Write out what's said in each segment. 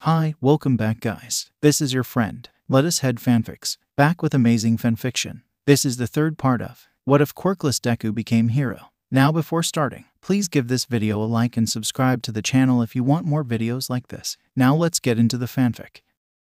Hi, welcome back guys. This is your friend, Let Us Head Fanfics, back with amazing fanfiction. This is the third part of What If Quirkless Deku Became Hero. Now before starting, please give this video a like and subscribe to the channel if you want more videos like this. Now let's get into the fanfic.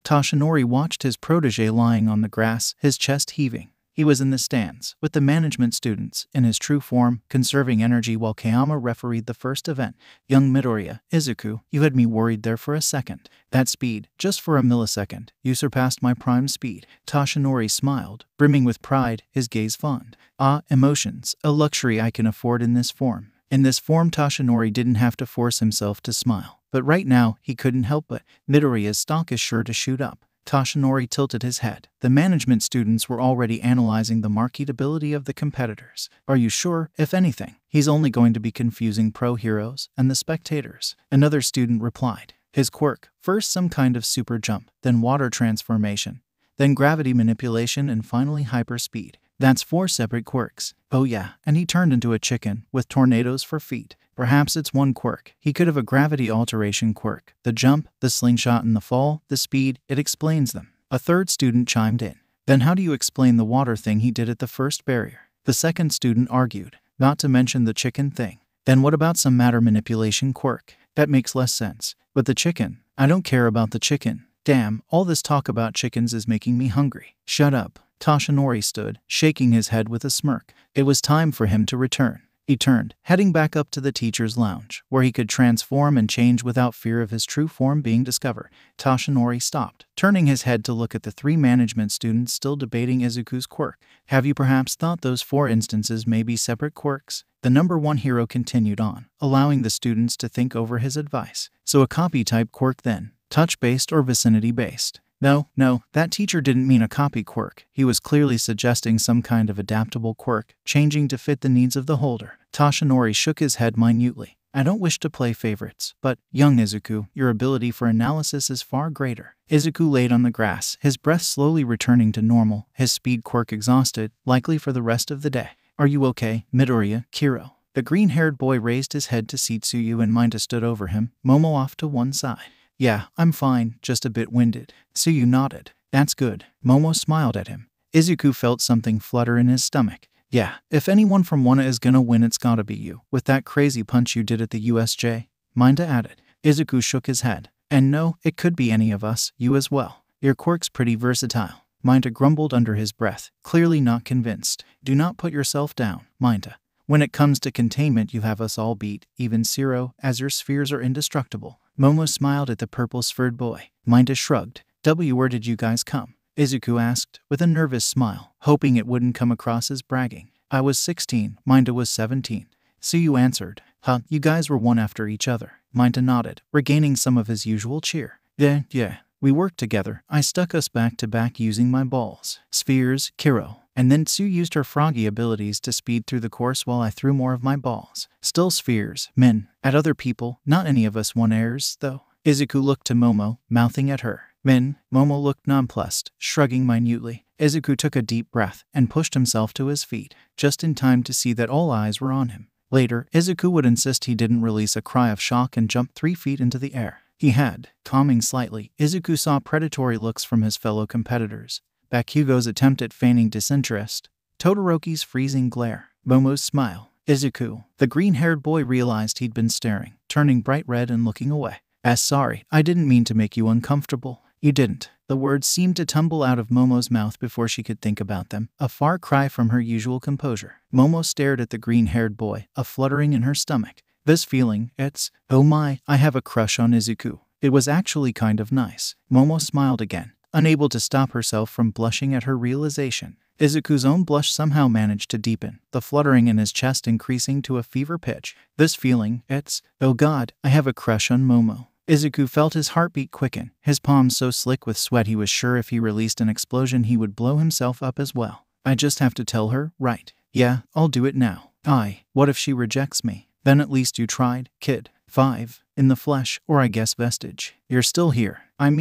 Toshinori watched his protege lying on the grass, his chest heaving. He was in the stands, with the management students, in his true form, conserving energy while Kayama refereed the first event. Young Midoriya, Izuku, you had me worried there for a second. That speed, just for a millisecond, you surpassed my prime speed. Toshinori smiled, brimming with pride, his gaze fond. Ah, emotions, a luxury I can afford in this form. In this form, Toshinori didn't have to force himself to smile. But right now, he couldn't help but. Midoriya's stock is sure to shoot up. Toshinori tilted his head. The management students were already analyzing the marketability of the competitors. Are you sure? If anything, he's only going to be confusing pro heroes and the spectators. Another student replied. His quirk, first some kind of super jump, then water transformation, then gravity manipulation and finally hyperspeed. That's 4 separate quirks. Oh yeah, and he turned into a chicken, with tornadoes for feet. Perhaps it's one quirk. He could have a gravity alteration quirk. The jump, the slingshot and the fall, the speed, it explains them. A third student chimed in. Then how do you explain the water thing he did at the first barrier? The second student argued. Not to mention the chicken thing. Then what about some matter manipulation quirk? That makes less sense. But the chicken, I don't care about the chicken. Damn, all this talk about chickens is making me hungry. Shut up. Toshinori stood, shaking his head with a smirk. It was time for him to return. He turned, heading back up to the teacher's lounge, where he could transform and change without fear of his true form being discovered. Toshinori stopped, turning his head to look at the 3 management students still debating Izuku's quirk. Have you perhaps thought those 4 instances may be separate quirks? The number 1 hero continued on, allowing the students to think over his advice. So a copy-type quirk then, touch-based or vicinity-based? No, that teacher didn't mean a copy quirk. He was clearly suggesting some kind of adaptable quirk, changing to fit the needs of the holder. Toshinori shook his head minutely. I don't wish to play favorites, but, young Izuku, your ability for analysis is far greater. Izuku laid on the grass, his breath slowly returning to normal, his speed quirk exhausted, likely for the rest of the day. Are you okay, Midoriya, Kiro? The green-haired boy raised his head to see Tsuyu and Minta stood over him, Momo off to one side. Yeah, I'm fine, just a bit winded. Tsuyu nodded. That's good. Momo smiled at him. Izuku felt something flutter in his stomach. Yeah, if anyone from Wano is gonna win, it's gotta be you, with that crazy punch you did at the USJ, Minta added. Izuku shook his head. And no, it could be any of us, you as well. Your quirk's pretty versatile. Minta grumbled under his breath, clearly not convinced. Do not put yourself down, Minta. When it comes to containment, you have us all beat, even Zero, as your spheres are indestructible. Momo smiled at the purple-sphered boy. Minta shrugged. Where did you guys come? Izuku asked, with a nervous smile, hoping it wouldn't come across as bragging. I was 16, Minta was 17. Tsuyu answered. Huh, you guys were one after each other. Minta nodded, regaining some of his usual cheer. Yeah, we worked together. I stuck us back to back using my balls. Spheres, Kiro. And then Tsu used her froggy abilities to speed through the course while I threw more of my balls. Still spheres, men. At other people, not any of us won airs, though. Izuku looked to Momo, mouthing at her. Men. Momo looked nonplussed, shrugging minutely. Izuku took a deep breath and pushed himself to his feet, just in time to see that all eyes were on him. Later, Izuku would insist he didn't release a cry of shock and jump 3 feet into the air. He had. Calming slightly, Izuku saw predatory looks from his fellow competitors. Bakugo's attempt at feigning disinterest, Todoroki's freezing glare, Momo's smile. Izuku, the green-haired boy, realized he'd been staring, turning bright red and looking away. Sorry, I didn't mean to make you uncomfortable. You didn't. The words seemed to tumble out of Momo's mouth before she could think about them, a far cry from her usual composure. Momo stared at the green-haired boy, a fluttering in her stomach. This feeling, it's, oh my, I have a crush on Izuku. It was actually kind of nice. Momo smiled again, unable to stop herself from blushing at her realization. Izuku's own blush somehow managed to deepen, the fluttering in his chest increasing to a fever pitch. This feeling, it's, oh god, I have a crush on Momo. Izuku felt his heartbeat quicken, his palms so slick with sweat he was sure if he released an explosion he would blow himself up as well. I just have to tell her, right? Yeah, I'll do it now. What if she rejects me? Then at least you tried, kid. 5. In the flesh, or I guess vestige. You're still here. I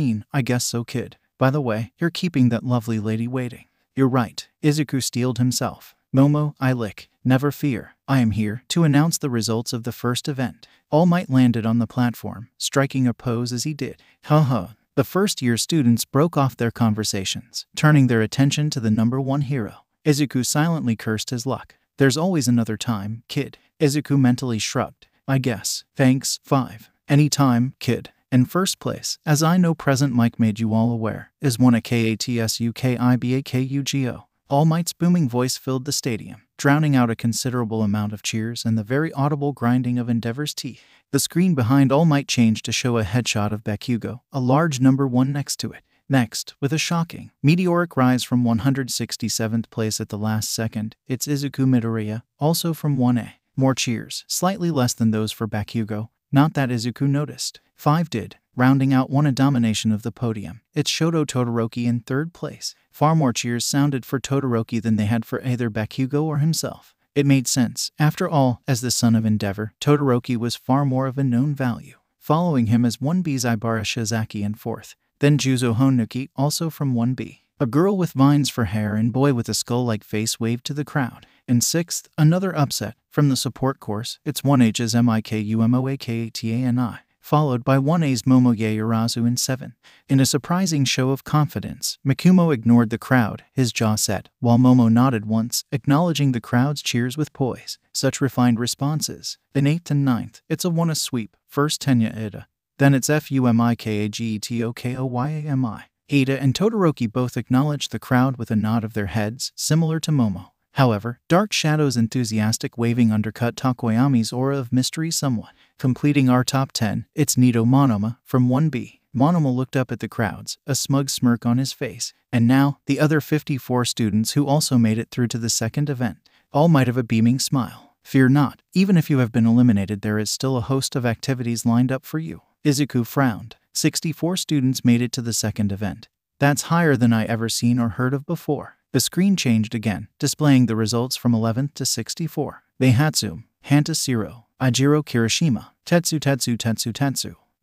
guess so, kid. By the way, you're keeping that lovely lady waiting. You're right. Izuku steeled himself. Momo, I lick. Never fear. I am here to announce the results of the first event. All Might landed on the platform, striking a pose as he did. Ha. The first-year students broke off their conversations, turning their attention to the number one hero. Izuku silently cursed his luck. There's always another time, kid. Izuku mentally shrugged. I guess. Thanks. 5. Anytime, kid. In first place, as I know present Mike made you all aware, is one a KATSUKIBAKUGO. All Might's booming voice filled the stadium, drowning out a considerable amount of cheers and the very audible grinding of Endeavor's teeth. The screen behind All Might changed to show a headshot of Bakugo, a large number 1 next to it. Next, with a shocking, meteoric rise from 167th place at the last second, it's Izuku Midoriya, also from 1A. More cheers, slightly less than those for Bakugo. Not that Izuku noticed. 5 did. Rounding out one a domination of the podium, it's Shoto Todoroki in third place. Far more cheers sounded for Todoroki than they had for either Bakugo or himself. It made sense. After all, as the son of Endeavor, Todoroki was far more of a known value. Following him as 1B Zaibara Shizaki in fourth, then Juzo Honuki, also from 1B. A girl with vines for hair and boy with a skull-like face waved to the crowd. In sixth, another upset. From the support course, it's 1H's Mikumoakatani, followed by 1A's Momoye Urazu in 7. In a surprising show of confidence, Mikumo ignored the crowd, his jaw set, while Momo nodded once, acknowledging the crowd's cheers with poise. Such refined responses. In 8th and 9th, it's a 1A sweep. First Tenya Ida. Then it's Fumikagetokoyami. Ida and Todoroki both acknowledged the crowd with a nod of their heads, similar to Momo. However, Dark Shadow's enthusiastic waving undercut Tokoyami's aura of mystery somewhat. Completing our top 10, it's Nito Monoma from 1B. Monoma looked up at the crowds, a smug smirk on his face. And now, the other 54 students who also made it through to the second event. All might have a beaming smile. Fear not, even if you have been eliminated, there is still a host of activities lined up for you. Izuku frowned. 64 students made it to the second event. That's higher than I ever seen or heard of before. The screen changed again, displaying the results from 11th to 64. Beihatsum, Hantasiro, Ajiro Kirishima, Tetsu,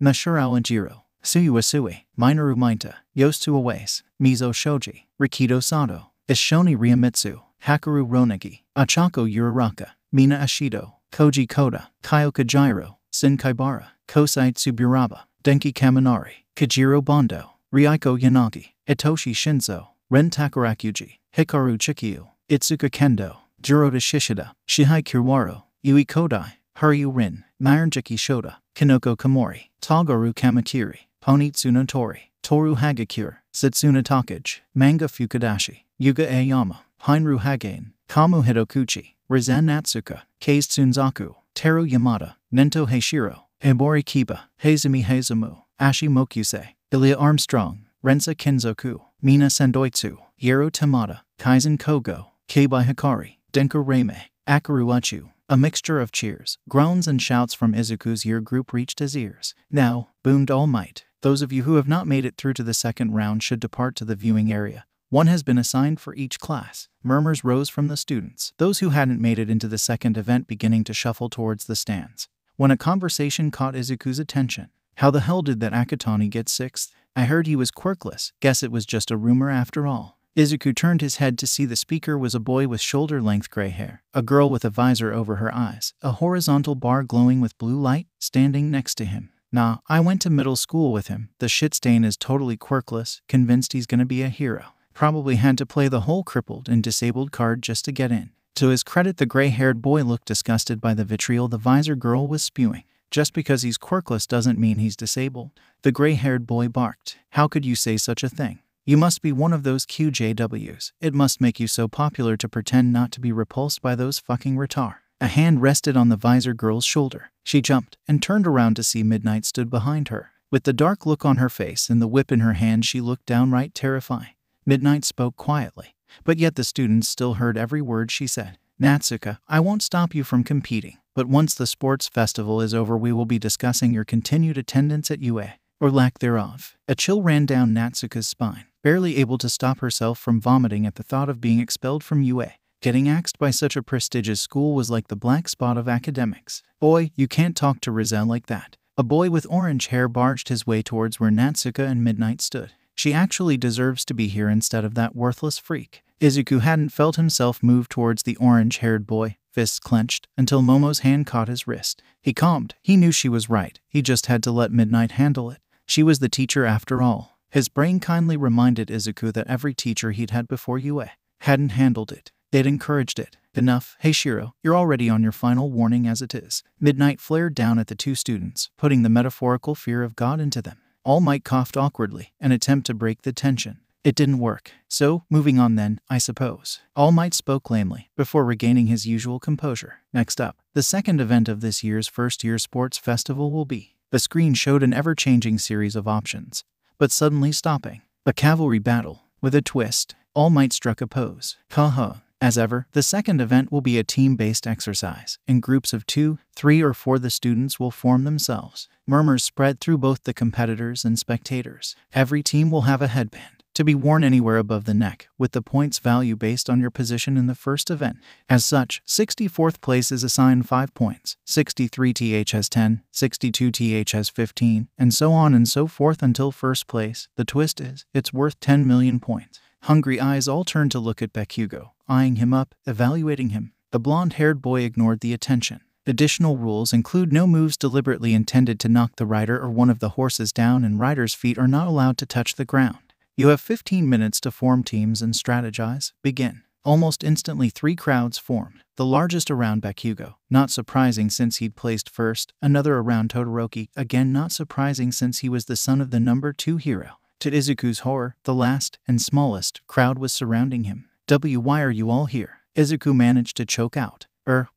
Nashurao Ajiro, Suyu Sui, Minoru Mainta, Yostu Awase, Mizo Shoji, Rikido Sato, Ishoni Ryomitsu, Hakaru Ronegi, Achako Uraraka, Mina Ashido, Koji Koda, Kyoka Jiro, Shinkaibara, Kosai Tsuburaba, Denki Kaminari, Kajiro Bondo, Ryuko Yanagi, Itoshi Shinzo, Ren Takarakuji, Hikaru Chikyu, Itsuka Kendo, Jiroda Shishida, Shihai Kiwaro, Yui Kodai, Haryu Rin, Marinjiki Shota, Kinoko Komori, Togaru Kamakiri, Ponitsu Notori, Toru Hagakure, Setsuna Takage, Manga Fukadashi, Yuga Aoyama, Heinru Hagain, Kamu Hidokuchi, Rizan Natsuka, Keiz Tsunzaku, Teru Yamada, Nento Heishiro, Ebori Kiba, Heizumi Heizumu, Ashi Mokusei, Ilya Armstrong, Rensa Kinzoku, Mina Sendoitsu, Yero Tamada, Kaizen Kogo, Keibai Hikari, Denko Reime, Akaru Achu. A mixture of cheers, groans and shouts from Izuku's year group reached his ears. Now, boomed All Might. Those of you who have not made it through to the second round should depart to the viewing area. One has been assigned for each class. Murmurs rose from the students, those who hadn't made it into the second event beginning to shuffle towards the stands. When a conversation caught Izuku's attention. How the hell did that Akatani get 6th? I heard he was quirkless. Guess it was just a rumor after all. Izuku turned his head to see the speaker was a boy with shoulder-length gray hair, a girl with a visor over her eyes, a horizontal bar glowing with blue light, standing next to him. Nah, I went to middle school with him. The shit stain is totally quirkless, convinced he's gonna be a hero. Probably had to play the whole crippled and disabled card just to get in. To his credit, the gray-haired boy looked disgusted by the vitriol the visor girl was spewing. Just because he's quirkless doesn't mean he's disabled. The gray-haired boy barked. How could you say such a thing? You must be one of those QJWs. It must make you so popular to pretend not to be repulsed by those fucking retard. A hand rested on the visor girl's shoulder. She jumped and turned around to see Midnight stood behind her. With the dark look on her face and the whip in her hand, she looked downright terrifying. Midnight spoke quietly, but yet the students still heard every word she said. Natsuka, I won't stop you from competing, but once the sports festival is over, we will be discussing your continued attendance at UA, or lack thereof. A chill ran down Natsuka's spine, barely able to stop herself from vomiting at the thought of being expelled from UA. Getting axed by such a prestigious school was like the black spot of academics. Boy, you can't talk to Rizal like that. A boy with orange hair barged his way towards where Natsuka and Midnight stood. She actually deserves to be here instead of that worthless freak. Izuku hadn't felt himself move towards the orange-haired boy, fists clenched, until Momo's hand caught his wrist. He calmed. He knew she was right. He just had to let Midnight handle it. She was the teacher after all. His brain kindly reminded Izuku that every teacher he'd had before UA hadn't handled it. They'd encouraged it. Enough. Hey Shiro, you're already on your final warning as it is. Midnight flared down at the two students, putting the metaphorical fear of God into them. All Might coughed awkwardly, an attempt to break the tension. It didn't work. So, moving on then, I suppose. All Might spoke lamely, before regaining his usual composure. Next up, the second event of this year's first-year sports festival will be. The screen showed an ever-changing series of options, but suddenly stopping. A cavalry battle. With a twist, All Might struck a pose. Haha. As ever, the second event will be a team-based exercise. In groups of 2, 3, or 4 the students will form themselves. Murmurs spread through both the competitors and spectators. Every team will have a headband, to be worn anywhere above the neck, with the points value based on your position in the first event. As such, 64th place is assigned 5 points, 63th has 10, 62th has 15, and so on and so forth until first place. The twist is, it's worth 10 million points. Hungry eyes all turned to look at Bakugo, eyeing him up, evaluating him. The blonde-haired boy ignored the attention. Additional rules include no moves deliberately intended to knock the rider or one of the horses down, and riders' feet are not allowed to touch the ground. You have 15 minutes to form teams and strategize. Begin. Almost instantly 3 crowds formed, the largest around Bakugo, not surprising since he'd placed first, another around Todoroki, again not surprising since he was the son of the number 2 hero. To Izuku's horror, the last, and smallest, crowd was surrounding him. Why are you all here? Izuku managed to choke out.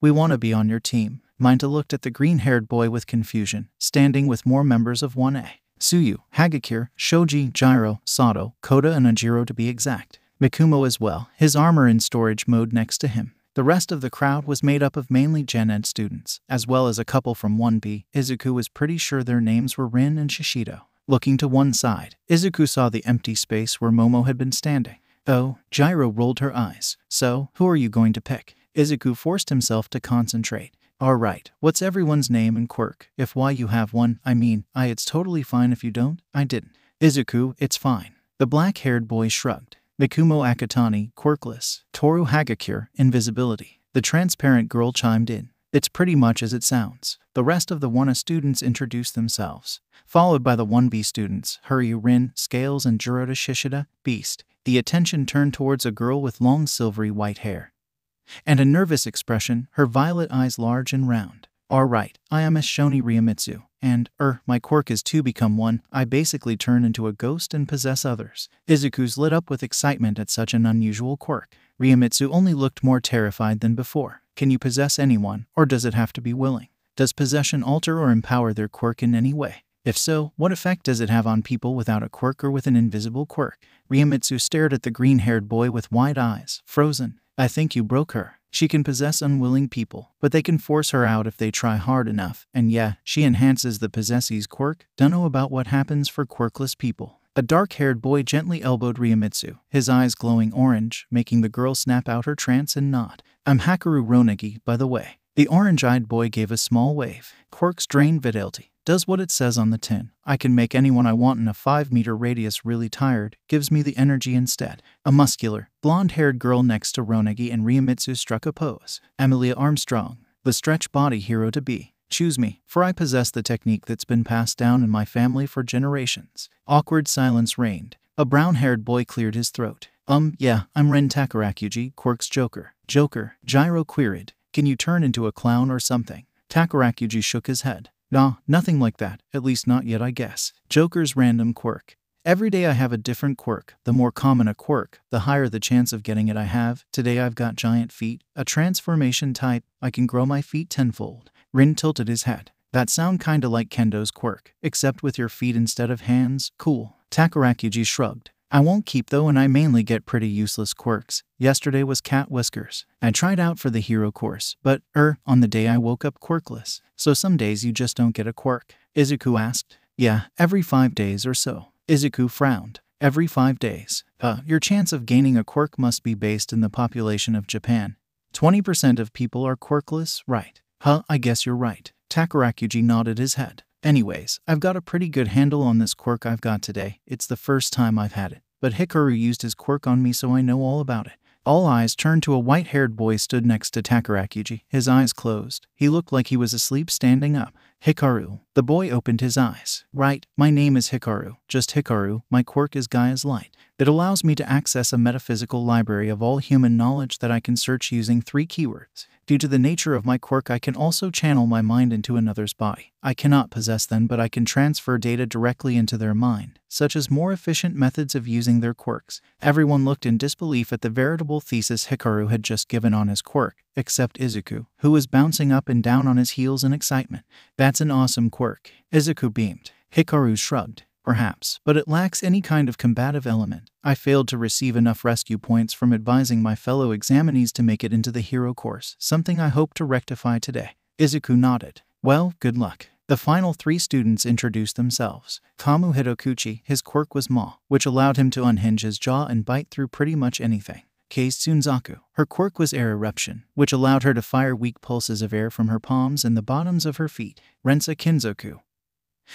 We want to be on your team. Minta looked at the green-haired boy with confusion, standing with more members of 1A. Tsuyu, Hagakure, Shoji, Jiro, Sato, Koda and Ajiro to be exact. Mikumo as well, his armor in storage mode next to him. The rest of the crowd was made up of mainly Gen Ed students, as well as a couple from 1B. Izuku was pretty sure their names were Rin and Shishido. Looking to one side, Izuku saw the empty space where Momo had been standing. Oh, Jiro rolled her eyes. So, who are you going to pick? Izuku forced himself to concentrate. Alright, what's everyone's name and quirk? If why you have one, it's totally fine if you don't. I didn't. Izuku, it's fine. The black-haired boy shrugged. Mikumo Akatani, quirkless. Toru Hagakure, invisibility. The transparent girl chimed in. It's pretty much as it sounds. The rest of the 1A students introduced themselves, followed by the 1B students, Huryu, Rin, Scales, and Jiro to Shishida, Beast. The attention turned towards a girl with long silvery white hair and a nervous expression, her violet eyes large and round. Alright, I am Shoni Ryomitsu, and, my quirk is to become one. I basically turn into a ghost and possess others. Izuku's lit up with excitement at such an unusual quirk. Ryomitsu only looked more terrified than before. Can you possess anyone, or does it have to be willing? Does possession alter or empower their quirk in any way? If so, what effect does it have on people without a quirk or with an invisible quirk? Ryomitsu stared at the green-haired boy with wide eyes, frozen. I think you broke her. She can possess unwilling people, but they can force her out if they try hard enough, and yeah, she enhances the possessee's quirk. Dunno about what happens for quirkless people. A dark-haired boy gently elbowed Ryomitsu, his eyes glowing orange, making the girl snap out her trance and nod. I'm Hakaru Ronegi, by the way. The orange-eyed boy gave a small wave. Quirks drain vitality. Does what it says on the tin. I can make anyone I want in a 5-meter radius really tired, gives me the energy instead. A muscular, blonde-haired girl next to Ronegi and Ryomitsu struck a pose. Emilia Armstrong, the stretch body hero to be. Choose me, for I possess the technique that's been passed down in my family for generations. Awkward silence reigned. A brown-haired boy cleared his throat. Yeah, I'm Ren Takarakuji, Quirks Joker. Joker, Jiro queried. Can you turn into a clown or something? Takarakuji shook his head. Nah, nothing like that, at least not yet I guess. Joker's random quirk. Every day I have a different quirk. The more common a quirk, the higher the chance of getting it I have. Today I've got giant feet, a transformation type. I can grow my feet tenfold. Rin tilted his head. That sound kinda like Kendo's quirk, except with your feet instead of hands. Cool. Takarakuji shrugged. I won't keep though, and I mainly get pretty useless quirks. Yesterday was cat whiskers. I tried out for the hero course, but, on the day I woke up quirkless. So some days you just don't get a quirk? Izuku asked. Yeah, every 5 days or so. Izuku frowned. Every 5 days. Your chance of gaining a quirk must be based in the population of Japan. 20% of people are quirkless, right? I guess you're right. Takarakuji nodded his head. Anyways, I've got a pretty good handle on this quirk I've got today. It's the first time I've had it. But Hikaru used his quirk on me, so I know all about it. All eyes turned to a white-haired boy stood next to Takarakuji, his eyes closed. He looked like he was asleep standing up. Hikaru. The boy opened his eyes. Right, my name is Hikaru. Just Hikaru. My quirk is Gaia's Light. It allows me to access a metaphysical library of all human knowledge that I can search using 3 keywords. Due to the nature of my quirk, I can also channel my mind into another's body. I cannot possess them, but I can transfer data directly into their mind, such as more efficient methods of using their quirks. Everyone looked in disbelief at the veritable thesis Hikaru had just given on his quirk, except Izuku, who was bouncing up and down on his heels in excitement. That's an awesome quirk. Izuku beamed. Hikaru shrugged. Perhaps, but it lacks any kind of combative element. I failed to receive enough rescue points from advising my fellow examinees to make it into the hero course, something I hope to rectify today. Izuku nodded. Well, good luck. The final 3 students introduced themselves. Kamu Hidokuchi, his quirk was Maw, which allowed him to unhinge his jaw and bite through pretty much anything. Kei Tsunzaku, her quirk was Air Eruption, which allowed her to fire weak pulses of air from her palms and the bottoms of her feet. Rensa Kinzoku,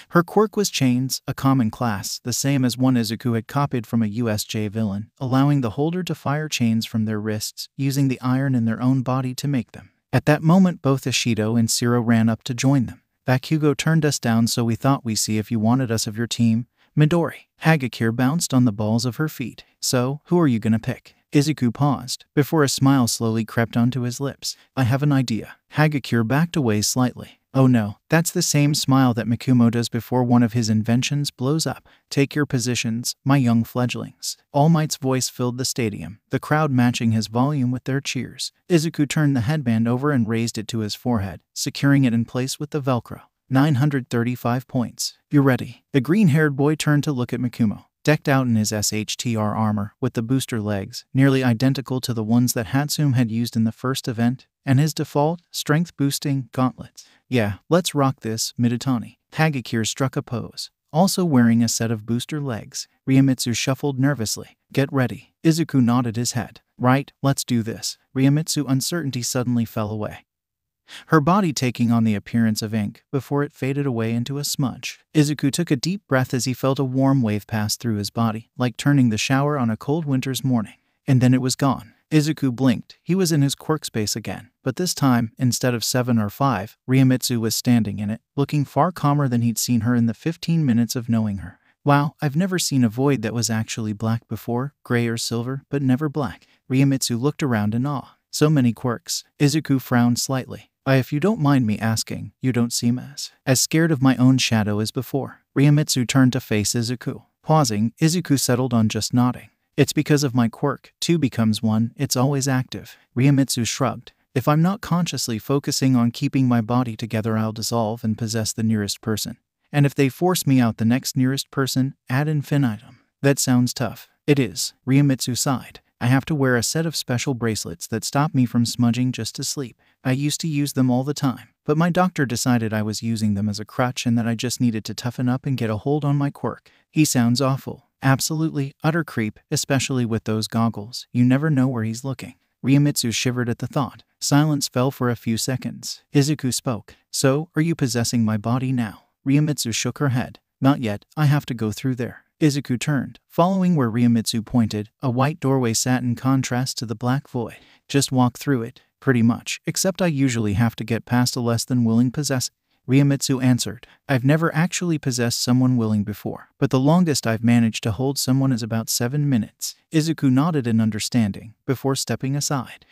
her quirk was Chains, a common class, the same as one Izuku had copied from a USJ villain, allowing the holder to fire chains from their wrists, using the iron in their own body to make them. At that moment, both Ishido and Siro ran up to join them. Bakugo turned us down, so we thought we see if you wanted us of your team. Midori. Hagakure bounced on the balls of her feet. So, who are you gonna pick? Izuku paused, before a smile slowly crept onto his lips. I have an idea. Hagakure backed away slightly. Oh no, that's the same smile that Mikumo does before one of his inventions blows up. Take your positions, my young fledglings. All Might's voice filled the stadium, the crowd matching his volume with their cheers. Izuku turned the headband over and raised it to his forehead, securing it in place with the Velcro. 935 points. You're ready. The green-haired boy turned to look at Mikumo. Decked out in his SHTR armor, with the booster legs, nearly identical to the ones that Hatsune had used in the first event, and his default, strength-boosting, gauntlets. Yeah, let's rock this, Midotani. Hagakure struck a pose, also wearing a set of booster legs. Ryomitsu shuffled nervously. Get ready. Izuku nodded his head. Right, let's do this. Ryomitsu's uncertainty suddenly fell away, her body taking on the appearance of ink before it faded away into a smudge. Izuku took a deep breath as he felt a warm wave pass through his body, like turning the shower on a cold winter's morning. And then it was gone. Izuku blinked. He was in his quirk space again, but this time, instead of 7 or 5, Ryomitsu was standing in it, looking far calmer than he'd seen her in the 15 minutes of knowing her. Wow, I've never seen a void that was actually black before, gray or silver, but never black. Ryomitsu looked around in awe. So many quirks. Izuku frowned slightly. If you don't mind me asking, you don't seem as scared of my own shadow as before. Ryomitsu turned to face Izuku. Pausing, Izuku settled on just nodding. It's because of my quirk. 2 becomes 1, it's always active. Ryomitsu shrugged. If I'm not consciously focusing on keeping my body together, I'll dissolve and possess the nearest person. And if they force me out, the next nearest person, ad infinitum. That sounds tough. It is. Ryomitsu sighed. I have to wear a set of special bracelets that stop me from smudging just to sleep. I used to use them all the time, but my doctor decided I was using them as a crutch and that I just needed to toughen up and get a hold on my quirk. He sounds awful. Absolutely, utter creep, especially with those goggles. You never know where he's looking. Ryomitsu shivered at the thought. Silence fell for a few seconds. Izuku spoke. So, are you possessing my body now? Ryomitsu shook her head. Not yet, I have to go through there. Izuku turned, following where Ryomitsu pointed. A white doorway sat in contrast to the black void. Just walk through it, pretty much, except I usually have to get past a less than willing possessor. Ryomitsu answered. I've never actually possessed someone willing before, but the longest I've managed to hold someone is about 7 minutes. Izuku nodded in understanding, before stepping aside.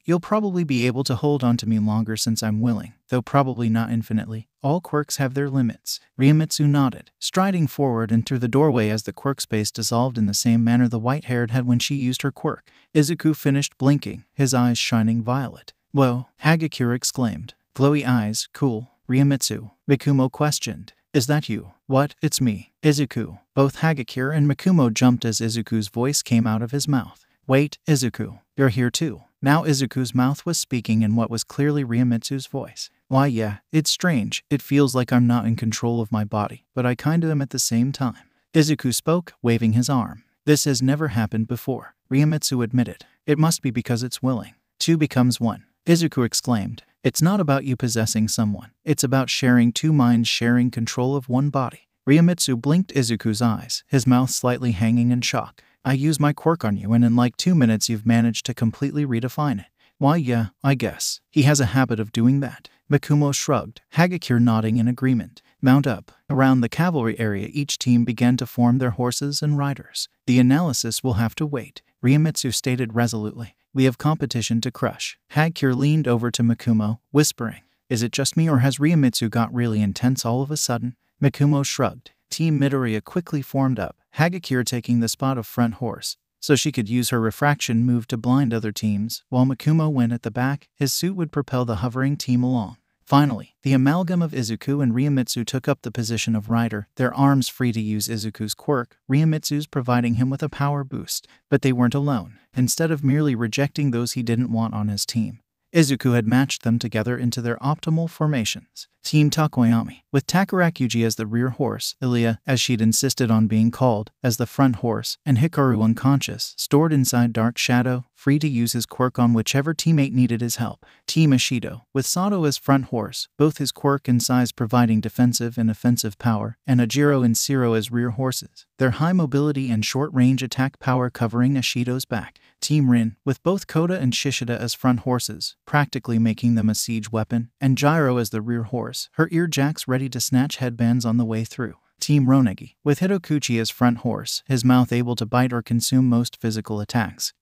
You'll probably be able to hold on to me longer since I'm willing, though probably not infinitely. All quirks have their limits. Ryomitsu nodded, striding forward and through the doorway as the quirk space dissolved in the same manner the white-haired had when she used her quirk. Izuku finished blinking, his eyes shining violet. Whoa, Hagakure exclaimed. Glowy eyes, cool. Ryomitsu. Mikumo questioned. Is that you? What? It's me. Izuku. Both Hagakure and Mikumo jumped as Izuku's voice came out of his mouth. Wait, Izuku. You're here too. Now Izuku's mouth was speaking in what was clearly Ryomitsu's voice. Why yeah, it's strange. It feels like I'm not in control of my body, but I kinda am at the same time. Izuku spoke, waving his arm. This has never happened before. Ryomitsu admitted. It must be because it's willing. 2 becomes 1. Izuku exclaimed. It's not about you possessing someone. It's about sharing 2 minds sharing control of one body. Ryomitsu blinked Izuku's eyes, his mouth slightly hanging in shock. I use my quirk on you and in like 2 minutes you've managed to completely redefine it. Why yeah, I guess. He has a habit of doing that. Mikumo shrugged, Hagakure nodding in agreement. Mount up. Around the cavalry area each team began to form their horses and riders. The analysis will have to wait, Ryomitsu stated resolutely. We have competition to crush. Hagakure leaned over to Mikumo, whispering, is it just me or has Ryomitsu got really intense all of a sudden? Mikumo shrugged. Team Midoriya quickly formed up, Hagakure taking the spot of front horse, so she could use her refraction move to blind other teams, while Mikumo went at the back, his suit would propel the hovering team along. Finally, the amalgam of Izuku and Ryomitsu took up the position of rider, their arms free to use Izuku's quirk, Ryomitsu's providing him with a power boost. But they weren't alone. Instead of merely rejecting those he didn't want on his team, Izuku had matched them together into their optimal formations. Team Takoyami, with Takarakuji as the rear horse, Ilia, as she'd insisted on being called, as the front horse, and Hikaru unconscious, stored inside Dark Shadow, free to use his quirk on whichever teammate needed his help. Team Ishido, with Sato as front horse, both his quirk and size providing defensive and offensive power, and Ajiro and Siro as rear horses, their high mobility and short-range attack power covering Ishido's back. Team Rin, with both Koda and Shishida as front horses, practically making them a siege weapon, and Gyro as the rear horse, her ear jacks ready to snatch headbands on the way through. Team Ronegi, with Hidokuchi as front horse, his mouth able to bite or consume most physical attacks,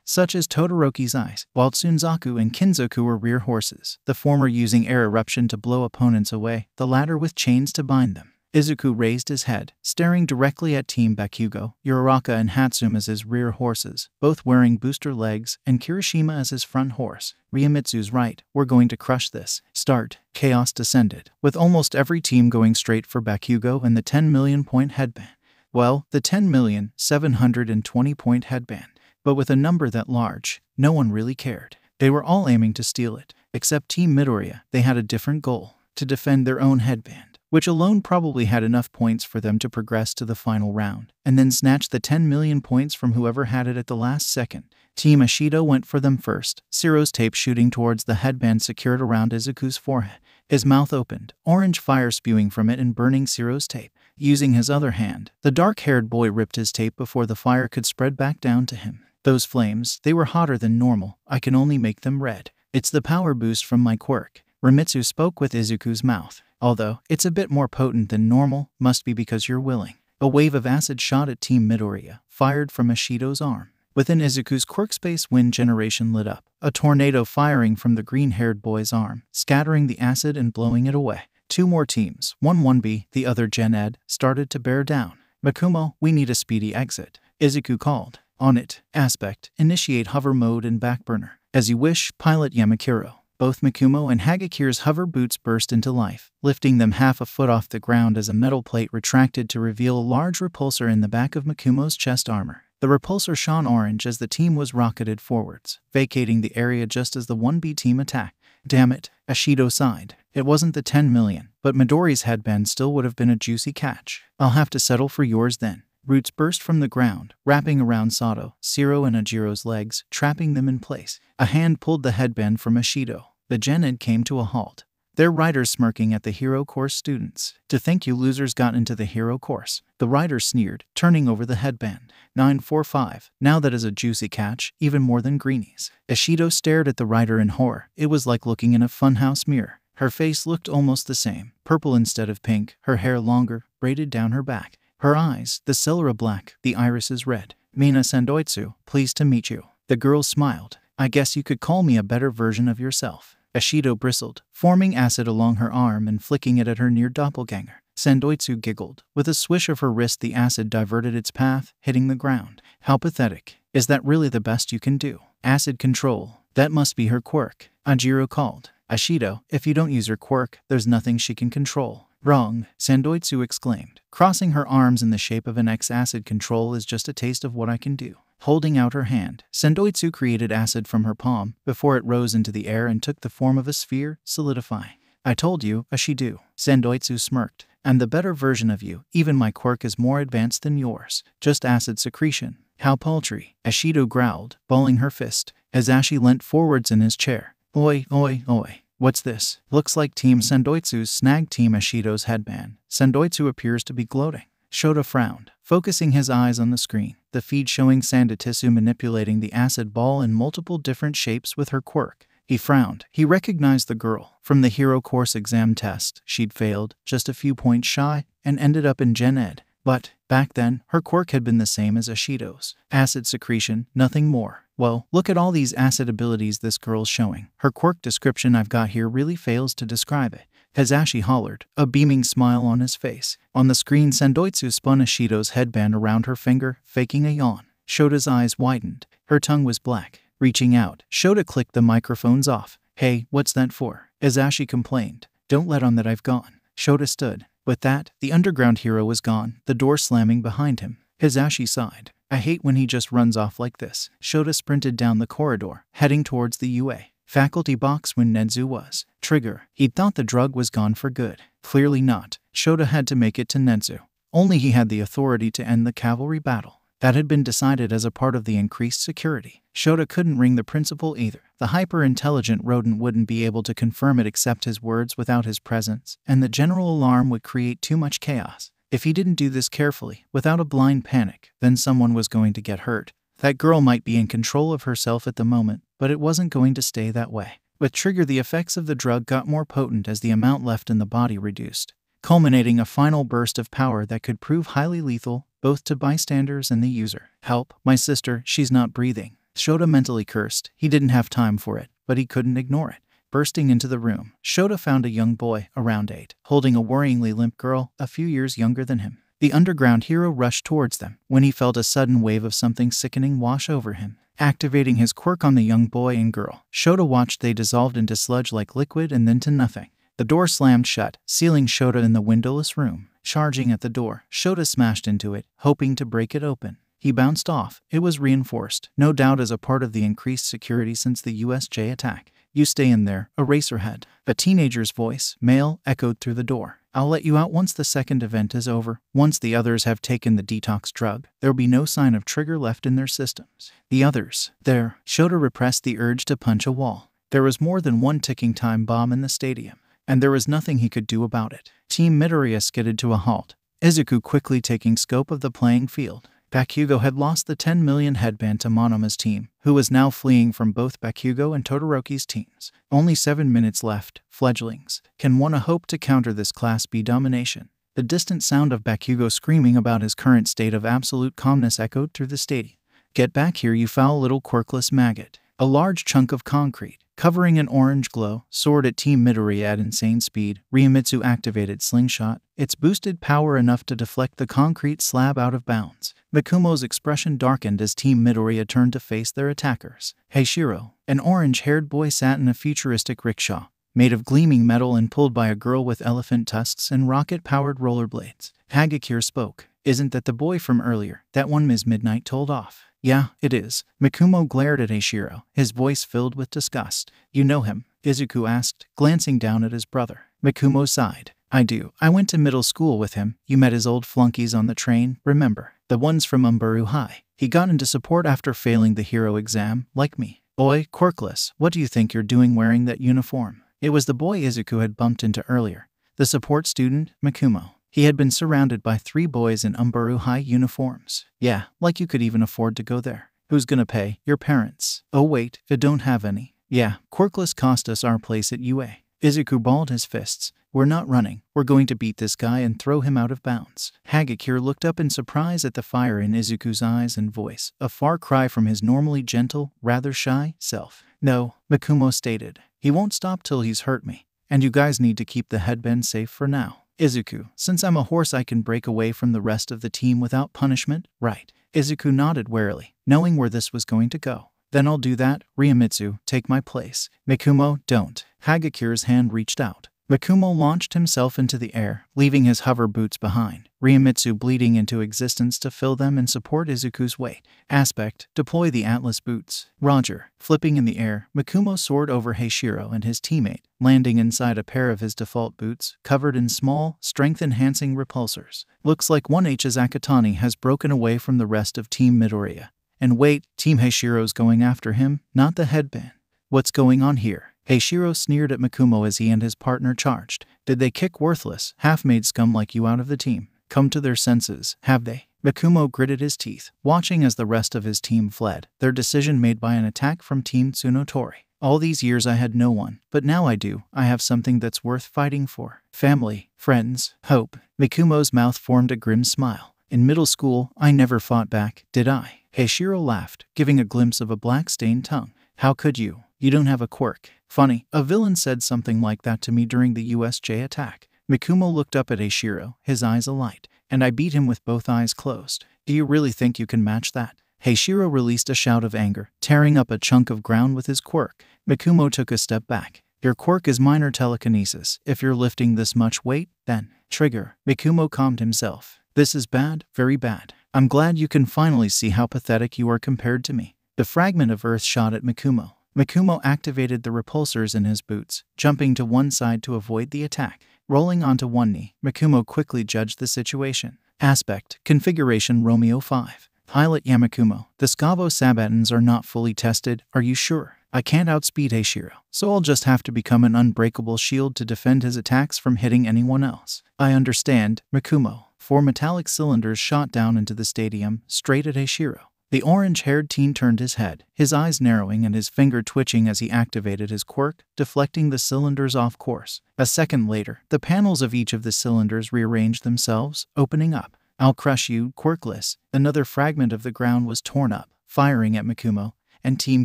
such as Todoroki's eyes, while Tsunzaku and Kinzoku were rear horses, the former using air eruption to blow opponents away, the latter with chains to bind them. Izuku raised his head, staring directly at Team Bakugo, Uraraka and Hatsum as his rear horses, both wearing booster legs, and Kirishima as his front horse. Ryomitsu's right, we're going to crush this. Start. Chaos descended, with almost every team going straight for Bakugo and the 10 million point headband. Well, the 10,720 point headband. But with a number that large, no one really cared. They were all aiming to steal it, except Team Midoriya. They had a different goal, to defend their own headband, which alone probably had enough points for them to progress to the final round, and then snatch the 10 million points from whoever had it at the last second. Team Ishido went for them first, Siro's tape shooting towards the headband secured around Izuku's forehead. His mouth opened, orange fire spewing from it and burning Siro's tape. Using his other hand, the dark-haired boy ripped his tape before the fire could spread back down to him. Those flames, they were hotter than normal. I can only make them red. It's the power boost from my quirk. Ryomitsu spoke with Izuku's mouth. Although, it's a bit more potent than normal, must be because you're willing. A wave of acid shot at Team Midoriya, fired from Ishido's arm. Within Izuku's quirk space, wind generation lit up, a tornado firing from the green-haired boy's arm, scattering the acid and blowing it away. Two more teams, one 1B, the other Gen Ed, started to bear down. Mikumo, we need a speedy exit. Izuku called. On it. Aspect. Initiate hover mode and backburner. As you wish, pilot Yamakiro. Both Mikumo and Hagakure's hover boots burst into life, lifting them half a foot off the ground as a metal plate retracted to reveal a large repulsor in the back of Mikumo's chest armor. The repulsor shone orange as the team was rocketed forwards, vacating the area just as the 1B team attacked. Damn it, Ishido sighed. It wasn't the 10 million, but Midori's headband still would have been a juicy catch. I'll have to settle for yours then. Roots burst from the ground, wrapping around Sato, Siro and Ajiro's legs, trapping them in place. A hand pulled the headband from Ishido. The Gen Ed came to a halt, their riders smirking at the Hero Course students. To think you losers got into the Hero Course. The rider sneered, turning over the headband. 945. Now that is a juicy catch, even more than Greenie's. Ishido stared at the rider in horror. It was like looking in a funhouse mirror. Her face looked almost the same, purple instead of pink, her hair longer, braided down her back. Her eyes, the sclera black, the irises red. Mina Sandoitsu, pleased to meet you. The girl smiled. I guess you could call me a better version of yourself. Ishido bristled, forming acid along her arm and flicking it at her near doppelganger. Sandoitsu giggled. With a swish of her wrist the acid diverted its path, hitting the ground. How pathetic. Is that really the best you can do? Acid control. That must be her quirk. Ajiro called. Ishido, if you don't use her quirk, there's nothing she can control. Wrong, Sandoitsu exclaimed. Crossing her arms in the shape of an X, acid control is just a taste of what I can do. Holding out her hand, Sandoitsu created acid from her palm before it rose into the air and took the form of a sphere, solidifying. I told you, Ishido. Sandoitsu smirked. I'm the better version of you. Even my quirk is more advanced than yours. Just acid secretion. How paltry. Ishido growled, balling her fist, as Ashi leant forwards in his chair. Oi, oi, oi. What's this? Looks like Team Sandoitsu's snagged Team Ishido's headband. Sandoitsu appears to be gloating. Shota frowned, focusing his eyes on the screen, the feed showing Sandatissu manipulating the acid ball in multiple different shapes with her quirk. He frowned. He recognized the girl from the hero course exam test. She'd failed, just a few points shy, and ended up in Gen Ed. But back then, her quirk had been the same as Ashido's. Acid secretion, nothing more. Well, look at all these acid abilities this girl's showing. Her quirk description I've got here really fails to describe it. Hazashi hollered, a beaming smile on his face. On the screen, Sandoitsu spun Ashido's headband around her finger, faking a yawn. Shota's eyes widened. Her tongue was black. Reaching out, Shota clicked the microphones off. Hey, what's that for? Hazashi complained. Don't let on that I've gone. Shota stood. With that, the underground hero was gone, the door slamming behind him. Hazashi sighed. I hate when he just runs off like this. Shota sprinted down the corridor, heading towards the UA faculty box when Nenzu was. Trigger. He'd thought the drug was gone for good. Clearly not. Shota had to make it to Nenzu. Only he had the authority to end the cavalry battle. That had been decided as a part of the increased security. Shota couldn't ring the principal either. The hyper-intelligent rodent wouldn't be able to confirm it except his words without his presence, and the general alarm would create too much chaos. If he didn't do this carefully, without a blind panic, then someone was going to get hurt. That girl might be in control of herself at the moment, but it wasn't going to stay that way. With Trigger, the effects of the drug got more potent as the amount left in the body reduced, culminating a final burst of power that could prove highly lethal, both to bystanders and the user. Help, my sister, she's not breathing. Shota mentally cursed. He didn't have time for it, but he couldn't ignore it. Bursting into the room, Shota found a young boy, around 8, holding a worryingly limp girl, a few years younger than him. The underground hero rushed towards them when he felt a sudden wave of something sickening wash over him. Activating his quirk on the young boy and girl, Shota watched they dissolved into sludge-like liquid and then to nothing. The door slammed shut, sealing Shota in the windowless room. Charging at the door, Shota smashed into it, hoping to break it open. He bounced off. It was reinforced, no doubt as a part of the increased security since the USJ attack. You stay in there, Eraserhead. A teenager's voice, male, echoed through the door. I'll let you out once the second event is over. Once the others have taken the detox drug, there'll be no sign of Trigger left in their systems. The others. There. Shota repressed the urge to punch a wall. There was more than one ticking time bomb in the stadium, and there was nothing he could do about it. Team Midoriya skidded to a halt, Izuku quickly taking scope of the playing field. Bakugo had lost the 10 million headband to Monoma's team, who was now fleeing from both Bakugo and Todoroki's teams. Only 7 minutes left, fledglings. Can one hope to counter this Class B domination? The distant sound of Bakugo screaming about his current state of absolute calmness echoed through the stadium. Get back here, you foul little quirkless maggot. A large chunk of concrete, covering an orange glow, soared at Team Midoriya at insane speed. Ryomitsu activated Slingshot, its boosted power enough to deflect the concrete slab out of bounds. Mikumo's expression darkened as Team Midoriya turned to face their attackers. Heishiro, an orange-haired boy, sat in a futuristic rickshaw, made of gleaming metal and pulled by a girl with elephant tusks and rocket-powered rollerblades. Hagakure spoke. Isn't that the boy from earlier, that one Ms. Midnight told off? Yeah, it is. Mikumo glared at Heishiro, his voice filled with disgust. You know him? Izuku asked, glancing down at his brother. Mikumo sighed. I do. I went to middle school with him. You met his old flunkies on the train, remember? The ones from Umbaru High. He got into support after failing the hero exam, like me. Oi, quirkless, what do you think you're doing wearing that uniform? It was the boy Izuku had bumped into earlier. The support student, Mikumo. He had been surrounded by 3 boys in Umbaru High uniforms. Yeah, like you could even afford to go there. Who's gonna pay? Your parents. Oh wait, I don't have any. Yeah, quirkless cost us our place at UA. Izuku balled his fists. We're not running. We're going to beat this guy and throw him out of bounds. Hagakure looked up in surprise at the fire in Izuku's eyes and voice, a far cry from his normally gentle, rather shy self. No, Mikumo stated. He won't stop till he's hurt me. And you guys need to keep the headband safe for now. Izuku, since I'm a horse I can break away from the rest of the team without punishment, right? Izuku nodded warily, knowing where this was going to go. Then I'll do that. Ryomitsu, take my place. Mikumo, don't. Hagakure's hand reached out. Mikumo launched himself into the air, leaving his hover boots behind, Ryomitsu bleeding into existence to fill them and support Izuku's weight. Aspect, deploy the Atlas boots. Roger. Flipping in the air, Mikumo soared over Heishiro and his teammate, landing inside a pair of his default boots, covered in small, strength-enhancing repulsors. Looks like 1H's Akatani has broken away from the rest of Team Midoriya. And wait, Team Heishiro's going after him, not the headband. What's going on here? Heishiro sneered at Mikumo as he and his partner charged. Did they kick worthless, half-made scum like you out of the team? come to their senses, have they? Mikumo gritted his teeth, watching as the rest of his team fled, their decision made by an attack from Team Tsunotori. All these years I had no one, but now I do. I have something that's worth fighting for. Family, friends, hope. Mikumo's mouth formed a grim smile. In middle school, I never fought back, did I? Heishiro laughed, giving a glimpse of a black-stained tongue. How could you? You don't have a quirk. Funny, a villain said something like that to me during the USJ attack. Mikumo looked up at Heishiro, his eyes alight, and I beat him with both eyes closed. Do you really think you can match that? Heishiro released a shout of anger, tearing up a chunk of ground with his quirk. Mikumo took a step back. Your quirk is minor telekinesis. If you're lifting this much weight, then trigger. Mikumo calmed himself. This is bad, very bad. I'm glad you can finally see how pathetic you are compared to me. The fragment of earth shot at Mikumo. Mikumo activated the repulsors in his boots, jumping to one side to avoid the attack. Rolling onto one knee, Mikumo quickly judged the situation. Aspect, Configuration Romeo 5. Pilot Yamakumo, the Scavo Sabatons are not fully tested, are you sure? I can't outspeed Heishiro, so I'll just have to become an unbreakable shield to defend his attacks from hitting anyone else. I understand, Mikumo. 4 metallic cylinders shot down into the stadium, straight at Heishiro. The orange-haired teen turned his head, his eyes narrowing and his finger twitching as he activated his quirk, deflecting the cylinders off course. A second later, the panels of each of the cylinders rearranged themselves, opening up. I'll crush you, quirkless. Another fragment of the ground was torn up, firing at Mikumo, and Team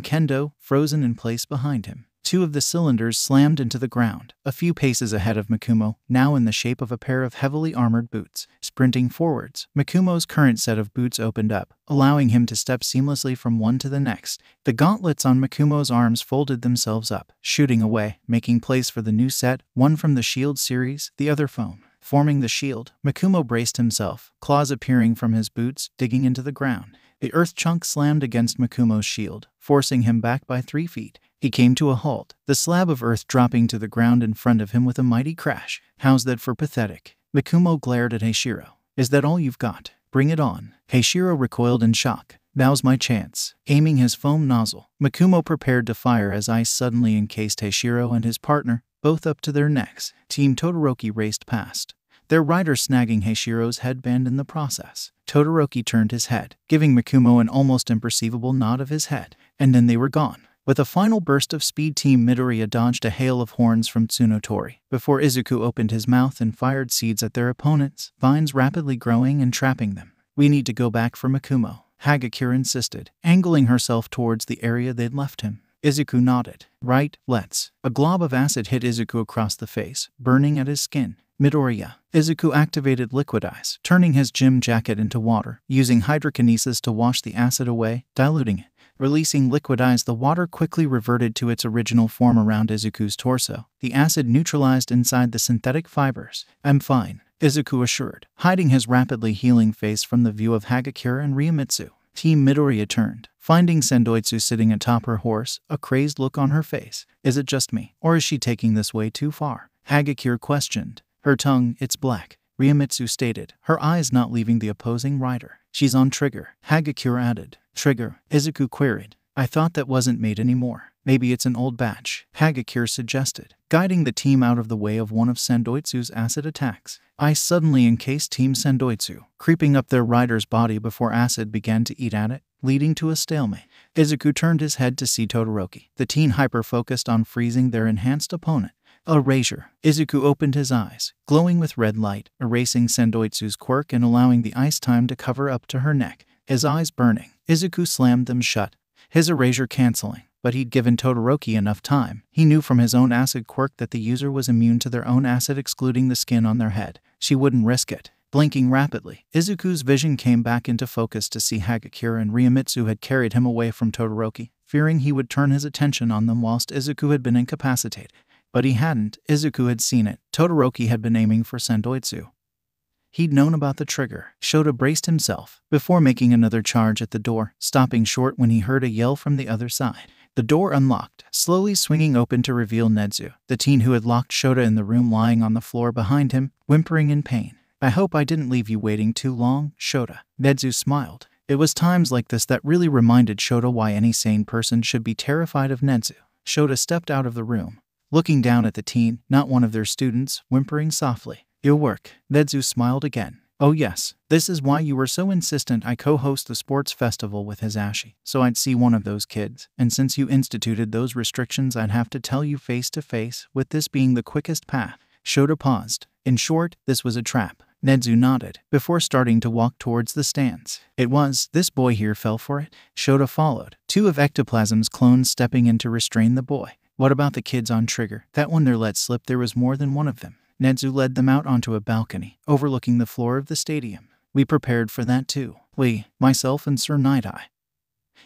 Kendo, frozen in place behind him. 2 of the cylinders slammed into the ground, a few paces ahead of Mikumo, now in the shape of a pair of heavily armored boots. Sprinting forwards, Mikumo's current set of boots opened up, allowing him to step seamlessly from one to the next. The gauntlets on Mikumo's arms folded themselves up, shooting away, making place for the new set, one from the Shield series, the other foam. Forming the shield, Mikumo braced himself, claws appearing from his boots, digging into the ground. The earth chunk slammed against Mikumo's shield, forcing him back by 3 feet. He came to a halt, the slab of earth dropping to the ground in front of him with a mighty crash. How's that for pathetic? Mikumo glared at Heishiro. Is that all you've got? Bring it on. Heishiro recoiled in shock. Now's my chance. Aiming his foam nozzle, Mikumo prepared to fire as ice suddenly encased Heishiro and his partner, both up to their necks. Team Todoroki raced past, their rider snagging Heishiro's headband in the process. Todoroki turned his head, giving Mikumo an almost imperceivable nod of his head, and then they were gone. With a final burst of speed, Team Midoriya dodged a hail of horns from Tsunotori, before Izuku opened his mouth and fired seeds at their opponents, vines rapidly growing and trapping them. We need to go back for Mikumo, Hagakure insisted, angling herself towards the area they'd left him. Izuku nodded. Right, let's. A glob of acid hit Izuku across the face, burning at his skin. Midoriya. Izuku activated Liquid Ice, turning his gym jacket into water, using hydrokinesis to wash the acid away, diluting it. Releasing Liquid Ice, the water quickly reverted to its original form around Izuku's torso. The acid neutralized inside the synthetic fibers. I'm fine, Izuku assured, hiding his rapidly healing face from the view of Hagakure and Ryomitsu. Team Midoriya turned, finding Sendoitsu sitting atop her horse, a crazed look on her face. Is it just me, or is she taking this way too far? Hagakure questioned. Her tongue, it's black, Ryomitsu stated, her eyes not leaving the opposing rider. She's on trigger, Hagakure added. Trigger, Izuku queried. I thought that wasn't made anymore. Maybe it's an old batch, Hagakure suggested, guiding the team out of the way of one of Sendoitsu's acid attacks. Ice suddenly encased Team Sendoitsu, creeping up their rider's body before acid began to eat at it, leading to a stalemate. Izuku turned his head to see Todoroki, the teen hyper-focused on freezing their enhanced opponent. Erasure. Izuku opened his eyes, glowing with red light, erasing Sendoitsu's quirk and allowing the ice time to cover up to her neck. His eyes burning, Izuku slammed them shut, his erasure canceling. But he'd given Todoroki enough time. He knew from his own acid quirk that the user was immune to their own acid, excluding the skin on their head. She wouldn't risk it. Blinking rapidly, Izuku's vision came back into focus to see Hagakure and Ryomitsu had carried him away from Todoroki, fearing he would turn his attention on them whilst Izuku had been incapacitated. But he hadn't. Izuku had seen it. Todoroki had been aiming for Sendoitsu. He'd known about the trigger. Shota braced himself, before making another charge at the door, stopping short when he heard a yell from the other side. The door unlocked, slowly swinging open to reveal Nedzu, the teen who had locked Shota in the room, lying on the floor behind him, whimpering in pain. I hope I didn't leave you waiting too long, Shota. Nedzu smiled. It was times like this that really reminded Shota why any sane person should be terrified of Nedzu. Shota stepped out of the room, looking down at the teen, not one of their students, whimpering softly. Your work. Nedzu smiled again. Oh yes, this is why you were so insistent I co-host the sports festival with Hisashi, so I'd see one of those kids, and since you instituted those restrictions I'd have to tell you face to face, with this being the quickest path. Shota paused. In short, this was a trap. Nezu nodded, before starting to walk towards the stands. It was, this boy here fell for it. Shota followed, two of Ectoplasm's clones stepping in to restrain the boy. What about the kids on Trigger? That one there let slip there was more than one of them. Nezu led them out onto a balcony, overlooking the floor of the stadium. We prepared for that too. We, myself and Sir Night-Eye.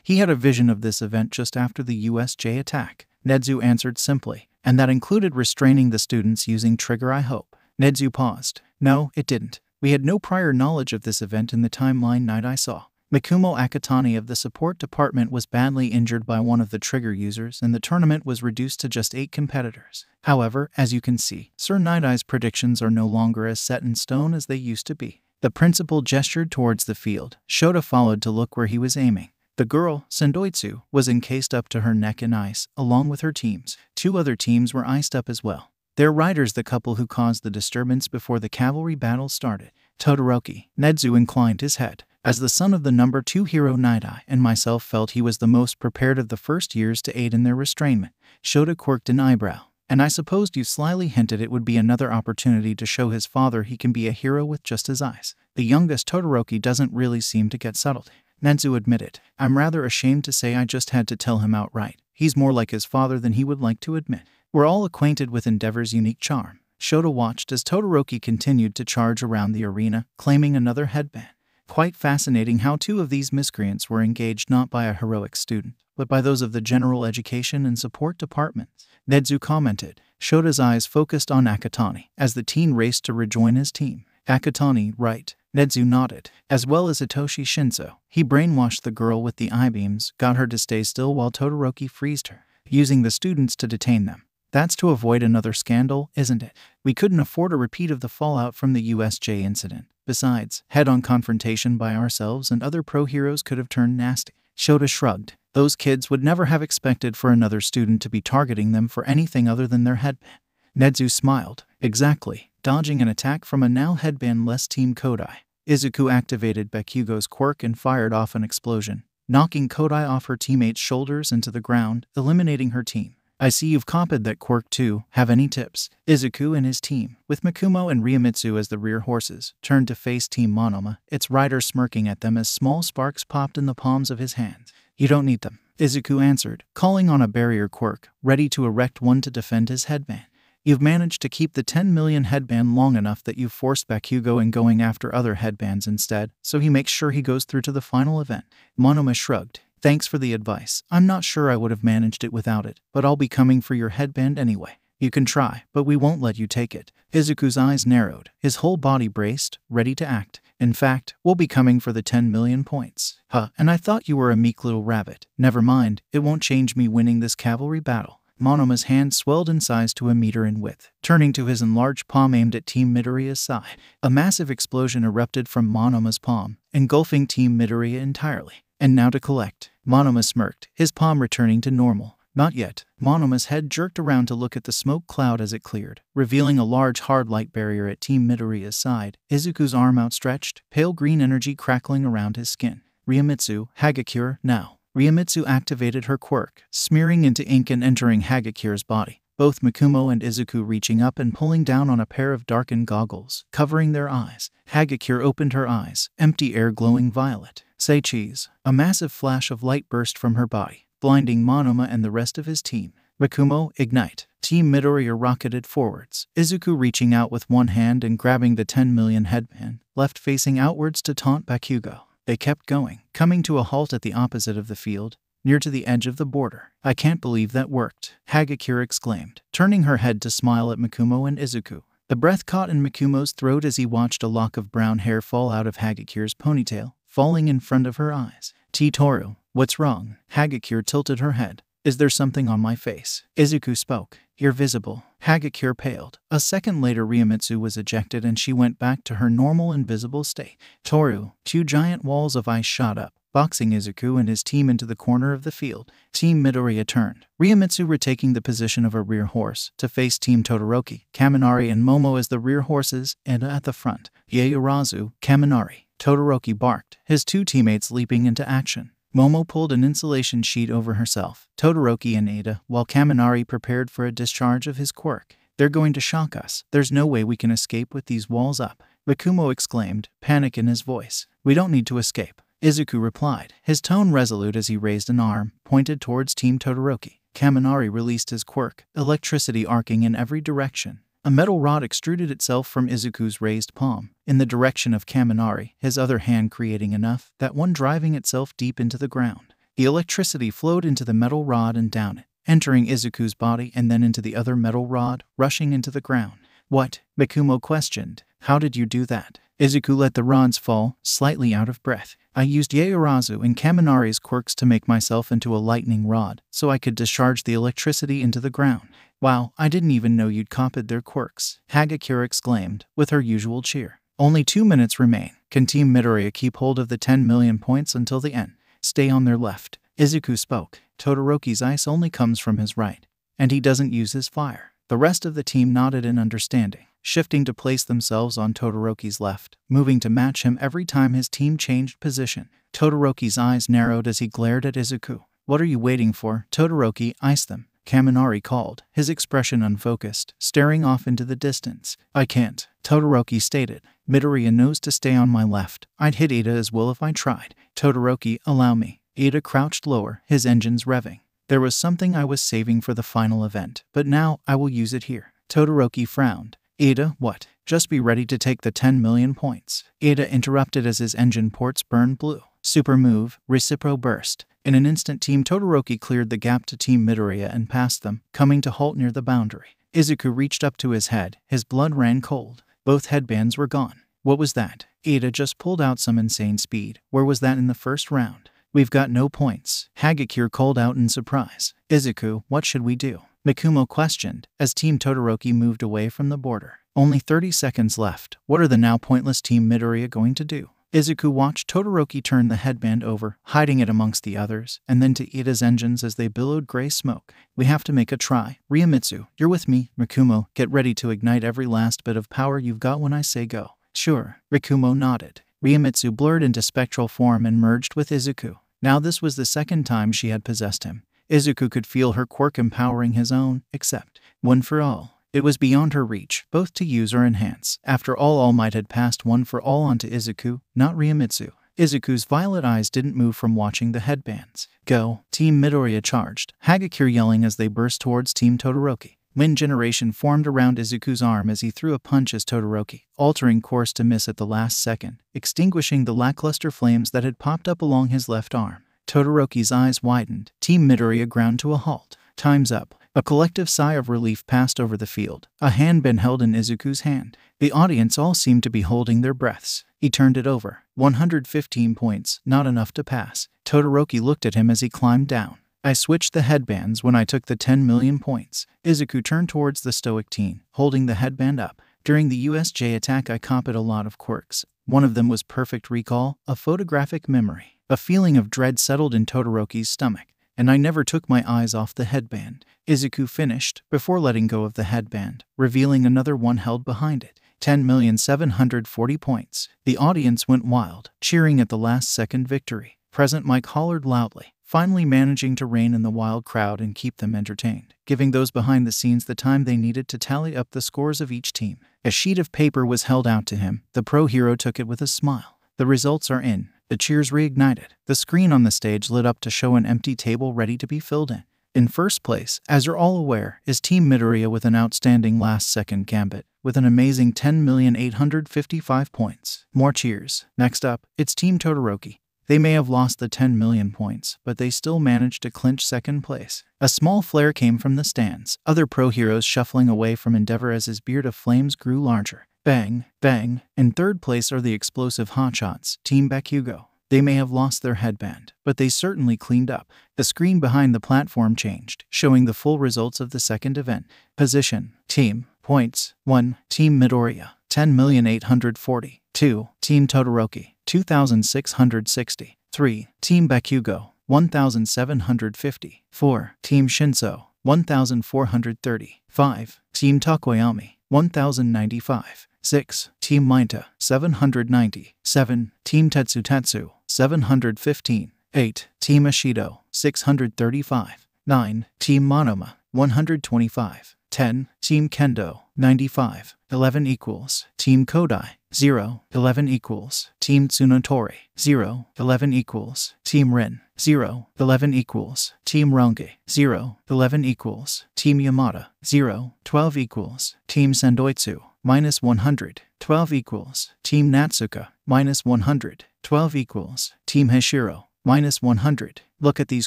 He had a vision of this event just after the USJ attack. Nezu answered simply, and that included restraining the students using Trigger, I hope. Nezu paused. No, it didn't. We had no prior knowledge of this event in the timeline Night-Eye saw. Mikumo Akatani of the support department was badly injured by one of the Trigger users and the tournament was reduced to just 8 competitors. However, as you can see, Sir Night-Eye's predictions are no longer as set in stone as they used to be. The principal gestured towards the field. Shota followed to look where he was aiming. The girl, Sendoitsu, was encased up to her neck in ice, along with her teams. 2 other teams were iced up as well. Their riders, the couple who caused the disturbance before the cavalry battle started. Todoroki. Nezu inclined his head. As the son of the number 2 hero Night-Eye and myself felt he was the most prepared of the first years to aid in their restrainment. Shota quirked an eyebrow. And I supposed you slyly hinted it would be another opportunity to show his father he can be a hero with just his eyes. The youngest Todoroki doesn't really seem to get subtlety. Nezu admitted. I'm rather ashamed to say I just had to tell him outright. He's more like his father than he would like to admit. We're all acquainted with Endeavor's unique charm. Shota watched as Todoroki continued to charge around the arena, claiming another headband. Quite fascinating how 2 of these miscreants were engaged not by a heroic student, but by those of the general education and support departments. Nezu commented. Shota's eyes focused on Akatani as the teen raced to rejoin his team. Akatani, right. Nezu nodded, as well as Hitoshi Shinso. He brainwashed the girl with the eye-beams, got her to stay still while Todoroki freezed her, using the students to detain them. That's to avoid another scandal, isn't it? We couldn't afford a repeat of the fallout from the USJ incident. Besides, head-on confrontation by ourselves and other pro-heroes could have turned nasty. Shota shrugged. Those kids would never have expected for another student to be targeting them for anything other than their headband. Nezu smiled. Exactly. Dodging an attack from a now headband-less Team Kodai. Izuku activated Bakugo's quirk and fired off an explosion, knocking Kodai off her teammate's shoulders into the ground, eliminating her team. I see you've copied that quirk too. Have any tips? Izuku and his team, with Mikumo and Ryomitsu as the rear horses, turned to face Team Monoma, its rider smirking at them as small sparks popped in the palms of his hands. You don't need them, Izuku answered, calling on a barrier quirk, ready to erect one to defend his headband. You've managed to keep the 10 million headband long enough that you've forced Bakugo in going after other headbands instead, so he makes sure he goes through to the final event. Monoma shrugged. Thanks for the advice. I'm not sure I would have managed it without it, but I'll be coming for your headband anyway. You can try, but we won't let you take it. Izuku's eyes narrowed, his whole body braced, ready to act. In fact, we'll be coming for the 10 million points. Huh, and I thought you were a meek little rabbit. Never mind, it won't change me winning this cavalry battle. Monoma's hand swelled in size to a meter in width, turning to his enlarged palm aimed at Team Midoriya's side. A massive explosion erupted from Monoma's palm, engulfing Team Midoriya entirely. And now to collect. Monoma smirked, his palm returning to normal. Not yet. Monoma's head jerked around to look at the smoke cloud as it cleared, revealing a large hard light barrier at Team Midoriya's side. Izuku's arm outstretched, pale green energy crackling around his skin. Ryomitsu, Hagakure, now. Ryomitsu activated her quirk, smearing into ink and entering Hagakure's body. Both Mikumo and Izuku reaching up and pulling down on a pair of darkened goggles, covering their eyes. Hagakure opened her eyes, empty air glowing violet. Say cheese. A massive flash of light burst from her body, blinding Monoma and the rest of his team. Mikumo, ignite. Team Midoriya rocketed forwards, Izuku reaching out with one hand and grabbing the 10 million headband, left facing outwards to taunt Bakugo. They kept going, coming to a halt at the opposite of the field, near to the edge of the border. I can't believe that worked, Hagakure exclaimed, turning her head to smile at Mikumo and Izuku. The breath caught in Mikumo's throat as he watched a lock of brown hair fall out of Hagakure's ponytail, falling in front of her eyes. Toru, what's wrong? Hagakure tilted her head. Is there something on my face? Izuku spoke. You're visible. Hagakure paled. A second later Ryomitsu was ejected and she went back to her normal invisible state. Toru, 2 giant walls of ice shot up, boxing Izuku and his team into the corner of the field. Team Midoriya turned, Ryomitsu retaking the position of a rear horse to face Team Todoroki, Kaminari and Momo as the rear horses, and at the front, Yaoyorozu, Kaminari. Todoroki barked, his two teammates leaping into action. Momo pulled an insulation sheet over herself, Todoroki and Ada, while Kaminari prepared for a discharge of his quirk. They're going to shock us. There's no way we can escape with these walls up. Bakumo exclaimed, panic in his voice. We don't need to escape. Izuku replied, his tone resolute as he raised an arm, pointed towards Team Todoroki. Kaminari released his quirk, electricity arcing in every direction. A metal rod extruded itself from Izuku's raised palm, in the direction of Kaminari, his other hand creating enough that one driving itself deep into the ground. The electricity flowed into the metal rod and down it, entering Izuku's body and then into the other metal rod, rushing into the ground. What? Bakumo questioned. How did you do that? Izuku let the rods fall, slightly out of breath. I used Yaoyorozu and Kaminari's quirks to make myself into a lightning rod, so I could discharge the electricity into the ground. Wow, I didn't even know you'd copied their quirks, Hagakure exclaimed, with her usual cheer. Only 2 minutes remain. Can Team Midoriya keep hold of the 10 million points until the end? Stay on their left. Izuku spoke. Todoroki's ice only comes from his right, and he doesn't use his fire. The rest of the team nodded in understanding, shifting to place themselves on Todoroki's left, moving to match him every time his team changed position. Todoroki's eyes narrowed as he glared at Izuku. What are you waiting for? Todoroki, ice them, Kaminari called, his expression unfocused, staring off into the distance. I can't, Todoroki stated. Midoriya knows to stay on my left. I'd hit Ada as well if I tried. Todoroki, allow me. Ada crouched lower, his engines revving. There was something I was saving for the final event, but now I will use it here. Todoroki frowned. Ada, what? Just be ready to take the 10 million points. Ada interrupted as his engine ports burned blue. Super move, Recipro burst. In an instant, Team Todoroki cleared the gap to Team Midoriya and passed them, coming to halt near the boundary. Izuku reached up to his head, his blood ran cold. Both headbands were gone. What was that? Ada just pulled out some insane speed. Where was that in the first round? We've got no points, Hagakure called out in surprise. Izuku, what should we do? Bakumo questioned, as Team Todoroki moved away from the border. Only 30 seconds left. What are the now pointless Team Midoriya going to do? Izuku watched Todoroki turn the headband over, hiding it amongst the others, and then to Ida's engines as they billowed gray smoke. We have to make a try. Ryomitsu, you're with me. Bakumo, get ready to ignite every last bit of power you've got when I say go. Sure. Bakumo nodded. Ryomitsu blurred into spectral form and merged with Izuku. Now this was the second time she had possessed him. Izuku could feel her quirk empowering his own, except, one for all. It was beyond her reach, both to use or enhance. After All Might had passed one for all onto Izuku, not Ryomitsu. Izuku's violet eyes didn't move from watching the headbands. Go! Team Midoriya charged, Hagakure yelling as they burst towards Team Todoroki. Wind generation formed around Izuku's arm as he threw a punch as Todoroki, altering course to miss at the last second, extinguishing the lackluster flames that had popped up along his left arm. Todoroki's eyes widened. Team Midoriya ground to a halt. Time's up. A collective sigh of relief passed over the field. A handband held in Izuku's hand. The audience all seemed to be holding their breaths. He turned it over. 115 points, not enough to pass. Todoroki looked at him as he climbed down. I switched the headbands when I took the 10 million points. Izuku turned towards the stoic teen, holding the headband up. During the USJ attack I copied a lot of quirks. One of them was perfect recall, a photographic memory. A feeling of dread settled in Todoroki's stomach, and I never took my eyes off the headband. Izuku finished, before letting go of the headband, revealing another one held behind it. 10,740 points. The audience went wild, cheering at the last-second victory. Present Mike hollered loudly, finally managing to rein in the wild crowd and keep them entertained, giving those behind the scenes the time they needed to tally up the scores of each team. A sheet of paper was held out to him. The pro hero took it with a smile. The results are in. The cheers reignited. The screen on the stage lit up to show an empty table ready to be filled in. In first place, as you're all aware, is Team Midoriya with an outstanding last-second gambit, with an amazing 10,855 points. More cheers. Next up, it's Team Todoroki. They may have lost the 10 million points, but they still managed to clinch second place. A small flare came from the stands, other pro heroes shuffling away from Endeavor as his beard of flames grew larger. Bang, bang. In third place are the explosive hotshots, Team Bakugo. They may have lost their headband, but they certainly cleaned up. The screen behind the platform changed, showing the full results of the second event. Position. Team. Points. 1. Team Midoriya. 10,840. 2. Team Todoroki. 2,660. 3. Team Bakugo, 1,750. 4. Team Shinso, 1,430. 5. Team Takoyami, 1,095. 6. Team Mainta, 790. 7. Team Tetsu, 715. 8. Team Ashido, 635. 9. Team Monoma, 125. 10. Team Kendo, 95. 11 equals. Team Kodai, 0. 11 equals. Team Tsunotori, 0. 11 equals. Team Rin, 0. 11 equals. Team Ronge, 0. 11 equals. Team Yamada, 0. 12 equals. Team Sendoitsu, minus 100. 12 equals. Team Natsuka, minus 100. 12 equals. Team Hashiro, minus 100. Look at these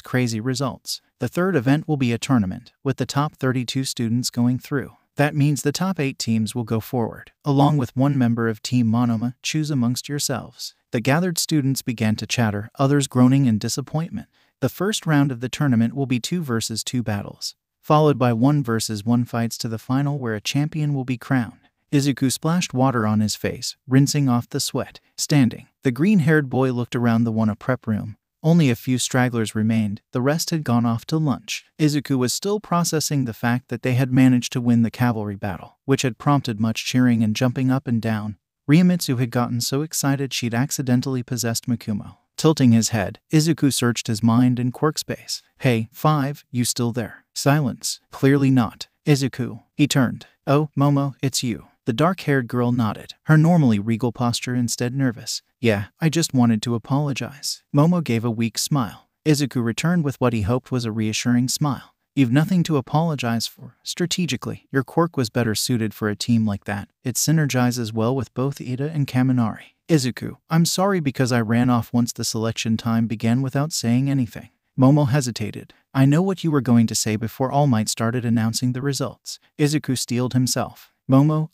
crazy results. The third event will be a tournament, with the top 32 students going through. That means the top 8 teams will go forward, along with one member of Team Monoma. Choose amongst yourselves. The gathered students began to chatter, others groaning in disappointment. The first round of the tournament will be 2 versus 2 battles, followed by 1 versus 1 fights to the final where a champion will be crowned. Izuku splashed water on his face, rinsing off the sweat. Standing, the green-haired boy looked around the Wanna prep room. Only a few stragglers remained, the rest had gone off to lunch. Izuku was still processing the fact that they had managed to win the cavalry battle, which had prompted much cheering and jumping up and down. Ryomitsu had gotten so excited she'd accidentally possessed Mikumo. Tilting his head, Izuku searched his mind in Quirkspace. Hey, 5, you still there? Silence. Clearly not. Izuku. He turned. Oh, Momo, it's you. The dark-haired girl nodded, her normally regal posture instead nervous. Yeah, I just wanted to apologize. Momo gave a weak smile. Izuku returned with what he hoped was a reassuring smile. You've nothing to apologize for. Strategically, your quirk was better suited for a team like that. It synergizes well with both Ida and Kaminari. Izuku, I'm sorry because I ran off once the selection time began without saying anything. Momo hesitated. I know what you were going to say before All Might started announcing the results. Izuku steeled himself. Momo,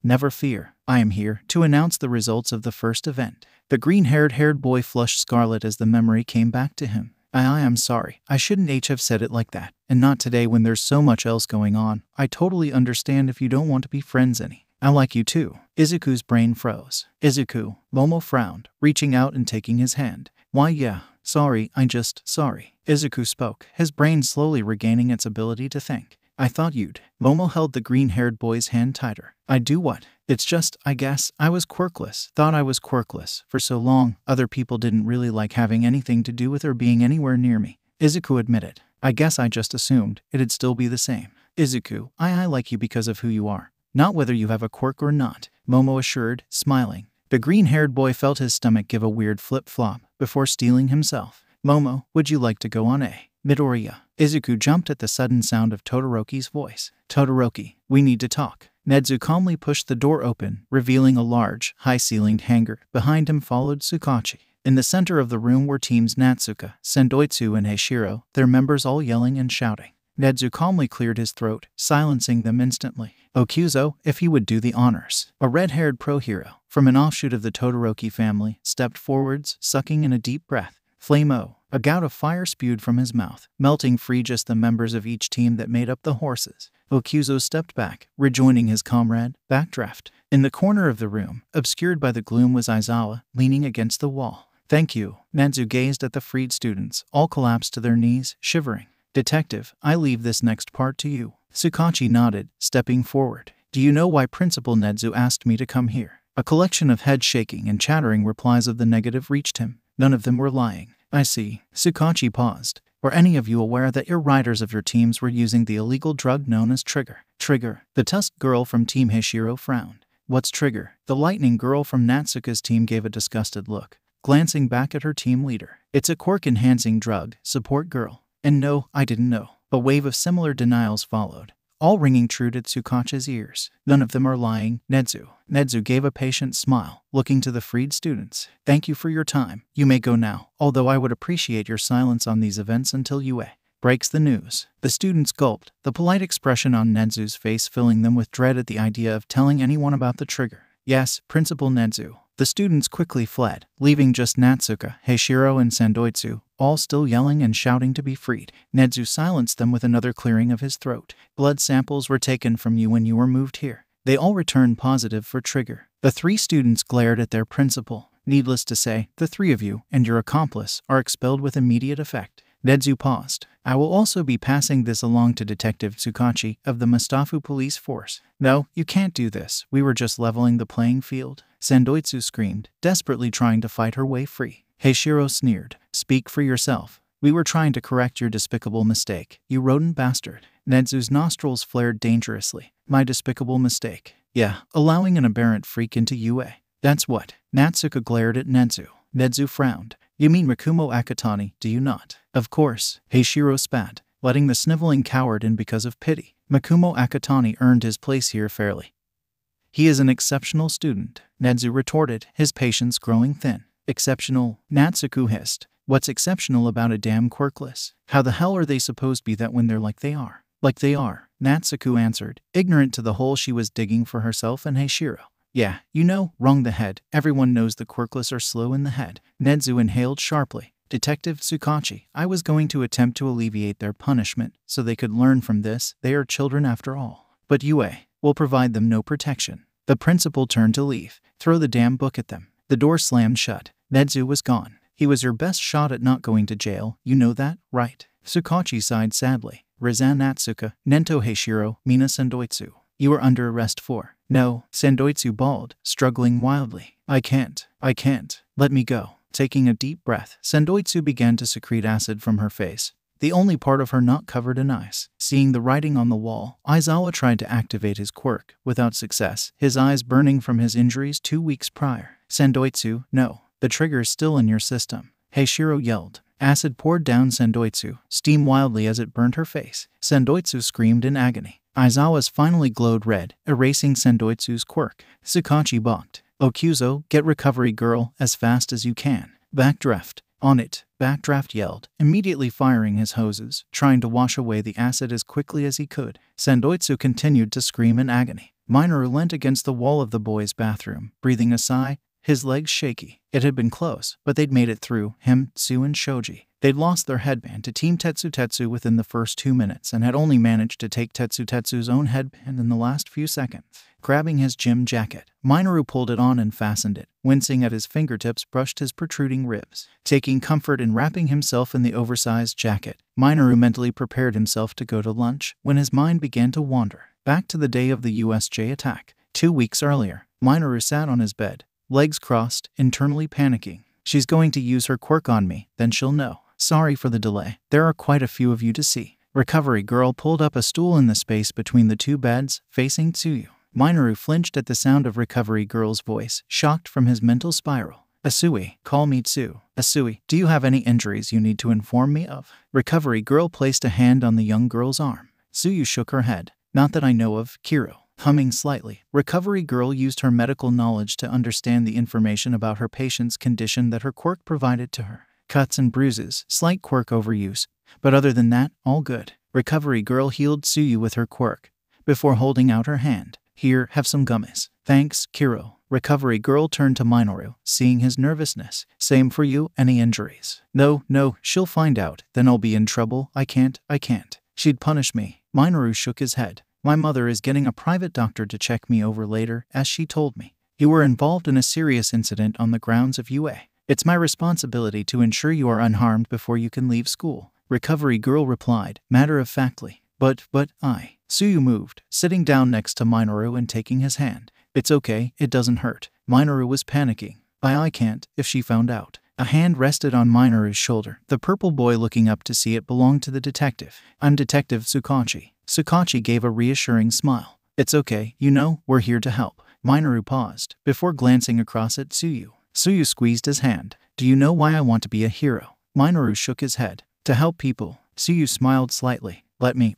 never fear. I am here to announce the results of the first event. The green-haired boy flushed scarlet as the memory came back to him. I'm sorry. I shouldn't have said it like that. And not today when there's so much else going on. I totally understand if you don't want to be friends any. I like you too. Izuku's brain froze. Izuku, Momo frowned, reaching out and taking his hand. Why yeah, sorry. Izuku spoke, his brain slowly regaining its ability to think. I thought you'd. Momo held the green-haired boy's hand tighter. I do what? It's just, I guess, I was quirkless. Thought I was quirkless. For so long, other people didn't really like having anything to do with or being anywhere near me. Izuku admitted. I guess I just assumed it'd still be the same. Izuku, I like you because of who you are. Not whether you have a quirk or not, Momo assured, smiling. The green-haired boy felt his stomach give a weird flip-flop before steeling himself. Momo, would you like to go on a Midoriya? Izuku jumped at the sudden sound of Todoroki's voice. Todoroki, we need to talk. Nezu calmly pushed the door open, revealing a large, high-ceilinged hangar. Behind him followed Tsukachi. In the center of the room were teams Natsuka, Sendoitsu, and Hashiro, their members all yelling and shouting. Nezu calmly cleared his throat, silencing them instantly. Okuzo, if he would do the honors. A red-haired pro-hero, from an offshoot of the Todoroki family, stepped forwards, sucking in a deep breath. Flame-o. A gout of fire spewed from his mouth, melting free just the members of each team that made up the horses. Okuzo stepped back, rejoining his comrade. Backdraft. In the corner of the room, obscured by the gloom, was Aizawa, leaning against the wall. Thank you. Nezu gazed at the freed students, all collapsed to their knees, shivering. Detective, I leave this next part to you. Tsukachi nodded, stepping forward. Do you know why Principal Nezu asked me to come here? A collection of head-shaking and chattering replies of the negative reached him. None of them were lying. I see. Tsukachi paused. Were any of you aware that your riders of your teams were using the illegal drug known as Trigger? Trigger. The tusked girl from Team Hashiro frowned. What's Trigger? The lightning girl from Natsuka's team gave a disgusted look, glancing back at her team leader. It's a quirk-enhancing drug, support girl. And no, I didn't know. A wave of similar denials followed, all ringing true to Tsukachi's ears. None of them are lying, Nezu. Nezu gave a patient smile, looking to the freed students. Thank you for your time. You may go now, although I would appreciate your silence on these events until UA breaks the news. The students gulped, the polite expression on Nezu's face filling them with dread at the idea of telling anyone about the trigger. Yes, Principal Nezu. The students quickly fled, leaving just Natsuka, Hashiro, and Sendoitsu, all still yelling and shouting to be freed. Nezu silenced them with another clearing of his throat. Blood samples were taken from you when you were moved here. They all returned positive for Trigger. The three students glared at their principal. Needless to say, the three of you and your accomplice are expelled with immediate effect. Nedzu paused. I will also be passing this along to Detective Tsukachi of the Mustafu Police Force. No, you can't do this. We were just leveling the playing field. Sendoitsu screamed, desperately trying to fight her way free. Heishiro sneered. Speak for yourself. We were trying to correct your despicable mistake, you rodent bastard. Nedzu's nostrils flared dangerously. My despicable mistake. Yeah, allowing an aberrant freak into UA. That's what. Natsuka glared at Nedzu. Nedzu frowned. You mean Makumo Akatani, do you not? Of course. Heishiro spat, letting the sniveling coward in because of pity. Makumo Akatani earned his place here fairly. He is an exceptional student, Nedzu retorted, his patience growing thin. Exceptional? Natsuku hissed. What's exceptional about a damn quirkless? How the hell are they supposed to be that when they're like they are? Like they are, Natsuku answered, ignorant to the hole she was digging for herself and Heishiro. Yeah, you know, wrong the head. Everyone knows the quirkless are slow in the head. Nedzu inhaled sharply. Detective Tsukachi, I was going to attempt to alleviate their punishment so they could learn from this. They are children after all. But UA will provide them no protection. The principal turned to leave. Throw the damn book at them. The door slammed shut. Nedzu was gone. He was your best shot at not going to jail. You know that, right? Tsukachi sighed sadly. Rizan Natsuka, Nento Heishiro, Mina Sendoitsu. You are under arrest for. No, Sendoitsu bawled, struggling wildly. I can't. Let me go. Taking a deep breath, Sendoitsu began to secrete acid from her face, the only part of her not covered in ice. Seeing the writing on the wall, Aizawa tried to activate his quirk, without success, his eyes burning from his injuries 2 weeks prior. Sendoitsu, no. The trigger is still in your system. Heishiro yelled. Acid poured down Sendoitsu, steam wildly as it burned her face. Sendoitsu screamed in agony. Aizawa's finally glowed red, erasing Sendoitsu's quirk. Tsukachi balked. Okuzo, get recovery girl, as fast as you can. Backdraft. On it, Backdraft yelled, immediately firing his hoses, trying to wash away the acid as quickly as he could. Sendoitsu continued to scream in agony. Minoru leant against the wall of the boys' bathroom, breathing a sigh, his legs shaky. It had been close, but they'd made it through, him, Tsu and Shoji. They'd lost their headband to Team Tetsu within the first 2 minutes and had only managed to take Tetsu's own headband in the last few seconds. Grabbing his gym jacket, Minoru pulled it on and fastened it. Wincing at his fingertips brushed his protruding ribs. Taking comfort in wrapping himself in the oversized jacket, Minoru mentally prepared himself to go to lunch when his mind began to wander. Back to the day of the USJ attack. 2 weeks earlier, Minoru sat on his bed, legs crossed, internally panicking. She's going to use her quirk on me, then she'll know. Sorry for the delay. There are quite a few of you to see. Recovery girl pulled up a stool in the space between the 2 beds, facing Tsuyu. Minoru flinched at the sound of Recovery girl's voice, shocked from his mental spiral. Asui, call me Tsu. Asui, do you have any injuries you need to inform me of? Recovery girl placed a hand on the young girl's arm. Tsuyu shook her head. Not that I know of, Kiro. Humming slightly, Recovery girl used her medical knowledge to understand the information about her patient's condition that her quirk provided to her. Cuts and bruises, slight quirk overuse, but other than that, all good. Recovery girl healed Tsuyu with her quirk, before holding out her hand. Here, have some gummies. Thanks, Kiro. Recovery girl turned to Minoru, seeing his nervousness. Same for you, any injuries? No, she'll find out, then I'll be in trouble. I can't. She'd punish me. Minoru shook his head. My mother is getting a private doctor to check me over later, as she told me. You were involved in a serious incident on the grounds of UA. It's my responsibility to ensure you are unharmed before you can leave school. Recovery girl replied, matter-of-factly. But I. Tsuyu moved, sitting down next to Minoru and taking his hand. It's okay, it doesn't hurt. Minoru was panicking. I can't, if she found out. A hand rested on Minoru's shoulder. The purple boy looking up to see it belonged to the detective. I'm Detective Tsukachi. Tsukachi gave a reassuring smile. It's okay, you know, we're here to help. Minoru paused, before glancing across at Tsuyu. Tsuyu squeezed his hand. Do you know why I want to be a hero? Minoru shook his head. To help people. Tsuyu smiled slightly.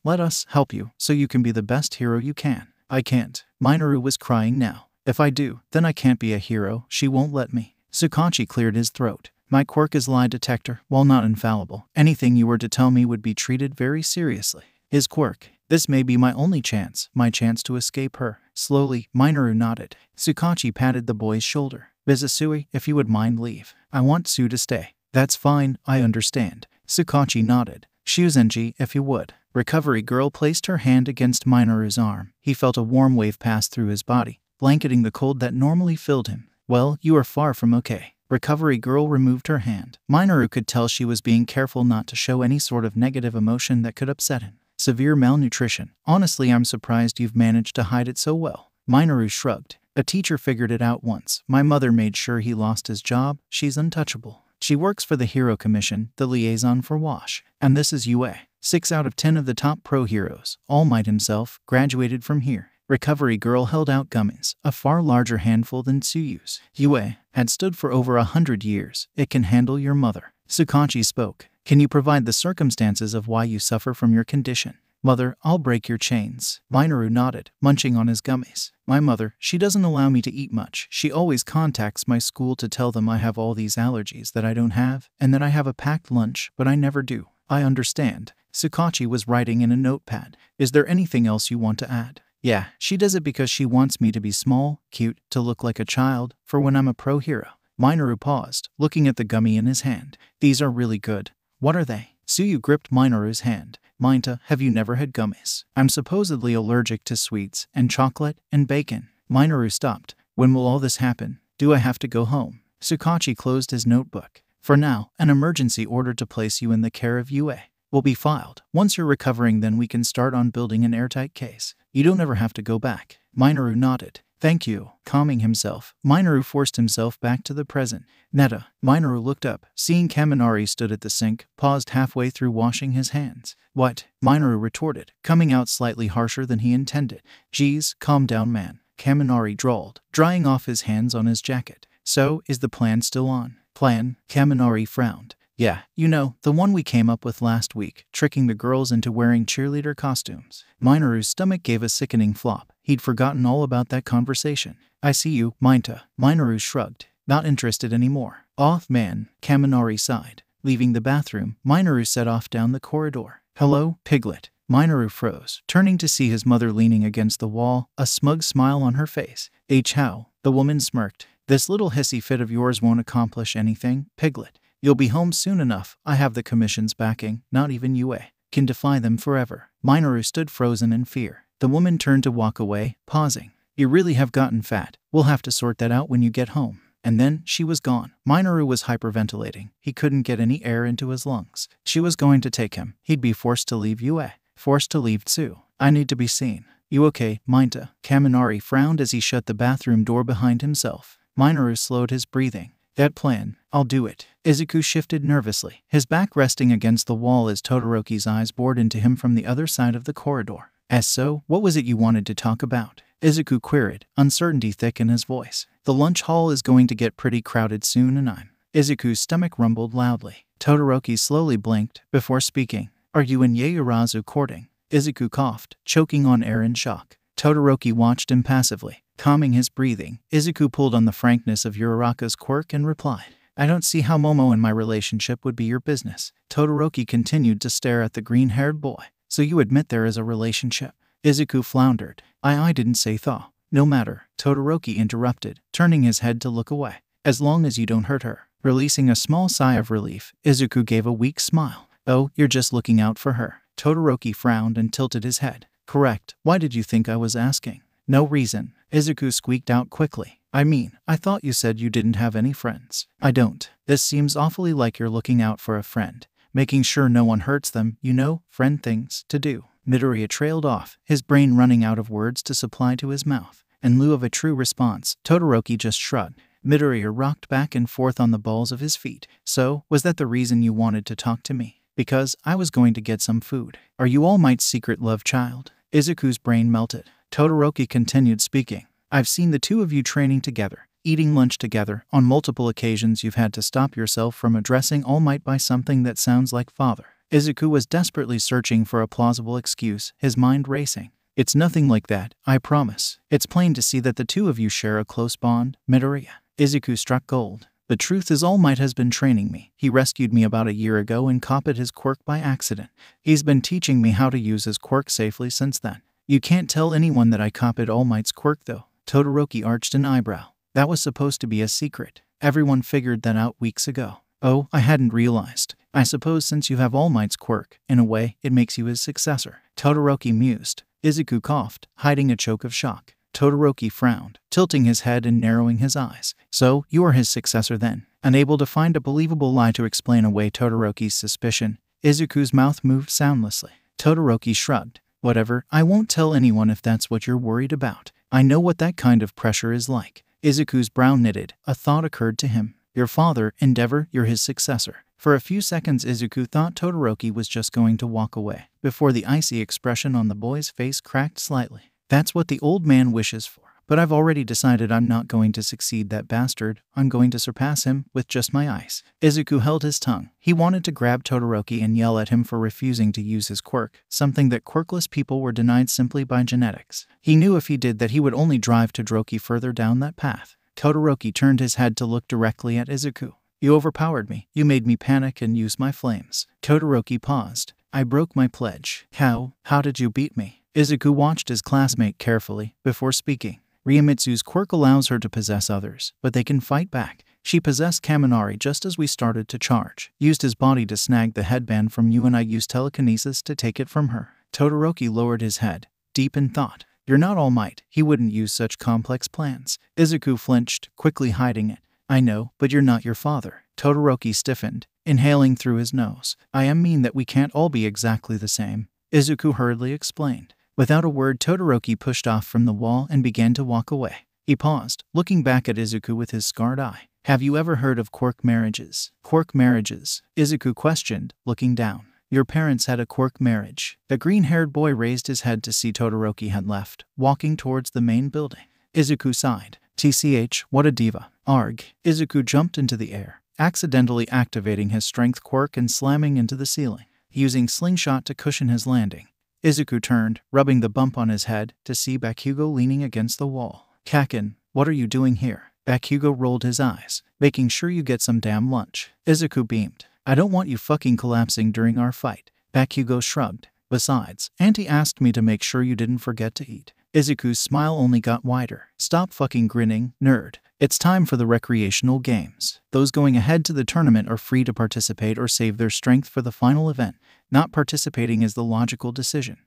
Let us help you, so you can be the best hero you can. I can't. Minoru was crying now. If I do, then I can't be a hero, she won't let me. Tsukachi cleared his throat. My quirk is lie detector, while not infallible. Anything you were to tell me would be treated very seriously. His quirk. This may be my only chance, my chance to escape her. Slowly, Minoru nodded. Tsukachi patted the boy's shoulder. Bizasui, if you would mind, leave. I want Tsu to stay. That's fine, I understand. Tsukachi nodded. Shuzenji, if you would. Recovery girl placed her hand against Minoru's arm. He felt a warm wave pass through his body, blanketing the cold that normally filled him. Well, you are far from okay. Recovery girl removed her hand. Minoru could tell she was being careful not to show any sort of negative emotion that could upset him. Severe malnutrition. Honestly, I'm surprised you've managed to hide it so well. Minoru shrugged. A teacher figured it out once. My mother made sure he lost his job. She's untouchable. She works for the Hero Commission, the liaison for WASH. And this is UA. 6 out of 10 of the top pro heroes, All Might himself, graduated from here. Recovery girl held out gummies, a far larger handful than Tsuyu's. UA had stood for over 100 years. It can handle your mother. Sukachi spoke. Can you provide the circumstances of why you suffer from your condition? Mother, I'll break your chains. Minoru nodded, munching on his gummies. My mother, she doesn't allow me to eat much. She always contacts my school to tell them I have all these allergies that I don't have, and that I have a packed lunch, but I never do. I understand. Sukachi was writing in a notepad. Is there anything else you want to add? Yeah, she does it because she wants me to be small, cute, to look like a child, for when I'm a pro hero. Minoru paused, looking at the gummy in his hand. These are really good. What are they? Tsuyu gripped Minoru's hand. Minta, have you never had gummies? I'm supposedly allergic to sweets, and chocolate, and bacon. Minoru stopped. When will all this happen? Do I have to go home? Sukachi closed his notebook. For now, an emergency order to place you in the care of UA will be filed. Once you're recovering, then we can start on building an airtight case. You don't ever have to go back. Minoru nodded. Thank you. Calming himself, Minoru forced himself back to the present. Netta. Minoru looked up, seeing Kaminari stood at the sink, paused halfway through washing his hands. What? Minoru retorted, coming out slightly harsher than he intended. Geez, calm down, man. Kaminari drawled, drying off his hands on his jacket. So, is the plan still on? Plan? Kaminari frowned. Yeah, you know, the one we came up with last week, tricking the girls into wearing cheerleader costumes. Minoru's stomach gave a sickening flop. He'd forgotten all about that conversation. I see you, Minta. Minoru shrugged. Not interested anymore. Off, man. Kaminari sighed. Leaving the bathroom, Minoru set off down the corridor. Hello, Piglet. Minoru froze, turning to see his mother leaning against the wall, a smug smile on her face. How? The woman smirked. This little hissy fit of yours won't accomplish anything, Piglet. You'll be home soon enough. I have the commission's backing. Not even UA can defy them forever. Minoru stood frozen in fear. The woman turned to walk away, pausing. You really have gotten fat. We'll have to sort that out when you get home. And then she was gone. Minoru was hyperventilating. He couldn't get any air into his lungs. She was going to take him. He'd be forced to leave UA. Forced to leave Tsu. I need to be seen. You okay, Minta? Kaminari frowned as he shut the bathroom door behind himself. Minoru slowed his breathing. That plan. I'll do it. Izuku shifted nervously, his back resting against the wall as Todoroki's eyes bored into him from the other side of the corridor. As so, what was it you wanted to talk about? Izuku queried, uncertainty thick in his voice. The lunch hall is going to get pretty crowded soon and Izuku's stomach rumbled loudly. Todoroki slowly blinked before speaking. Are you and Yaoyorozu courting? Izuku coughed, choking on air in shock. Todoroki watched impassively. Calming his breathing, Izuku pulled on the frankness of Uraraka's quirk and replied, I don't see how Momo and my relationship would be your business. Todoroki continued to stare at the green-haired boy. So you admit there is a relationship? Izuku floundered. I didn't say thaw. No matter, Todoroki interrupted, turning his head to look away. As long as you don't hurt her. Releasing a small sigh of relief, Izuku gave a weak smile. Oh, you're just looking out for her. Todoroki frowned and tilted his head. Correct. Why did you think I was asking? No reason. Izuku squeaked out quickly. I mean, I thought you said you didn't have any friends. I don't. This seems awfully like you're looking out for a friend. Making sure no one hurts them, you know, friend things to do. Midoriya trailed off, his brain running out of words to supply to his mouth. In lieu of a true response, Todoroki just shrugged. Midoriya rocked back and forth on the balls of his feet. So, was that the reason you wanted to talk to me? Because I was going to get some food. Are you All Might's secret love child? Izuku's brain melted. Todoroki continued speaking. I've seen the two of you training together, eating lunch together. On multiple occasions you've had to stop yourself from addressing All Might by something that sounds like father. Izuku was desperately searching for a plausible excuse, his mind racing. It's nothing like that, I promise. It's plain to see that the two of you share a close bond, Midoriya. Izuku struck gold. The truth is All Might has been training me. He rescued me about a year ago and copied his quirk by accident. He's been teaching me how to use his quirk safely since then. You can't tell anyone that I copied All Might's quirk though. Todoroki arched an eyebrow. That was supposed to be a secret. Everyone figured that out weeks ago. Oh, I hadn't realized. I suppose since you have All Might's quirk, in a way, it makes you his successor. Todoroki mused. Izuku coughed, hiding a choke of shock. Todoroki frowned, tilting his head and narrowing his eyes. So, you are his successor then? Unable to find a believable lie to explain away Todoroki's suspicion, Izuku's mouth moved soundlessly. Todoroki shrugged. Whatever, I won't tell anyone if that's what you're worried about. I know what that kind of pressure is like. Izuku's brow knitted. A thought occurred to him. Your father, Endeavor, you're his successor. For a few seconds Izuku thought Todoroki was just going to walk away, before the icy expression on the boy's face cracked slightly. That's what the old man wishes for. But I've already decided I'm not going to succeed that bastard. I'm going to surpass him with just my eyes. Izuku held his tongue. He wanted to grab Todoroki and yell at him for refusing to use his quirk, something that quirkless people were denied simply by genetics. He knew if he did that he would only drive Todoroki further down that path. Todoroki turned his head to look directly at Izuku. You overpowered me. You made me panic and use my flames. Todoroki paused. I broke my pledge. How did you beat me? Izuku watched his classmate carefully before speaking. Ryomitsu's quirk allows her to possess others, but they can fight back. She possessed Kaminari just as we started to charge, used his body to snag the headband from you, and I used telekinesis to take it from her. Todoroki lowered his head, deep in thought. You're not All Might. He wouldn't use such complex plans. Izuku flinched, quickly hiding it. I know, but you're not your father. Todoroki stiffened, inhaling through his nose. I mean that we can't all be exactly the same. Izuku hurriedly explained. Without a word, Todoroki pushed off from the wall and began to walk away. He paused, looking back at Izuku with his scarred eye. Have you ever heard of quirk marriages? Quirk marriages? Izuku questioned, looking down. Your parents had a quirk marriage. The green-haired boy raised his head to see Todoroki had left, walking towards the main building. Izuku sighed. TCH, what a diva. Arg. Izuku jumped into the air, accidentally activating his strength quirk and slamming into the ceiling, using slingshot to cushion his landing. Izuku turned, rubbing the bump on his head, to see Bakugo leaning against the wall. Kakin, what are you doing here? Bakugo rolled his eyes. Making sure you get some damn lunch. Izuku beamed. I don't want you fucking collapsing during our fight. Bakugo shrugged. Besides, Auntie asked me to make sure you didn't forget to eat. Izuku's smile only got wider. Stop fucking grinning, nerd. It's time for the recreational games. Those going ahead to the tournament are free to participate or save their strength for the final event. Not participating is the logical decision.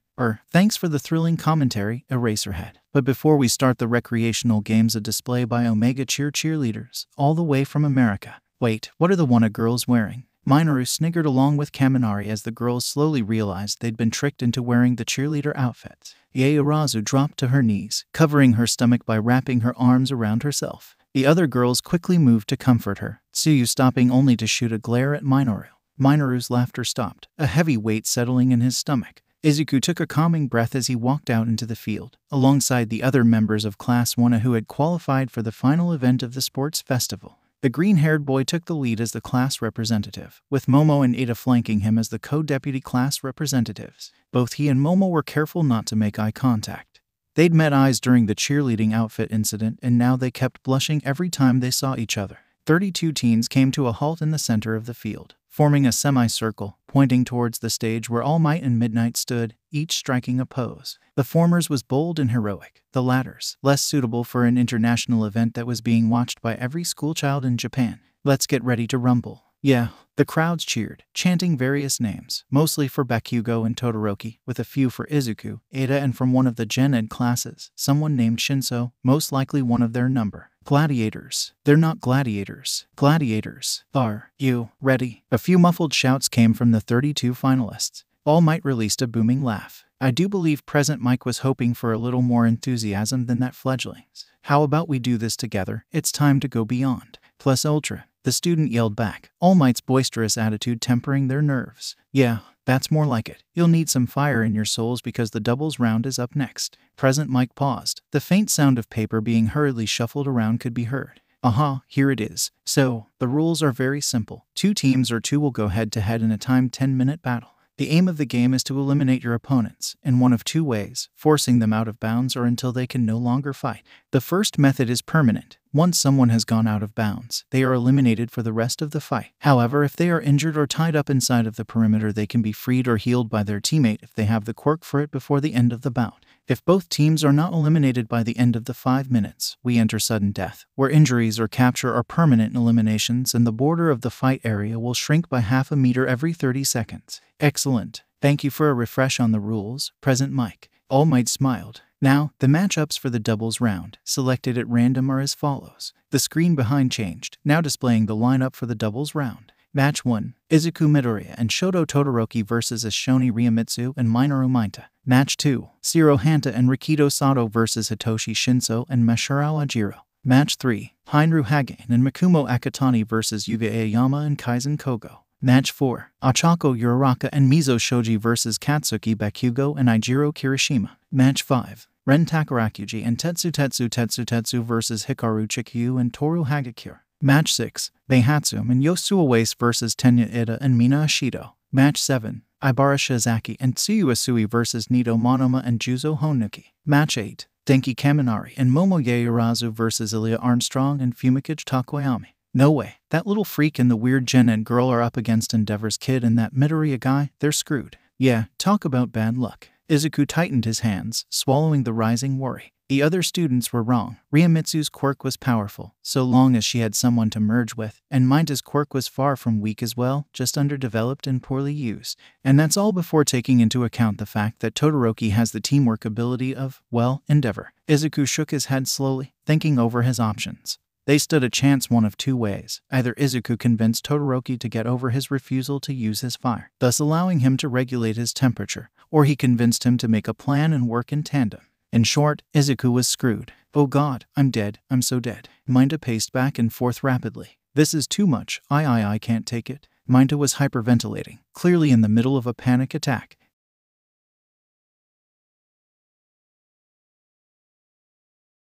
Thanks for the thrilling commentary, Eraserhead. But before we start the recreational games, a display by Omega cheerleaders, all the way from America. Wait, what are the Wanna girls wearing? Minoru sniggered along with Kaminari as the girls slowly realized they'd been tricked into wearing the cheerleader outfits. Yaoyorozu dropped to her knees, covering her stomach by wrapping her arms around herself. The other girls quickly moved to comfort her, Tsuyu stopping only to shoot a glare at Minoru. Minoru's laughter stopped, a heavy weight settling in his stomach. Izuku took a calming breath as he walked out into the field, alongside the other members of Class 1 who had qualified for the final event of the sports festival. The green-haired boy took the lead as the class representative, with Momo and Ada flanking him as the co-deputy class representatives. Both he and Momo were careful not to make eye contact. They'd met eyes during the cheerleading outfit incident, and now they kept blushing every time they saw each other. 32 teens came to a halt in the center of the field, forming a semicircle, pointing towards the stage where All Might and Midnight stood, each striking a pose. The former's was bold and heroic, the latter's less suitable for an international event that was being watched by every schoolchild in Japan. Let's get ready to rumble. Yeah, the crowds cheered, chanting various names, mostly for Bakugo and Todoroki, with a few for Izuku, Ada, and from one of the Gen Ed classes, someone named Shinso, most likely one of their number. Gladiators. They're not gladiators. Gladiators. Are you ready? A few muffled shouts came from the 32 finalists. All Might released a booming laugh. I do believe Present Mike was hoping for a little more enthusiasm than that, fledglings. How about we do this together? It's time to go beyond. Plus Ultra. The student yelled back, All Might's boisterous attitude tempering their nerves. Yeah, that's more like it. You'll need some fire in your souls because the doubles round is up next. Present Mike paused. The faint sound of paper being hurriedly shuffled around could be heard. Aha, here it is. So, the rules are very simple. 2 teams or 2 will go head-to-head in a timed 10-minute battle. The aim of the game is to eliminate your opponents in one of 2 ways, forcing them out of bounds or until they can no longer fight. The first method is permanent. Once someone has gone out of bounds, they are eliminated for the rest of the fight. However, if they are injured or tied up inside of the perimeter, they can be freed or healed by their teammate if they have the quirk for it before the end of the bout. If both teams are not eliminated by the end of the 5 minutes, we enter sudden death, where injuries or capture are permanent eliminations and the border of the fight area will shrink by half a meter every 30 seconds. Excellent. Thank you for a refresh on the rules, Present Mike. All Might smiled. Now, the matchups for the doubles round, selected at random, are as follows. The screen behind changed, now displaying the lineup for the doubles round. Match 1. Izuku Midoriya and Shoto Todoroki vs. Ashoni Ryomitsu and Minoru Mainta. Match 2. Shiro Hanta and Rikito Sato vs. Hitoshi Shinso and Masahiro Ajiro. Match 3. Heinru Hagane and Mikumo Akatani vs. Yuga Aoyama and Kaizen Kogo. Match 4. Ochako Uraraka and Mizo Shoji vs. Katsuki Bakugo and Eijiro Kirishima. Match 5. Ren Takarakuji and Tetsu vs. Hikaru Chikyu and Toru Hagakure. Match 6. Beihatsum and Yosuwa Waste vs. Tenya Ida and Mina Ashido. Match 7. Ibara Shizaki and Tsuyu Asui vs. Nito Monoma and Juzo Honuki. Match 8. Denki Kaminari and Momo Yaoyorozu vs. Ilya Armstrong and Fumikage Takoyami. No way. That little freak and the weird Gen Ed girl are up against Endeavor's kid and that Midoriya guy. They're screwed. Yeah, talk about bad luck. Izuku tightened his hands, swallowing the rising worry. The other students were wrong. Ryomitsu's quirk was powerful, so long as she had someone to merge with, and Mainta's quirk was far from weak as well, just underdeveloped and poorly used. And that's all before taking into account the fact that Todoroki has the teamwork ability of, well, Endeavor. Izuku shook his head slowly, thinking over his options. They stood a chance one of two ways. Either Izuku convinced Todoroki to get over his refusal to use his fire, thus allowing him to regulate his temperature, or he convinced him to make a plan and work in tandem. In short, Izuku was screwed. Oh god, I'm dead, I'm so dead. Mainta paced back and forth rapidly. This is too much, I can't take it. Mainta was hyperventilating, clearly in the middle of a panic attack.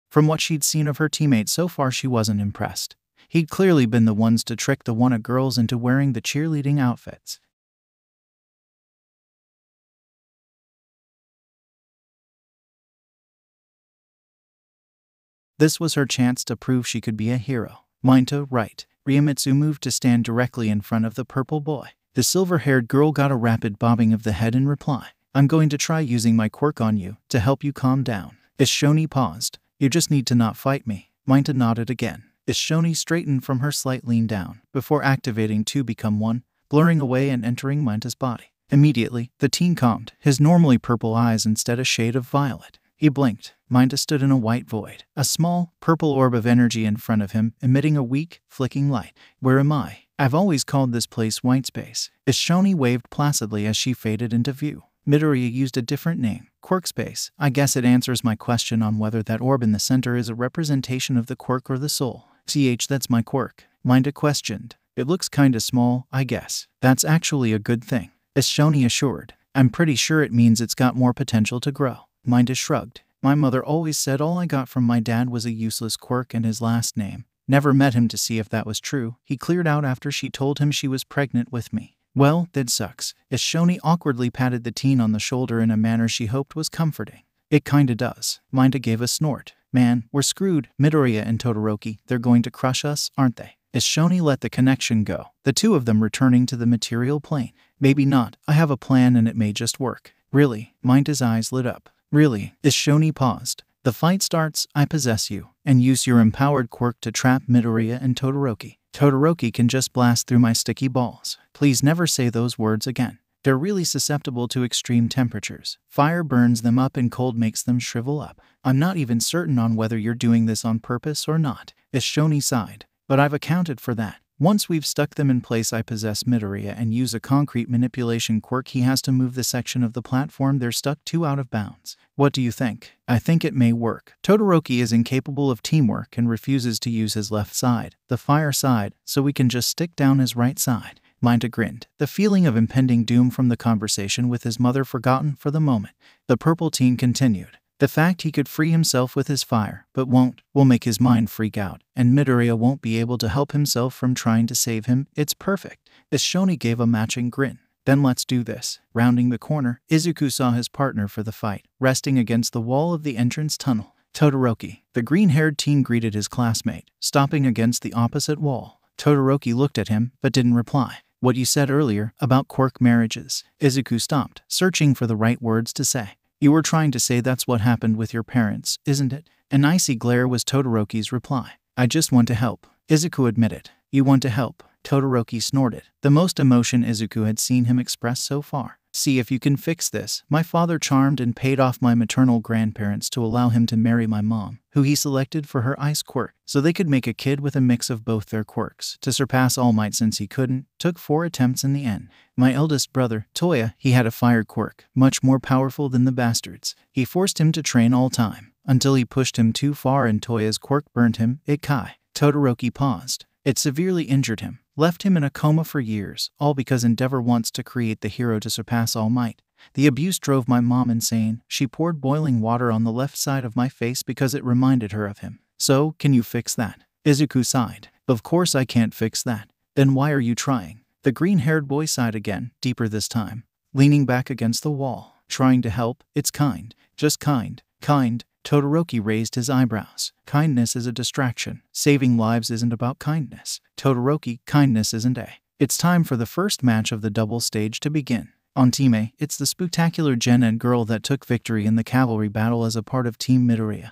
From what she'd seen of her teammates so far, she wasn't impressed. He'd clearly been the ones to trick the Wanna girls into wearing the cheerleading outfits. This was her chance to prove she could be a hero. Mainta, right. Ryomitsu moved to stand directly in front of the purple boy. The silver-haired girl got a rapid bobbing of the head in reply. I'm going to try using my quirk on you to help you calm down. Ishoni paused. You just need to not fight me. Mainta nodded again. Ishoni straightened from her slight lean down before activating 2 become 1, blurring away and entering Mainta's body. Immediately, the teen calmed, his normally purple eyes instead a shade of violet. He blinked. Mainta stood in a white void, a small, purple orb of energy in front of him, emitting a weak, flicking light. Where am I? I've always called this place white space. Ishoni waved placidly as she faded into view. Midoriya used a different name, Quirkspace. I guess it answers my question on whether that orb in the center is a representation of the quirk or the soul. That's my quirk. Mainta questioned. It looks kinda small, I guess. That's actually a good thing. Ishoni assured. I'm pretty sure it means it's got more potential to grow. Mainta shrugged. My mother always said all I got from my dad was a useless quirk and his last name. Never met him to see if that was true. He cleared out after she told him she was pregnant with me. Well, that sucks. Ishoni awkwardly patted the teen on the shoulder in a manner she hoped was comforting. It kinda does. Mainta gave a snort. Man, we're screwed. Midoriya and Todoroki, they're going to crush us, aren't they? Ishoni let the connection go, the two of them returning to the material plane. Maybe not. I have a plan and it may just work. Really? Mainta's eyes lit up. Really? Ishoni paused. The fight starts, I possess you, and use your empowered quirk to trap Midoriya and Todoroki. Todoroki can just blast through my sticky balls. Please never say those words again. They're really susceptible to extreme temperatures. Fire burns them up and cold makes them shrivel up. I'm not even certain on whether you're doing this on purpose or not. Ishoni sighed. But I've accounted for that. Once we've stuck them in place, I possess Midoriya and use a concrete manipulation quirk. He has to move the section of the platform they're stuck to out of bounds. What do you think? I think it may work. Todoroki is incapable of teamwork and refuses to use his left side, the fire side, so we can just stick down his right side. Mainta grinned, the feeling of impending doom from the conversation with his mother forgotten for the moment. The purple teen continued. The fact he could free himself with his fire, but won't, will make his mind freak out, and Midoriya won't be able to help himself from trying to save him. It's perfect. Ishoni gave a matching grin. Then let's do this. Rounding the corner, Izuku saw his partner for the fight, resting against the wall of the entrance tunnel. Todoroki. The green-haired teen greeted his classmate, stopping against the opposite wall. Todoroki looked at him, but didn't reply. What you said earlier, about quirk marriages. Izuku stopped, searching for the right words to say. You were trying to say that's what happened with your parents, isn't it? An icy glare was Todoroki's reply. I just want to help. Izuku admitted. You want to help? Todoroki snorted, the most emotion Izuku had seen him express so far. See if you can fix this. My father charmed and paid off my maternal grandparents to allow him to marry my mom, who he selected for her ice quirk, so they could make a kid with a mix of both their quirks. To surpass All Might since he couldn't, took 4 attempts in the end. My eldest brother, Toya, he had a fire quirk, much more powerful than the bastards. He forced him to train all time, until he pushed him too far and Toya's quirk burnt him. Todoroki paused. It severely injured him, left him in a coma for years, all because Endeavor wants to create the hero to surpass All Might. The abuse drove my mom insane. She poured boiling water on the left side of my face because it reminded her of him. So, can you fix that? Izuku sighed. Of course I can't fix that. Then why are you trying? The green-haired boy sighed again, deeper this time, leaning back against the wall. Trying to help? It's kind. Just kind. Kind. Todoroki raised his eyebrows. Kindness is a distraction. Saving lives isn't about kindness. Todoroki, kindness isn't a. It's time for the first match of the double stage to begin. On Team A, it's the spectacular Gen and girl that took victory in the cavalry battle as a part of Team Midoriya.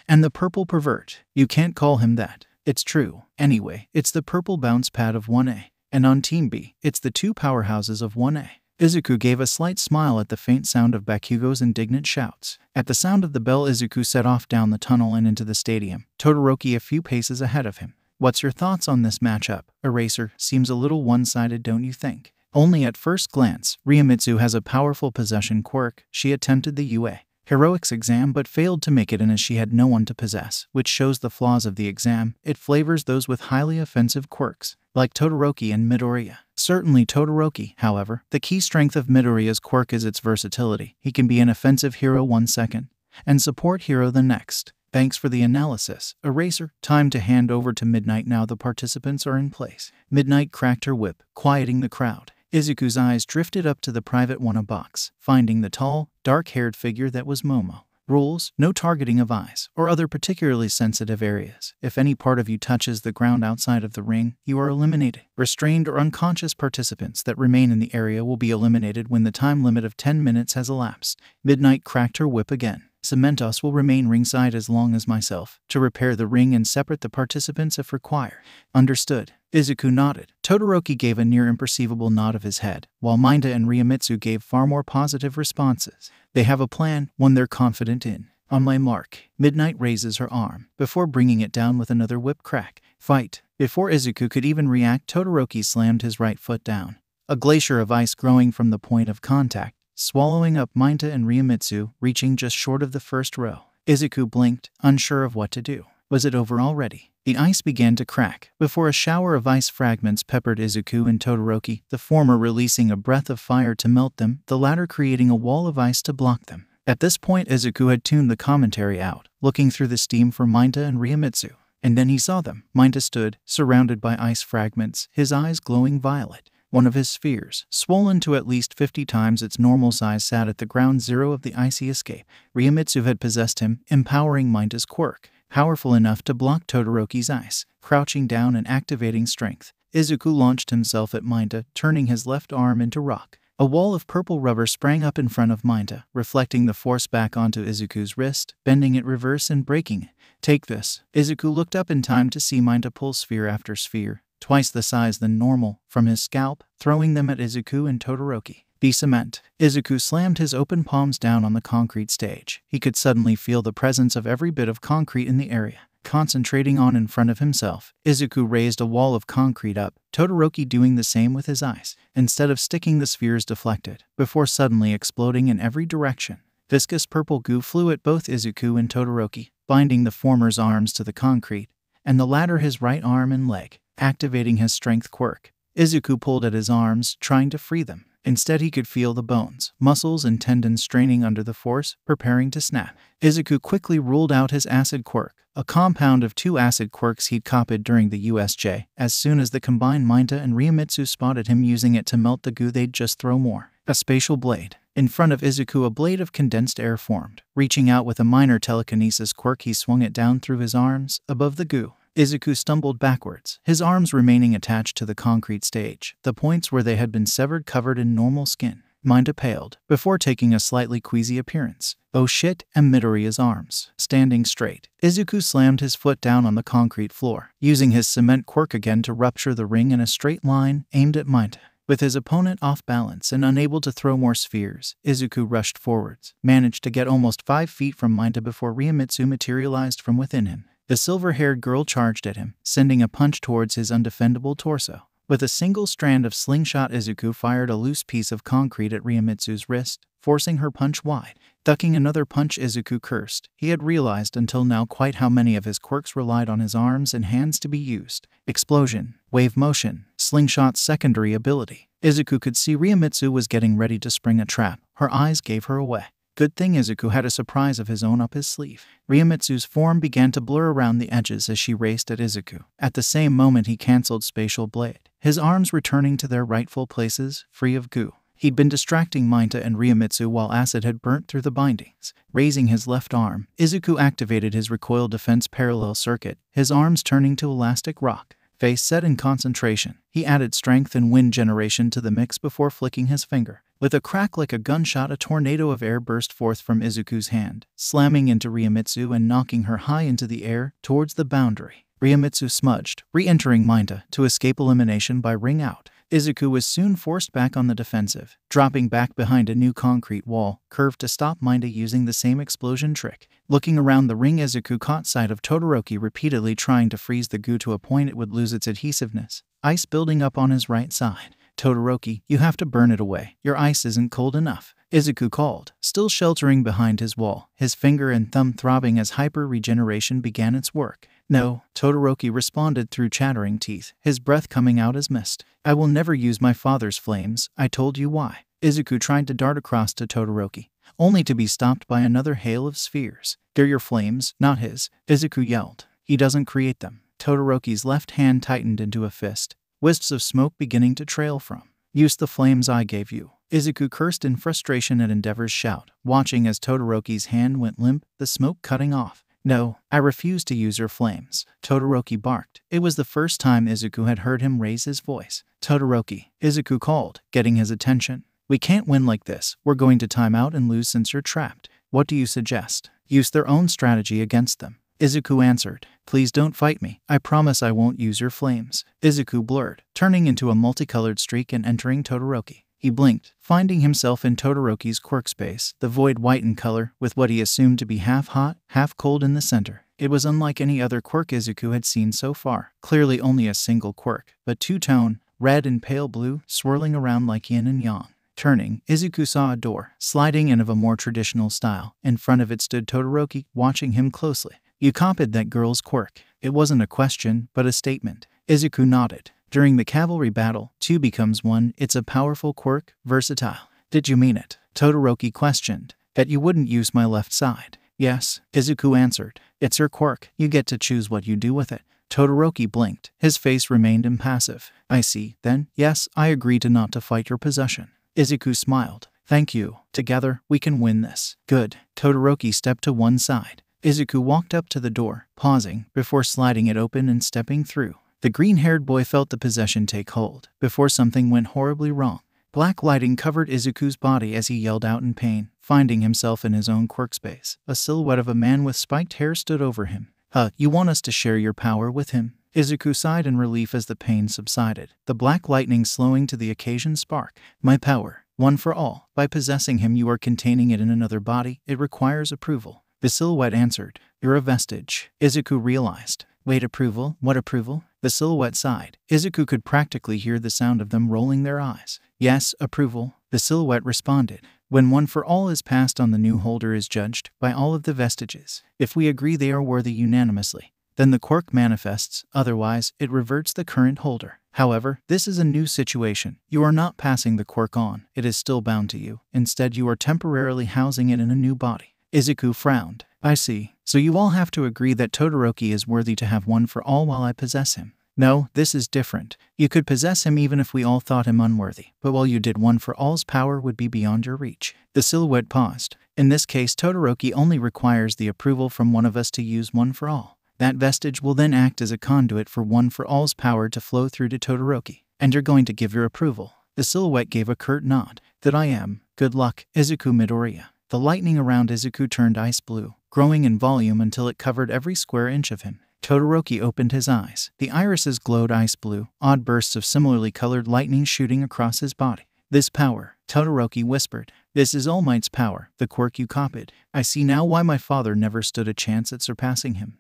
And the purple pervert. You can't call him that. It's true. Anyway, it's the purple bounce pad of 1A. And on Team B, it's the 2 powerhouses of 1A. Izuku gave a slight smile at the faint sound of Bakugo's indignant shouts. At the sound of the bell, Izuku set off down the tunnel and into the stadium, Todoroki a few paces ahead of him. What's your thoughts on this matchup? Eraser, seems a little one-sided, don't you think? Only at first glance. Ryomitsu has a powerful possession quirk. She attempted the UA Heroics exam but failed to make it in as she had no one to possess, which shows the flaws of the exam. It flavors those with highly offensive quirks, like Todoroki and Midoriya. Certainly Todoroki, however, the key strength of Midoriya's quirk is its versatility. He can be an offensive hero 1 second, and support hero the next. Thanks for the analysis. Eraser, time to hand over to Midnight now the participants are in place. Midnight cracked her whip, quieting the crowd. Izuku's eyes drifted up to the private Wanna box, finding the tall, dark-haired figure that was Momo. Rules: no targeting of eyes or other particularly sensitive areas. If any part of you touches the ground outside of the ring, you are eliminated. Restrained or unconscious participants that remain in the area will be eliminated when the time limit of 10 minutes has elapsed. Midnight cracked her whip again. Cementos will remain ringside as long as myself, to repair the ring and separate the participants if required. Understood. Izuku nodded. Todoroki gave a near imperceivable nod of his head, while Minda and Ryomitsu gave far more positive responses. They have a plan, one they're confident in. On my mark. Midnight raises her arm, before bringing it down with another whip crack. Fight. Before Izuku could even react, Todoroki slammed his right foot down. A glacier of ice growing from the point of contact, swallowing up Minta and Ryomitsu, reaching just short of the first row. Izuku blinked, unsure of what to do. Was it over already? The ice began to crack, before a shower of ice fragments peppered Izuku and Todoroki, the former releasing a breath of fire to melt them, the latter creating a wall of ice to block them. At this point Izuku had tuned the commentary out, looking through the steam for Minta and Ryomitsu. And then he saw them. Minta stood, surrounded by ice fragments, his eyes glowing violet. One of his spheres, swollen to at least 50 times its normal size, sat at the ground zero of the icy escape. Ryomitsu had possessed him, empowering Minta's quirk, powerful enough to block Todoroki's ice. Crouching down and activating strength, Izuku launched himself at Minta, turning his left arm into rock. A wall of purple rubber sprang up in front of Minta, reflecting the force back onto Izuku's wrist, bending it reverse and breaking it. Take this. Izuku looked up in time to see Minta pull sphere after sphere, twice the size than normal, from his scalp, throwing them at Izuku and Todoroki. Be cement. Izuku slammed his open palms down on the concrete stage. He could suddenly feel the presence of every bit of concrete in the area. Concentrating on in front of himself, Izuku raised a wall of concrete up, Todoroki doing the same with his eyes. Instead of sticking, the spheres deflected, before suddenly exploding in every direction. Viscous purple goo flew at both Izuku and Todoroki, binding the former's arms to the concrete, and the latter his right arm and leg. Activating his strength quirk, Izuku pulled at his arms, trying to free them. Instead, he could feel the bones, muscles, and tendons straining under the force, preparing to snap. Izuku quickly ruled out his acid quirk, a compound of 2 acid quirks he'd copied during the USJ. As soon as the combined Minta and Ryomitsu spotted him using it to melt the goo, they'd just throw more. A spatial blade. In front of Izuku, a blade of condensed air formed. Reaching out with a minor telekinesis quirk, he swung it down through his arms, above the goo. Izuku stumbled backwards, his arms remaining attached to the concrete stage, the points where they had been severed covered in normal skin. Minta paled, before taking a slightly queasy appearance. Oh shit, and Midoriya's arms. Standing straight, Izuku slammed his foot down on the concrete floor, using his cement quirk again to rupture the ring in a straight line, aimed at Minta. With his opponent off balance and unable to throw more spheres, Izuku rushed forwards, managed to get almost 5 feet from Minta before Ryomitsu materialized from within him. The silver-haired girl charged at him, sending a punch towards his undefendable torso. With a single strand of slingshot, Izuku fired a loose piece of concrete at Ryomitsu's wrist, forcing her punch wide. Ducking another punch, Izuku cursed. He had realized until now quite how many of his quirks relied on his arms and hands to be used. Explosion, wave motion, slingshot's secondary ability. Izuku could see Ryomitsu was getting ready to spring a trap. Her eyes gave her away. Good thing Izuku had a surprise of his own up his sleeve. Ryomitsu's form began to blur around the edges as she raced at Izuku. At the same moment he cancelled Spatial Blade, his arms returning to their rightful places, free of goo. He'd been distracting Minta and Ryomitsu while acid had burnt through the bindings. Raising his left arm, Izuku activated his recoil defense parallel circuit, his arms turning to elastic rock. Face set in concentration, he added strength and wind generation to the mix before flicking his finger. With a crack like a gunshot, a tornado of air burst forth from Izuku's hand, slamming into Ryomitsu and knocking her high into the air towards the boundary. Ryomitsu smudged, re-entering Minta to escape elimination by ring out. Izuku was soon forced back on the defensive, dropping back behind a new concrete wall, curved to stop Minta using the same explosion trick. Looking around the ring, Izuku caught sight of Todoroki repeatedly trying to freeze the goo to a point it would lose its adhesiveness. Ice building up on his right side. Todoroki, you have to burn it away. Your ice isn't cold enough, Izuku called, still sheltering behind his wall, his finger and thumb throbbing as hyper-regeneration began its work. No, Todoroki responded through chattering teeth, his breath coming out as mist. I will never use my father's flames, I told you why. Izuku tried to dart across to Todoroki, only to be stopped by another hail of spheres. They're your flames, not his, Izuku yelled. He doesn't create them. Todoroki's left hand tightened into a fist, wisps of smoke beginning to trail from. Use the flames I gave you. Izuku cursed in frustration at Endeavor's shout, watching as Todoroki's hand went limp, the smoke cutting off. No, I refuse to use your flames, Todoroki barked. It was the first time Izuku had heard him raise his voice. Todoroki, Izuku called, getting his attention. We can't win like this. We're going to time out and lose since you're trapped. What do you suggest? Use their own strategy against them. Izuku answered. Please don't fight me. I promise I won't use your flames. Izuku blurred, turning into a multicolored streak and entering Todoroki. He blinked, finding himself in Todoroki's quirk space, the void white in color, with what he assumed to be half hot, half cold in the center. It was unlike any other quirk Izuku had seen so far. Clearly only a single quirk, but two-tone, red and pale blue, swirling around like yin and yang. Turning, Izuku saw a door, sliding in of a more traditional style. In front of it stood Todoroki, watching him closely. You copied that girl's quirk. It wasn't a question, but a statement. Izuku nodded. During the cavalry battle, 2 becomes 1. It's a powerful quirk, versatile. Did you mean it? Todoroki questioned. That you wouldn't use my left side. Yes, Izuku answered. It's her quirk. You get to choose what you do with it. Todoroki blinked. His face remained impassive. I see, then. Yes, I agree to not to fight your possession. Izuku smiled. Thank you. Together, we can win this. Good. Todoroki stepped to one side. Izuku walked up to the door, pausing, before sliding it open and stepping through. The green-haired boy felt the possession take hold, before something went horribly wrong. Black lighting covered Izuku's body as he yelled out in pain, finding himself in his own quirk space. A silhouette of a man with spiked hair stood over him. You want us to share your power with him? Izuku sighed in relief as the pain subsided, the black lightning slowing to the occasion spark. My power, one for all. By possessing him you are containing it in another body. It requires approval. The silhouette answered. You're a vestige. Izuku realized. Wait, approval? What approval? The silhouette sighed. Izuku could practically hear the sound of them rolling their eyes. Yes, approval. The silhouette responded. When one for all is passed on, the new holder is judged by all of the vestiges. If we agree they are worthy unanimously, then the quirk manifests, otherwise it reverts the current holder. However, this is a new situation. You are not passing the quirk on. It is still bound to you. Instead, you are temporarily housing it in a new body. Izuku frowned. I see. So you all have to agree that Todoroki is worthy to have one for all while I possess him. No, this is different. You could possess him even if we all thought him unworthy, but while you did, one for all's power would be beyond your reach. The silhouette paused. In this case, Todoroki only requires the approval from one of us to use one for all. That vestige will then act as a conduit for one for all's power to flow through to Todoroki. And you're going to give your approval. The silhouette gave a curt nod. That I am. Good luck, Izuku Midoriya. The lightning around Izuku turned ice blue, growing in volume until it covered every square inch of him. Todoroki opened his eyes. The irises glowed ice blue, odd bursts of similarly colored lightning shooting across his body. This power, Todoroki whispered. This is All Might's power, the quirk you copied. I see now why my father never stood a chance at surpassing him.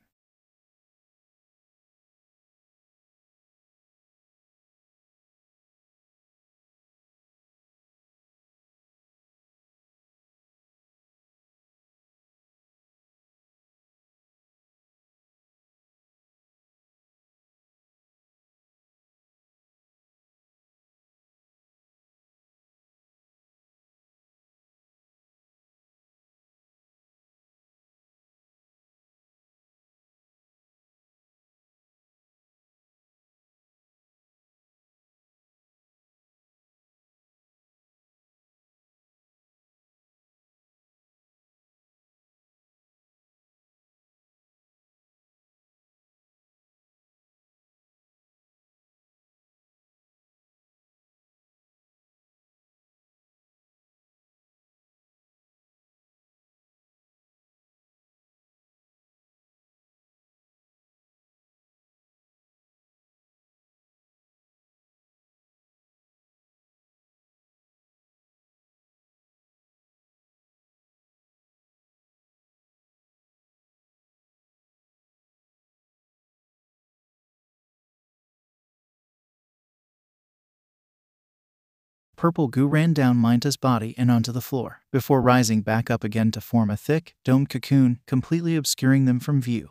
Purple goo ran down Minta's body and onto the floor, before rising back up again to form a thick, domed cocoon, completely obscuring them from view.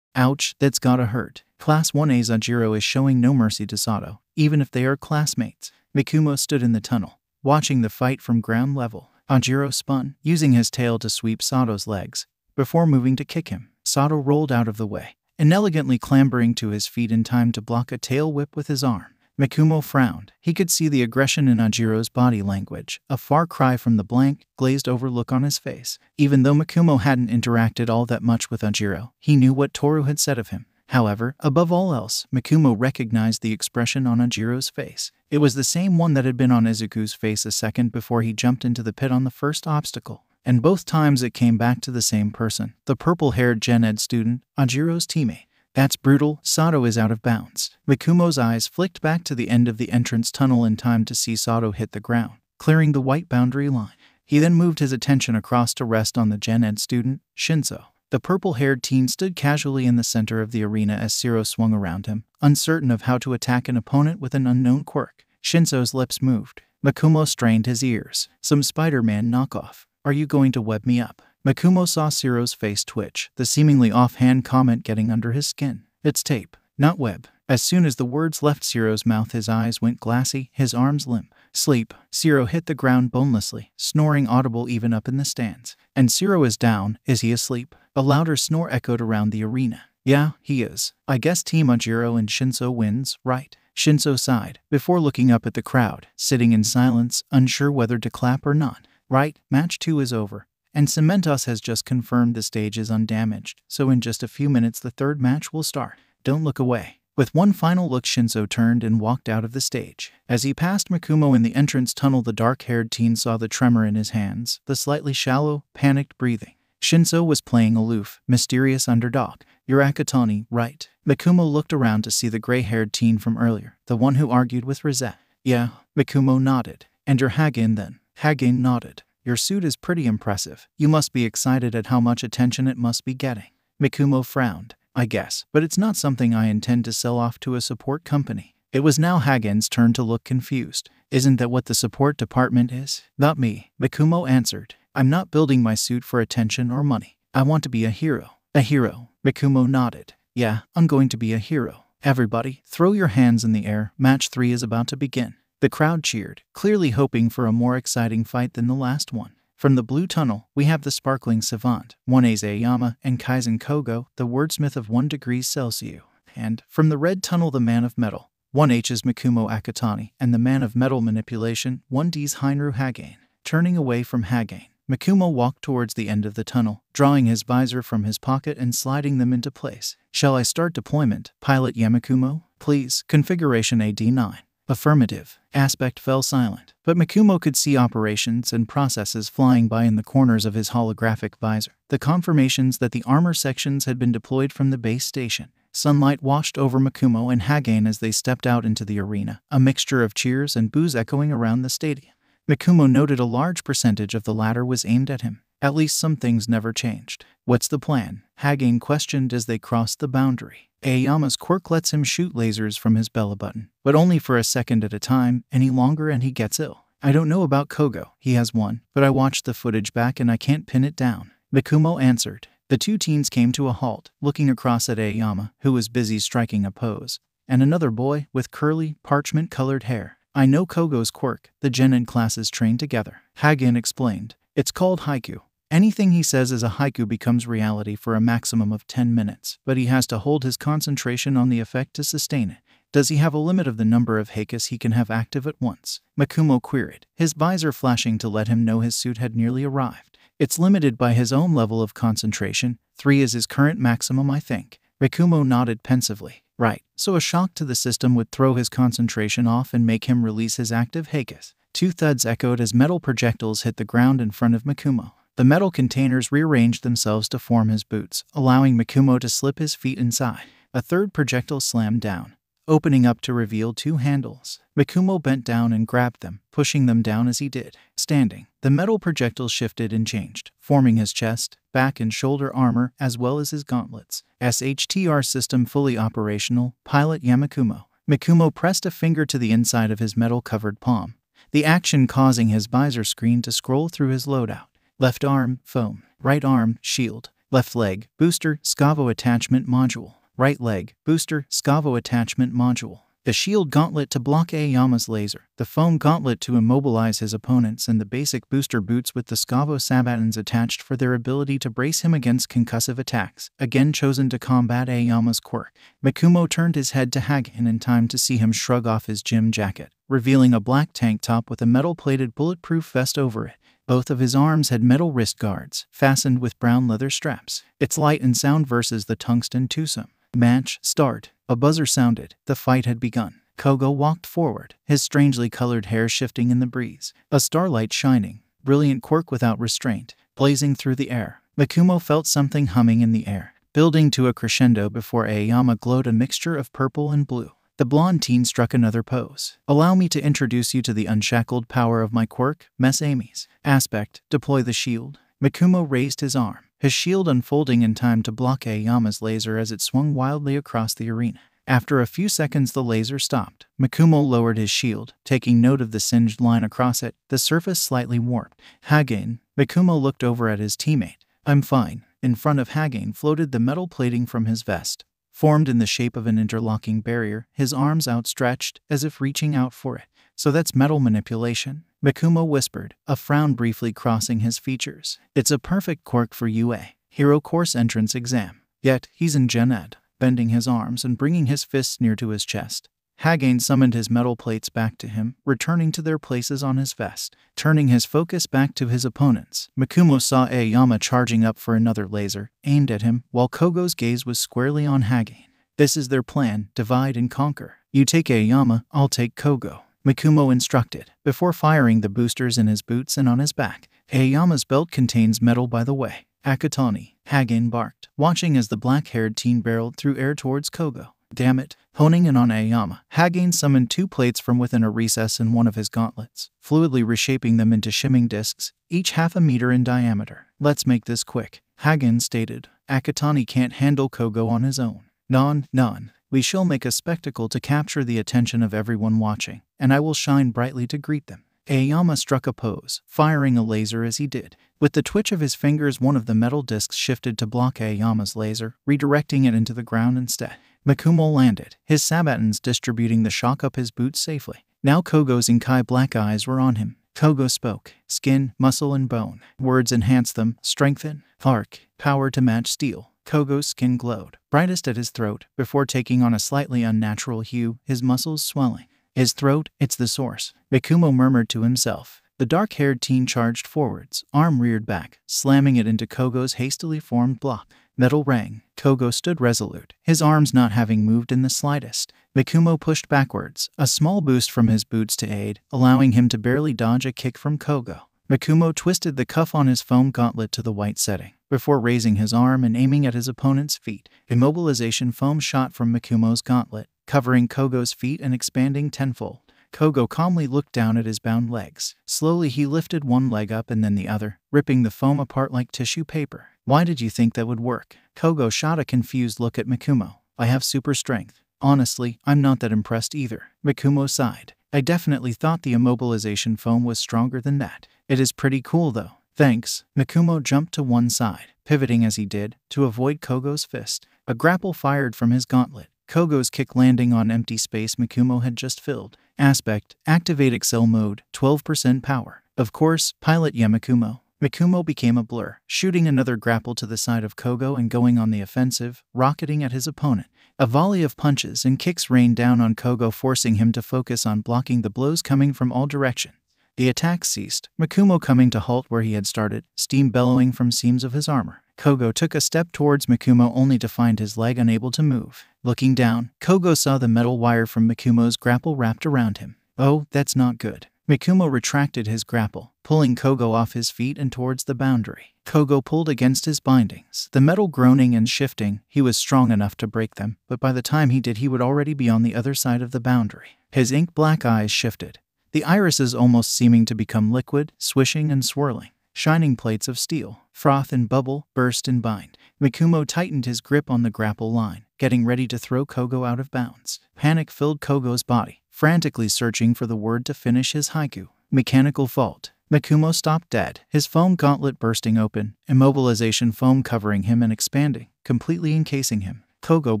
Ouch, that's gotta hurt. Class 1A's Ajiro is showing no mercy to Sato, even if they are classmates. Mikumo stood in the tunnel, watching the fight from ground level. Ajiro spun, using his tail to sweep Sato's legs. Before moving to kick him, Sato rolled out of the way, inelegantly clambering to his feet in time to block a tail whip with his arm. Mikumo frowned. He could see the aggression in Ajiro's body language, a far cry from the blank, glazed-over look on his face. Even though Mikumo hadn't interacted all that much with Ajiro, he knew what Toru had said of him. However, above all else, Mikumo recognized the expression on Ajiro's face. It was the same one that had been on Izuku's face a second before he jumped into the pit on the first obstacle. And both times it came back to the same person, the purple-haired Gen Ed student, Ajiro's teammate. That's brutal. Sato is out of bounds. Mikumo's eyes flicked back to the end of the entrance tunnel in time to see Sato hit the ground, clearing the white boundary line. He then moved his attention across to rest on the Gen Ed student, Shinso. The purple-haired teen stood casually in the center of the arena as Zero swung around him, uncertain of how to attack an opponent with an unknown quirk. Shinso's lips moved. Mikumo strained his ears. Some Spider-Man knockoff. Are you going to web me up? Mikumo saw Zero's face twitch, the seemingly offhand comment getting under his skin. It's tape, not web. As soon as the words left Zero's mouth, his eyes went glassy, his arms limp. Sleep. Zero hit the ground bonelessly, snoring audible even up in the stands. And Zero is down. Is he asleep? A louder snore echoed around the arena. Yeah, he is. I guess Team Ajiro and Shinso wins, right? Shinso sighed, before looking up at the crowd, sitting in silence, unsure whether to clap or not. Right, match 2 is over. And Cementos has just confirmed the stage is undamaged, so in just a few minutes the third match will start. Don't look away. With one final look, Shinso turned and walked out of the stage. As he passed Mikumo in the entrance tunnel, the dark-haired teen saw the tremor in his hands, the slightly shallow, panicked breathing. Shinso was playing aloof, mysterious underdog. You're Akatani, right? Mikumo looked around to see the gray-haired teen from earlier, the one who argued with Rosette. Yeah, Mikumo nodded. And you're Hagin then? Hagin nodded. Your suit is pretty impressive. You must be excited at how much attention it must be getting. Mikumo frowned. I guess, but it's not something I intend to sell off to a support company. It was now Hagen's turn to look confused. Isn't that what the support department is? Not me, Mikumo answered. I'm not building my suit for attention or money. I want to be a hero. A hero? Mikumo nodded. Yeah, I'm going to be a hero. Everybody, throw your hands in the air. Match 3 is about to begin. The crowd cheered, clearly hoping for a more exciting fight than the last one. From the blue tunnel, we have the sparkling savant, 1A's Aoyama, and Kaizen Kogo, the wordsmith of 1 degree Celsius. And, from the red tunnel, the man of metal, 1H's Mikumo Akatani, and the man of metal manipulation, 1D's Heinru Hagane. Turning away from Hagane, Mikumo walked towards the end of the tunnel, drawing his visor from his pocket and sliding them into place. Shall I start deployment, Pilot Yamakumo? Please, configuration AD9. Affirmative. Aspect fell silent, but Mikumo could see operations and processes flying by in the corners of his holographic visor. The confirmations that the armor sections had been deployed from the base station. Sunlight washed over Mikumo and Hagane as they stepped out into the arena, a mixture of cheers and boos echoing around the stadium. Mikumo noted a large percentage of the latter was aimed at him. At least some things never changed. What's the plan? Hagane questioned as they crossed the boundary. Aoyama's quirk lets him shoot lasers from his belly button, but only for a second at a time. Any longer and he gets ill. I don't know about Kogo, he has one, but I watched the footage back and I can't pin it down. Mikumo answered. The two teens came to a halt, looking across at Aoyama, who was busy striking a pose, and another boy with curly, parchment-colored hair. I know Kogo's quirk, the Genin classes train together. Hagane explained. It's called haiku. Anything he says as a haiku becomes reality for a maximum of 10 minutes, but he has to hold his concentration on the effect to sustain it. Does he have a limit of the number of heikas he can have active at once? Mikumo queried, his visor flashing to let him know his suit had nearly arrived. It's limited by his own level of concentration. 3 is his current maximum, I think. Mikumo nodded pensively. Right, so a shock to the system would throw his concentration off and make him release his active heikas. 2 thuds echoed as metal projectiles hit the ground in front of Mikumo. The metal containers rearranged themselves to form his boots, allowing Mikumo to slip his feet inside. A third projectile slammed down, opening up to reveal 2 handles. Mikumo bent down and grabbed them, pushing them down as he did. Standing, the metal projectile shifted and changed, forming his chest, back and shoulder armor, as well as his gauntlets. SHTR system fully operational, Pilot Yamakumo. Mikumo pressed a finger to the inside of his metal-covered palm, the action causing his visor screen to scroll through his loadout. Left arm, foam. Right arm, shield. Left leg, booster, Scavo attachment module. Right leg, booster, Scavo attachment module. The shield gauntlet to block Aoyama's laser, the foam gauntlet to immobilize his opponents, and the basic booster boots with the Scavo sabatons attached for their ability to brace him against concussive attacks, again chosen to combat Aoyama's quirk. Mikumo turned his head to Hagen in time to see him shrug off his gym jacket, revealing a black tank top with a metal-plated bulletproof vest over it. Both of his arms had metal wrist guards, fastened with brown leather straps. It's light and sound versus the tungsten twosome. Match, start. A buzzer sounded. The fight had begun. Kogo walked forward, his strangely colored hair shifting in the breeze. A starlight shining. Brilliant quirk without restraint, blazing through the air. Mikumo felt something humming in the air, building to a crescendo before Aoyama glowed a mixture of purple and blue. The blonde teen struck another pose. Allow me to introduce you to the unshackled power of my quirk, Mess Amy's. Aspect, deploy the shield. Mikumo raised his arm, his shield unfolding in time to block Aoyama's laser as it swung wildly across the arena. After a few seconds the laser stopped. Mikumo lowered his shield, taking note of the singed line across it, the surface slightly warped. Hagen. Mikumo looked over at his teammate. I'm fine. In front of Hagen floated the metal plating from his vest, formed in the shape of an interlocking barrier, his arms outstretched, as if reaching out for it. So that's metal manipulation? Mikumo whispered, a frown briefly crossing his features. It's a perfect quirk for UA Hero Course entrance exam. Yet, he's in Gen Ed, bending his arms and bringing his fists near to his chest. Hagen summoned his metal plates back to him, returning to their places on his vest. Turning his focus back to his opponents, Mikumo saw Aoyama charging up for another laser, aimed at him, while Kogo's gaze was squarely on Hagen. This is their plan, divide and conquer. You take Aoyama, I'll take Kogo, Mikumo instructed, before firing the boosters in his boots and on his back. Aoyama's belt contains metal, by the way. Akatani, Hagen barked, watching as the black-haired teen barreled through air towards Kogo. Damn it. Honing in on Aoyama, Hagen summoned two plates from within a recess in one of his gauntlets, fluidly reshaping them into shimming discs, each half a meter in diameter. Let's make this quick, Hagen stated. Akatani can't handle Kogo on his own. None. We shall make a spectacle to capture the attention of everyone watching, and I will shine brightly to greet them. Aoyama struck a pose, firing a laser as he did. With the twitch of his fingers, one of the metal discs shifted to block Aoyama's laser, redirecting it into the ground instead. Mikumo landed, his sabatons distributing the shock up his boots safely. Now Kogo's inkai black eyes were on him. Kogo spoke. Skin, muscle, and bone. Words enhanced them. Strengthen. Arc. Power to match steel. Kogo's skin glowed, brightest at his throat, before taking on a slightly unnatural hue, his muscles swelling. His throat, it's the source, Mikumo murmured to himself. The dark-haired teen charged forwards, arm reared back, slamming it into Kogo's hastily formed block. Metal rang. Kogo stood resolute, his arms not having moved in the slightest. Mikumo pushed backwards, a small boost from his boots to aid, allowing him to barely dodge a kick from Kogo. Mikumo twisted the cuff on his foam gauntlet to the white setting, before raising his arm and aiming at his opponent's feet. Immobilization foam shot from Mikumo's gauntlet, covering Kogo's feet and expanding tenfold. Kogo calmly looked down at his bound legs. Slowly he lifted one leg up and then the other, ripping the foam apart like tissue paper. Why did you think that would work? Kogo shot a confused look at Mikumo. I have super strength. Honestly, I'm not that impressed either. Mikumo sighed. I definitely thought the immobilization foam was stronger than that. It is pretty cool though. Thanks. Mikumo jumped to one side, pivoting as he did, to avoid Kogo's fist. A grapple fired from his gauntlet. Kogo's kick landing on empty space Mikumo had just filled. Aspect, activate Excel mode, 12% power. Of course, pilot Mikumo. Mikumo became a blur, shooting another grapple to the side of Kogo and going on the offensive, rocketing at his opponent. A volley of punches and kicks rained down on Kogo, forcing him to focus on blocking the blows coming from all directions. The attack ceased, Mikumo coming to halt where he had started, steam bellowing from seams of his armor. Kogo took a step towards Mikumo only to find his leg unable to move. Looking down, Kogo saw the metal wire from Mikumo's grapple wrapped around him. Oh, that's not good. Mikumo retracted his grapple, pulling Kogo off his feet and towards the boundary. Kogo pulled against his bindings, the metal groaning and shifting. He was strong enough to break them, but by the time he did he would already be on the other side of the boundary. His ink-black eyes shifted, the irises almost seeming to become liquid, swishing and swirling. Shining plates of steel, froth and bubble, burst and bind. Mikumo tightened his grip on the grapple line, getting ready to throw Kogo out of bounds. Panic filled Kogo's body, frantically searching for the word to finish his haiku. Mechanical fault. Mikumo stopped dead, his foam gauntlet bursting open, immobilization foam covering him and expanding, completely encasing him. Kogo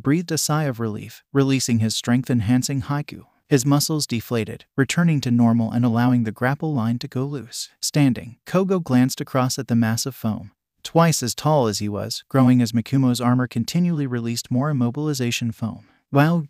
breathed a sigh of relief, releasing his strength-enhancing haiku. His muscles deflated, returning to normal and allowing the grapple line to go loose. Standing, Kogo glanced across at the massive foam. Twice as tall as he was, growing as Mikumo's armor continually released more immobilization foam. Wow.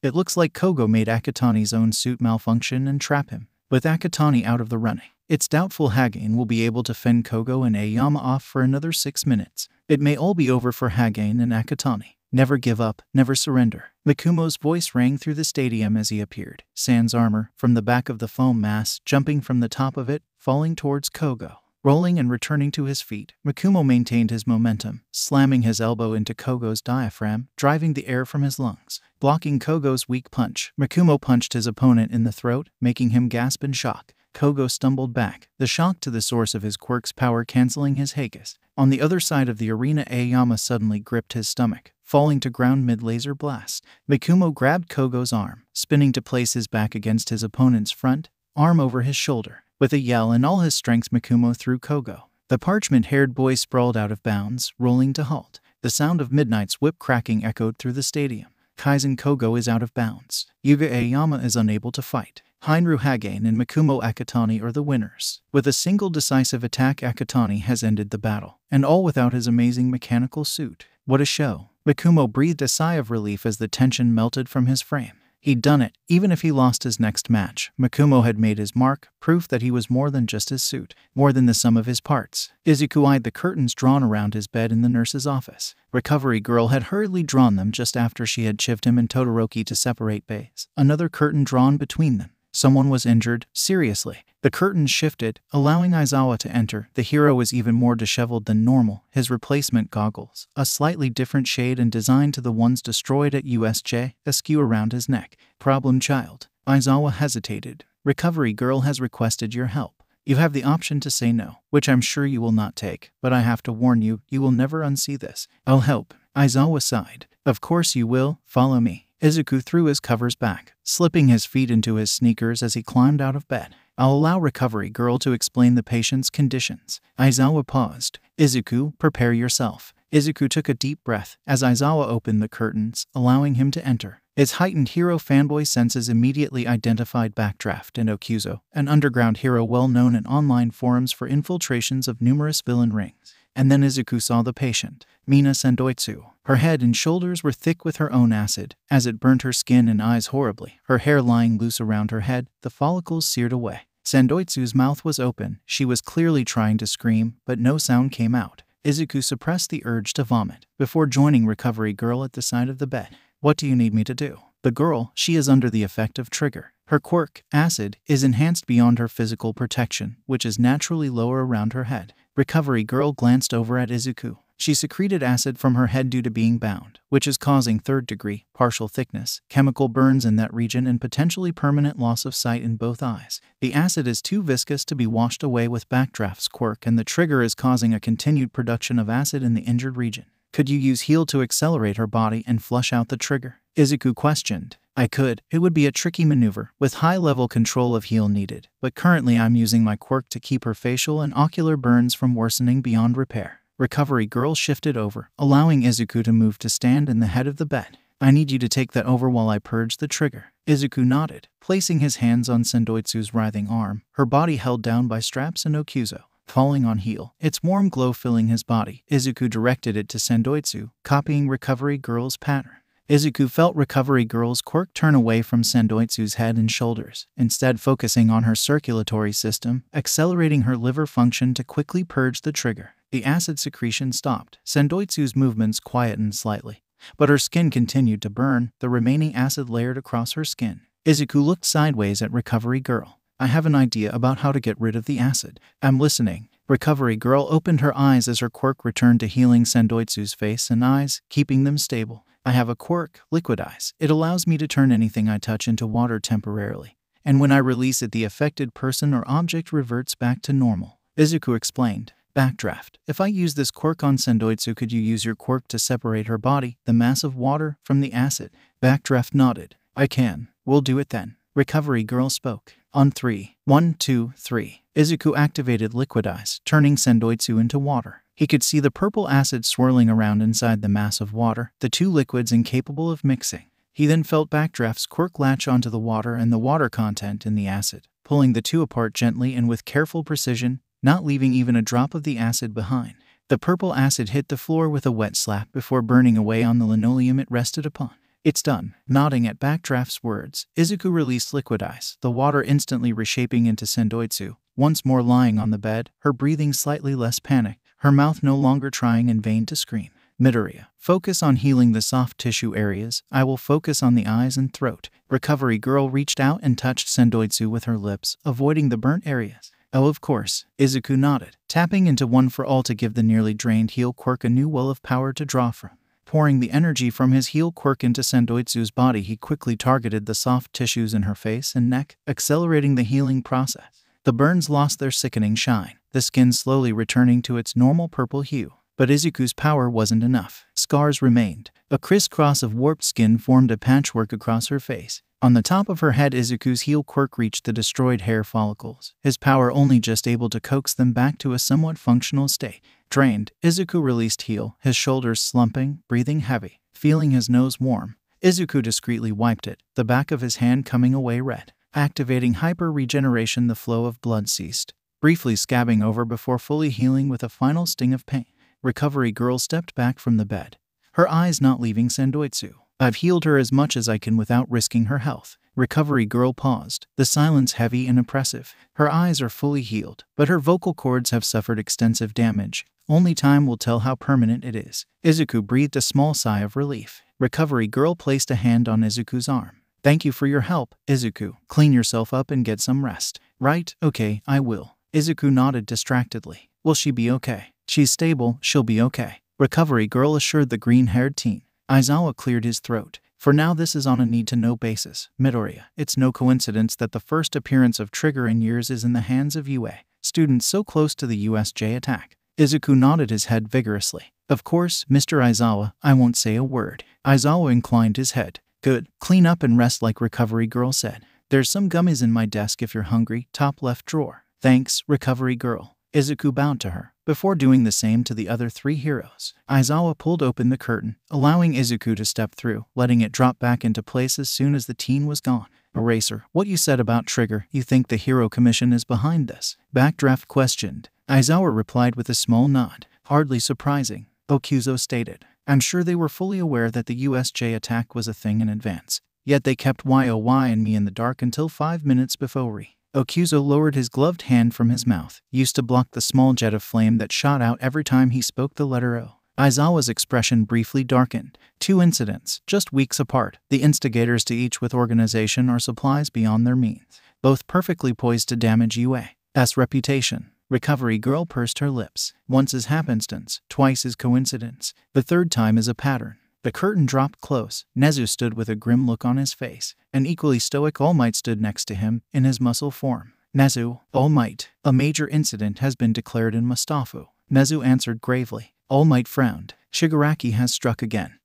It looks like Kogo made Akatani's own suit malfunction and trap him. With Akatani out of the running, it's doubtful Hagane will be able to fend Kogo and Aoyama off for another 6 minutes. It may all be over for Hagane and Akatani. Never give up, never surrender. Mikumo's voice rang through the stadium as he appeared, sans armor, from the back of the foam mass, jumping from the top of it, falling towards Kogo. Rolling and returning to his feet, Mikumo maintained his momentum, slamming his elbow into Kogo's diaphragm, driving the air from his lungs. Blocking Kogo's weak punch, Mikumo punched his opponent in the throat, making him gasp in shock. Kogo stumbled back, the shock to the source of his quirk's power canceling his hagus. On the other side of the arena, Aoyama suddenly gripped his stomach, falling to ground mid-laser blast. Mikumo grabbed Kogo's arm, spinning to place his back against his opponent's front, arm over his shoulder. With a yell and all his strength, Mikumo threw Kogo. The parchment-haired boy sprawled out of bounds, rolling to halt. The sound of Midnight's whip cracking echoed through the stadium. Kaizen Kogo is out of bounds. Yuga Aoyama is unable to fight. Heinryu Hagane and Mikumo Akatani are the winners. With a single decisive attack, Akatani has ended the battle, and all without his amazing mechanical suit. What a show. Mikumo breathed a sigh of relief as the tension melted from his frame. He'd done it, even if he lost his next match. Mikumo had made his mark, proof that he was more than just his suit, more than the sum of his parts. Izuku eyed the curtains drawn around his bed in the nurse's office. Recovery Girl had hurriedly drawn them just after she had chived him and Todoroki to separate bays. Another curtain drawn between them. Someone was injured, seriously. The curtains shifted, allowing Aizawa to enter. The hero was even more disheveled than normal, his replacement goggles, a slightly different shade and design to the ones destroyed at USJ, askew around his neck. Problem child. Aizawa hesitated. Recovery Girl has requested your help. You have the option to say no, which I'm sure you will not take, but I have to warn you, you will never unsee this. I'll help. Aizawa sighed. Of course you will, follow me. Izuku threw his covers back, slipping his feet into his sneakers as he climbed out of bed. I'll allow Recovery Girl to explain the patient's conditions. Aizawa paused. Izuku, prepare yourself. Izuku took a deep breath as Aizawa opened the curtains, allowing him to enter. His heightened hero fanboy senses immediately identified Backdraft and Okuzo, an underground hero well known in online forums for infiltrations of numerous villain rings. And then Izuku saw the patient, Mina Sendoitsu. Her head and shoulders were thick with her own acid, as it burnt her skin and eyes horribly. Her hair lying loose around her head, the follicles seared away. Sendoitsu's mouth was open. She was clearly trying to scream, but no sound came out. Izuku suppressed the urge to vomit, before joining Recovery Girl at the side of the bed. What do you need me to do? The girl, she is under the effect of trigger. Her quirk, acid, is enhanced beyond her physical protection, which is naturally lower around her head. Recovery Girl glanced over at Izuku. She secreted acid from her head due to being bound, which is causing third-degree, partial thickness, chemical burns in that region and potentially permanent loss of sight in both eyes. The acid is too viscous to be washed away with Backdraft's quirk, and the trigger is causing a continued production of acid in the injured region. Could you use heal to accelerate her body and flush out the trigger? Izuku questioned. I could. It would be a tricky maneuver, with high-level control of heal needed, but currently I'm using my quirk to keep her facial and ocular burns from worsening beyond repair. Recovery Girl shifted over, allowing Izuku to move to stand in the head of the bed. I need you to take that over while I purge the trigger. Izuku nodded, placing his hands on Sendoitsu's writhing arm, her body held down by straps and Okuzo. Falling on heel, its warm glow filling his body, Izuku directed it to Sendoitsu, copying Recovery Girl's pattern. Izuku felt Recovery Girl's quirk turn away from Sendoitsu's head and shoulders, instead focusing on her circulatory system, accelerating her liver function to quickly purge the trigger. The acid secretion stopped. Sendoitsu's movements quietened slightly, but her skin continued to burn, the remaining acid layered across her skin. Izuku looked sideways at Recovery Girl. I have an idea about how to get rid of the acid. I'm listening. Recovery Girl opened her eyes as her quirk returned to healing Sendoitsu's face and eyes, keeping them stable. I have a quirk, Liquid Eyes. It allows me to turn anything I touch into water temporarily, and when I release it, the affected person or object reverts back to normal. Izuku explained. Backdraft. If I use this quirk on Sendoitsu, could you use your quirk to separate her body, the mass of water, from the acid? Backdraft nodded. I can. We'll do it then. Recovery Girl spoke. On 3. 1, 2, 3. Izuku activated Liquid Eyes, turning Sendoitsu into water. He could see the purple acid swirling around inside the mass of water, the two liquids incapable of mixing. He then felt Backdraft's quirk latch onto the water and the water content in the acid, pulling the two apart gently and with careful precision, not leaving even a drop of the acid behind. The purple acid hit the floor with a wet slap before burning away on the linoleum it rested upon. It's done. Nodding at Backdraft's words, Izuku released Liquid Eyes, the water instantly reshaping into Sendoitsu, once more lying on the bed, her breathing slightly less panicked, her mouth no longer trying in vain to scream. Midoriya, focus on healing the soft tissue areas. I will focus on the eyes and throat. Recovery Girl reached out and touched Sendoitsu with her lips, avoiding the burnt areas. Oh, of course, Izuku nodded, tapping into One for All to give the nearly drained heal quirk a new well of power to draw from. Pouring the energy from his heal quirk into Sendoitsu's body, he quickly targeted the soft tissues in her face and neck, accelerating the healing process. The burns lost their sickening shine, the skin slowly returning to its normal purple hue. But Izuku's power wasn't enough. Scars remained. A crisscross of warped skin formed a patchwork across her face. On the top of her head, Izuku's heal quirk reached the destroyed hair follicles, his power only just able to coax them back to a somewhat functional state. Drained, Izuku released heal, his shoulders slumping, breathing heavy, feeling his nose warm. Izuku discreetly wiped it, the back of his hand coming away red. Activating hyper-regeneration, the flow of blood ceased, briefly scabbing over before fully healing with a final sting of pain. Recovery Girl stepped back from the bed, her eyes not leaving Sendoitsu. I've healed her as much as I can without risking her health. Recovery Girl paused, the silence heavy and oppressive. Her eyes are fully healed, but her vocal cords have suffered extensive damage. Only time will tell how permanent it is. Izuku breathed a small sigh of relief. Recovery Girl placed a hand on Izuku's arm. Thank you for your help, Izuku. Clean yourself up and get some rest. Right, okay, I will. Izuku nodded distractedly. Will she be okay? She's stable, she'll be okay. Recovery Girl assured the green-haired teen. Aizawa cleared his throat. For now, this is on a need-to-know basis. Midoriya, it's no coincidence that the first appearance of Trigger in years is in the hands of UA, students so close to the USJ attack. Izuku nodded his head vigorously. Of course, Mr. Aizawa, I won't say a word. Aizawa inclined his head. Good. Clean up and rest like Recovery Girl said. There's some gummies in my desk if you're hungry, top left drawer. Thanks, Recovery Girl. Izuku bowed to her, before doing the same to the other three heroes. Aizawa pulled open the curtain, allowing Izuku to step through, letting it drop back into place as soon as the teen was gone. Eraser, what you said about Trigger, you think the Hero Commission is behind this? Backdraft questioned. Aizawa replied with a small nod. Hardly surprising, Okuzo stated. I'm sure they were fully aware that the USJ attack was a thing in advance. Yet they kept YOY and me in the dark until 5 minutes before Okuzo lowered his gloved hand from his mouth, used to block the small jet of flame that shot out every time he spoke the letter O. Aizawa's expression briefly darkened. 2 incidents, just weeks apart, the instigators to each with organization or supplies beyond their means, both perfectly poised to damage UA's reputation. Recovery Girl pursed her lips. Once is happenstance, twice is coincidence, the third time is a pattern. The curtain dropped close. Nezu stood with a grim look on his face. An equally stoic All Might stood next to him, in his muscle form. Nezu, All Might, a major incident has been declared in Mustafu. Nezu answered gravely. All Might frowned. Shigaraki has struck again.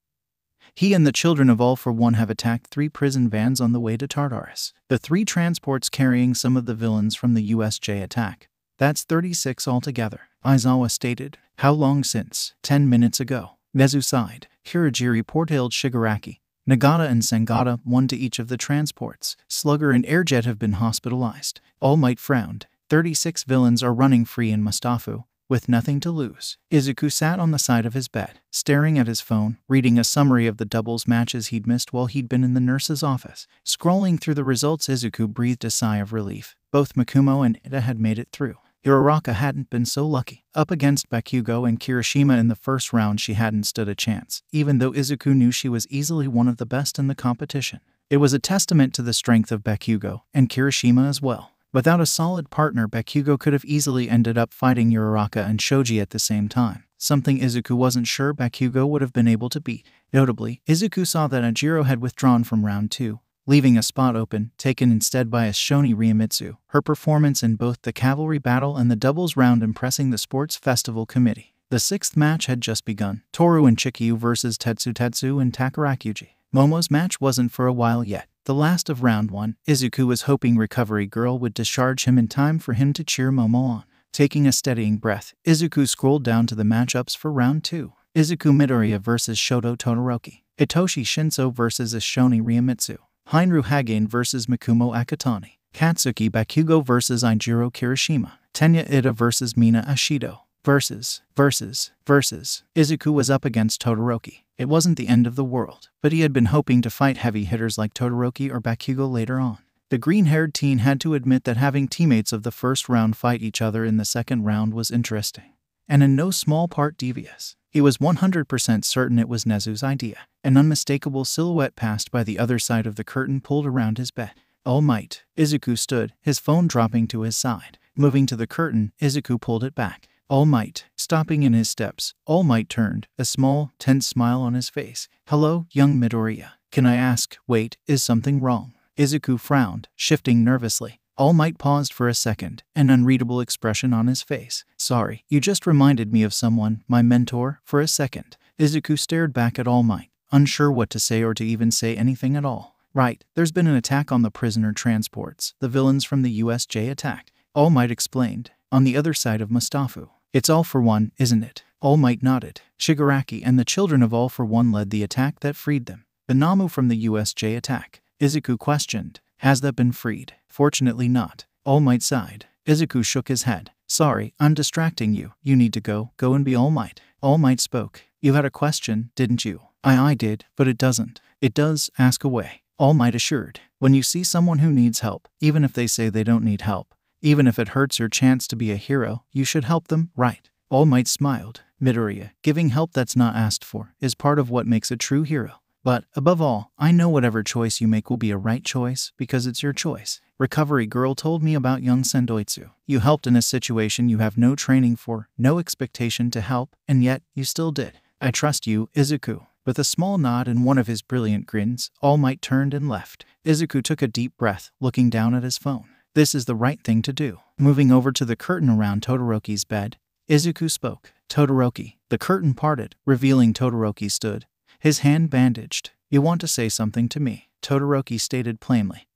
He and the children of All for One have attacked 3 prison vans on the way to Tartarus. The 3 transports carrying some of the villains from the USJ attack. That's 36 altogether, Aizawa stated. How long since? 10 minutes ago. Nezu sighed. Hirajiri portailed Shigaraki. Nagata and Sangata, 1 to each of the transports. Slugger and Airjet have been hospitalized. All Might frowned. 36 villains are running free in Mustafu, with nothing to lose. Izuku sat on the side of his bed, staring at his phone, reading a summary of the doubles matches he'd missed while he'd been in the nurse's office. Scrolling through the results, Izuku breathed a sigh of relief. Both Makumo and Ida had made it through. Uraraka hadn't been so lucky. Up against Bakugo and Kirishima in the first round, she hadn't stood a chance, even though Izuku knew she was easily one of the best in the competition. It was a testament to the strength of Bakugo, and Kirishima as well. Without a solid partner, Bakugo could have easily ended up fighting Uraraka and Shoji at the same time, something Izuku wasn't sure Bakugo would have been able to beat. Notably, Izuku saw that Ajiro had withdrawn from round 2, leaving a spot open, taken instead by Ashoni Ryomitsu, her performance in both the cavalry battle and the doubles round impressing the sports festival committee. The 6th match had just begun. Toru and Chikyu versus Tetsu and Takarakuji. Momo's match wasn't for a while yet. The last of round 1, Izuku was hoping Recovery Girl would discharge him in time for him to cheer Momo on. Taking a steadying breath, Izuku scrolled down to the matchups for round 2. Izuku Midoriya vs Shoto Todoroki. Itoshi Shinso vs Ishoni Ryomitsu. Heinru Hagane vs Mikumo Akatani. Katsuki Bakugo vs Injiro Kirishima. Tenya Ida vs Mina Ashido. Versus. Izuku was up against Todoroki. It wasn't the end of the world, but he had been hoping to fight heavy hitters like Todoroki or Bakugo later on. The green-haired teen had to admit that having teammates of the first round fight each other in the second round was interesting, and in no small part devious. He was 100% certain it was Nezu's idea. An unmistakable silhouette passed by the other side of the curtain pulled around his bed. All Might. Izuku stood, his phone dropping to his side. Moving to the curtain, Izuku pulled it back. All Might. Stopping in his steps, All Might turned, a small, tense smile on his face. Hello, young Midoriya. Can I ask, wait, is something wrong? Izuku frowned, shifting nervously. All Might paused for a second, an unreadable expression on his face. Sorry, you just reminded me of someone, my mentor, for a second. Izuku stared back at All Might, unsure what to say or to even say anything at all. Right, there's been an attack on the prisoner transports. The villains from the USJ attacked. All Might explained. On the other side of Mustafu. It's All for One, isn't it? All Might nodded. Shigaraki and the children of All for One led the attack that freed them. The Namu from the USJ attack. Izuku questioned. Has that been freed? Fortunately not. All Might sighed. Izuku shook his head. Sorry, I'm distracting you. You need to go. Go and be All Might. All Might spoke. You had a question, didn't you? I did, but it doesn't. It does, ask away. All Might assured. When you see someone who needs help, even if they say they don't need help, even if it hurts your chance to be a hero, you should help them, right? All Might smiled. Midoriya, giving help that's not asked for, is part of what makes a true hero. But, above all, I know whatever choice you make will be a right choice, because it's your choice. Recovery Girl told me about young Sendoitsu. You helped in a situation you have no training for, no expectation to help, and yet, you still did. I trust you, Izuku. With a small nod and one of his brilliant grins, All Might turned and left. Izuku took a deep breath, looking down at his phone. This is the right thing to do. Moving over to the curtain around Todoroki's bed, Izuku spoke. Todoroki. The curtain parted, revealing Todoroki stood, his hand bandaged. You want to say something to me, Todoroki stated plainly,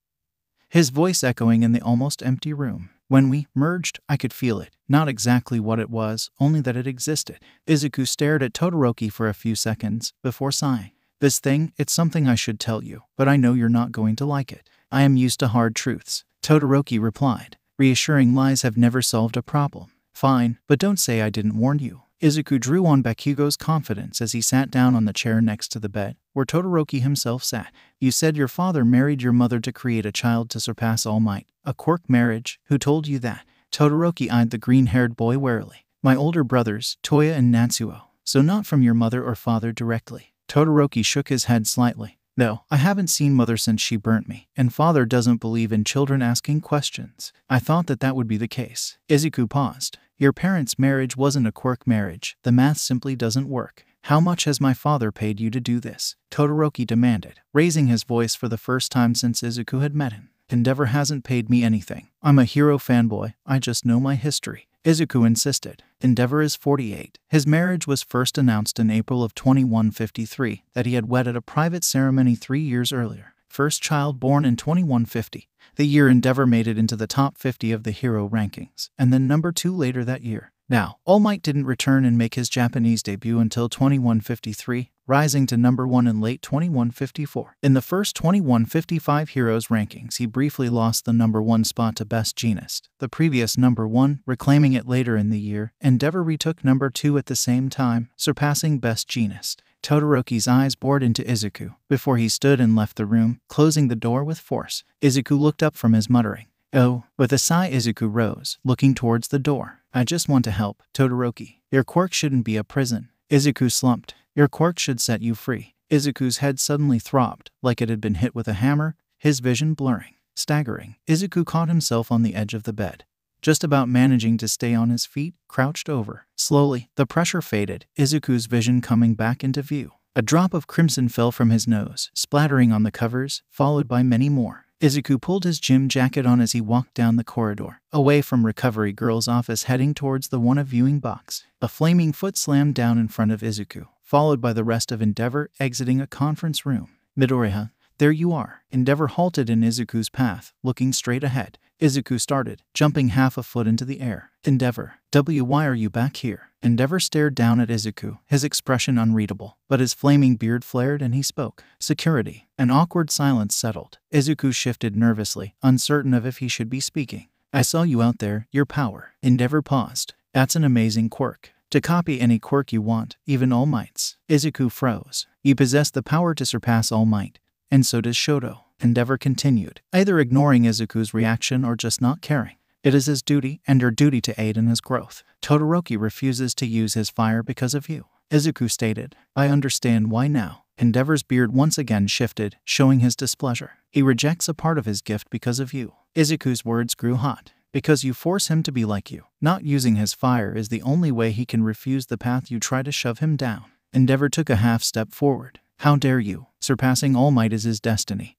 his voice echoing in the almost empty room. When we merged, I could feel it. Not exactly what it was, only that it existed. Izuku stared at Todoroki for a few seconds, before sighing. This thing, it's something I should tell you, but I know you're not going to like it. I am used to hard truths, Todoroki replied. Reassuring lies have never solved a problem. Fine, but don't say I didn't warn you. Izuku drew on Bakugo's confidence as he sat down on the chair next to the bed, where Todoroki himself sat. You said your father married your mother to create a child to surpass All Might. A quirk marriage? Who told you that? Todoroki eyed the green-haired boy warily. My older brothers, Toya and Natsuo. So not from your mother or father directly. Todoroki shook his head slightly. No, I haven't seen mother since she burnt me, and father doesn't believe in children asking questions. I thought that would be the case. Izuku paused. Your parents' marriage wasn't a quirk marriage. The math simply doesn't work. How much has my father paid you to do this? Todoroki demanded, raising his voice for the first time since Izuku had met him. Endeavor hasn't paid me anything. I'm a hero fanboy. I just know my history. Izuku insisted. Endeavor is 48. His marriage was first announced in April of 2153, that he had wed at a private ceremony 3 years earlier. First child born in 2150. The year Endeavor made it into the top 50 of the hero rankings, and then number 2 later that year. Now, All Might didn't return and make his Japanese debut until 2153, rising to number 1 in late 2154. In the first 2155 Heroes rankings, he briefly lost the number 1 spot to Best Jeanist, the previous number 1, reclaiming it later in the year. Endeavor retook number 2 at the same time, surpassing Best Jeanist. Todoroki's eyes bored into Izuku, before he stood and left the room, closing the door with force. Izuku looked up from his muttering. Oh, with a sigh Izuku rose, looking towards the door. I just want to help, Todoroki. Your quirk shouldn't be a prison. Izuku slumped. Your quirk should set you free. Izuku's head suddenly throbbed, like it had been hit with a hammer, his vision blurring. Staggering, Izuku caught himself on the edge of the bed. Just about managing to stay on his feet, crouched over. Slowly, the pressure faded, Izuku's vision coming back into view. A drop of crimson fell from his nose, splattering on the covers, followed by many more. Izuku pulled his gym jacket on as he walked down the corridor, away from Recovery Girl's office heading towards the one viewing box. A flaming foot slammed down in front of Izuku, followed by the rest of Endeavor exiting a conference room. Midoriya, There you are. Endeavor halted in Izuku's path, looking straight ahead. Izuku started, jumping half a foot into the air. Endeavor. Why are you back here? Endeavor stared down at Izuku, his expression unreadable, but his flaming beard flared and he spoke. Security. An awkward silence settled. Izuku shifted nervously, uncertain of if he should be speaking. I saw you out there, your power. Endeavor paused. That's an amazing quirk. To copy any quirk you want, even All Might's. Izuku froze. You possess the power to surpass All Might, and so does Shoto. Endeavor continued, either ignoring Izuku's reaction or just not caring. It is his duty and your duty to aid in his growth. Todoroki refuses to use his fire because of you. Izuku stated, I understand why now. Endeavor's beard once again shifted, showing his displeasure. He rejects a part of his gift because of you. Izuku's words grew hot. Because you force him to be like you. Not using his fire is the only way he can refuse the path you try to shove him down. Endeavor took a half step forward. How dare you? Surpassing All Might is his destiny.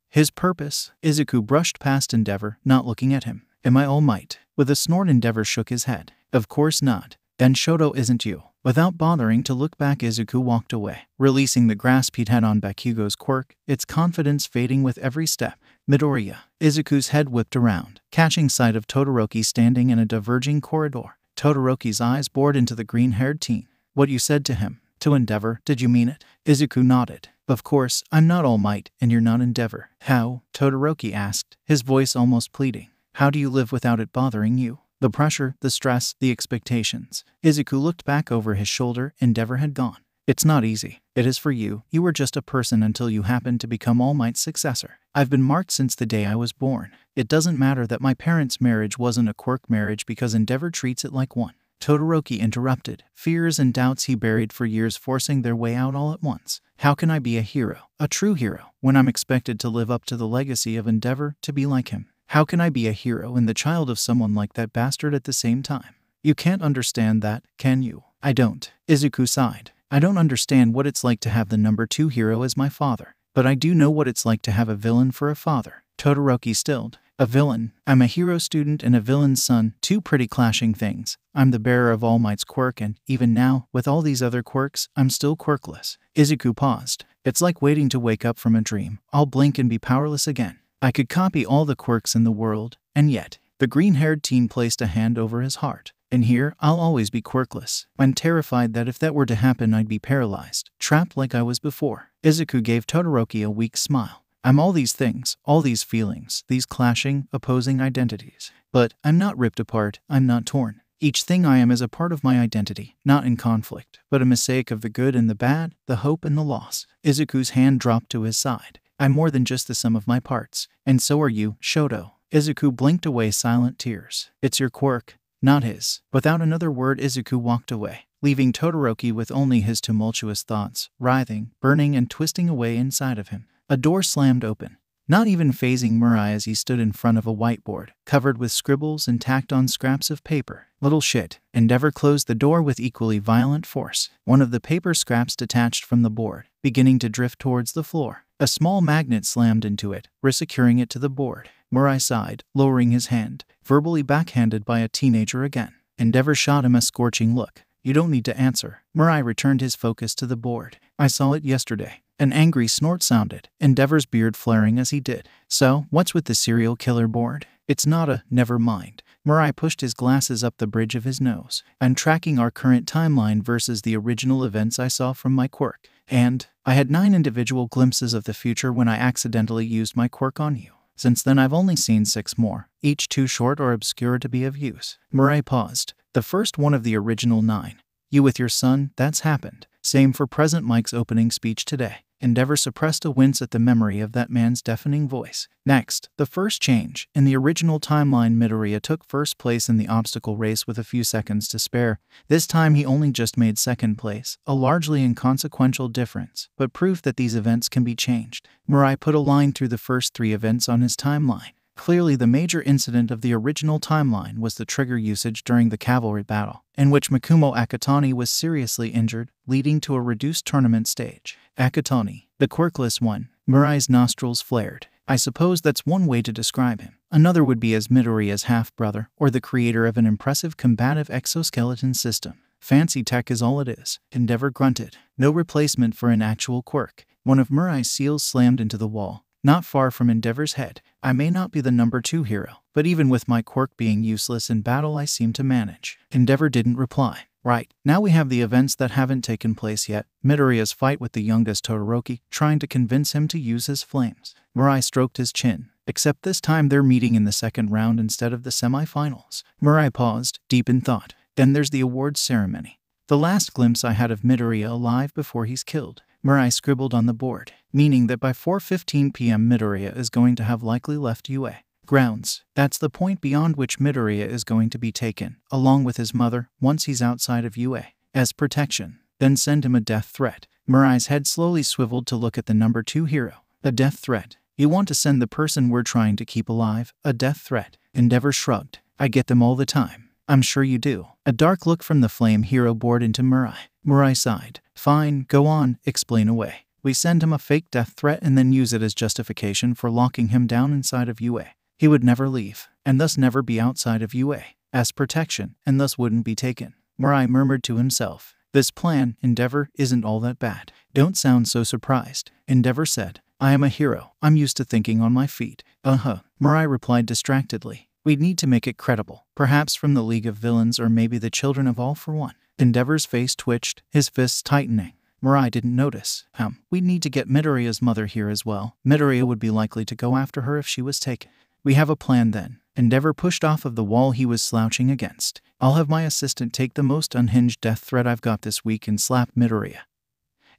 His purpose. Izuku brushed past Endeavor, not looking at him. Am I All Might? With a snort, Endeavor shook his head. Of course not. Then Shoto isn't you. Without bothering to look back, Izuku walked away, releasing the grasp he'd had on Bakugo's quirk, its confidence fading with every step. Midoriya. Izuku's head whipped around, catching sight of Todoroki standing in a diverging corridor. Todoroki's eyes bored into the green-haired teen. What you said to him? To Endeavor, did you mean it? Izuku nodded. Of course, I'm not All Might, and you're not Endeavor. How? Todoroki asked, his voice almost pleading. How do you live without it bothering you? The pressure, the stress, the expectations. Izuku looked back over his shoulder. Endeavor had gone. It's not easy. It is for you. You were just a person until you happened to become All Might's successor. I've been marked since the day I was born. It doesn't matter that my parents' marriage wasn't a quirk marriage because Endeavor treats it like one. Todoroki interrupted, fears and doubts he buried for years forcing their way out all at once. How can I be a hero, a true hero, when I'm expected to live up to the legacy of Endeavor, to be like him? How can I be a hero and the child of someone like that bastard at the same time? You can't understand that, can you? I don't. Izuku sighed. I don't understand what it's like to have the number 2 hero as my father, but I do know what it's like to have a villain for a father. Todoroki stilled. A villain. I'm a hero student and a villain's son, two pretty clashing things. I'm the bearer of All Might's quirk and, even now, with all these other quirks, I'm still quirkless. Izuku paused. It's like waiting to wake up from a dream. I'll blink and be powerless again. I could copy all the quirks in the world, and yet, the green-haired teen placed a hand over his heart. And here, I'll always be quirkless. I'm terrified that if that were to happen, I'd be paralyzed, trapped like I was before. Izuku gave Todoroki a weak smile. I'm all these things, all these feelings, these clashing, opposing identities. But I'm not ripped apart, I'm not torn. Each thing I am is a part of my identity, not in conflict, but a mosaic of the good and the bad, the hope and the loss. Izuku's hand dropped to his side. I'm more than just the sum of my parts. And so are you, Shoto. Izuku blinked away silent tears. It's your quirk, not his. Without another word, Izuku walked away, leaving Todoroki with only his tumultuous thoughts, writhing, burning and twisting away inside of him. A door slammed open, not even fazing Mirai as he stood in front of a whiteboard, covered with scribbles and tacked on scraps of paper. Little shit. Endeavor closed the door with equally violent force. One of the paper scraps detached from the board, beginning to drift towards the floor. A small magnet slammed into it, resecuring it to the board. Mirai sighed, lowering his hand, verbally backhanded by a teenager again. Endeavor shot him a scorching look. You don't need to answer. Mirai returned his focus to the board. I saw it yesterday. An angry snort sounded, Endeavor's beard flaring as he did. So, what's with the serial killer board? It's not a, never mind. Mirai pushed his glasses up the bridge of his nose. I'm tracking our current timeline versus the original events I saw from my quirk. And, I had 9 individual glimpses of the future when I accidentally used my quirk on you. Since then I've only seen 6 more, each too short or obscure to be of use. Mirai paused. The first one of the original 9. You with your son, that's happened. Same for President Mike's opening speech today. Endeavor suppressed a wince at the memory of that man's deafening voice. Next, the first change. In the original timeline, Midoriya took first place in the obstacle race with a few seconds to spare. This time he only just made second place, a largely inconsequential difference, but proof that these events can be changed. Mirai put a line through the first 3 events on his timeline. Clearly, the major incident of the original timeline was the trigger usage during the cavalry battle, in which Makumo Akatani was seriously injured, leading to a reduced tournament stage. Akatani, the quirkless one. Mirai's nostrils flared. I suppose that's one way to describe him. Another would be as Midoriya's half-brother, or the creator of an impressive combative exoskeleton system. Fancy tech is all it is, Endeavor grunted. No replacement for an actual quirk. One of Murai's seals slammed into the wall, not far from Endeavor's head. I may not be the number 2 hero, but even with my quirk being useless in battle I seem to manage. Endeavor didn't reply. Right, now we have the events that haven't taken place yet. Midoriya's fight with the youngest Todoroki, trying to convince him to use his flames. Murai stroked his chin. Except this time they're meeting in the second round instead of the semi-finals. Murai paused, deep in thought. Then there's the awards ceremony. The last glimpse I had of Midoriya alive before he's killed. Murai scribbled on the board, meaning that by 4:15 p.m. Midoriya is going to have likely left UA grounds. That's the point beyond which Midoriya is going to be taken, along with his mother, once he's outside of UA, as protection. Then send him a death threat. Murai's head slowly swiveled to look at the number 2 hero. A death threat. You want to send the person we're trying to keep alive a death threat? Endeavor shrugged. I get them all the time. I'm sure you do. A dark look from the flame hero bored into Murai. Murai sighed. Fine, go on, explain away. We send him a fake death threat and then use it as justification for locking him down inside of UA. He would never leave, and thus never be outside of UA, as protection, and thus wouldn't be taken. Murai murmured to himself. This plan, Endeavor, isn't all that bad. Don't sound so surprised. Endeavor said. I am a hero. I'm used to thinking on my feet. Murai replied distractedly. We'd need to make it credible, perhaps from the League of Villains or maybe the Children of All for one. Endeavor's face twitched, his fists tightening. Murai didn't notice. We'd need to get Midoriya's mother here as well. Midoriya would be likely to go after her if she was taken. We have a plan then. Endeavor pushed off of the wall he was slouching against. I'll have my assistant take the most unhinged death threat I've got this week and slap Midoriya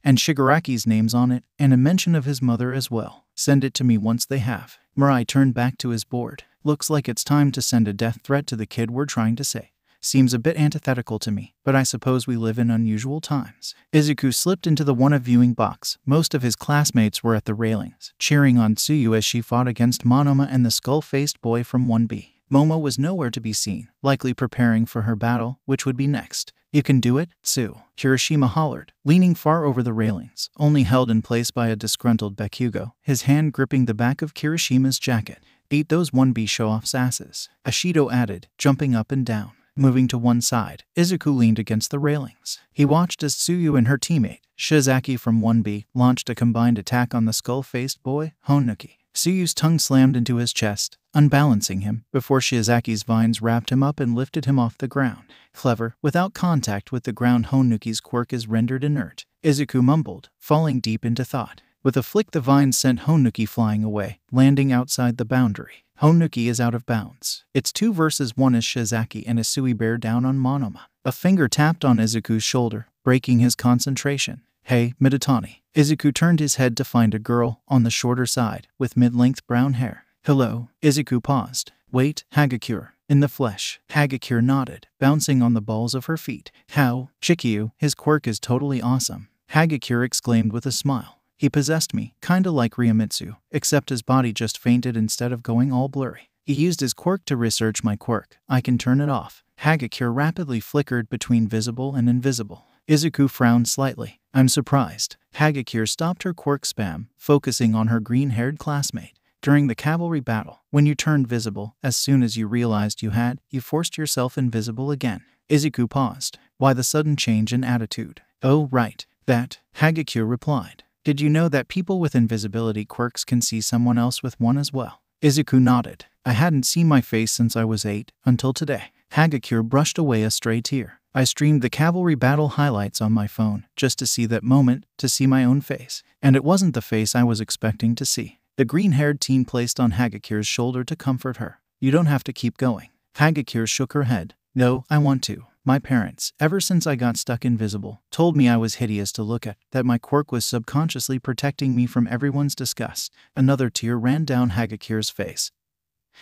and Shigaraki's names on it, and a mention of his mother as well. Send it to me once they have. Murai turned back to his board. Looks like it's time to send a death threat to the kid we're trying to save. Seems a bit antithetical to me, but I suppose we live in unusual times. Izuku slipped into the one-of viewing box. Most of his classmates were at the railings, cheering on Tsuyu as she fought against Monoma and the skull-faced boy from 1B. Momo was nowhere to be seen, likely preparing for her battle, which would be next. You can do it, Tsu, Kirishima hollered, leaning far over the railings, only held in place by a disgruntled Bakugo, his hand gripping the back of Kirishima's jacket. Eat those 1B show-offs' asses, Ashido added, jumping up and down. Moving to one side, Izuku leaned against the railings. He watched as Tsuyu and her teammate, Shizaki from 1B, launched a combined attack on the skull-faced boy, Honuki. Tsuyu's tongue slammed into his chest, unbalancing him, before Shizaki's vines wrapped him up and lifted him off the ground. Clever. Without contact with the ground, Honuki's quirk is rendered inert. Izuku mumbled, falling deep into thought. With a flick, the vines sent Honuki flying away, landing outside the boundary. Honuki is out of bounds. It's 2 versus 1 as Shizaki and Isui bear down on Monoma. A finger tapped on Izuku's shoulder, breaking his concentration. Hey, Midotani. Izuku turned his head to find a girl, on the shorter side, with mid-length brown hair. Hello. Izuku paused. Wait, Hagakure. In the flesh. Hagakure nodded, bouncing on the balls of her feet. How? Chikyu, his quirk is totally awesome. Hagakure exclaimed with a smile. He possessed me, kinda like Ryomitsu, except his body just fainted instead of going all blurry. He used his quirk to research my quirk. I can turn it off. Hagakure rapidly flickered between visible and invisible. Izuku frowned slightly. I'm surprised. Hagakure stopped her quirk spam, focusing on her green-haired classmate. During the cavalry battle, when you turned visible, as soon as you realized you forced yourself invisible again. Izuku paused. Why the sudden change in attitude? Oh, right. That, Hagakure replied. Did you know that people with invisibility quirks can see someone else with one as well? Izuku nodded. I hadn't seen my face since I was 8, until today. Hagakure brushed away a stray tear. I streamed the cavalry battle highlights on my phone, just to see that moment, to see my own face. And it wasn't the face I was expecting to see. The green-haired teen placed on Hagakure's shoulder to comfort her. You don't have to keep going. Hagakure shook her head. No, I want to. My parents, ever since I got stuck invisible, told me I was hideous to look at, that my quirk was subconsciously protecting me from everyone's disgust. Another tear ran down Hagakure's face,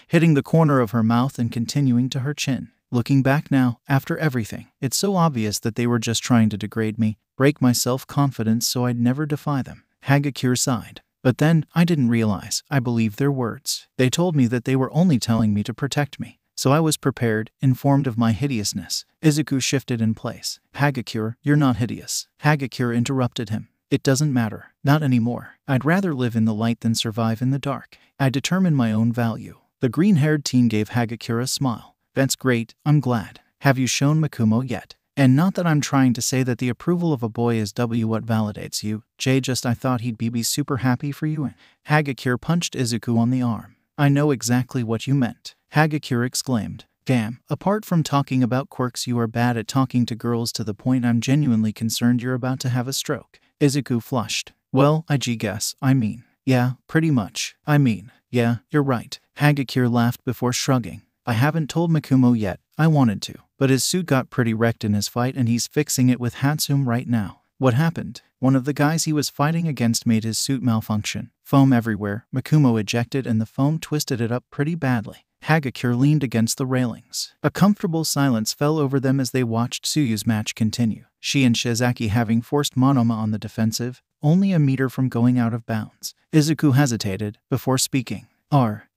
hitting the corner of her mouth and continuing to her chin. Looking back now, after everything, it's so obvious that they were just trying to degrade me, break my self-confidence so I'd never defy them. Hagakure sighed. But then, I didn't realize I believed their words. They told me that they were only telling me to protect me. So I was prepared, informed of my hideousness. Izuku shifted in place. Hagakure, you're not hideous. Hagakure interrupted him. It doesn't matter. Not anymore. I'd rather live in the light than survive in the dark. I determine my own value. The green-haired teen gave Hagakure a smile. That's great, I'm glad. Have you shown Makumo yet? And not that I'm trying to say that the approval of a boy is what validates you, J, just I thought he'd be super happy for you. And Hagakure punched Izuku on the arm. I know exactly what you meant, Hagakure exclaimed. Damn, apart from talking about quirks, you are bad at talking to girls to the point I'm genuinely concerned you're about to have a stroke. Izuku flushed. Well, yeah, pretty much. Yeah, you're right. Hagakure laughed before shrugging. I haven't told Mikumo yet. I wanted to, but his suit got pretty wrecked in his fight and he's fixing it with Hatsum right now. What happened? One of the guys he was fighting against made his suit malfunction. Foam everywhere. Mikumo ejected and the foam twisted it up pretty badly. Hagakure leaned against the railings. A comfortable silence fell over them as they watched Tsuyu's match continue. She and Shizaki having forced Monoma on the defensive, only a meter from going out of bounds. Izuku hesitated before speaking.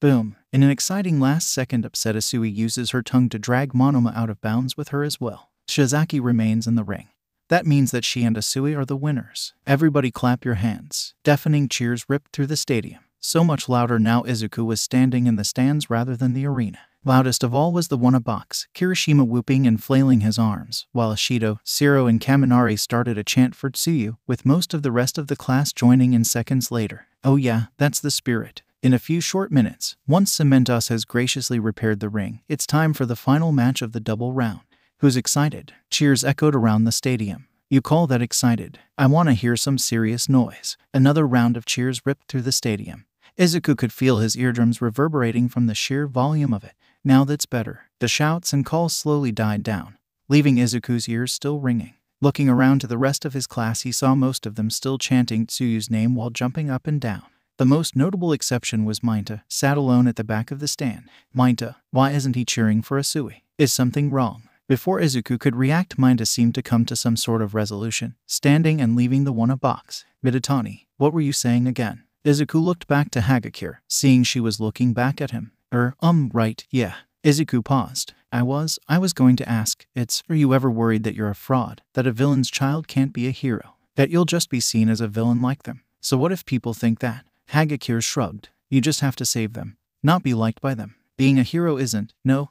Boom. In an exciting last-second upset, Asui uses her tongue to drag Monoma out of bounds with her as well. Shizaki remains in the ring. That means that she and Asui are the winners. Everybody clap your hands. Deafening cheers ripped through the stadium. So much louder now Izuku was standing in the stands rather than the arena. Loudest of all was the Wanna box, Kirishima whooping and flailing his arms, while Ashido, Siro and Kaminari started a chant for Tsuyu, with most of the rest of the class joining in seconds later. Oh yeah, that's the spirit. In a few short minutes, once Cementos has graciously repaired the ring, it's time for the final match of the double round. Who's excited? Cheers echoed around the stadium. You call that excited? I want to hear some serious noise. Another round of cheers ripped through the stadium. Izuku could feel his eardrums reverberating from the sheer volume of it. Now that's better. The shouts and calls slowly died down, leaving Izuku's ears still ringing. Looking around to the rest of his class, he saw most of them still chanting Tsuyu's name while jumping up and down. The most notable exception was Mainta, sat alone at the back of the stand. Mainta, why isn't he cheering for Asui? Is something wrong? Before Izuku could react, Mainta seemed to come to some sort of resolution, standing and leaving the Wanna box. Miditani, what were you saying again? Izuku looked back to Hagakure, seeing she was looking back at him. Right, yeah. Izuku paused. I was going to ask, are you ever worried that you're a fraud, that a villain's child can't be a hero, that you'll just be seen as a villain like them? So what if people think that? Hagakure shrugged. You just have to save them, not be liked by them. Being a hero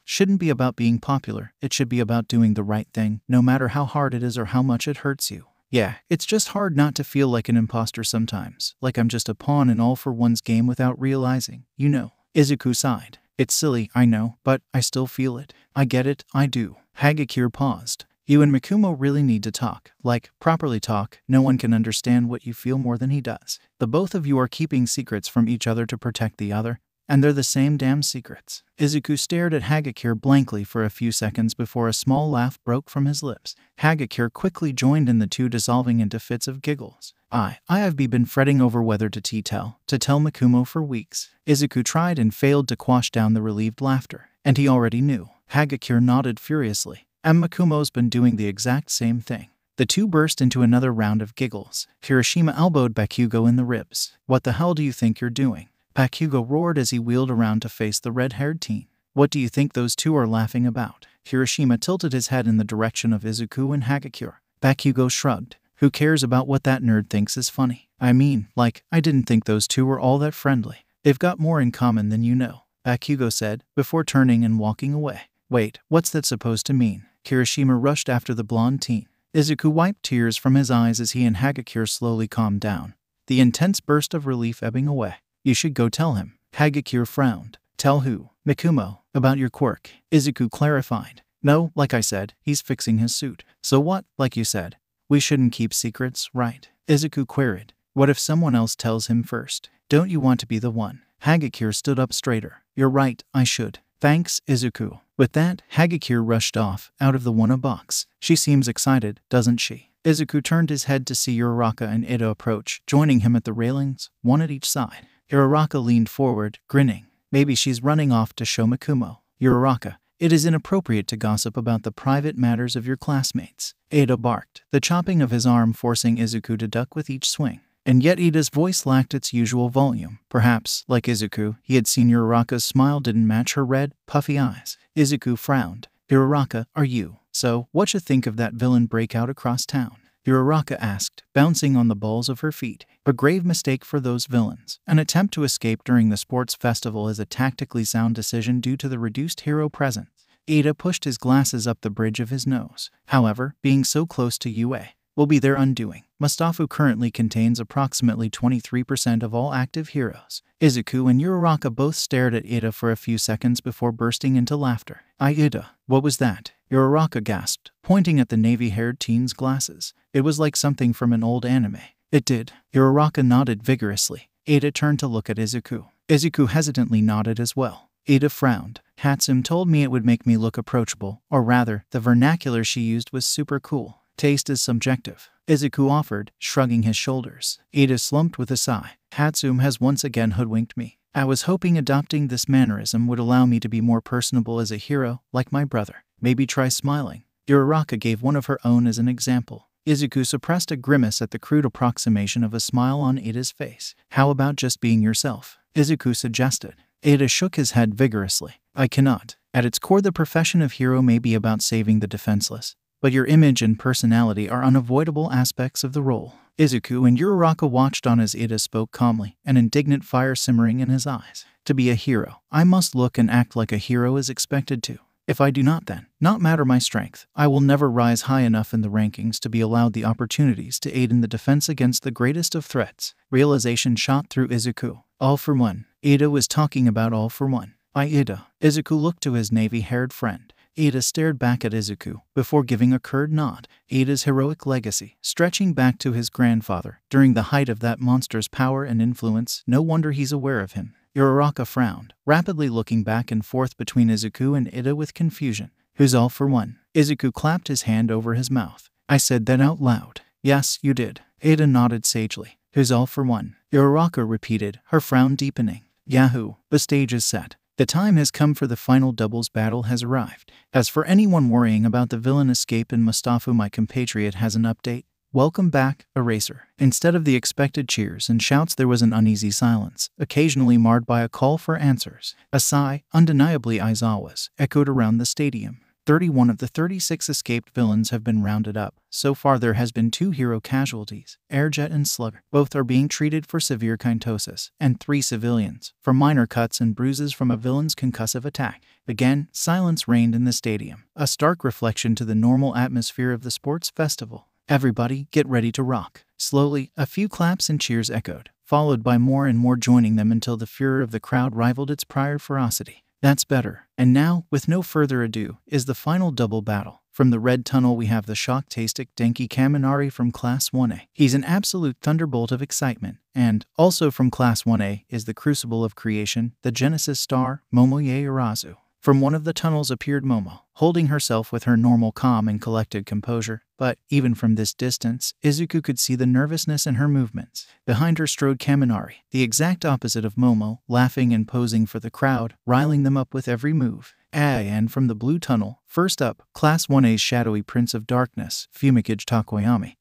shouldn't be about being popular. It should be about doing the right thing, no matter how hard it is or how much it hurts you. Yeah, it's just hard not to feel like an imposter sometimes, like I'm just a pawn in all for one's game without realizing, Izuku sighed. It's silly, I know, but I still feel it. I get it, I do. Hagakure paused. You and Mikumo really need to talk, properly talk. No one can understand what you feel more than he does. The both of you are keeping secrets from each other to protect the other, and they're the same damn secrets. Izuku stared at Hagakure blankly for a few seconds before a small laugh broke from his lips. Hagakure quickly joined in, the two dissolving into fits of giggles. I have been fretting over whether to tell Mikumo for weeks. Izuku tried and failed to quash down the relieved laughter. And he already knew. Hagakure nodded furiously. And Mikumo's been doing the exact same thing. The two burst into another round of giggles. Kirishima elbowed Bakugo in the ribs. What the hell do you think you're doing? Bakugo roared as he wheeled around to face the red-haired teen. What do you think those two are laughing about? Kirishima tilted his head in the direction of Izuku and Hagakure. Bakugo shrugged. Who cares about what that nerd thinks is funny? I didn't think those two were all that friendly. They've got more in common than you know, Bakugo said, before turning and walking away. Wait, what's that supposed to mean? Kirishima rushed after the blonde teen. Izuku wiped tears from his eyes as he and Hagakure slowly calmed down, the intense burst of relief ebbing away. You should go tell him. Hagakure frowned. Tell who? Mikumo. About your quirk. Izuku clarified. No, like I said, he's fixing his suit. So what? Like you said, we shouldn't keep secrets, right? Izuku queried. What if someone else tells him first? Don't you want to be the one? Hagakure stood up straighter. You're right, I should. Thanks, Izuku. With that, Hagakure rushed off, out of the Wanna box. She seems excited, doesn't she? Izuku turned his head to see Uraraka and Ida approach, joining him at the railings, one at each side. Uraraka leaned forward, grinning. Maybe she's running off to show Mikumo. Uraraka, it is inappropriate to gossip about the private matters of your classmates. Ida barked, the chopping of his arm forcing Izuku to duck with each swing. And yet Ida's voice lacked its usual volume. Perhaps, like Izuku, he had seen Uraraka's smile didn't match her red, puffy eyes. Izuku frowned. Uraraka, are you? So, whatcha think of that villain breakout across town? Uraraka asked, bouncing on the balls of her feet. A grave mistake for those villains. An attempt to escape during the sports festival is a tactically sound decision due to the reduced hero presence. Ada pushed his glasses up the bridge of his nose. However, being so close to UA will be their undoing. Mustafu currently contains approximately 23% of all active heroes. Izuku and Uraraka both stared at Ida for a few seconds before bursting into laughter. Ida, what was that? Uraraka gasped, pointing at the navy-haired teen's glasses. It was like something from an old anime. It did. Uraraka nodded vigorously. Ada turned to look at Izuku. Izuku hesitantly nodded as well. Ada frowned. Hatsum told me it would make me look approachable, or rather, the vernacular she used was super cool. Taste is subjective, Izuku offered, shrugging his shoulders. Ada slumped with a sigh. Hatsum has once again hoodwinked me. I was hoping adopting this mannerism would allow me to be more personable as a hero, like my brother. Maybe try smiling. Uraraka gave one of her own as an example. Izuku suppressed a grimace at the crude approximation of a smile on Ada's face. How about just being yourself? Izuku suggested. Ada shook his head vigorously. I cannot. At its core, the profession of hero may be about saving the defenseless, but your image and personality are unavoidable aspects of the role. Izuku and Uraraka watched on as Ida spoke calmly, an indignant fire simmering in his eyes. To be a hero, I must look and act like a hero is expected to. If I do not then, not matter my strength, I will never rise high enough in the rankings to be allowed the opportunities to aid in the defense against the greatest of threats. Realization shot through Izuku. All for one. Ida was talking about all for one. Ida. Izuku looked to his navy-haired friend. Ida stared back at Izuku before giving a curt nod. Ida's heroic legacy, stretching back to his grandfather, during the height of that monster's power and influence, no wonder he's aware of him. Uraraka frowned, rapidly looking back and forth between Izuku and Ida with confusion. Who's all for one? Izuku clapped his hand over his mouth. I said that out loud. Yes, you did. Ida nodded sagely. Who's all for one? Uraraka repeated, her frown deepening. Yahoo! The stage is set. The time has come for the final doubles battle has arrived. As for anyone worrying about the villain escape in Mustafu, my compatriot has an update. Welcome back, Eraser. Instead of the expected cheers and shouts, there was an uneasy silence, occasionally marred by a call for answers. A sigh, undeniably Aizawa's, echoed around the stadium. 31 of the 36 escaped villains have been rounded up. So far there has been 2 hero casualties, Airjet and Slugger. Both are being treated for severe kinetosis, and 3 civilians, for minor cuts and bruises from a villain's concussive attack. Again, silence reigned in the stadium, a stark reflection to the normal atmosphere of the sports festival. Everybody, get ready to rock. Slowly, a few claps and cheers echoed, followed by more and more joining them until the furor of the crowd rivaled its prior ferocity. That's better. And now, with no further ado, is the final double battle. From the Red Tunnel we have the shock-tastic Denki Kaminari from Class 1A. He's an absolute thunderbolt of excitement. And, also from Class 1A, is the Crucible of Creation, the Genesis star, Momo Yaoyorozu. From one of the tunnels appeared Momo, holding herself with her normal calm and collected composure, but, even from this distance, Izuku could see the nervousness in her movements. Behind her strode Kaminari, the exact opposite of Momo, laughing and posing for the crowd, riling them up with every move. And from the blue tunnel, first up, Class 1A's shadowy Prince of Darkness, Fumikage Takoyami.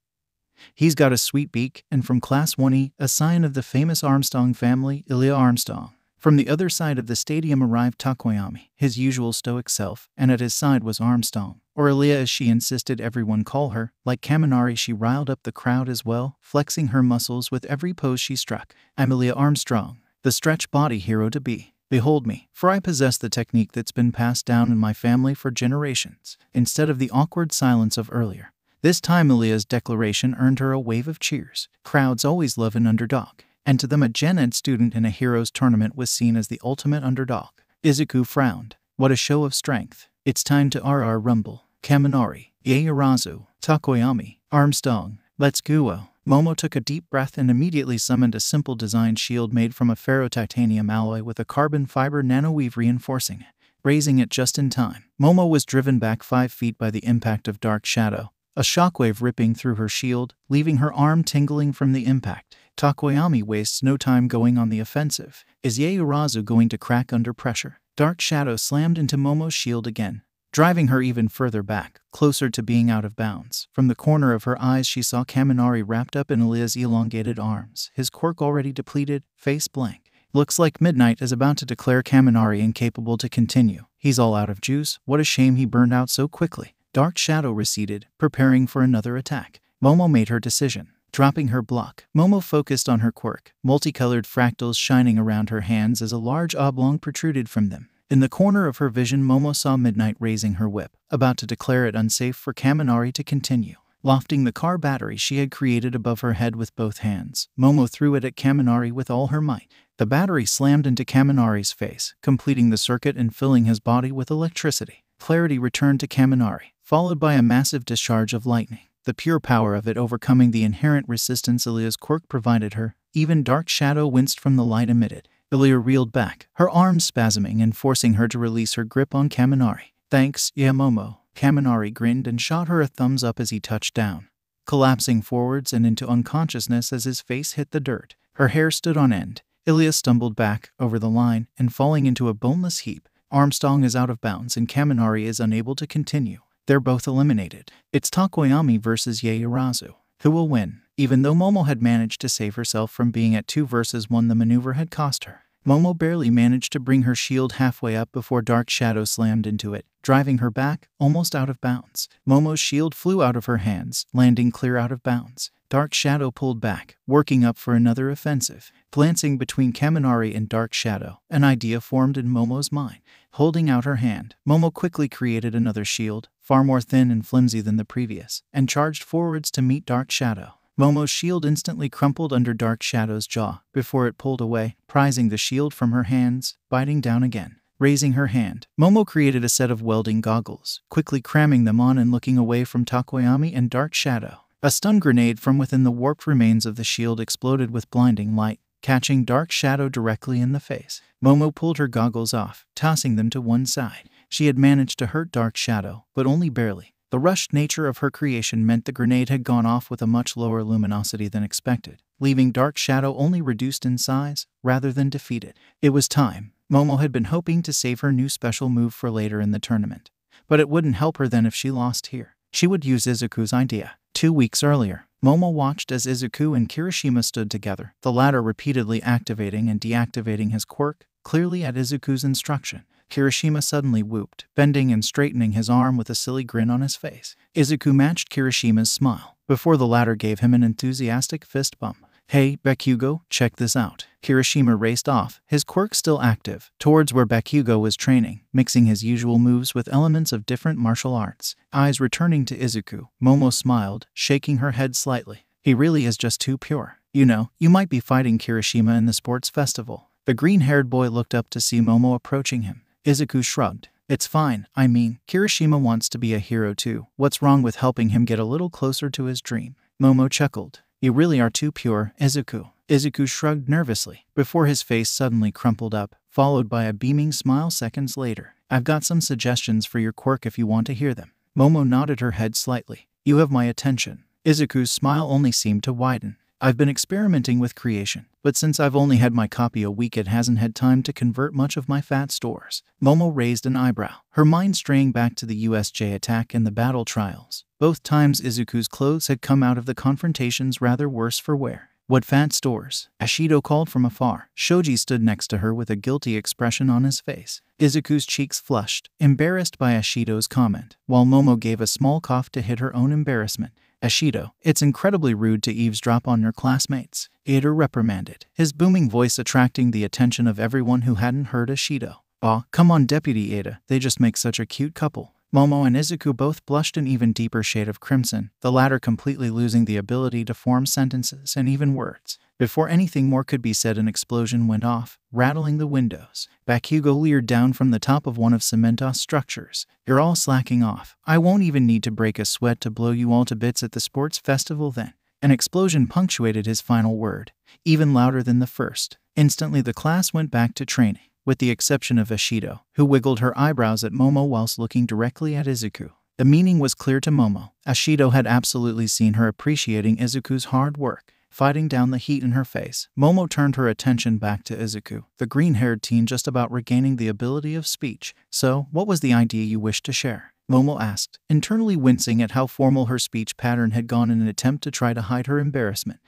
He's got a sweet beak, and from Class 1E, a scion of the famous Armstrong family, Ilya Armstrong. From the other side of the stadium arrived Takoyami, his usual stoic self, and at his side was Armstrong, or Ilya as she insisted everyone call her. Like Kaminari, she riled up the crowd as well, flexing her muscles with every pose she struck. I'm Ilya Armstrong, the stretch body hero to be. Behold me, for I possess the technique that's been passed down in my family for generations. Instead of the awkward silence of earlier, this time Ilya's declaration earned her a wave of cheers. Crowds always love an underdog. And to them a Gen Ed student in a heroes tournament was seen as the ultimate underdog. Izuku frowned. What a show of strength. It's time to RR rumble. Kaminari, Yaoyorozu, Takoyami, Armstrong, let's go. Momo took a deep breath and immediately summoned a simple design shield made from a ferrotitanium alloy with a carbon fiber nanoweave reinforcing it. Raising it just in time, Momo was driven back 5 feet by the impact of Dark Shadow, a shockwave ripping through her shield, leaving her arm tingling from the impact. Takoyami wastes no time going on the offensive. Is Yaoyorozu going to crack under pressure? Dark Shadow slammed into Momo's shield again, driving her even further back, closer to being out of bounds. From the corner of her eyes she saw Kaminari wrapped up in Ilya's elongated arms, his quirk already depleted, face blank. Looks like Midnight is about to declare Kaminari incapable to continue. He's all out of juice. What a shame he burned out so quickly. Dark Shadow receded, preparing for another attack. Momo made her decision. Dropping her block, Momo focused on her quirk, multicolored fractals shining around her hands as a large oblong protruded from them. In the corner of her vision, Momo saw Midnight raising her whip, about to declare it unsafe for Kaminari to continue. Lofting the car battery she had created above her head with both hands, Momo threw it at Kaminari with all her might. The battery slammed into Kaminari's face, completing the circuit and filling his body with electricity. Clarity returned to Kaminari, followed by a massive discharge of lightning, the pure power of it overcoming the inherent resistance Ilya's quirk provided her. Even Dark Shadow winced from the light emitted. Ilya reeled back, her arms spasming and forcing her to release her grip on Kaminari. "Thanks, yeah, Momo." Kaminari grinned and shot her a thumbs up as he touched down, collapsing forwards and into unconsciousness as his face hit the dirt. Her hair stood on end. Ilya stumbled back, over the line, and falling into a boneless heap. Armstrong is out of bounds and Kaminari is unable to continue. They're both eliminated. It's Takoyami versus Yaoyorozu. Who will win? Even though Momo had managed to save herself from being at 2 versus 1, the maneuver had cost her. Momo barely managed to bring her shield halfway up before Dark Shadow slammed into it, driving her back, almost out of bounds. Momo's shield flew out of her hands, landing clear out of bounds. Dark Shadow pulled back, working up for another offensive. Glancing between Kaminari and Dark Shadow, an idea formed in Momo's mind. Holding out her hand, Momo quickly created another shield, far more thin and flimsy than the previous, and charged forwards to meet Dark Shadow. Momo's shield instantly crumpled under Dark Shadow's jaw before it pulled away, prizing the shield from her hands, biting down again. Raising her hand, Momo created a set of welding goggles, quickly cramming them on and looking away from Takoyami and Dark Shadow. A stun grenade from within the warped remains of the shield exploded with blinding light, catching Dark Shadow directly in the face. Momo pulled her goggles off, tossing them to one side. She had managed to hurt Dark Shadow, but only barely. The rushed nature of her creation meant the grenade had gone off with a much lower luminosity than expected, leaving Dark Shadow only reduced in size, rather than defeated. It was time. Momo had been hoping to save her new special move for later in the tournament. But it wouldn't help her then if she lost here. She would use Izuku's idea. 2 weeks earlier, Momo watched as Izuku and Kirishima stood together, the latter repeatedly activating and deactivating his quirk, clearly at Izuku's instruction. Kirishima suddenly whooped, bending and straightening his arm with a silly grin on his face. Izuku matched Kirishima's smile, before the latter gave him an enthusiastic fist bump. "Hey, Bakugo, check this out." Kirishima raced off, his quirk still active, towards where Bakugo was training, mixing his usual moves with elements of different martial arts. Eyes returning to Izuku, Momo smiled, shaking her head slightly. "He really is just too pure. You know, you might be fighting Kirishima in the sports festival." The green-haired boy looked up to see Momo approaching him. Izuku shrugged. "It's fine, I mean, Kirishima wants to be a hero too. What's wrong with helping him get a little closer to his dream?" Momo chuckled. "You really are too pure, Izuku." Izuku shrugged nervously, before his face suddenly crumpled up, followed by a beaming smile seconds later. "I've got some suggestions for your quirk if you want to hear them." Momo nodded her head slightly. "You have my attention." Izuku's smile only seemed to widen. "I've been experimenting with creation, but since I've only had my copy a week, it hasn't had time to convert much of my fat stores." Momo raised an eyebrow, her mind straying back to the USJ attack and the battle trials. Both times Izuku's clothes had come out of the confrontations rather worse for wear. "What fat stores?" Ashido called from afar. Shoji stood next to her with a guilty expression on his face. Izuku's cheeks flushed, embarrassed by Ashido's comment, while Momo gave a small cough to hid her own embarrassment. "Ashido, it's incredibly rude to eavesdrop on your classmates," Ida reprimanded, his booming voice attracting the attention of everyone who hadn't heard Ashido. "Aw, come on, Deputy Ada, they just make such a cute couple." Momo and Izuku both blushed an even deeper shade of crimson, the latter completely losing the ability to form sentences and even words. Before anything more could be said, an explosion went off, rattling the windows. Bakugo leered down from the top of one of Cementos' structures. "You're all slacking off. I won't even need to break a sweat to blow you all to bits at the sports festival then." An explosion punctuated his final word, even louder than the first. Instantly the class went back to training, with the exception of Ashido, who wiggled her eyebrows at Momo whilst looking directly at Izuku. The meaning was clear to Momo. Ashido had absolutely seen her appreciating Izuku's hard work, fighting down the heat in her face. Momo turned her attention back to Izuku, the green-haired teen just about regaining the ability of speech. "So, what was the idea you wished to share?" Momo asked, internally wincing at how formal her speech pattern had gone in an attempt to try to hide her embarrassment.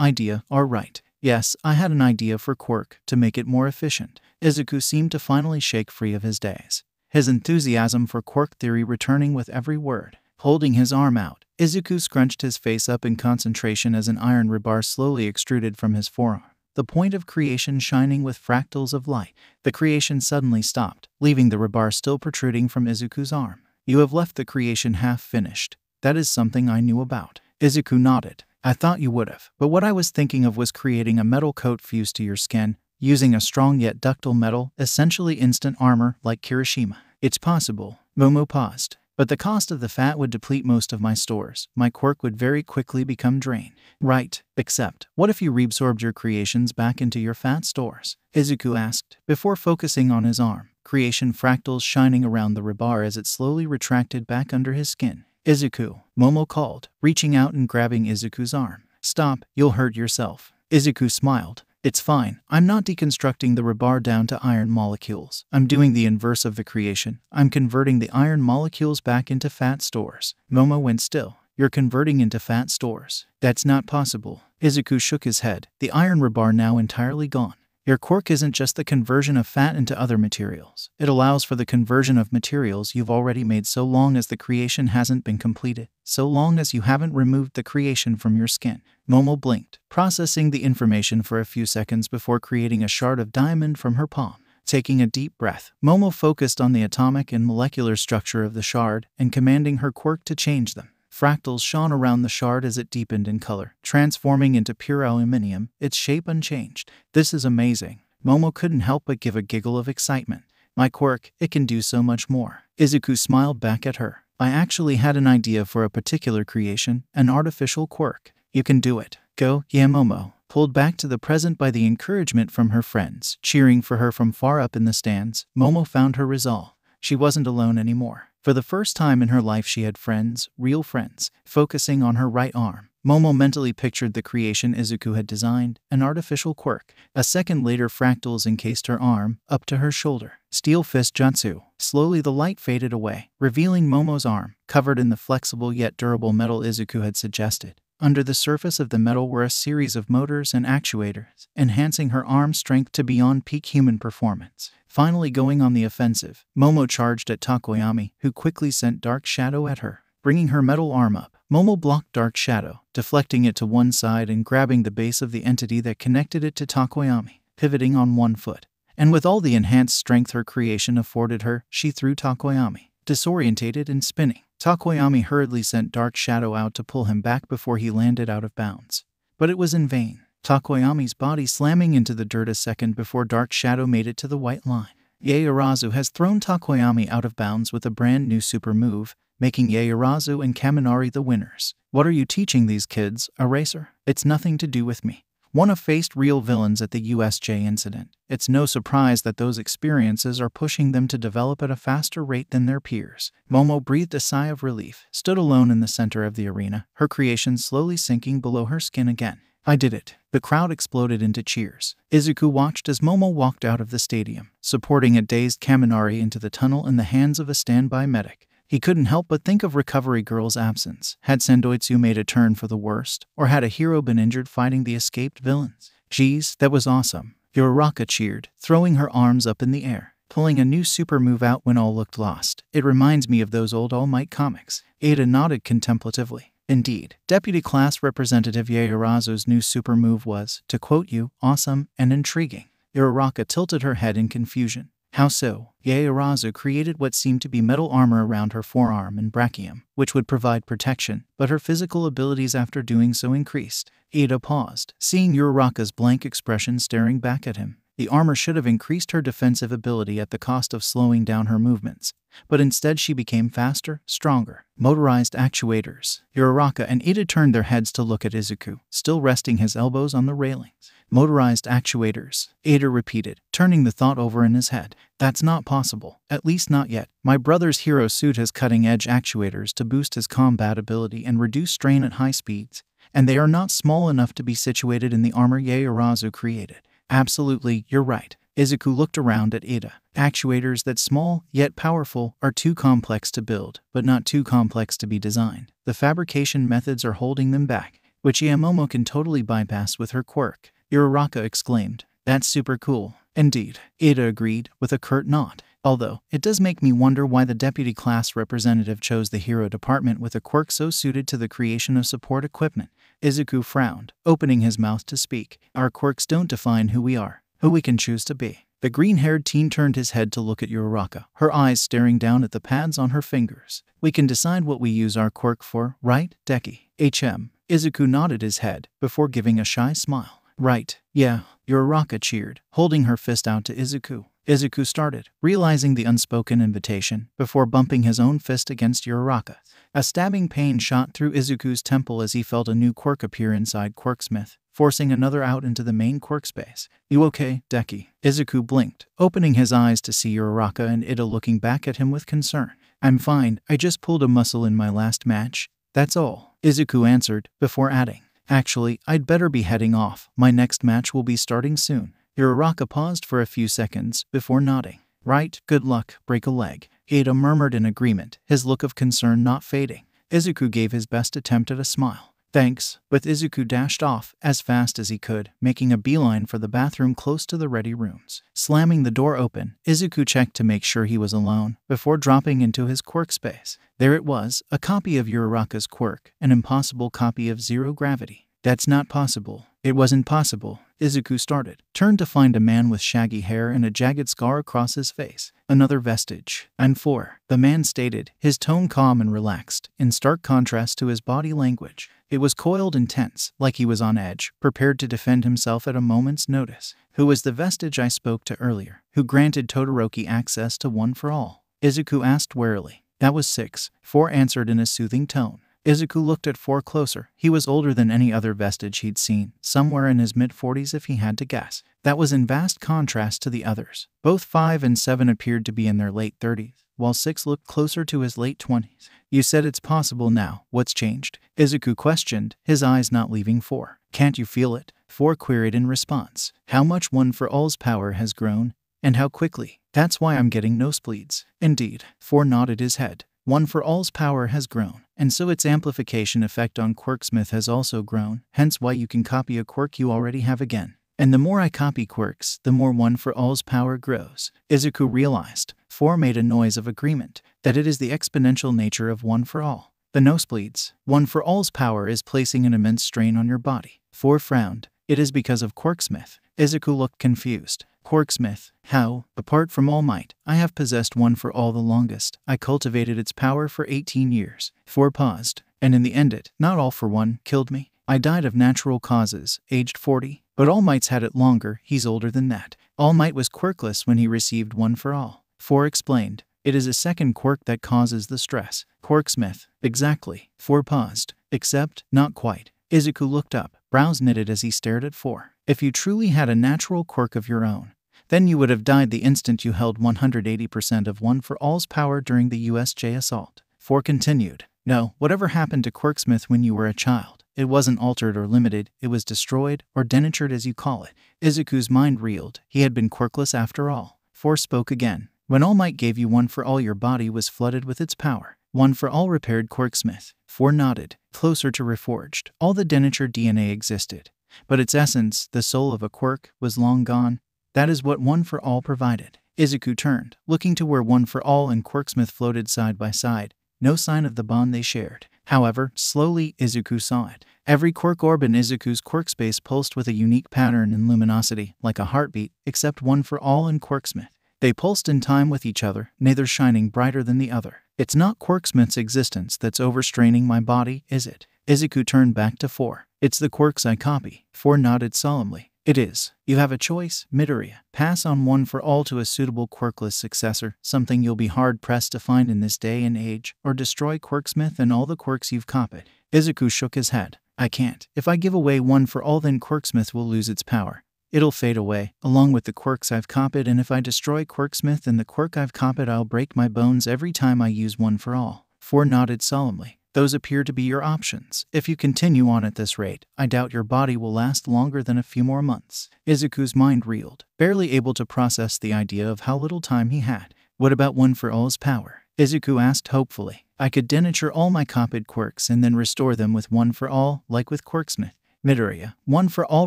Idea, all right. Yes, I had an idea for quirk, to make it more efficient." Izuku seemed to finally shake free of his daze, his enthusiasm for quirk theory returning with every word. Holding his arm out, Izuku scrunched his face up in concentration as an iron rebar slowly extruded from his forearm. the point of creation shining with fractals of light. The creation suddenly stopped, leaving the rebar still protruding from Izuku's arm. You have left the creation half finished. That is something I knew about. Izuku nodded. I thought you would have, but what I was thinking of was creating a metal coat fused to your skin, using a strong yet ductile metal, essentially instant armor like Kirishima. It's possible. Momo paused. But the cost of the fat would deplete most of my stores. My quirk would very quickly become drained. Right, except, what if you reabsorbed your creations back into your fat stores? Izuku asked, before focusing on his arm, creation fractals shining around the rebar as it slowly retracted back under his skin. Izuku, Momo called, reaching out and grabbing Izuku's arm. Stop, you'll hurt yourself. Izuku smiled. It's fine. I'm not deconstructing the rebar down to iron molecules. I'm doing the inverse of the creation. I'm converting the iron molecules back into fat stores. Momo went still. You're converting into fat stores. That's not possible. Izuku shook his head. The iron rebar now entirely gone. Your quirk isn't just the conversion of fat into other materials. It allows for the conversion of materials you've already made so long as the creation hasn't been completed, so long as you haven't removed the creation from your skin. Momo blinked, processing the information for a few seconds before creating a shard of diamond from her palm. Taking a deep breath, Momo focused on the atomic and molecular structure of the shard and commanding her quirk to change them. Fractals shone around the shard as it deepened in color, transforming into pure aluminium, its shape unchanged. This is amazing. Momo couldn't help but give a giggle of excitement. My quirk, it can do so much more. Izuku smiled back at her. I actually had an idea for a particular creation, an artificial quirk. You can do it. Go, yeah, Momo. Pulled back to the present by the encouragement from her friends, cheering for her from far up in the stands, Momo found her resolve. She wasn't alone anymore. For the first time in her life she had friends, real friends. Focusing on her right arm, Momo mentally pictured the creation Izuku had designed, an artificial quirk. A second later, fractals encased her arm, up to her shoulder. Steel fist jutsu. Slowly the light faded away, revealing Momo's arm, covered in the flexible yet durable metal Izuku had suggested. Under the surface of the metal were a series of motors and actuators, enhancing her arm strength to beyond peak human performance. Finally going on the offensive, Momo charged at Takoyami, who quickly sent Dark Shadow at her. Bringing her metal arm up, Momo blocked Dark Shadow, deflecting it to one side and grabbing the base of the entity that connected it to Takoyami, pivoting on one foot. And with all the enhanced strength her creation afforded her, she threw Takoyami, disorientated and spinning. Takoyami hurriedly sent Dark Shadow out to pull him back before he landed out of bounds. But it was in vain. Takoyami's body slamming into the dirt a second before Dark Shadow made it to the white line. Yaoyorozu has thrown Takoyami out of bounds with a brand new super move, making Yaoyorozu and Kaminari the winners. What are you teaching these kids, Eraser? It's nothing to do with me. One have faced real villains at the USJ incident. It's no surprise that those experiences are pushing them to develop at a faster rate than their peers. Momo breathed a sigh of relief, stood alone in the center of the arena, her creation slowly sinking below her skin again. I did it. The crowd exploded into cheers. Izuku watched as Momo walked out of the stadium, supporting a dazed Kaminari into the tunnel in the hands of a standby medic. He couldn't help but think of Recovery Girl's absence. Had Sendoitsu made a turn for the worst, or had a hero been injured fighting the escaped villains? Geez, that was awesome. Uraraka cheered, throwing her arms up in the air, pulling a new super move out when all looked lost. It reminds me of those old All Might comics. Ada nodded contemplatively. Indeed, Deputy Class Representative Yaoyorozu's new super move was, to quote you, awesome and intriguing. Uraraka tilted her head in confusion. How so? Yaoyorozu created what seemed to be metal armor around her forearm and brachium, which would provide protection, but her physical abilities after doing so increased. Ada paused, seeing Uraraka's blank expression staring back at him. The armor should have increased her defensive ability at the cost of slowing down her movements, but instead she became faster, stronger. Motorized actuators. Uraraka and Ada turned their heads to look at Izuku, still resting his elbows on the railings. Motorized actuators, Ada repeated, turning the thought over in his head. That's not possible, at least not yet. My brother's hero suit has cutting-edge actuators to boost his combat ability and reduce strain at high speeds, and they are not small enough to be situated in the armor Yaoyorozu created. Absolutely, you're right. Izuku looked around at Ada. Actuators that small, yet powerful, are too complex to build, but not too complex to be designed. The fabrication methods are holding them back, which Momo can totally bypass with her quirk. Uraraka exclaimed. That's super cool. Indeed, Ada agreed, with a curt nod. Although, it does make me wonder why the Deputy Class Representative chose the Hero Department with a quirk so suited to the creation of support equipment. Izuku frowned, opening his mouth to speak. Our quirks don't define who we are, who we can choose to be. The green-haired teen turned his head to look at Uraraka, her eyes staring down at the pads on her fingers. We can decide what we use our quirk for, right, Deki? Izuku nodded his head, before giving a shy smile. Right, yeah, Uraraka cheered, holding her fist out to Izuku. Izuku started, realizing the unspoken invitation, before bumping his own fist against Uraraka. A stabbing pain shot through Izuku's temple as he felt a new quirk appear inside Quirksmith, forcing another out into the main quirk space. You okay, Deki? Izuku blinked, opening his eyes to see Uraraka and Ida looking back at him with concern. I'm fine, I just pulled a muscle in my last match. That's all, Izuku answered, before adding. Actually, I'd better be heading off. My next match will be starting soon. Uraraka paused for a few seconds, before nodding. Right, good luck, break a leg. Ida murmured in agreement, his look of concern not fading. Izuku gave his best attempt at a smile. Thanks, but Izuku dashed off, as fast as he could, making a beeline for the bathroom close to the ready rooms. Slamming the door open, Izuku checked to make sure he was alone, before dropping into his quirk space. There it was, a copy of Uraraka's quirk, an impossible copy of zero gravity. That's not possible. It wasn't possible, Izuku started, turned to find a man with shaggy hair and a jagged scar across his face. Another vestige. And 4, the man stated, his tone calm and relaxed, in stark contrast to his body language. It was coiled and tense, like he was on edge, prepared to defend himself at a moment's notice. Who was the vestige I spoke to earlier, who granted Todoroki access to One for All? Izuku asked warily. That was 6, 4 answered in a soothing tone. Izuku looked at 4 closer. He was older than any other vestige he'd seen, somewhere in his mid-40s if he had to guess. That was in vast contrast to the others. Both 5 and 7 appeared to be in their late 30s, while 6 looked closer to his late 20s. You said it's possible now. What's changed? Izuku questioned, his eyes not leaving 4. Can't you feel it? 4 queried in response. How much One for All's power has grown, and how quickly. That's why I'm getting nosebleeds. Indeed. 4 nodded his head. One for All's power has grown, and so its amplification effect on Quirksmith has also grown, hence why you can copy a quirk you already have again. And the more I copy quirks, the more One for All's power grows. Izuku realized. 4 made a noise of agreement, that it is the exponential nature of One for All. The nosebleeds. One for All's power is placing an immense strain on your body. 4 frowned. It is because of Quirksmith. Izuku looked confused. Quirksmith. How? Apart from All Might, I have possessed One for All the longest. I cultivated its power for 18 years. 4 paused. And in the end it, not All for One, killed me. I died of natural causes, aged 40. But All Might's had it longer, he's older than that. All Might was quirkless when he received One for All. 4 explained. It is a second quirk that causes the stress. Quirksmith. Exactly. 4 paused. Except, not quite. Izuku looked up, brows knitted as he stared at 4. If you truly had a natural quirk of your own, then you would have died the instant you held 180% of One for All's power during the USJ assault. 4 continued. No, whatever happened to Quirksmith when you were a child, it wasn't altered or limited, it was destroyed, or denatured as you call it. Izuku's mind reeled. He had been quirkless after all. 4 spoke again. When All Might gave you One for All, your body was flooded with its power. One for All repaired Quirksmith. 4 nodded. Closer to reforged. All the denatured DNA existed. But its essence, the soul of a quirk, was long gone. That is what One for All provided. Izuku turned, looking to where One for All and Quirksmith floated side by side. No sign of the bond they shared. However, slowly, Izuku saw it. Every quirk orb in Izuku's quirk space pulsed with a unique pattern and luminosity, like a heartbeat, except One for All and Quirksmith. They pulsed in time with each other, neither shining brighter than the other. It's not Quirksmith's existence that's overstraining my body, is it? Izuku turned back to 4. It's the quirks I copy. 4 nodded solemnly. It is. You have a choice, Midoriya. Pass on One for All to a suitable quirkless successor, something you'll be hard-pressed to find in this day and age, or destroy Quirksmith and all the quirks you've copied. Izuku shook his head. I can't. If I give away One for All, then Quirksmith will lose its power. It'll fade away, along with the quirks I've copied, and if I destroy Quirksmith and the quirk I've copied, I'll break my bones every time I use One for All. 4 nodded solemnly. Those appear to be your options. If you continue on at this rate, I doubt your body will last longer than a few more months. Izuku's mind reeled, barely able to process the idea of how little time he had. What about One for All's power? Izuku asked hopefully. I could denature all my copied quirks and then restore them with One for All, like with Quirksmith. Midoriya. One for All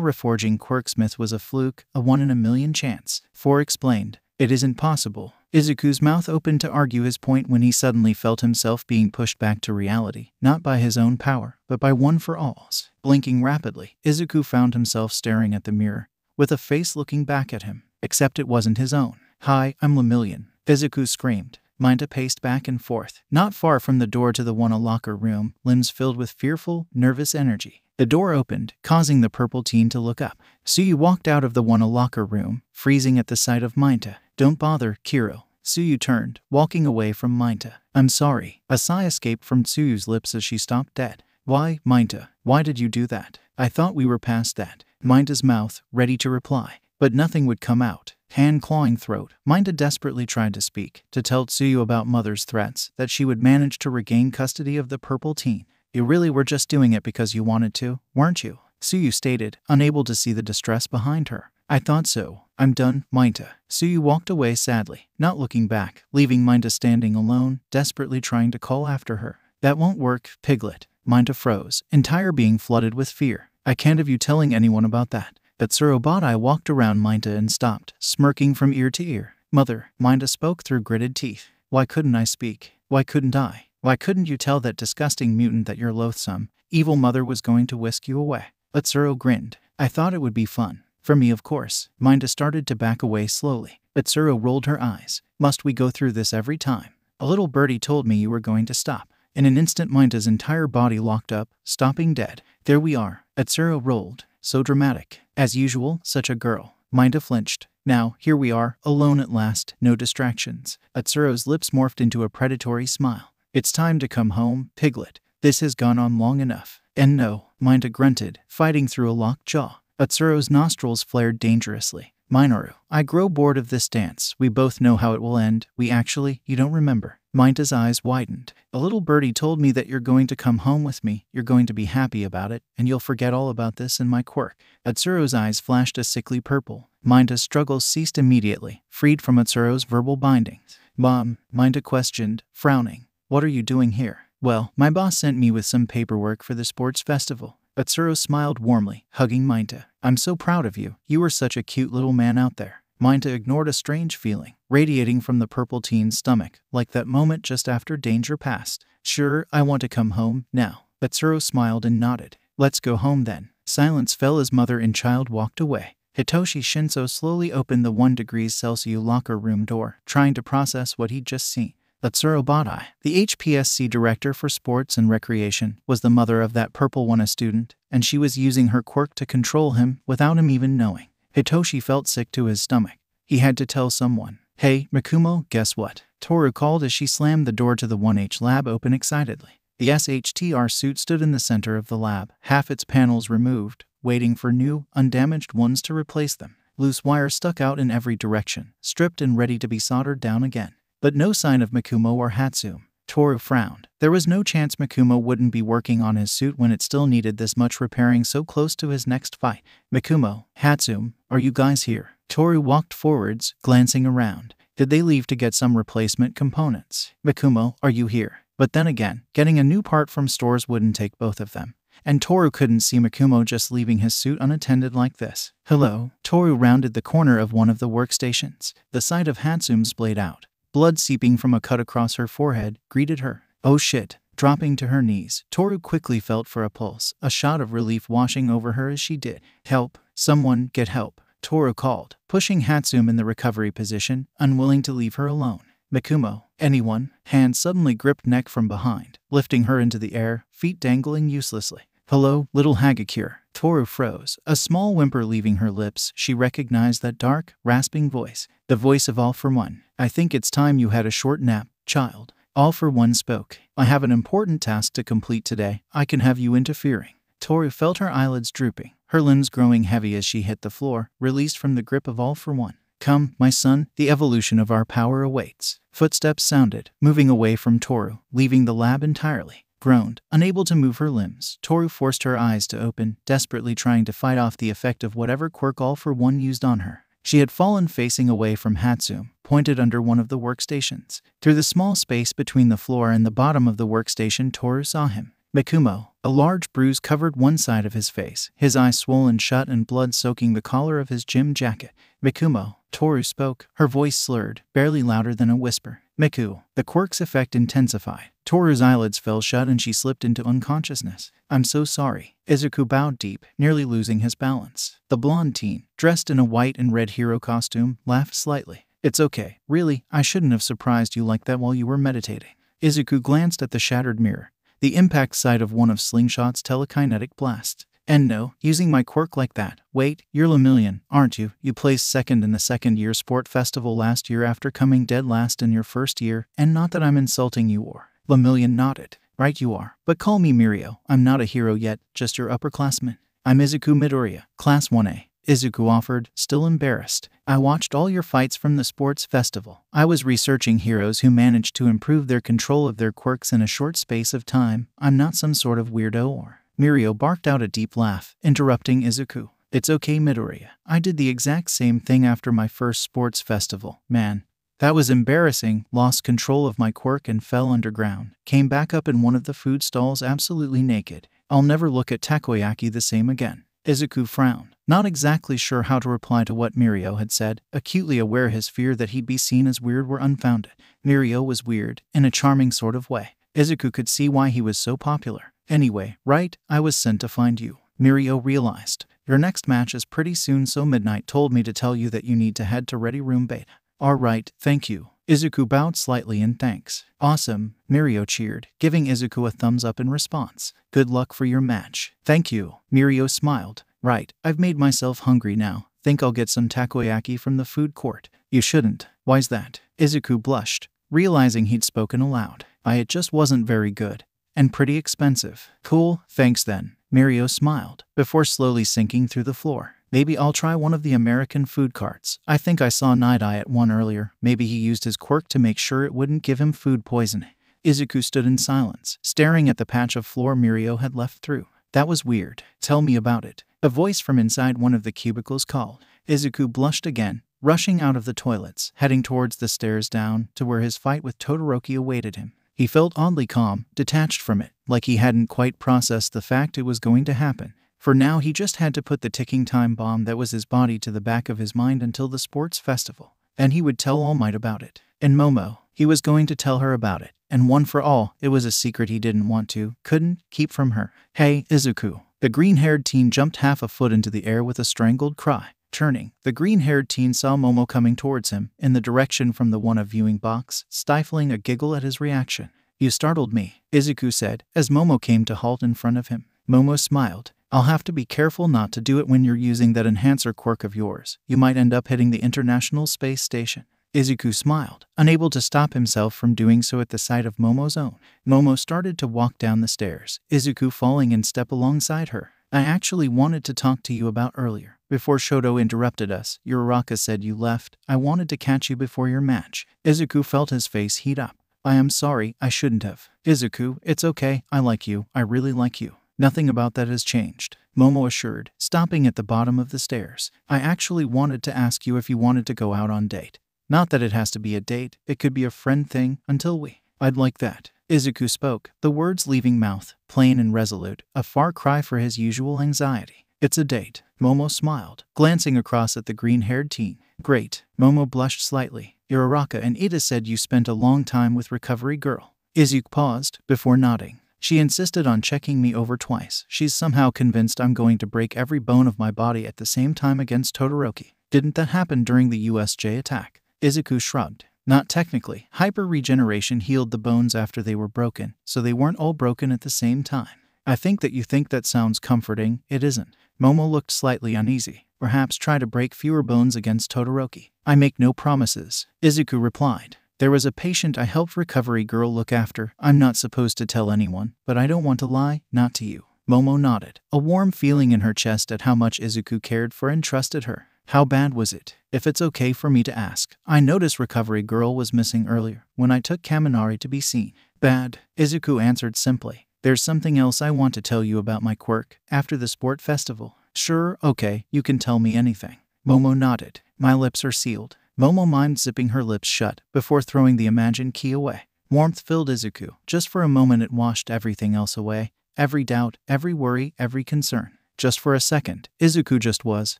reforging Quirksmith was a fluke, a 1 in a million chance. 4 explained. It isn't possible. Izuku's mouth opened to argue his point when he suddenly felt himself being pushed back to reality, not by his own power, but by One for All's. Blinking rapidly, Izuku found himself staring at the mirror, with a face looking back at him, except it wasn't his own. "Hi, I'm Lemillion," Izuku screamed. Minta paced back and forth, not far from the door to the one locker room, limbs filled with fearful, nervous energy. The door opened, causing the purple teen to look up. Tsuyu walked out of the one locker room, freezing at the sight of Minta. "Don't bother, Kiro." Tsuyu turned, walking away from Minta. "I'm sorry." A sigh escaped from Tsuyu's lips as she stopped dead. "Why, Minta? Why did you do that? I thought we were past that." Minta's mouth, ready to reply, but nothing would come out. Hand clawing throat, Minta desperately tried to speak, to tell Tsuyu about Mother's threats, that she would manage to regain custody of the purple teen. "You really were just doing it because you wanted to, weren't you?" Tsuyu stated, unable to see the distress behind her. "I thought so. I'm done, Minta." Tsuyu walked away sadly, not looking back, leaving Minta standing alone, desperately trying to call after her. "That won't work, Piglet." Minta froze, entire being flooded with fear. "I can't have you telling anyone about that." But Tsurobadai walked around Minta and stopped, smirking from ear to ear. "Mother," Minta spoke through gritted teeth. "Why couldn't I speak? Why couldn't I? Why couldn't you tell that disgusting mutant that your loathsome, evil mother was going to whisk you away?" But Tsuro grinned. "I thought it would be fun. For me, of course." Minta started to back away slowly, but Tsuro rolled her eyes. "Must we go through this every time? A little birdie told me you were going to stop." In an instant, Minta's entire body locked up, stopping dead. "There we are." Tsuro rolled. "So dramatic. As usual, such a girl." Minta flinched. "Now, here we are, alone at last, no distractions." Atsuro's lips morphed into a predatory smile. "It's time to come home, Piglet. This has gone on long enough." "And no," Minta grunted, fighting through a locked jaw. Atsuro's nostrils flared dangerously. "Minoru, I grow bored of this dance. We both know how it will end. You don't remember." Minta's eyes widened. "A little birdie told me that you're going to come home with me, you're going to be happy about it, and you'll forget all about this and my quirk." Atsuro's eyes flashed a sickly purple. Minta's struggles ceased immediately, freed from Atsuro's verbal bindings. "Mom," Minta questioned, frowning. "What are you doing here?" "Well, my boss sent me with some paperwork for the sports festival." Atsuro smiled warmly, hugging Minta. "I'm so proud of you. You were such a cute little man out there." Minta ignored a strange feeling, radiating from the purple teen's stomach, like that moment just after danger passed. "Sure, I want to come home, now." Atsuro smiled and nodded. "Let's go home then." Silence fell as mother and child walked away. Hitoshi Shinso slowly opened the 1°C locker room door, trying to process what he'd just seen. Atsuro Badai, the HPSC director for sports and recreation, was the mother of that purple one, a student, and she was using her quirk to control him without him even knowing. Hitoshi felt sick to his stomach. He had to tell someone. "Hey, Mikumo, guess what?" Toru called as she slammed the door to the 1H lab open excitedly. The SHTR suit stood in the center of the lab, half its panels removed, waiting for new, undamaged ones to replace them. Loose wire stuck out in every direction, stripped and ready to be soldered down again. But no sign of Mikumo or Hatsume. Toru frowned. There was no chance Mikumo wouldn't be working on his suit when it still needed this much repairing so close to his next fight. "Mikumo, Hatsume, are you guys here?" Toru walked forwards, glancing around. Did they leave to get some replacement components? "Mikumo, are you here?" But then again, getting a new part from stores wouldn't take both of them. And Toru couldn't see Mikumo just leaving his suit unattended like this. "Hello?" Toru rounded the corner of one of the workstations. The sight of Hatsume splayed out. Blood seeping from a cut across her forehead greeted her. "Oh shit." Dropping to her knees, Toru quickly felt for a pulse, a shot of relief washing over her as she did. "Help. Someone get help." Toru called, pushing Hatsume in the recovery position, unwilling to leave her alone. "Mikumo, anyone?" Hand suddenly gripped neck from behind, lifting her into the air, feet dangling uselessly. "Hello, little Hagakure." Toru froze, a small whimper leaving her lips. She recognized that dark, rasping voice. The voice of All for One. "I think it's time you had a short nap, child." All for One spoke. "I have an important task to complete today. I can have you interfering." Toru felt her eyelids drooping, her limbs growing heavy as she hit the floor, released from the grip of All for One. "Come, my son, the evolution of our power awaits." Footsteps sounded, moving away from Toru, leaving the lab entirely. Groaned, unable to move her limbs, Toru forced her eyes to open, desperately trying to fight off the effect of whatever quirk All for One used on her. She had fallen facing away from Hatsume, pointed under one of the workstations. Through the small space between the floor and the bottom of the workstation, Toru saw him. Mikumo. A large bruise covered one side of his face, his eyes swollen shut and blood soaking the collar of his gym jacket. Mikumo. Toru spoke, her voice slurred, barely louder than a whisper. Miku. The quirk's effect intensified. Toru's eyelids fell shut and she slipped into unconsciousness. I'm so sorry. Izuku bowed deep, nearly losing his balance. The blonde teen, dressed in a white and red hero costume, laughed slightly. It's okay. Really, I shouldn't have surprised you like that while you were meditating. Izuku glanced at the shattered mirror, the impact site of one of Slingshot's telekinetic blasts. And no, using my quirk like that. Wait, you're Lemillion, aren't you? You placed second in the second-year sport festival last year after coming dead last in your first year, and not that I'm insulting you or... Lemillion nodded. Right you are. But call me Mirio. I'm not a hero yet, just your upperclassman. I'm Izuku Midoriya, Class 1A. Izuku offered, still embarrassed. I watched all your fights from the sports festival. I was researching heroes who managed to improve their control of their quirks in a short space of time. I'm not some sort of weirdo or... Mirio barked out a deep laugh, interrupting Izuku. It's okay, Midoriya. I did the exact same thing after my first sports festival. Man, that was embarrassing. Lost control of my quirk and fell underground. Came back up in one of the food stalls absolutely naked. I'll never look at takoyaki the same again. Izuku frowned, not exactly sure how to reply to what Mirio had said, acutely aware his fear that he'd be seen as weird were unfounded. Mirio was weird, in a charming sort of way. Izuku could see why he was so popular. Anyway, right, I was sent to find you. Mirio realized. Your next match is pretty soon, so Midnight told me to tell you that you need to head to Ready Room Beta. Alright, thank you. Izuku bowed slightly in thanks. Awesome, Mirio cheered, giving Izuku a thumbs up in response. Good luck for your match. Thank you. Mirio smiled. Right, I've made myself hungry now. Think I'll get some takoyaki from the food court. You shouldn't. Why's that? Izuku blushed, realizing he'd spoken aloud. It just wasn't very good. And pretty expensive. Cool, thanks then. Mirio smiled, before slowly sinking through the floor. Maybe I'll try one of the American food carts. I think I saw Night Eye at one earlier. Maybe he used his quirk to make sure it wouldn't give him food poisoning. Izuku stood in silence, staring at the patch of floor Mirio had left through. That was weird. Tell me about it. A voice from inside one of the cubicles called. Izuku blushed again, rushing out of the toilets, heading towards the stairs down to where his fight with Todoroki awaited him. He felt oddly calm, detached from it, like he hadn't quite processed the fact it was going to happen. For now he just had to put the ticking time bomb that was his body to the back of his mind until the sports festival. And he would tell All Might about it. And Momo, he was going to tell her about it. And one for all, it was a secret he didn't want to, couldn't, keep from her. Hey, Izuku. The green-haired teen jumped half a foot into the air with a strangled cry. Turning, the green-haired teen saw Momo coming towards him, in the direction from the one-of viewing box, stifling a giggle at his reaction. You startled me, Izuku said, as Momo came to halt in front of him. Momo smiled. I'll have to be careful not to do it when you're using that enhancer quirk of yours. You might end up hitting the International Space Station. Izuku smiled, unable to stop himself from doing so at the sight of Momo's own. Momo started to walk down the stairs, Izuku falling in step alongside her. I actually wanted to talk to you about earlier. Before Shoto interrupted us, Uraraka said you left. I wanted to catch you before your match. Izuku felt his face heat up. I am sorry, I shouldn't have. Izuku, it's okay, I like you, I really like you. Nothing about that has changed, Momo assured, stopping at the bottom of the stairs. I actually wanted to ask you if you wanted to go out on date. Not that it has to be a date, it could be a friend thing, until we... I'd like that. Izuku spoke, the words leaving mouth, plain and resolute, a far cry for his usual anxiety. It's a date. Momo smiled, glancing across at the green-haired teen. Great. Momo blushed slightly. Uraraka and Ida said you spent a long time with Recovery Girl. Izuku paused, before nodding. She insisted on checking me over twice. She's somehow convinced I'm going to break every bone of my body at the same time against Todoroki. Didn't that happen during the USJ attack? Izuku shrugged. Not technically. Hyper-regeneration healed the bones after they were broken, so they weren't all broken at the same time. I think that you think that sounds comforting. It isn't. Momo looked slightly uneasy. Perhaps try to break fewer bones against Todoroki. I make no promises, Izuku replied. There was a patient I helped Recovery Girl look after. I'm not supposed to tell anyone, but I don't want to lie, not to you. Momo nodded, a warm feeling in her chest at how much Izuku cared for and trusted her. How bad was it? If it's okay for me to ask. I noticed Recovery Girl was missing earlier, when I took Kaminari to be seen. Bad, Izuku answered simply. There's something else I want to tell you about my quirk, after the sport festival. Sure, okay, you can tell me anything. Momo nodded. My lips are sealed. Momo mimed zipping her lips shut, before throwing the imagined key away. Warmth filled Izuku. Just for a moment it washed everything else away. every doubt, every worry, every concern. Just for a second, Izuku just was,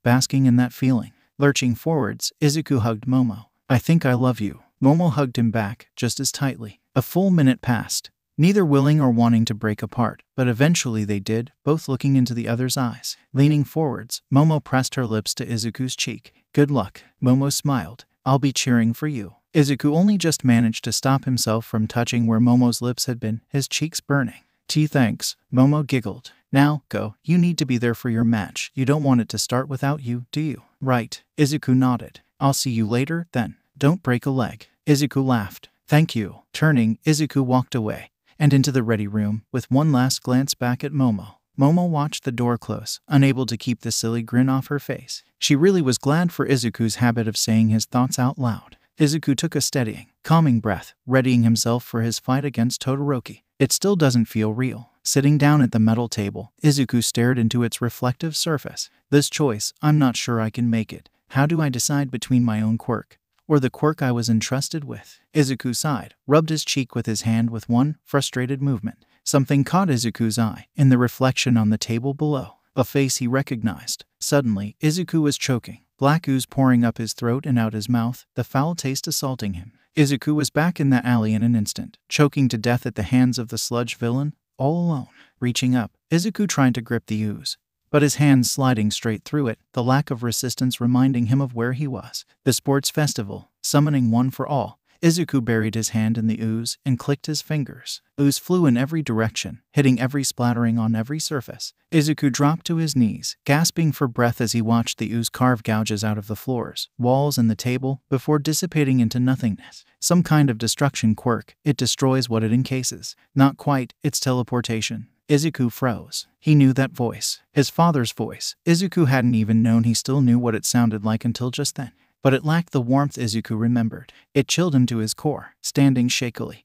basking in that feeling. Lurching forwards, Izuku hugged Momo. "I think I love you." Momo hugged him back, just as tightly. A full minute passed, neither willing or wanting to break apart, but eventually they did, both looking into the other's eyes. Leaning forwards, Momo pressed her lips to Izuku's cheek. "Good luck." Momo smiled. "I'll be cheering for you." Izuku only just managed to stop himself from touching where Momo's lips had been, his cheeks burning. Thanks," Momo giggled. "Now, go. You need to be there for your match. You don't want it to start without you, do you?" "Right." Izuku nodded. "I'll see you later, then. Don't break a leg." Izuku laughed. "Thank you." Turning, Izuku walked away and into the ready room, with one last glance back at Momo. Momo watched the door close, unable to keep the silly grin off her face. She really was glad for Izuku's habit of saying his thoughts out loud. Izuku took a steadying, calming breath, readying himself for his fight against Todoroki. It still doesn't feel real. Sitting down at the metal table, Izuku stared into its reflective surface. "This choice, I'm not sure I can make it. How do I decide between my own quirk or the quirk I was entrusted with?" Izuku sighed, rubbed his cheek with his hand with one frustrated movement. Something caught Izuku's eye, in the reflection on the table below. A face he recognized. Suddenly, Izuku was choking, black ooze pouring up his throat and out his mouth, the foul taste assaulting him. Izuku was back in that alley in an instant, choking to death at the hands of the sludge villain, all alone. Reaching up, Izuku tried to grip the ooze, but his hands sliding straight through it, the lack of resistance reminding him of where he was. The sports festival, summoning one for all. Izuku buried his hand in the ooze and clicked his fingers. Ooze flew in every direction, hitting every splattering on every surface. Izuku dropped to his knees, gasping for breath as he watched the ooze carve gouges out of the floors, walls, and the table, before dissipating into nothingness. Some kind of destruction quirk. It destroys what it encases. Not quite, it's teleportation. Izuku froze. He knew that voice. His father's voice. Izuku hadn't even known he still knew what it sounded like until just then. But it lacked the warmth Izuku remembered. It chilled him to his core, standing shakily.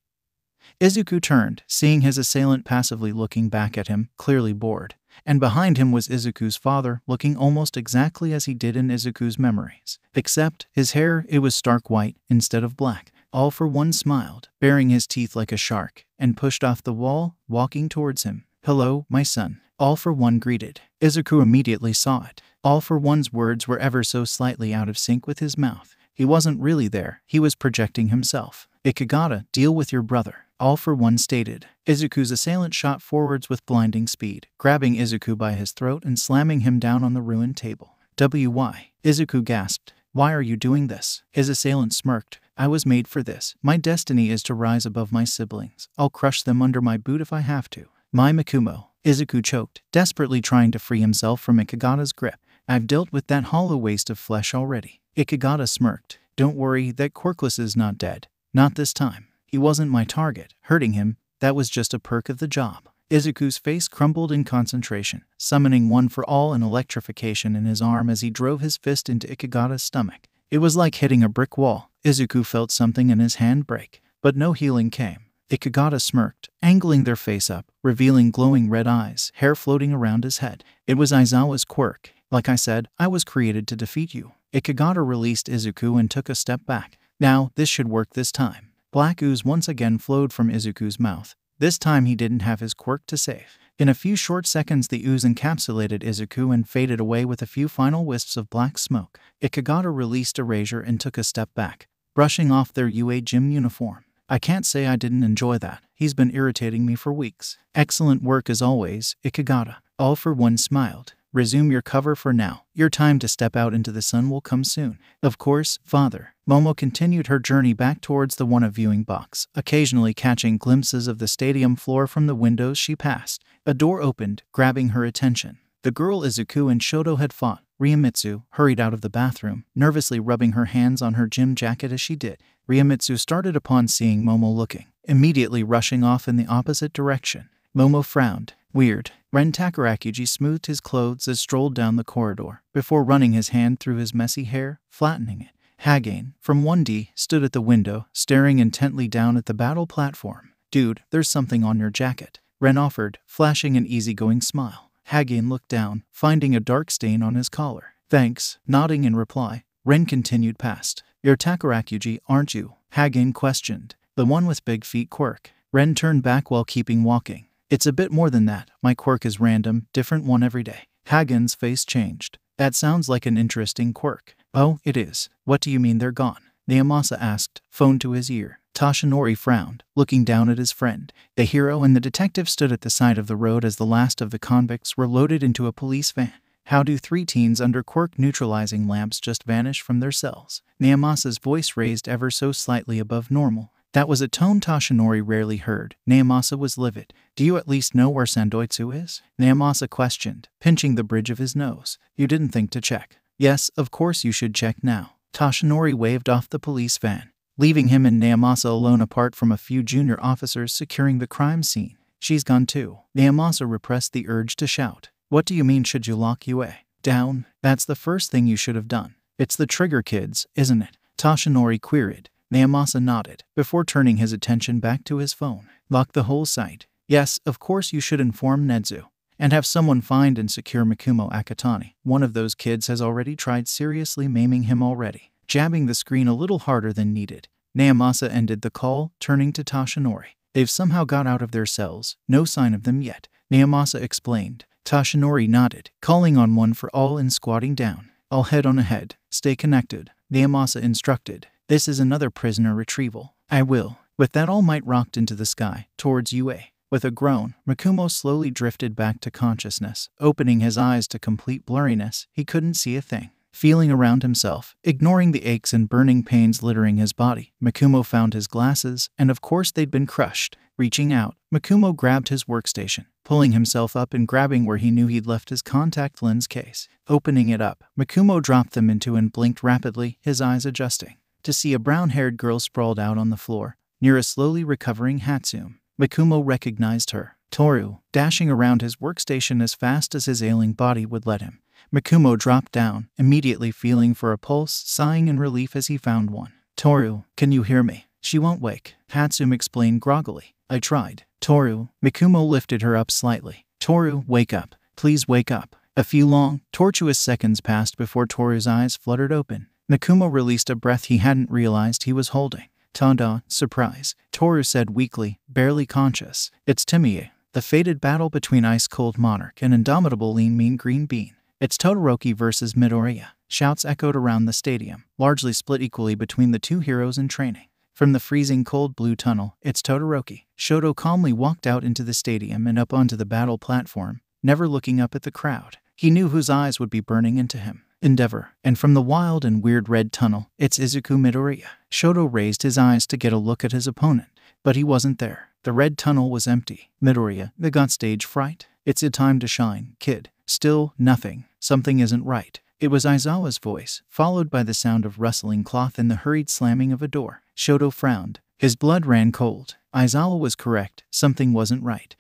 Izuku turned, seeing his assailant passively looking back at him, clearly bored. And behind him was Izuku's father, looking almost exactly as he did in Izuku's memories. Except, his hair, it was stark white instead of black. All for One smiled, baring his teeth like a shark, and pushed off the wall, walking towards him. "Hello, my son." All for One greeted. Izuku immediately saw it. All for One's words were ever so slightly out of sync with his mouth. He wasn't really there, he was projecting himself. "Ikigata, deal with your brother," All for One stated. Izuku's assailant shot forwards with blinding speed, grabbing Izuku by his throat and slamming him down on the ruined table. "Why?" Izuku gasped. "Why are you doing this?" His assailant smirked. "I was made for this. My destiny is to rise above my siblings. I'll crush them under my boot if I have to." "My Mikumo." Izuku choked, desperately trying to free himself from Ikigata's grip. "I've dealt with that hollow waste of flesh already." Ikigata smirked. "Don't worry, that quirkless is not dead. Not this time. He wasn't my target. Hurting him, that was just a perk of the job." Izuku's face crumbled in concentration, summoning One for All and electrification in his arm as he drove his fist into Ikigata's stomach. It was like hitting a brick wall. Izuku felt something in his hand break, but no healing came. Ikigata smirked, angling their face up, revealing glowing red eyes, hair floating around his head. "It was Aizawa's quirk. Like I said, I was created to defeat you." Ikigata released Izuku and took a step back. "Now, this should work this time." Black ooze once again flowed from Izuku's mouth. This time he didn't have his quirk to save. In a few short seconds the ooze encapsulated Izuku and faded away with a few final wisps of black smoke. Ikigata released Erasure and took a step back, brushing off their UA gym uniform. "I can't say I didn't enjoy that. He's been irritating me for weeks." "Excellent work as always, Ikigata." All for One smiled. "Resume your cover for now. Your time to step out into the sun will come soon." "Of course, father." Momo continued her journey back towards the One viewing box, occasionally catching glimpses of the stadium floor from the windows she passed. A door opened, grabbing her attention. The girl Izuku and Shoto had fought. Ryomitsu hurried out of the bathroom, nervously rubbing her hands on her gym jacket as she did. Ryomitsu started upon seeing Momo looking, immediately rushing off in the opposite direction. Momo frowned. "Weird." Ren Takarakuji smoothed his clothes as strolled down the corridor, before running his hand through his messy hair, flattening it. Hagane, from 1D, stood at the window, staring intently down at the battle platform. "Dude, there's something on your jacket," Ren offered, flashing an easygoing smile. Hagane looked down, finding a dark stain on his collar. "Thanks." Nodding in reply, Ren continued past. "You're Takarakuji, aren't you?" Hagane questioned. "The one with big feet quirk." Ren turned back while keeping walking. It's a bit more than that. My quirk is random, different one every day. Hagen's face changed. That sounds like an interesting quirk. Oh, it is. What do you mean they're gone? Naomasa asked, phone to his ear. Toshinori frowned, looking down at his friend. The hero and the detective stood at the side of the road as the last of the convicts were loaded into a police van. How do 3 teens under quirk-neutralizing lamps just vanish from their cells? Naomasa's voice raised ever so slightly above normal. That was a tone Toshinori rarely heard. Naomasa was livid. Do you at least know where Sandoitsu is? Naomasa questioned, pinching the bridge of his nose. You didn't think to check. Yes, of course you should check now. Toshinori waved off the police van, leaving him and Naomasa alone apart from a few junior officers securing the crime scene. She's gone too. Naomasa repressed the urge to shout. What do you mean should you lock UA down? That's the first thing you should have done. It's the trigger kids, isn't it? Toshinori queried. Naomasa nodded, before turning his attention back to his phone. Lock the whole site. Yes, of course you should inform Nedzu. And have someone find and secure Mikumo Akatani. One of those kids has already tried seriously maiming him already. Jabbing the screen a little harder than needed, Naomasa ended the call, turning to Toshinori. They've somehow got out of their cells. No sign of them yet. Naomasa explained. Toshinori nodded, calling on one for all and squatting down. I'll head on ahead. Stay connected. Naomasa instructed. This is another prisoner retrieval. I will. With that, All Might rocked into the sky, towards UA. With a groan, Mikumo slowly drifted back to consciousness. Opening his eyes to complete blurriness, he couldn't see a thing. Feeling around himself, ignoring the aches and burning pains littering his body, Mikumo found his glasses, and of course they'd been crushed. Reaching out, Mikumo grabbed his workstation, pulling himself up and grabbing where he knew he'd left his contact lens case. Opening it up, Mikumo dropped them into and blinked rapidly, his eyes adjusting, to see a brown-haired girl sprawled out on the floor, near a slowly recovering Hatsume. Mikumo recognized her. Toru, dashing around his workstation as fast as his ailing body would let him. Mikumo dropped down, immediately feeling for a pulse, sighing in relief as he found one. Toru, can you hear me? She won't wake, Hatsume explained groggily. I tried. Toru, Mikumo lifted her up slightly. Toru, wake up. Please wake up. A few long, tortuous seconds passed before Toru's eyes fluttered open. Mikumo released a breath he hadn't realized he was holding. Tada, surprise, Toru said weakly, barely conscious. It's Timie, the fated battle between ice-cold monarch and indomitable lean mean green bean. It's Todoroki versus Midoriya. Shouts echoed around the stadium, largely split equally between the two heroes in training. From the freezing cold blue tunnel, it's Todoroki. Shoto calmly walked out into the stadium and up onto the battle platform, never looking up at the crowd. He knew whose eyes would be burning into him. Endeavor. And from the wild and weird red tunnel, it's Izuku Midoriya. Shoto raised his eyes to get a look at his opponent, but he wasn't there. The red tunnel was empty. Midoriya, they got stage fright? It's your time to shine, kid. Still, nothing. Something isn't right. It was Aizawa's voice, followed by the sound of rustling cloth and the hurried slamming of a door. Shoto frowned. His blood ran cold. Aizawa was correct. Something wasn't right.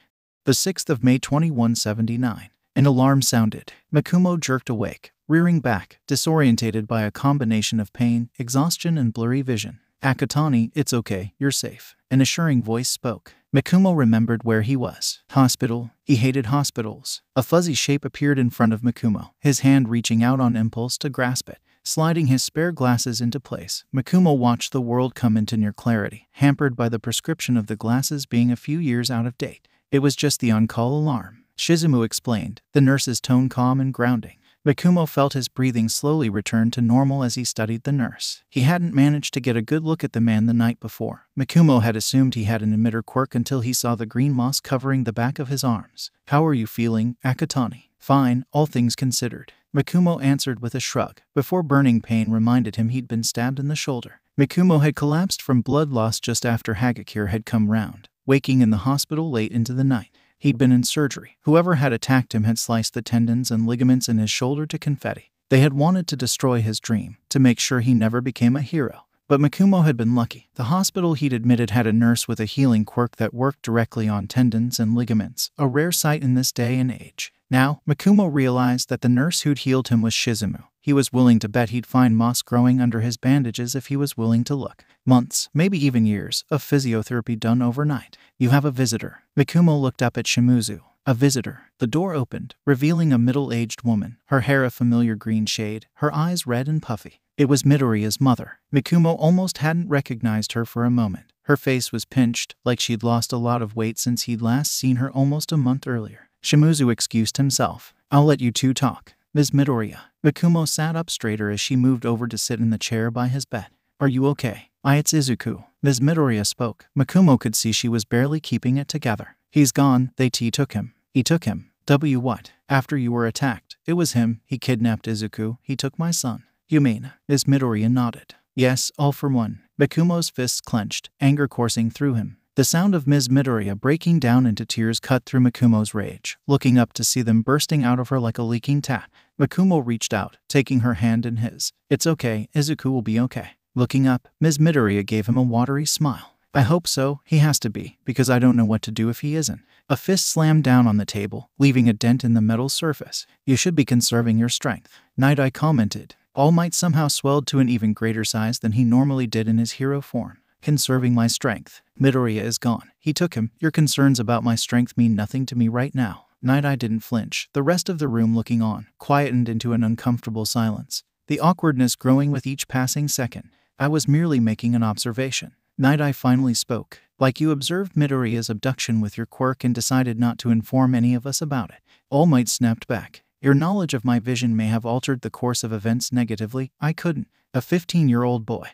The 6th of May 2179. An alarm sounded. Mikumo jerked awake, rearing back, disorientated by a combination of pain, exhaustion, and blurry vision. Akatani, it's okay, you're safe. An assuring voice spoke. Mikumo remembered where he was. Hospital. He hated hospitals. A fuzzy shape appeared in front of Mikumo, his hand reaching out on impulse to grasp it. Sliding his spare glasses into place, Mikumo watched the world come into near clarity, hampered by the prescription of the glasses being a few years out of date. It was just the on-call alarm. Shizumu explained, the nurse's tone calm and grounding. Mikumo felt his breathing slowly return to normal as he studied the nurse. He hadn't managed to get a good look at the man the night before. Mikumo had assumed he had an emitter quirk until he saw the green moss covering the back of his arms. How are you feeling, Akatani? Fine, all things considered. Mikumo answered with a shrug, before burning pain reminded him he'd been stabbed in the shoulder. Mikumo had collapsed from blood loss just after Hagakure had come round, waking in the hospital late into the night. He'd been in surgery. Whoever had attacked him had sliced the tendons and ligaments in his shoulder to confetti. They had wanted to destroy his dream, to make sure he never became a hero. But Mikumo had been lucky. The hospital he'd admitted had a nurse with a healing quirk that worked directly on tendons and ligaments, a rare sight in this day and age. Now, Mikumo realized that the nurse who'd healed him was Shizumu. He was willing to bet he'd find moss growing under his bandages if he was willing to look. Months, maybe even years, of physiotherapy done overnight. You have a visitor. Mikumo looked up at Shimizu. A visitor. The door opened, revealing a middle-aged woman, her hair a familiar green shade, her eyes red and puffy. It was Midoriya's mother. Mikumo almost hadn't recognized her for a moment. Her face was pinched, like she'd lost a lot of weight since he'd last seen her almost a month earlier. Shimizu excused himself. I'll let you two talk. Ms. Midoriya. Bakumo sat up straighter as she moved over to sit in the chair by his bed. Are you okay? It's Izuku. Ms. Midoriya spoke. Bakumo could see she was barely keeping it together. He's gone. They took him. He took him. What? After you were attacked. It was him. He kidnapped Izuku. He took my son. You mean? Ms. Midoriya nodded. Yes, all for one. Bakumo's fists clenched, anger coursing through him. The sound of Ms. Midoriya breaking down into tears cut through Bakumo's rage, looking up to see them bursting out of her like a leaking tap. Bakumo reached out, taking her hand in his. It's okay, Izuku will be okay. Looking up, Ms. Midoriya gave him a watery smile. I hope so, he has to be, because I don't know what to do if he isn't. A fist slammed down on the table, leaving a dent in the metal surface. You should be conserving your strength. Night Eye commented. All Might somehow swelled to an even greater size than he normally did in his hero form. Conserving my strength. Midoriya is gone. He took him. Your concerns about my strength mean nothing to me right now. Night Eye didn't flinch. The rest of the room, looking on, quietened into an uncomfortable silence, the awkwardness growing with each passing second. I was merely making an observation. Night Eye finally spoke. Like you observed Midoriya's abduction with your quirk and decided not to inform any of us about it. All Might snapped back. Your knowledge of my vision may have altered the course of events negatively. I couldn't. A 15-year-old boy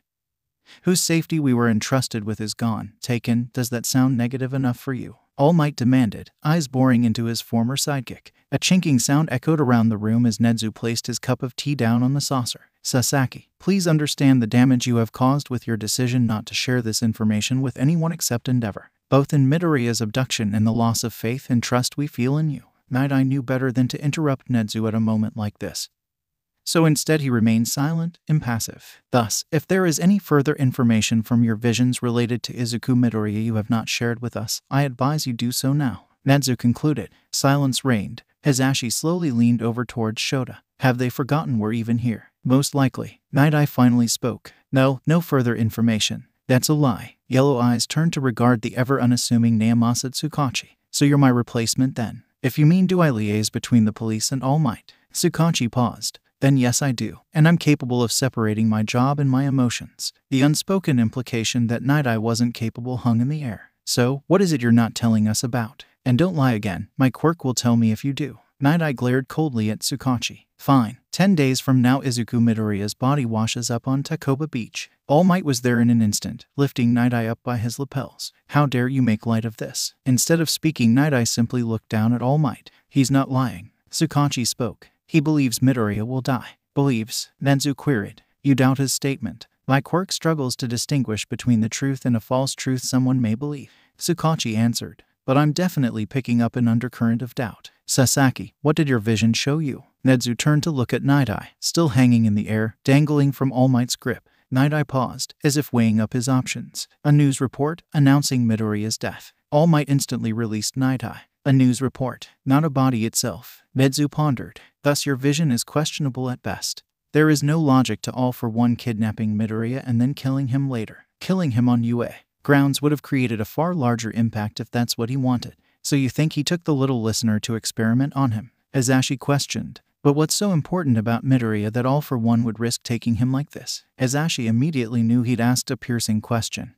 whose safety we were entrusted with is gone, taken. Does that sound negative enough for you? All Might demanded, eyes boring into his former sidekick. A chinking sound echoed around the room as Nezu placed his cup of tea down on the saucer. Sasaki, please understand the damage you have caused with your decision not to share this information with anyone except Endeavor, both in Midoriya's abduction and the loss of faith and trust we feel in you. Night Eye knew better than to interrupt Nezu at a moment like this. So instead he remained silent, impassive. Thus, if there is any further information from your visions related to Izuku Midoriya you have not shared with us, I advise you do so now. Nezu concluded. Silence reigned. Hisashi slowly leaned over towards Shota. Have they forgotten we're even here? Most likely. Night Eye finally spoke. No further information. That's a lie. Yellow eyes turned to regard the ever-unassuming Naomasa Tsukachi. So you're my replacement then? If you mean do I liaise between the police and All Might? Tsukachi paused. Then yes I do, and I'm capable of separating my job and my emotions. The unspoken implication that Night Eye wasn't capable hung in the air. So, what is it you're not telling us about? And don't lie again, my quirk will tell me if you do. Night Eye glared coldly at Tsukachi. Fine. 10 days from now Izuku Midoriya's body washes up on Takoba Beach. All Might was there in an instant, lifting Night Eye up by his lapels. How dare you make light of this? Instead of speaking, Night Eye simply looked down at All Might. He's not lying. Tsukachi spoke. He believes Midoriya will die. Believes? Nezu queried. You doubt his statement. My quirk struggles to distinguish between the truth and a false truth someone may believe. Tsukachi answered. But I'm definitely picking up an undercurrent of doubt. Sasaki, what did your vision show you? Nezu turned to look at Night Eye, still hanging in the air, dangling from All Might's grip. Night Eye paused, as if weighing up his options. A news report announcing Midoriya's death. All Might instantly released Night Eye. A news report, not a body itself. Nezu pondered. Thus your vision is questionable at best. There is no logic to All for One kidnapping Midoriya and then killing him later. Killing him on UA grounds would have created a far larger impact if that's what he wanted. So you think he took the little listener to experiment on him? Hisashi questioned. But what's so important about Midoriya that All for One would risk taking him like this? Hisashi immediately knew he'd asked a piercing question.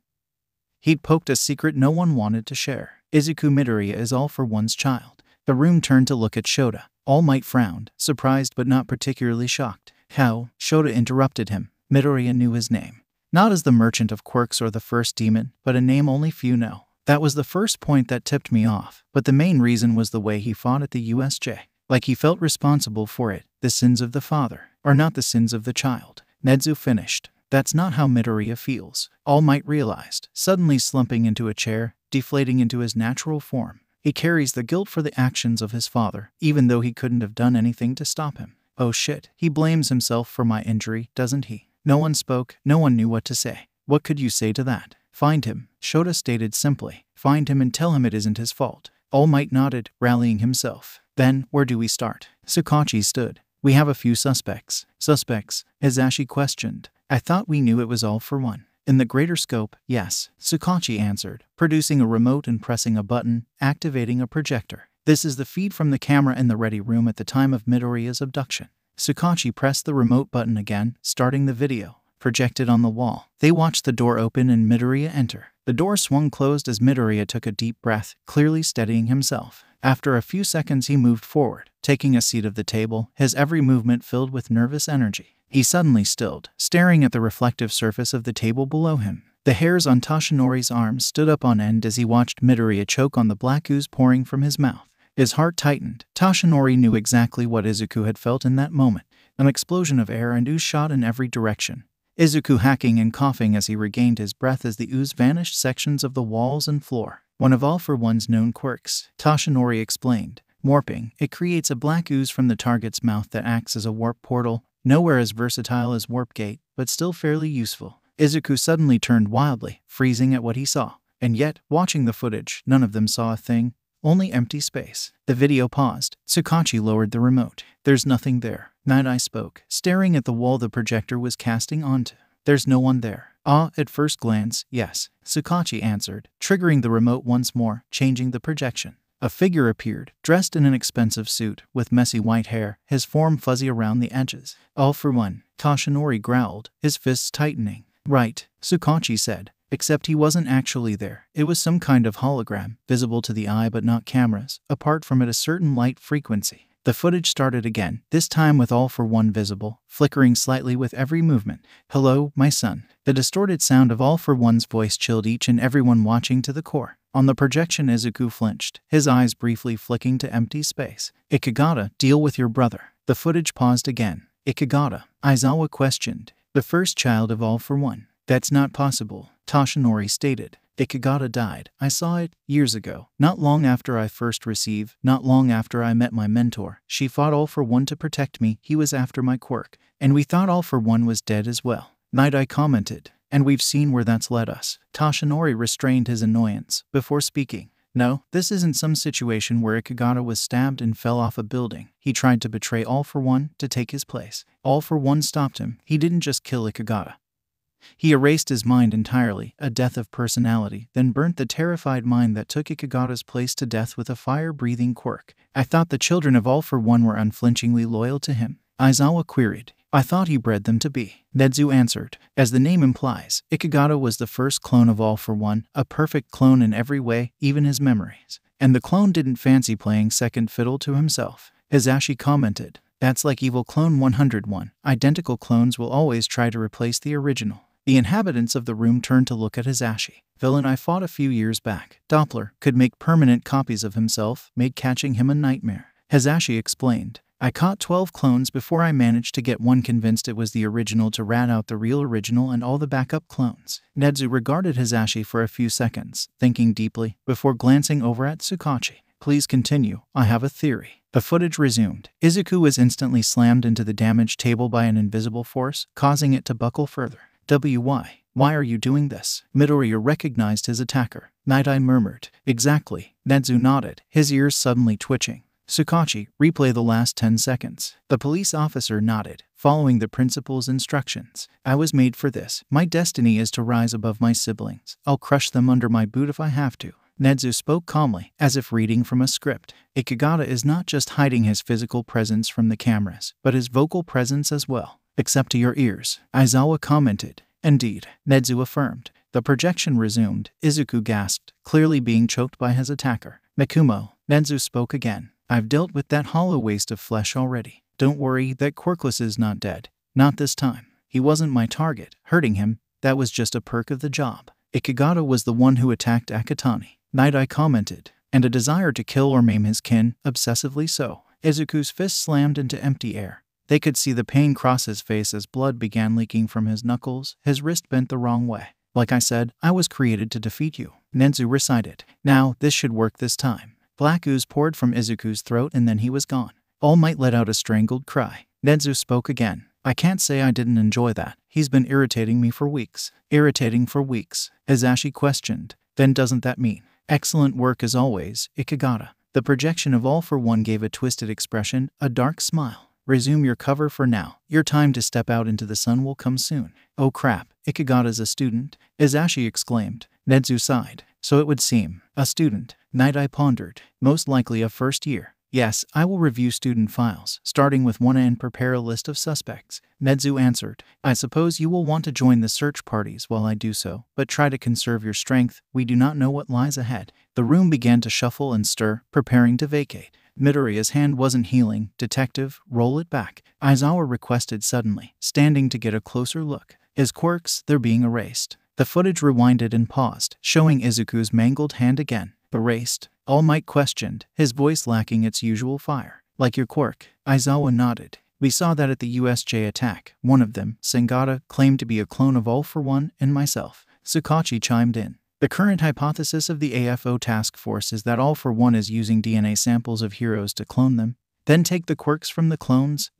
He'd poked a secret no one wanted to share. Izuku Midoriya is All for One's child. The room turned to look at Shota. All Might frowned, surprised but not particularly shocked. How? Shota interrupted him. Midoriya knew his name. Not as the Merchant of Quirks or the First Demon, but a name only few know. That was the first point that tipped me off, but the main reason was the way he fought at the USJ. Like he felt responsible for it. The sins of the father are not the sins of the child. Nezu finished. That's not how Midoriya feels. All Might realized, suddenly slumping into a chair, deflating into his natural form. He carries the guilt for the actions of his father, even though he couldn't have done anything to stop him. Oh shit, he blames himself for my injury, doesn't he? No one spoke, no one knew what to say. What could you say to that? Find him, Shota stated simply. Find him and tell him it isn't his fault. All Might nodded, rallying himself. Then, where do we start? Tsukachi stood. We have a few suspects. Suspects? Hisashi questioned. I thought we knew it was All for One. In the greater scope, yes, Tsukachi answered, producing a remote and pressing a button, activating a projector. This is the feed from the camera in the ready room at the time of Midoriya's abduction. Tsukachi pressed the remote button again, starting the video. projected on the wall. They watched the door open and Midoriya enter. The door swung closed as Midoriya took a deep breath, clearly steadying himself. After a few seconds he moved forward, taking a seat of the table, his every movement filled with nervous energy. He suddenly stilled, staring at the reflective surface of the table below him. The hairs on Toshinori's arms stood up on end as he watched Midoriya choke on the black ooze pouring from his mouth. His heart tightened. Toshinori knew exactly what Izuku had felt in that moment. An explosion of air and ooze shot in every direction. Izuku hacking and coughing as he regained his breath as the ooze vanished sections of the walls and floor. One of All for One's known quirks, Toshinori explained. Warping. It creates a black ooze from the target's mouth that acts as a warp portal. Nowhere as versatile as Warp Gate, but still fairly useful. Izuku suddenly turned wildly, freezing at what he saw. And yet, watching the footage, none of them saw a thing. Only empty space. The video paused. Tsukachi lowered the remote. There's nothing there. Night Eye spoke, staring at the wall the projector was casting onto. There's no one there. At first glance, yes. Tsukachi answered, triggering the remote once more, changing the projection. A figure appeared, dressed in an expensive suit, with messy white hair, his form fuzzy around the edges. All for one. Toshinori growled, his fists tightening. Right, Tsukachi said. Except he wasn't actually there. It was some kind of hologram, visible to the eye but not cameras, apart from at a certain light frequency. The footage started again, this time with All for One visible, flickering slightly with every movement. Hello, my son. The distorted sound of All for One's voice chilled each and everyone watching to the core. On the projection Izuku flinched, his eyes briefly flicking to empty space. Ikigata, deal with your brother. The footage paused again. Ikigata, Aizawa questioned. The first child of All for One. That's not possible, Toshinori stated. Ikigata died. I saw it years ago. Not long after I first received, not long after I met my mentor. She fought All for One to protect me. He was after my quirk. And we thought All for One was dead as well. Night Eye commented. And we've seen where that's led us. Toshinori restrained his annoyance before speaking. No, this isn't some situation where Ikigata was stabbed and fell off a building. He tried to betray All for One to take his place. All for One stopped him. He didn't just kill Ikigata. He erased his mind entirely, a death of personality, then burnt the terrified mind that took Ikigata's place to death with a fire-breathing quirk. I thought the children of All for One were unflinchingly loyal to him. Aizawa queried. I thought he bred them to be. Nedzu answered. As the name implies, Ikigata was the first clone of All for One, a perfect clone in every way, even his memories. And the clone didn't fancy playing second fiddle to himself. Hisashi commented. That's like Evil Clone 101. Identical clones will always try to replace the original. The inhabitants of the room turned to look at Hisashi. Villain I fought a few years back. Doppler could make permanent copies of himself, made catching him a nightmare. Hisashi explained. I caught 12 clones before I managed to get one convinced it was the original to rat out the real original and all the backup clones. Nedzu regarded Hisashi for a few seconds, thinking deeply, before glancing over at Tsukachi. Please continue, I have a theory. The footage resumed. Izuku was instantly slammed into the damaged table by an invisible force, causing it to buckle further. Why are you doing this? Midoriya recognized his attacker. Night Eye murmured. Exactly. Nedzu nodded, his ears suddenly twitching. Tsukachi, replay the last 10 seconds. The police officer nodded, following the principal's instructions. I was made for this. My destiny is to rise above my siblings. I'll crush them under my boot if I have to. Nedzu spoke calmly, as if reading from a script. Ikigata is not just hiding his physical presence from the cameras, but his vocal presence as well. Except to your ears, Aizawa commented. Indeed, Nedzu affirmed. The projection resumed. Izuku gasped, clearly being choked by his attacker. Mikumo, Nedzu spoke again. I've dealt with that hollow waste of flesh already. Don't worry, that quirkless is not dead. Not this time. He wasn't my target. Hurting him, that was just a perk of the job. Ikigata was the one who attacked Akatani. Night Eye commented. And a desire to kill or maim his kin, obsessively so. Izuku's fist slammed into empty air. They could see the pain cross his face as blood began leaking from his knuckles, his wrist bent the wrong way. Like I said, I was created to defeat you. Nedzu recited. Now, this should work this time. Black ooze poured from Izuku's throat and then he was gone. All Might let out a strangled cry. Nedzu spoke again. I can't say I didn't enjoy that. He's been irritating me for weeks. Irritating for weeks? Hisashi questioned. Then doesn't that mean? Excellent work as always, Ikigata. The projection of All for One gave a twisted expression, a dark smile. Resume your cover for now. Your time to step out into the sun will come soon. Oh crap, Ikigata's a student? Hisashi exclaimed. Nedzu sighed. So it would seem. A student. Night Eye pondered. Most likely a first year. Yes, I will review student files, starting with one and prepare a list of suspects. Nedzu answered. I suppose you will want to join the search parties while I do so, but try to conserve your strength. We do not know what lies ahead. The room began to shuffle and stir, preparing to vacate. Midoriya's hand wasn't healing. Detective, roll it back, Aizawa requested suddenly, standing to get a closer look. His quirks, they're being erased. The footage rewinded and paused, showing Izuku's mangled hand again. Erased? All Might questioned, his voice lacking its usual fire. Like your quirk. Aizawa nodded. We saw that at the USJ attack. One of them, Sangata, claimed to be a clone of All for One and myself. Tsukachi chimed in. The current hypothesis of the AFO task force is that All for One is using DNA samples of heroes to clone them, then take the quirks from the clones,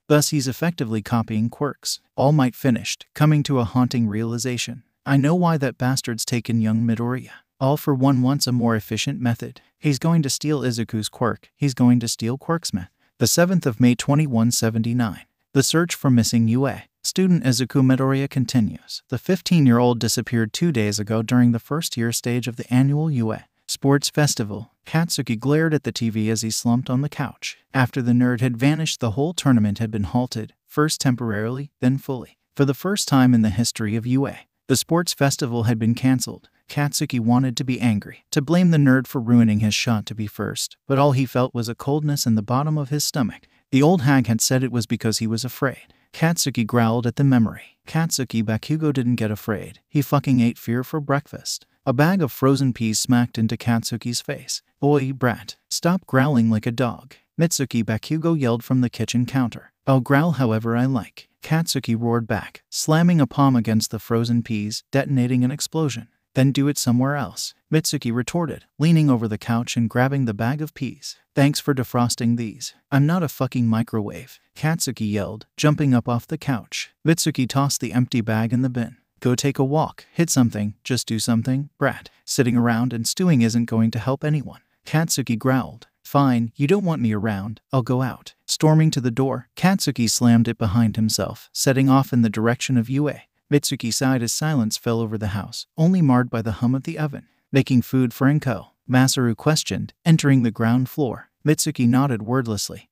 Thus he's effectively copying quirks. All Might finished, coming to a haunting realization. I know why that bastard's taken young Midoriya. All for One wants a more efficient method. He's going to steal Izuku's quirk. He's going to steal Quirksmith. The 7th of May 2179. The search for missing UA. Student Izuku Midoriya continues. The 15-year-old disappeared 2 days ago during the first-year stage of the annual UA Sports Festival. Katsuki glared at the TV as he slumped on the couch. After the nerd had vanished, the whole tournament had been halted, first temporarily, then fully. For the first time in the history of UA, the sports festival had been cancelled. Katsuki wanted to be angry, to blame the nerd for ruining his shot to be first, but all he felt was a coldness in the bottom of his stomach. The old hag had said it was because he was afraid. Katsuki growled at the memory. Katsuki Bakugo didn't get afraid. He fucking ate fear for breakfast. A bag of frozen peas smacked into Katsuki's face. Oi, brat. Stop growling like a dog. Mitsuki Bakugo yelled from the kitchen counter. I'll growl however I like. Katsuki roared back, slamming a palm against the frozen peas, detonating an explosion. Then do it somewhere else, Mitsuki retorted, leaning over the couch and grabbing the bag of peas. Thanks for defrosting these. I'm not a fucking microwave, Katsuki yelled, jumping up off the couch. Mitsuki tossed the empty bag in the bin. Go take a walk, hit something, just do something, brat. Sitting around and stewing isn't going to help anyone. Katsuki growled. Fine, you don't want me around, I'll go out. Storming to the door, Katsuki slammed it behind himself, setting off in the direction of UA. Mitsuki sighed as silence fell over the house, only marred by the hum of the oven. Making food for Enko? Masaru questioned, entering the ground floor. Mitsuki nodded wordlessly.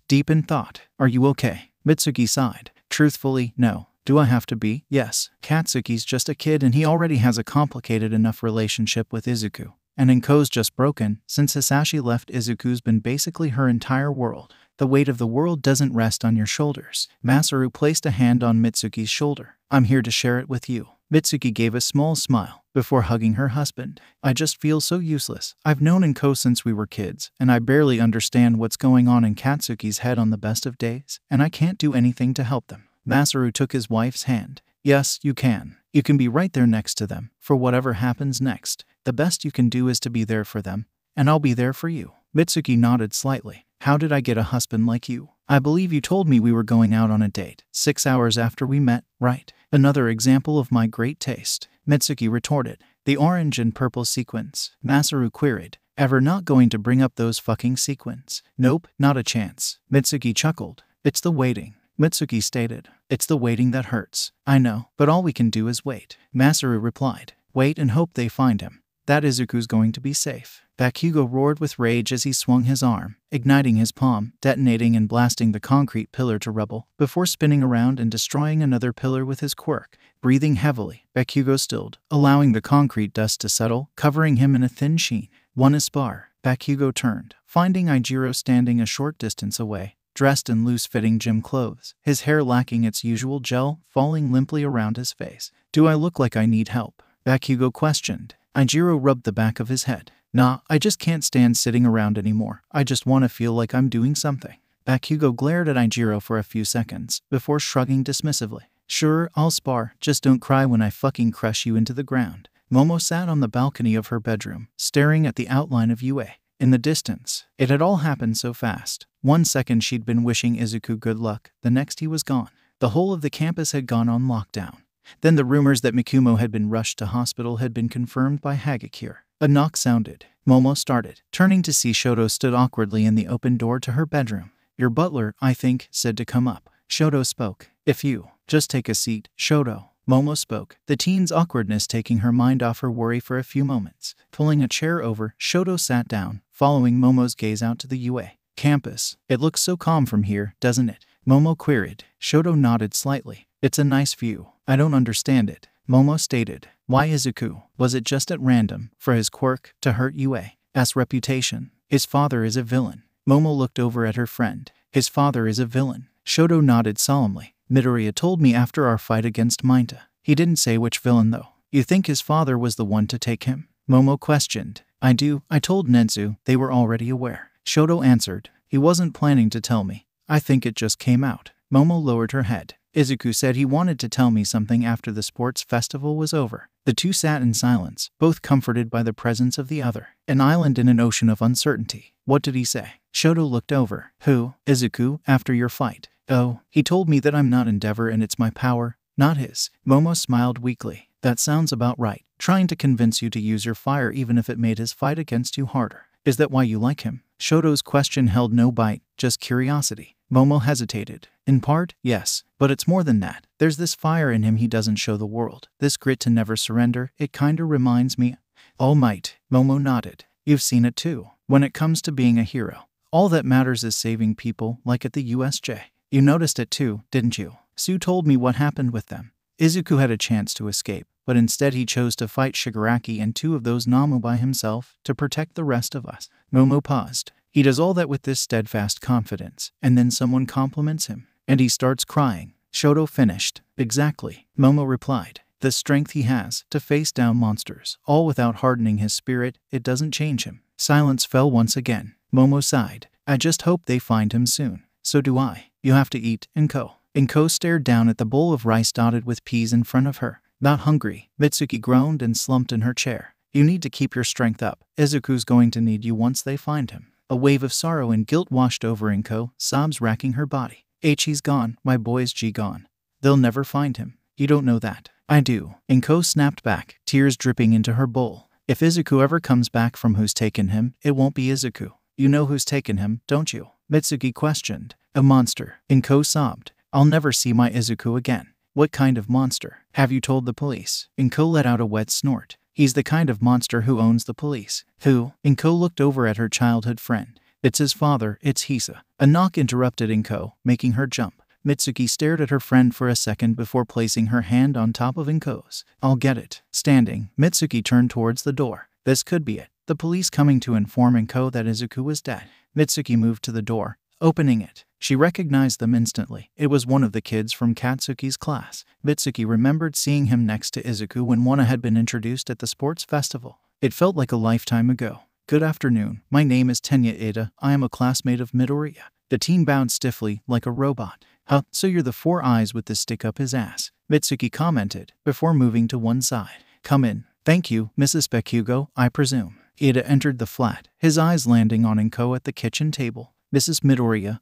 Deep in thought. Are you okay? Mitsuki sighed. Truthfully, no. Do I have to be? Yes. Katsuki's just a kid and he already has a complicated enough relationship with Izuku. And Enko's just broken. Since Hisashi left, Izuku's been basically her entire world. The weight of the world doesn't rest on your shoulders. Masaru placed a hand on Mitsuki's shoulder. I'm here to share it with you. Mitsuki gave a small smile before hugging her husband. I just feel so useless. I've known Enko since we were kids, and I barely understand what's going on in Katsuki's head on the best of days, and I can't do anything to help them. Masaru took his wife's hand. Yes, you can. You can be right there next to them, for whatever happens next. The best you can do is to be there for them, and I'll be there for you. Mitsuki nodded slightly. How did I get a husband like you? I believe you told me we were going out on a date 6 hours after we met, right? Another example of my great taste, Mitsuki retorted. The orange and purple sequins, Masaru queried. Ever not going to bring up those fucking sequins? Nope, not a chance. Mitsuki chuckled. It's the waiting, Mitsuki stated. It's the waiting that hurts. I know, but all we can do is wait. Masaru replied. Wait and hope they find him. That Izuku's going to be safe. Bakugo roared with rage as he swung his arm, igniting his palm, detonating and blasting the concrete pillar to rubble, before spinning around and destroying another pillar with his quirk. Breathing heavily, Bakugo stilled, allowing the concrete dust to settle, covering him in a thin sheen. One Aspar. Bakugo turned, finding Ijiro standing a short distance away, dressed in loose-fitting gym clothes, his hair lacking its usual gel, falling limply around his face. Do I look like I need help? Bakugo questioned. Ijiro rubbed the back of his head. Nah, I just can't stand sitting around anymore. I just want to feel like I'm doing something. Bakugo glared at Ijiro for a few seconds, before shrugging dismissively. Sure, I'll spar, just don't cry when I fucking crush you into the ground. Momo sat on the balcony of her bedroom, staring at the outline of UA. In the distance, it had all happened so fast. 1 second she'd been wishing Izuku good luck, the next he was gone. The whole of the campus had gone on lockdown. Then the rumors that Mikumo had been rushed to hospital had been confirmed by Hagakure. A knock sounded. Momo started, turning to see Shoto stood awkwardly in the open door to her bedroom. Your butler, I think, said to come up. Shoto spoke. If you just take a seat, Shoto. Momo spoke, the teen's awkwardness taking her mind off her worry for a few moments. Pulling a chair over, Shoto sat down, following Momo's gaze out to the UA campus. It looks so calm from here, doesn't it? Momo queried. Shoto nodded slightly. It's a nice view. I don't understand it, Momo stated. Why Izuku? Was it just at random, for his quirk, to hurt UA's reputation? His father is a villain. Momo looked over at her friend. His father is a villain. Shoto nodded solemnly. Midoriya told me after our fight against Minta. He didn't say which villain though. You think his father was the one to take him? Momo questioned. I do. I told Nenzu. They were already aware. Shoto answered. He wasn't planning to tell me. I think it just came out. Momo lowered her head. Izuku said he wanted to tell me something after the sports festival was over. The two sat in silence, both comforted by the presence of the other. An island in an ocean of uncertainty. What did he say? Shoto looked over. Who? Izuku, after your fight. Oh, he told me that I'm not Endeavor and it's my power, not his. Momo smiled weakly. That sounds about right. Trying to convince you to use your fire even if it made his fight against you harder. Is that why you like him? Shoto's question held no bite, just curiosity. Momo hesitated. In part, yes, but it's more than that. There's this fire in him he doesn't show the world. This grit to never surrender, it kinda reminds me. All Might. Momo nodded. You've seen it too. When it comes to being a hero, all that matters is saving people, like at the USJ. You noticed it too, didn't you? Sue told me what happened with them. Izuku had a chance to escape, but instead he chose to fight Shigaraki and two of those Namu by himself to protect the rest of us. Momo paused. He does all that with this steadfast confidence, and then someone compliments him, and he starts crying. Shoto finished. Exactly, Momo replied. The strength he has to face down monsters, all without hardening his spirit, it doesn't change him. Silence fell once again. Momo sighed. I just hope they find him soon. So do I. You have to eat, Inko. Inko stared down at the bowl of rice dotted with peas in front of her. Not hungry. Mitsuki groaned and slumped in her chair. You need to keep your strength up. Izuku's going to need you once they find him. A wave of sorrow and guilt washed over Inko, sobs racking her body. He's gone, my boy's gone. They'll never find him. You don't know that. I do. Inko snapped back, tears dripping into her bowl. If Izuku ever comes back from who's taken him, it won't be Izuku. You know who's taken him, don't you? Mitsuki questioned. A monster. Inko sobbed. I'll never see my Izuku again. What kind of monster? Have you told the police? Inko let out a wet snort. He's the kind of monster who owns the police. Who? Inko looked over at her childhood friend. It's his father, it's Hisa. A knock interrupted Inko, making her jump. Mitsuki stared at her friend for a second before placing her hand on top of Inko's. I'll get it. Standing, Mitsuki turned towards the door. This could be it. The police coming to inform Inko that Izuku was dead. Mitsuki moved to the door, opening it. She recognized them instantly. It was one of the kids from Katsuki's class. Mitsuki remembered seeing him next to Izuku when Wana had been introduced at the sports festival. It felt like a lifetime ago. Good afternoon. My name is Tenya Ida. I am a classmate of Midoriya. The teen bowed stiffly, like a robot. Huh, so you're the four eyes with the stick up his ass, Mitsuki commented, before moving to one side. Come in. Thank you, Mrs. Bakugo, I presume. Ida entered the flat, his eyes landing on Inko at the kitchen table. Mrs. Midoriya,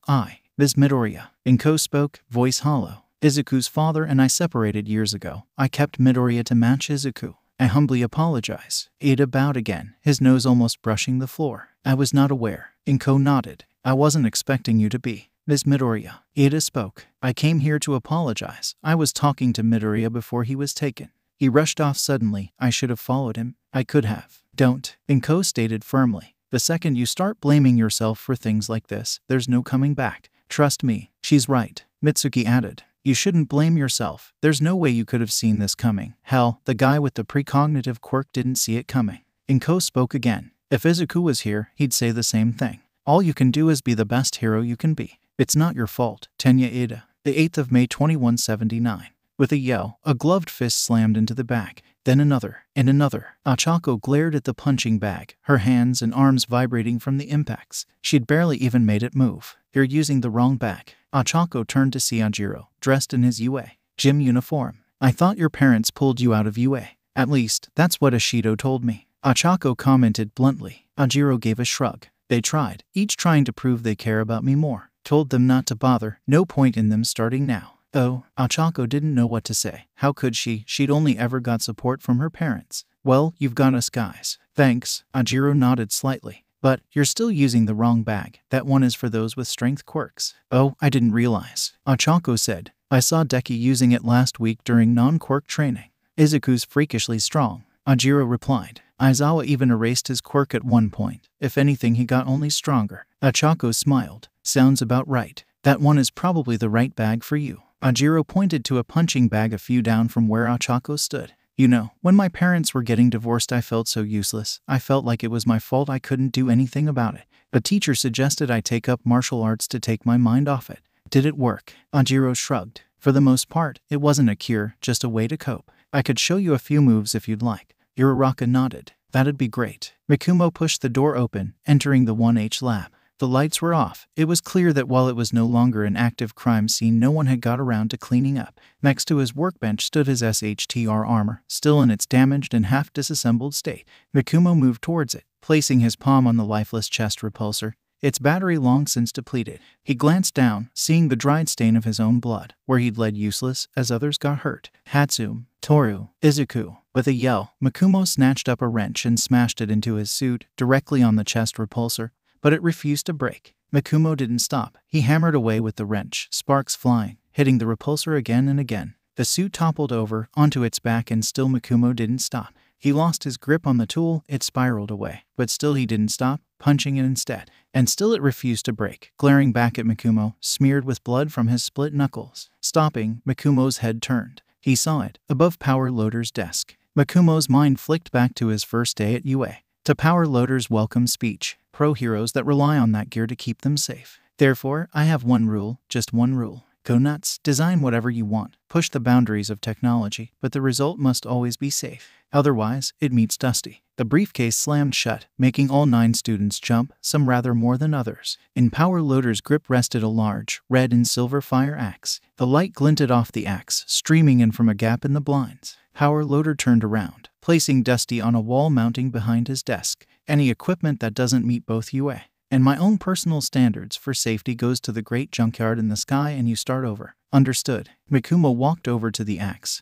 Ms. Midoriya. Inko spoke, voice hollow. Izuku's father and I separated years ago. I kept Midoriya to match Izuku. I humbly apologize. Ida bowed again, his nose almost brushing the floor. I was not aware. Inko nodded. I wasn't expecting you to be. Ms. Midoriya. Ida spoke. I came here to apologize. I was talking to Midoriya before he was taken. He rushed off suddenly. I should have followed him. I could have. Don't. Inko stated firmly. The second you start blaming yourself for things like this, there's no coming back. Trust me. She's right. Mitsuki added. You shouldn't blame yourself. There's no way you could have seen this coming. Hell, the guy with the precognitive quirk didn't see it coming. Inko spoke again. If Izuku was here, he'd say the same thing. All you can do is be the best hero you can be. It's not your fault. Tenya Ida. The 8th of May 2179. With a yell, a gloved fist slammed into the bag. Then another, and another. Achako glared at the punching bag, her hands and arms vibrating from the impacts. She'd barely even made it move. You're using the wrong bag. Achako turned to see Ajiro, dressed in his UA gym uniform. I thought your parents pulled you out of UA. At least, that's what Ashido told me. Achako commented bluntly. Ajiro gave a shrug. They tried, each trying to prove they care about me more. Told them not to bother, no point in them starting now. Oh, Achako didn't know what to say. How could she? She'd only ever got support from her parents. Well, you've got us guys. Thanks. Ajiro nodded slightly. But, you're still using the wrong bag. That one is for those with strength quirks. Oh, I didn't realize. Achako said. I saw Deku using it last week during non-quirk training. Izuku's freakishly strong, Ajiro replied. Aizawa even erased his quirk at one point. If anything, he got only stronger. Achako smiled. Sounds about right. That one is probably the right bag for you. Ajiro pointed to a punching bag a few down from where Achako stood. You know, when my parents were getting divorced, I felt so useless. I felt like it was my fault I couldn't do anything about it. A teacher suggested I take up martial arts to take my mind off it. Did it work? Ajiro shrugged. For the most part, it wasn't a cure, just a way to cope. I could show you a few moves if you'd like. Uraraka nodded. That'd be great. Mikumo pushed the door open, entering the 1H lab. The lights were off. It was clear that while it was no longer an active crime scene, no one had got around to cleaning up. Next to his workbench stood his SHTR armor, still in its damaged and half-disassembled state. Mikumo moved towards it, placing his palm on the lifeless chest repulsor, its battery long since depleted. He glanced down, seeing the dried stain of his own blood, where he'd laid useless as others got hurt. Hatsum, Toru, Izuku. With a yell, Mikumo snatched up a wrench and smashed it into his suit, directly on the chest repulsor, but it refused to break. Mikumo didn't stop. He hammered away with the wrench, sparks flying, hitting the repulsor again and again. The suit toppled over, onto its back, and still Mikumo didn't stop. He lost his grip on the tool, it spiraled away. But still he didn't stop, punching it instead. And still it refused to break, glaring back at Mikumo, smeared with blood from his split knuckles. Stopping, Mikumo's head turned. He saw it, above Power Loader's desk. Mikumo's mind flicked back to his first day at UA. To Power Loader's welcome speech. Pro heroes that rely on that gear to keep them safe. Therefore, I have one rule, just one rule. Go nuts, design whatever you want, push the boundaries of technology, but the result must always be safe. Otherwise, it meets dusty. The briefcase slammed shut, making all 9 students jump, some rather more than others. In Power Loader's grip rested a large, red and silver fire axe. The light glinted off the axe, streaming in from a gap in the blinds. Power Loader turned around, placing Dusty on a wall mounting behind his desk. Any equipment that doesn't meet both UA and my own personal standards for safety goes to the great junkyard in the sky and you start over. Understood. Mikumo walked over to the axe,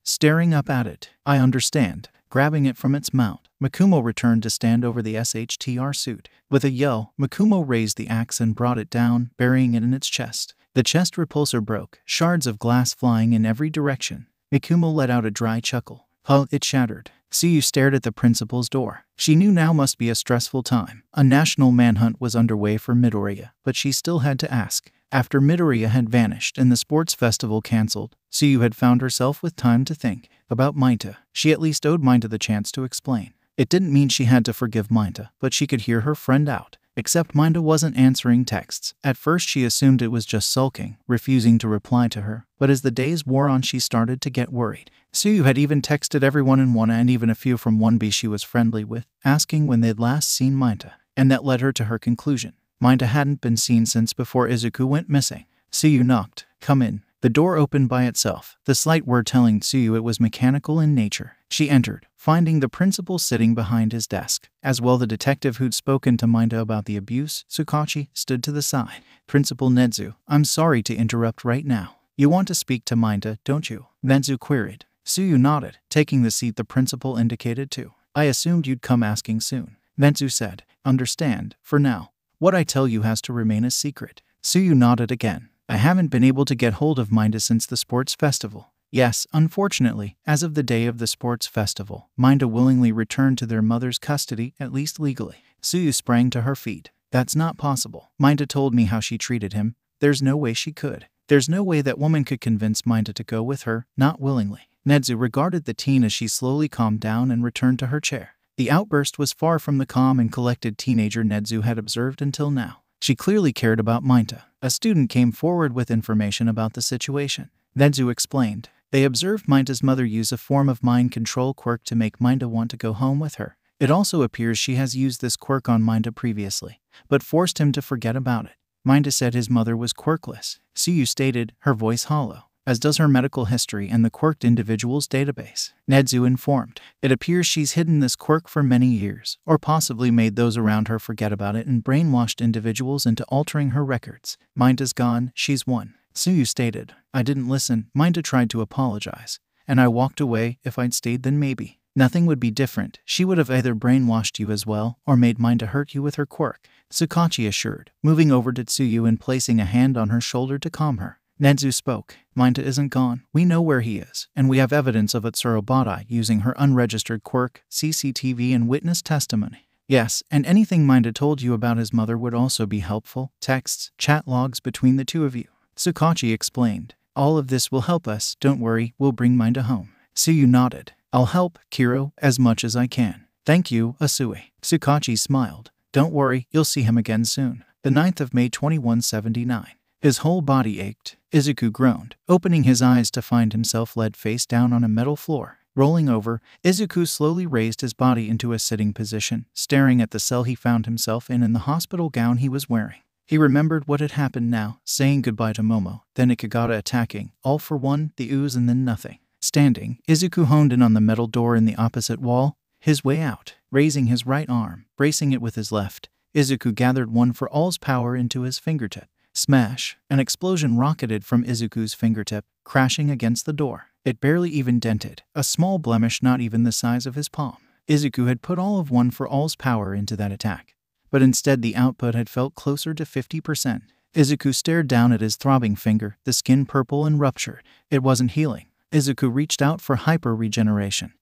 staring up at it. I understand. Grabbing it from its mount, Mikumo returned to stand over the SHTR suit. With a yell, Mikumo raised the axe and brought it down, burying it in its chest. The chest repulsor broke, shards of glass flying in every direction. Mikumo let out a dry chuckle. Huh, it shattered. Tsuyu stared at the principal's door. She knew now must be a stressful time. A national manhunt was underway for Midoriya, but she still had to ask. After Midoriya had vanished and the sports festival cancelled, Tsuyu had found herself with time to think. About Mainta, she at least owed Mainta the chance to explain. It didn't mean she had to forgive Mainta, but she could hear her friend out. Except Mainta wasn't answering texts. At first she assumed it was just sulking, refusing to reply to her, but as the days wore on she started to get worried. Tsuyu had even texted everyone in Wana and even a few from 1B she was friendly with, asking when they'd last seen Mainta, and that led her to her conclusion. Mainta hadn't been seen since before Izuku went missing. Tsuyu knocked. Come in. The door opened by itself, the slight word telling Tsuyu it was mechanical in nature. She entered, finding the principal sitting behind his desk. As well, the detective who'd spoken to Mainta about the abuse, Tsukachi, stood to the side. Principal Nedzu, I'm sorry to interrupt right now. You want to speak to Mainta, don't you? Nedzu queried. Tsuyu nodded, taking the seat the principal indicated to. I assumed you'd come asking soon. Nedzu said. Understand, for now. What I tell you has to remain a secret. Tsuyu nodded again. I haven't been able to get hold of Mainta since the sports festival. Yes, unfortunately, as of the day of the sports festival, Mainta willingly returned to their mother's custody, at least legally. Tsuyu sprang to her feet. That's not possible. Mainta told me how she treated him. There's no way she could. There's no way that woman could convince Mainta to go with her, not willingly. Nedzu regarded the teen as she slowly calmed down and returned to her chair. The outburst was far from the calm and collected teenager Nedzu had observed until now. She clearly cared about Mainta. A student came forward with information about the situation. Nedzu explained. They observed Mainta's mother use a form of mind control quirk to make Mainta want to go home with her. It also appears she has used this quirk on Mainta previously, but forced him to forget about it. Mainta said his mother was quirkless. Tsuyu stated, her voice hollow, as does her medical history and the quirked individual's database. Nedzu informed. It appears she's hidden this quirk for many years, or possibly made those around her forget about it and brainwashed individuals into altering her records. Mainta's gone, she's won. Tsuyu stated. I didn't listen. Mainta tried to apologize, and I walked away. If I'd stayed, then maybe nothing would be different. She would have either brainwashed you as well, or made Mainta hurt you with her quirk, Tsukachi assured, moving over to Tsuyu and placing a hand on her shoulder to calm her. Netsu spoke. Minta isn't gone. We know where he is, and we have evidence of Tsurobata using her unregistered quirk, CCTV, and witness testimony. Yes, and anything Minta told you about his mother would also be helpful. Texts, chat logs between the two of you. Tsukachi explained. All of this will help us. Don't worry, we'll bring Minta home. Suyu nodded. I'll help, Kiro, as much as I can. Thank you, Asui. Tsukachi smiled. Don't worry, you'll see him again soon. The 9th of May 2179. His whole body ached. Izuku groaned, opening his eyes to find himself led face down on a metal floor. Rolling over, Izuku slowly raised his body into a sitting position, staring at the cell he found himself in the hospital gown he was wearing. He remembered what had happened now, saying goodbye to Momo, then Ikigata attacking, all for one, the ooze and then nothing. Standing, Izuku honed in on the metal door in the opposite wall, his way out. Raising his right arm, bracing it with his left, Izuku gathered one for all's power into his fingertip. Smash! An explosion rocketed from Izuku's fingertip, crashing against the door. It barely even dented, a small blemish not even the size of his palm. Izuku had put all of one for all's power into that attack, but instead the output had felt closer to 50%. Izuku stared down at his throbbing finger, the skin purple and ruptured. It wasn't healing. Izuku reached out for hyper-regeneration.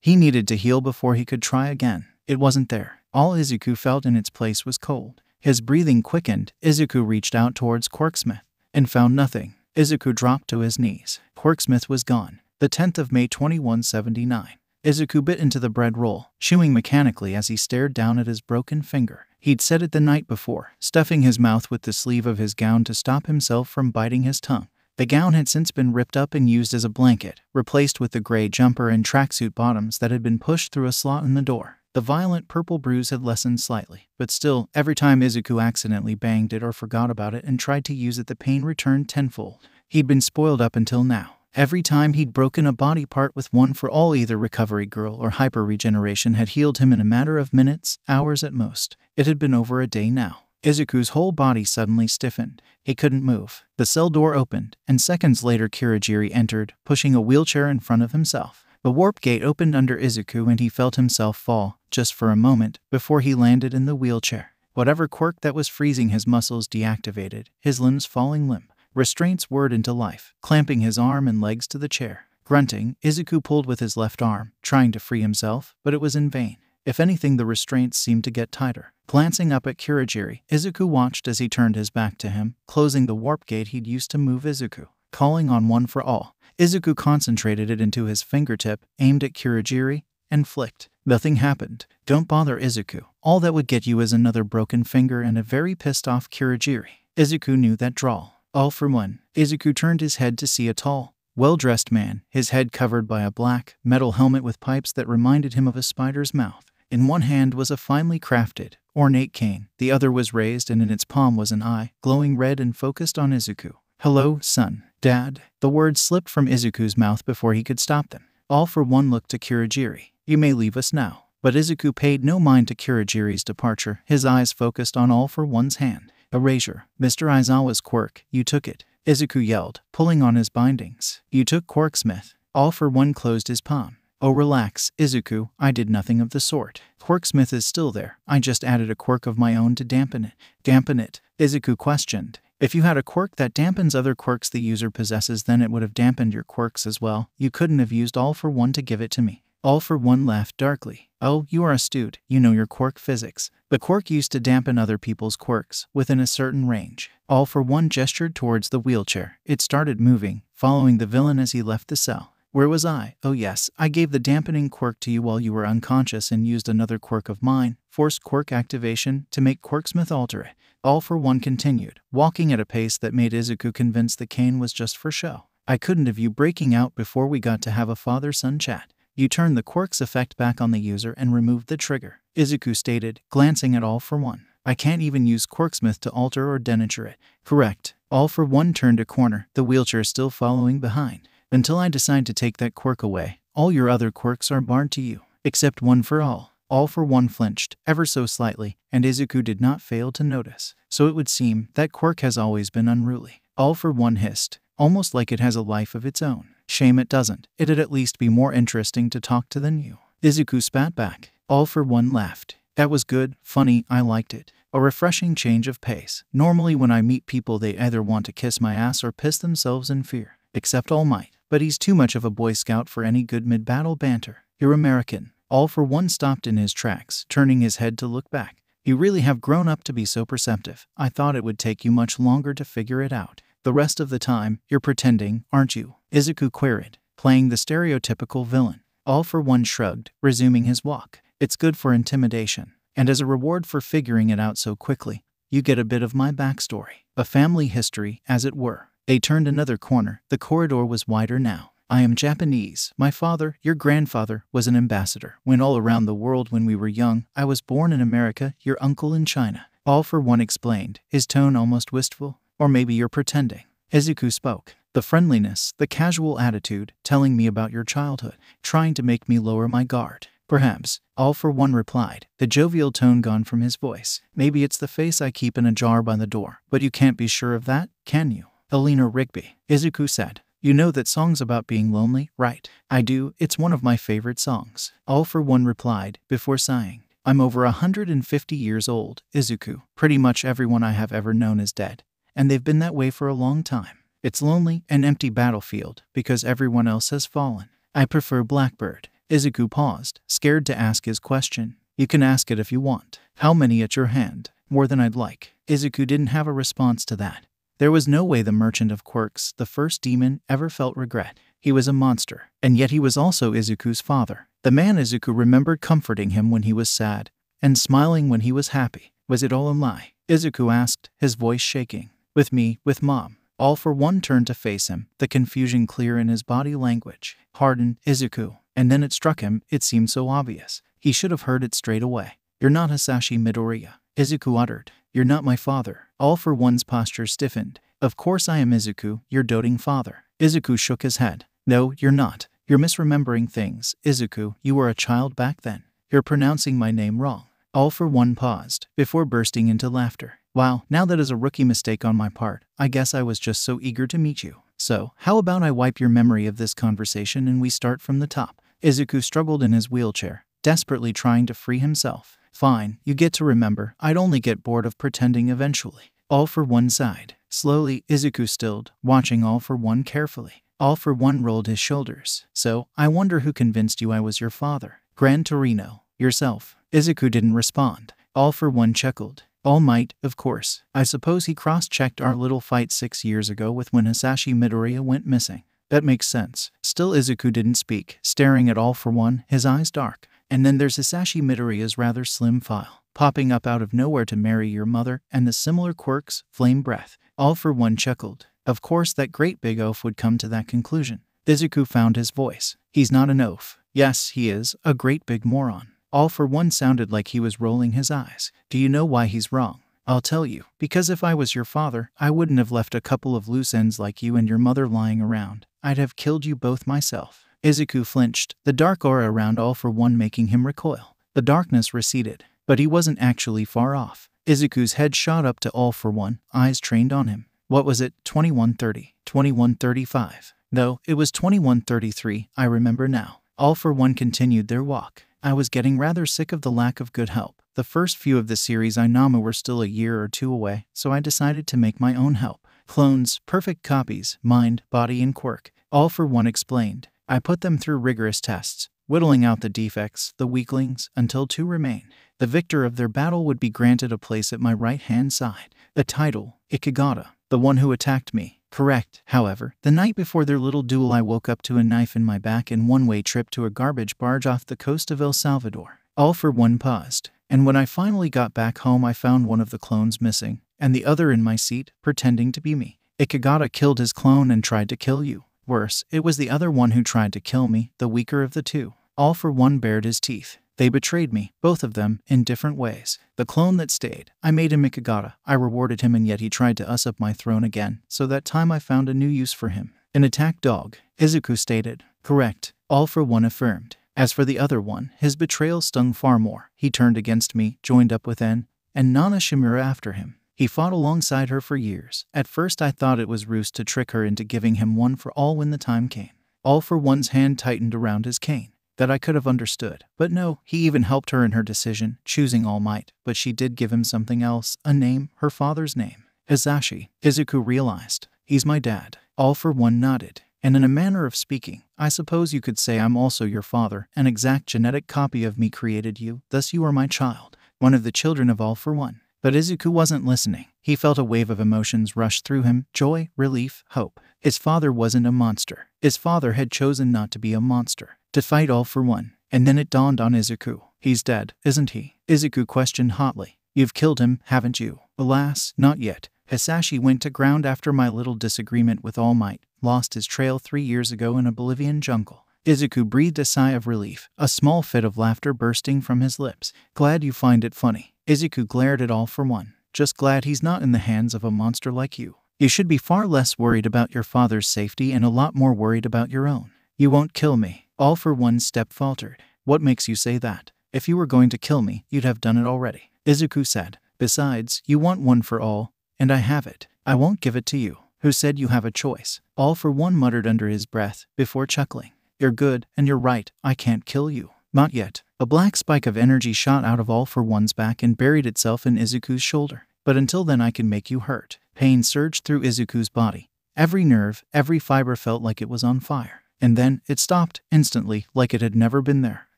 He needed to heal before he could try again. It wasn't there. All Izuku felt in its place was cold. His breathing quickened. Izuku reached out towards Quirksmith and found nothing. Izuku dropped to his knees. Quirksmith was gone. The 10th of May 2179. Izuku bit into the bread roll, chewing mechanically as he stared down at his broken finger. He'd said it the night before, stuffing his mouth with the sleeve of his gown to stop himself from biting his tongue. The gown had since been ripped up and used as a blanket, replaced with the gray jumper and tracksuit bottoms that had been pushed through a slot in the door. The violent purple bruise had lessened slightly, but still, every time Izuku accidentally banged it or forgot about it and tried to use it, the pain returned tenfold. He'd been spoiled up until now. Every time he'd broken a body part with one for all, either recovery girl or hyper-regeneration had healed him in a matter of minutes, hours at most. It had been over a day now. Izuku's whole body suddenly stiffened. He couldn't move. The cell door opened, and seconds later Kirigiri entered, pushing a wheelchair in front of himself. The warp gate opened under Izuku and he felt himself fall, just for a moment, before he landed in the wheelchair. Whatever quirk that was freezing his muscles deactivated, his limbs falling limp. Restraints whirred into life, clamping his arm and legs to the chair. Grunting, Izuku pulled with his left arm, trying to free himself, but it was in vain. If anything, the restraints seemed to get tighter. Glancing up at Kirigiri, Izuku watched as he turned his back to him, closing the warp gate he'd used to move Izuku. Calling on one for all, Izuku concentrated it into his fingertip, aimed at Kirigiri, and flicked. Nothing happened. Don't bother, Izuku. All that would get you is another broken finger and a very pissed off Kirigiri. Izuku knew that drawl. All for one. Izuku turned his head to see a tall, well-dressed man, his head covered by a black, metal helmet with pipes that reminded him of a spider's mouth. In one hand was a finely crafted, ornate cane. The other was raised, and in its palm was an eye, glowing red and focused on Izuku. Hello, son. Dad. The words slipped from Izuku's mouth before he could stop them. All for one looked to Kirigiri. You may leave us now. But Izuku paid no mind to Kirigiri's departure, his eyes focused on All for One's hand. Erasure. Mr. Aizawa's quirk. You took it. Izuku yelled, pulling on his bindings. You took Quirksmith. All for One closed his palm. Oh, relax, Izuku. I did nothing of the sort. Quirksmith is still there. I just added a quirk of my own to dampen it. Dampen it? Izuku questioned. If you had a quirk that dampens other quirks the user possesses, then it would have dampened your quirks as well. You couldn't have used All for One to give it to me. All for One laughed darkly. Oh, you are astute. You know your quirk physics. The quirk used to dampen other people's quirks, within a certain range. All for One gestured towards the wheelchair. It started moving, following the villain as he left the cell. Where was I? Oh yes, I gave the dampening quirk to you while you were unconscious and used another quirk of mine, forced quirk activation, to make Quirksmith alter it. All for One continued, walking at a pace that made Izuku convinced the cane was just for show. I couldn't have you breaking out before we got to have a father-son chat. You turned the quirk's effect back on the user and removed the trigger, Izuku stated, glancing at All for One. I can't even use Quirksmith to alter or denature it. Correct. All for One turned a corner, the wheelchair still following behind. Until I decide to take that quirk away, all your other quirks are barred to you, except one for all. All for One flinched, ever so slightly, and Izuku did not fail to notice. So it would seem that quirk has always been unruly. All for One hissed, almost like it has a life of its own. Shame it doesn't. It'd at least be more interesting to talk to than you. Izuku spat back. All for One laughed. That was good, funny, I liked it. A refreshing change of pace. Normally when I meet people they either want to kiss my ass or piss themselves in fear. Except All Might. But he's too much of a Boy Scout for any good mid-battle banter. You're American. All for One stopped in his tracks, turning his head to look back. You really have grown up to be so perceptive. I thought it would take you much longer to figure it out. The rest of the time, you're pretending, aren't you? Izuku queried, playing the stereotypical villain. All for One shrugged, resuming his walk. It's good for intimidation. And as a reward for figuring it out so quickly, you get a bit of my backstory. A family history, as it were. They turned another corner. The corridor was wider now. I am Japanese. My father, your grandfather, was an ambassador. Went all around the world when we were young. I was born in America, your uncle in China. All for One explained, his tone almost wistful. Or maybe you're pretending. Izuku spoke. The friendliness, the casual attitude, telling me about your childhood, trying to make me lower my guard. Perhaps. All for One replied, the jovial tone gone from his voice. Maybe it's the face I keep in a jar by the door. But you can't be sure of that, can you? Eleanor Rigby. Izuku said. You know that song's about being lonely, right? I do, it's one of my favorite songs. All for One replied, before sighing. I'm over 150 years old, Izuku. Pretty much everyone I have ever known is dead. And they've been that way for a long time. It's lonely, an empty battlefield, because everyone else has fallen. I prefer Blackbird. Izuku paused, scared to ask his question. You can ask it if you want. How many at your hand? More than I'd like. Izuku didn't have a response to that. There was no way the Merchant of Quirks, the first demon, ever felt regret. He was a monster, and yet he was also Izuku's father. The man Izuku remembered comforting him when he was sad, and smiling when he was happy. Was it all a lie? Izuku asked, his voice shaking. With me, with Mom. All for One turned to face him, the confusion clear in his body language. Pardon, Izuku. And then it struck him, it seemed so obvious. He should have heard it straight away. You're not Hisashi Midoriya. Izuku uttered. You're not my father. All for One's posture stiffened. Of course I am Izuku, your doting father. Izuku shook his head. No, you're not. You're misremembering things. Izuku, you were a child back then. You're pronouncing my name wrong. All for One paused, before bursting into laughter. Wow, now that is a rookie mistake on my part. I guess I was just so eager to meet you. So, how about I wipe your memory of this conversation and we start from the top? Izuku struggled in his wheelchair, desperately trying to free himself. Fine, you get to remember. I'd only get bored of pretending eventually. All for One sighed. Slowly, Izuku stilled, watching All for One carefully. All for One rolled his shoulders. So, I wonder who convinced you I was your father. Gran Torino. Yourself. Izuku didn't respond. All for One chuckled. All Might, of course. I suppose he cross-checked our little fight 6 years ago with when Hisashi Midoriya went missing. That makes sense. Still Izuku didn't speak, staring at All for One, his eyes dark. And then there's Hisashi Midoriya's rather slim file, popping up out of nowhere to marry your mother, and the similar quirks, flame breath. All for One chuckled. Of course that great big oaf would come to that conclusion. Izuku found his voice. He's not an oaf. Yes, he is, a great big moron. All for One sounded like he was rolling his eyes. Do you know why he's wrong? I'll tell you. Because if I was your father, I wouldn't have left a couple of loose ends like you and your mother lying around. I'd have killed you both myself. Izuku flinched, the dark aura around All for One making him recoil. The darkness receded, but he wasn't actually far off. Izuku's head shot up to All for One, eyes trained on him. What was it? 2130, 2135. No, it was 2133, I remember now. All for One continued their walk. I was getting rather sick of the lack of good help. The first few of the series Ainama were still a year or two away, so I decided to make my own help. Clones, perfect copies, mind, body, and quirk. All for One explained. I put them through rigorous tests, whittling out the defects, the weaklings, until 2 remain. The victor of their battle would be granted a place at my right-hand side. The title, Ikigata, the one who attacked me. Correct. However, the night before their little duel I woke up to a knife in my back and one-way trip to a garbage barge off the coast of El Salvador. All for One paused. And when I finally got back home I found one of the clones missing, and the other in my seat, pretending to be me. Ikigata killed his clone and tried to kill you. Worse, it was the other one who tried to kill me, the weaker of the two. All for One bared his teeth. They betrayed me, both of them, in different ways. The clone that stayed, I made him Ikigata. I rewarded him and yet he tried to usurp my throne again, so that time I found a new use for him. An attack dog, Izuku stated. Correct. All for One affirmed. As for the other one, his betrayal stung far more. He turned against me, joined up with En, and Nana Shimura after him. He fought alongside her for years. At first I thought it was ruse to trick her into giving him one for all when the time came. All for One's hand tightened around his cane. that I could have understood. But no, he even helped her in her decision, choosing All Might. But she did give him something else, a name, her father's name. Hisashi. Izuku realized. He's my dad. All for One nodded. And in a manner of speaking, I suppose you could say I'm also your father. An exact genetic copy of me created you, thus you are my child. One of the children of All for One. But Izuku wasn't listening. He felt a wave of emotions rush through him, joy, relief, hope. His father wasn't a monster. His father had chosen not to be a monster, to fight All for One. And then it dawned on Izuku. He's dead, isn't he? Izuku questioned hotly. You've killed him, haven't you? Alas, not yet. Hisashi went to ground after my little disagreement with All Might, lost his trail 3 years ago in a Bolivian jungle. Izuku breathed a sigh of relief, a small fit of laughter bursting from his lips. Glad you find it funny. Izuku glared at All for One. Just glad he's not in the hands of a monster like you. You should be far less worried about your father's safety and a lot more worried about your own. You won't kill me. All for One's step faltered. What makes you say that? If you were going to kill me, you'd have done it already. Izuku said. Besides, you want one for all. And I have it. I won't give it to you. Who said you have a choice? All for One muttered under his breath, before chuckling. You're good, and you're right, I can't kill you. Not yet. A black spike of energy shot out of All for One's back and buried itself in Izuku's shoulder. But until then I can make you hurt. Pain surged through Izuku's body. Every nerve, every fiber felt like it was on fire. And then, it stopped, instantly, like it had never been there.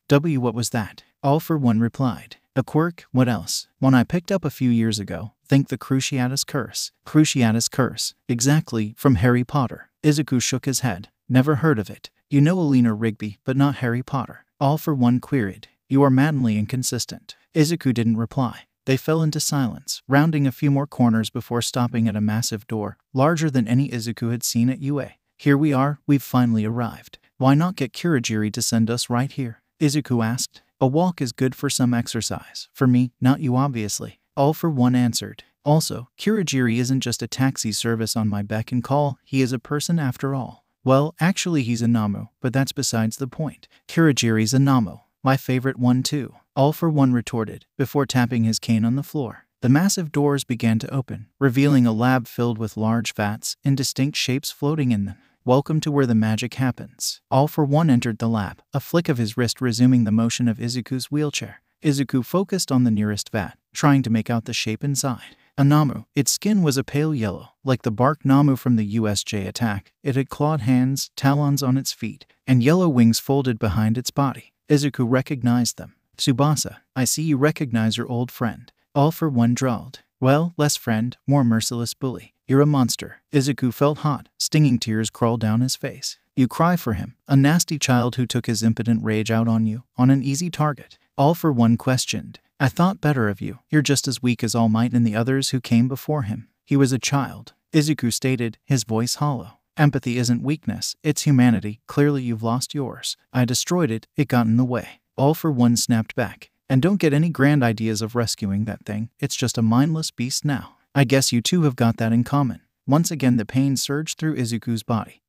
What was that? All for One replied. A quirk, what else? One I picked up a few years ago. Think the Cruciatus Curse. Cruciatus Curse. Exactly, from Harry Potter. Izuku shook his head. Never heard of it. You know Alina Rigby, but not Harry Potter. All for One queried. You are maddeningly inconsistent. Izuku didn't reply. They fell into silence, rounding a few more corners before stopping at a massive door, larger than any Izuku had seen at UA. Here we are, we've finally arrived. Why not get Kurogiri to send us right here? Izuku asked. A walk is good for some exercise. For me, not you obviously. All for One answered. Also, Kurogiri isn't just a taxi service on my beck and call, he is a person after all. Well, actually he's a Namu, but that's besides the point. Kurogiri's a Namu. My favorite one too. All for One retorted, before tapping his cane on the floor. The massive doors began to open, revealing a lab filled with large vats, indistinct shapes floating in them. Welcome to where the magic happens. All for One entered the lab, a flick of his wrist resuming the motion of Izuku's wheelchair. Izuku focused on the nearest vat, trying to make out the shape inside. A Namu. Its skin was a pale yellow, like the bark Namu from the USJ attack. It had clawed hands, talons on its feet, and yellow wings folded behind its body. Izuku recognized them. Tsubasa, I see you recognize your old friend. All for One drawled. Well, less friend, more merciless bully. You're a monster. Izuku felt hot, stinging tears crawled down his face. You cry for him, a nasty child who took his impotent rage out on you, on an easy target. All for One questioned. I thought better of you. You're just as weak as All Might and the others who came before him. He was a child. Izuku stated, his voice hollow. Empathy isn't weakness, it's humanity. Clearly you've lost yours. I destroyed it, it got in the way. All for One snapped back. And don't get any grand ideas of rescuing that thing. It's just a mindless beast now. I guess you two have got that in common. Once again the pain surged through Izuku's body.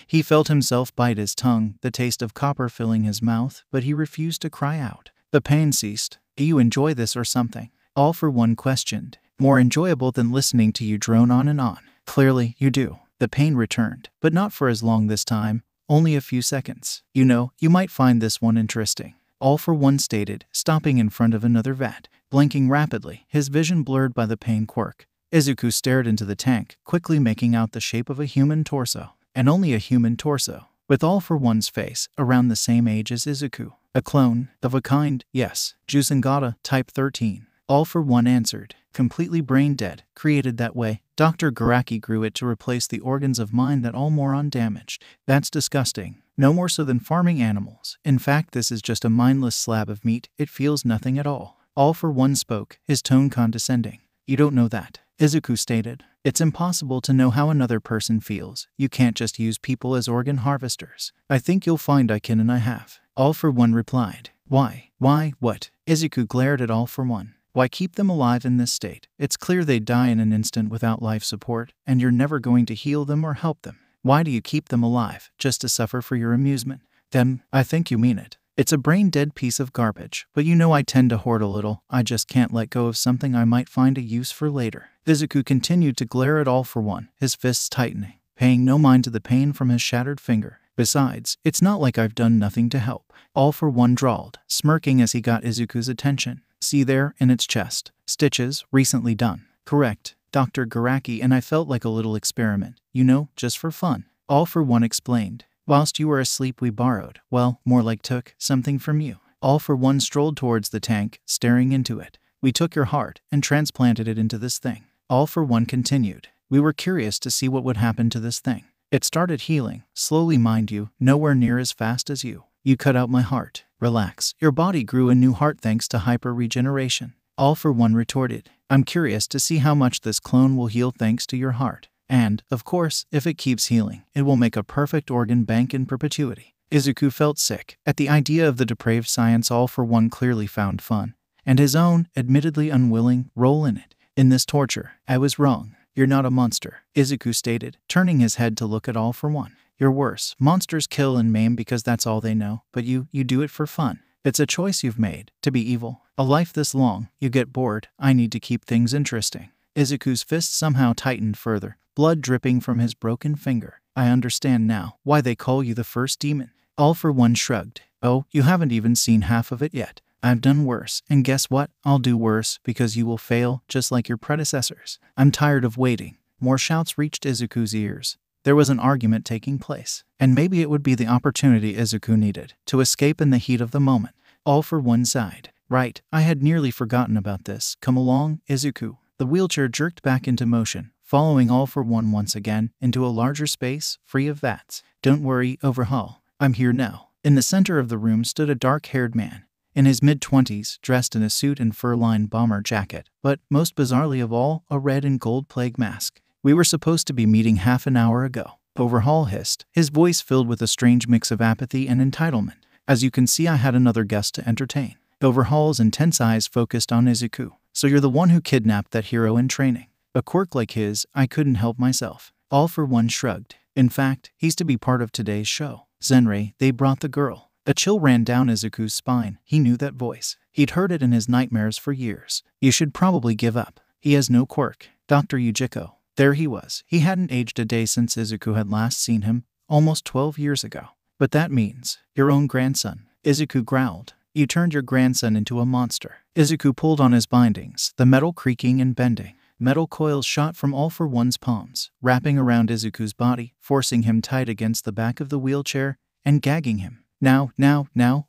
He felt himself bite his tongue, the taste of copper filling his mouth, but he refused to cry out. The pain ceased. Do you enjoy this or something? All for One questioned. More enjoyable than listening to you drone on and on. Clearly, you do. The pain returned, but not for as long this time, only a few seconds. You know, you might find this one interesting. All for One stated, stopping in front of another vat, blinking rapidly, his vision blurred by the pain quirk. Izuku stared into the tank, quickly making out the shape of a human torso. And only a human torso, with All for One's face, around the same age as Izuku. A clone, of a kind, yes. Jusengata, type 13. All for One answered. Completely brain dead, created that way. Dr. Garaki grew it to replace the organs of mind that all moron damaged. That's disgusting. No more so than farming animals. In fact, this is just a mindless slab of meat. It feels nothing at all. All for One spoke, his tone condescending. You don't know that. Izuku stated. It's impossible to know how another person feels. You can't just use people as organ harvesters. I think you'll find I can and I have. All for One replied. Why? Why? What? Izuku glared at All for One. Why keep them alive in this state? It's clear they'd die in an instant without life support, and you're never going to heal them or help them. Why do you keep them alive, just to suffer for your amusement? Then, I think you mean it. It's a brain-dead piece of garbage, but you know I tend to hoard a little. I just can't let go of something I might find a use for later. Izuku continued to glare at All for One, his fists tightening. Paying no mind to the pain from his shattered finger, Besides, it's not like I've done nothing to help. All for One drawled, smirking as he got Izuku's attention. See there, in its chest. Stitches, recently done. Correct, Dr. Garaki, and I felt like a little experiment. You know, just for fun. All for One explained. Whilst you were asleep we borrowed, well, more like took, something from you. All for One strolled towards the tank, staring into it. We took your heart and transplanted it into this thing. All for One continued. We were curious to see what would happen to this thing. It started healing, slowly mind you, nowhere near as fast as you. You cut out my heart. Relax, your body grew a new heart thanks to hyper-regeneration. All for One retorted. I'm curious to see how much this clone will heal thanks to your heart. And, of course, if it keeps healing, it will make a perfect organ bank in perpetuity. Izuku felt sick at the idea of the depraved science All for One clearly found fun, and his own, admittedly unwilling, role in it. In this torture, I was wrong. You're not a monster, Izuku stated, turning his head to look at All for One. You're worse. Monsters kill and maim because that's all they know, but you do it for fun. It's a choice you've made, to be evil. A life this long, you get bored. I need to keep things interesting. Izuku's fist somehow tightened further, blood dripping from his broken finger. I understand now why they call you the first demon. All for One shrugged. Oh, you haven't even seen half of it yet. I've done worse, and guess what? I'll do worse because you will fail just like your predecessors. I'm tired of waiting. More shouts reached Izuku's ears. There was an argument taking place, and maybe it would be the opportunity Izuku needed to escape in the heat of the moment. All for One sighed. Right, I had nearly forgotten about this. Come along, Izuku. The wheelchair jerked back into motion, following All for One once again into a larger space, free of vats. Don't worry, Overhaul. I'm here now. In the center of the room stood a dark-haired man, in his mid-20s, dressed in a suit and fur-lined bomber jacket, but, most bizarrely of all, a red and gold plague mask. We were supposed to be meeting half an hour ago. Overhaul hissed, his voice filled with a strange mix of apathy and entitlement. As you can see, I had another guest to entertain. Overhaul's intense eyes focused on Izuku. So you're the one who kidnapped that hero in training. A quirk like his, I couldn't help myself. All for One shrugged. In fact, he's to be part of today's show. Zenrei, they brought the girl. A chill ran down Izuku's spine. He knew that voice. He'd heard it in his nightmares for years. You should probably give up. He has no quirk. Dr. Yujiko. There he was. He hadn't aged a day since Izuku had last seen him, almost 12 years ago. But that means, your own grandson. Izuku growled. You turned your grandson into a monster. Izuku pulled on his bindings, the metal creaking and bending. Metal coils shot from All for One's palms, wrapping around Izuku's body, forcing him tight against the back of the wheelchair, and gagging him. Now,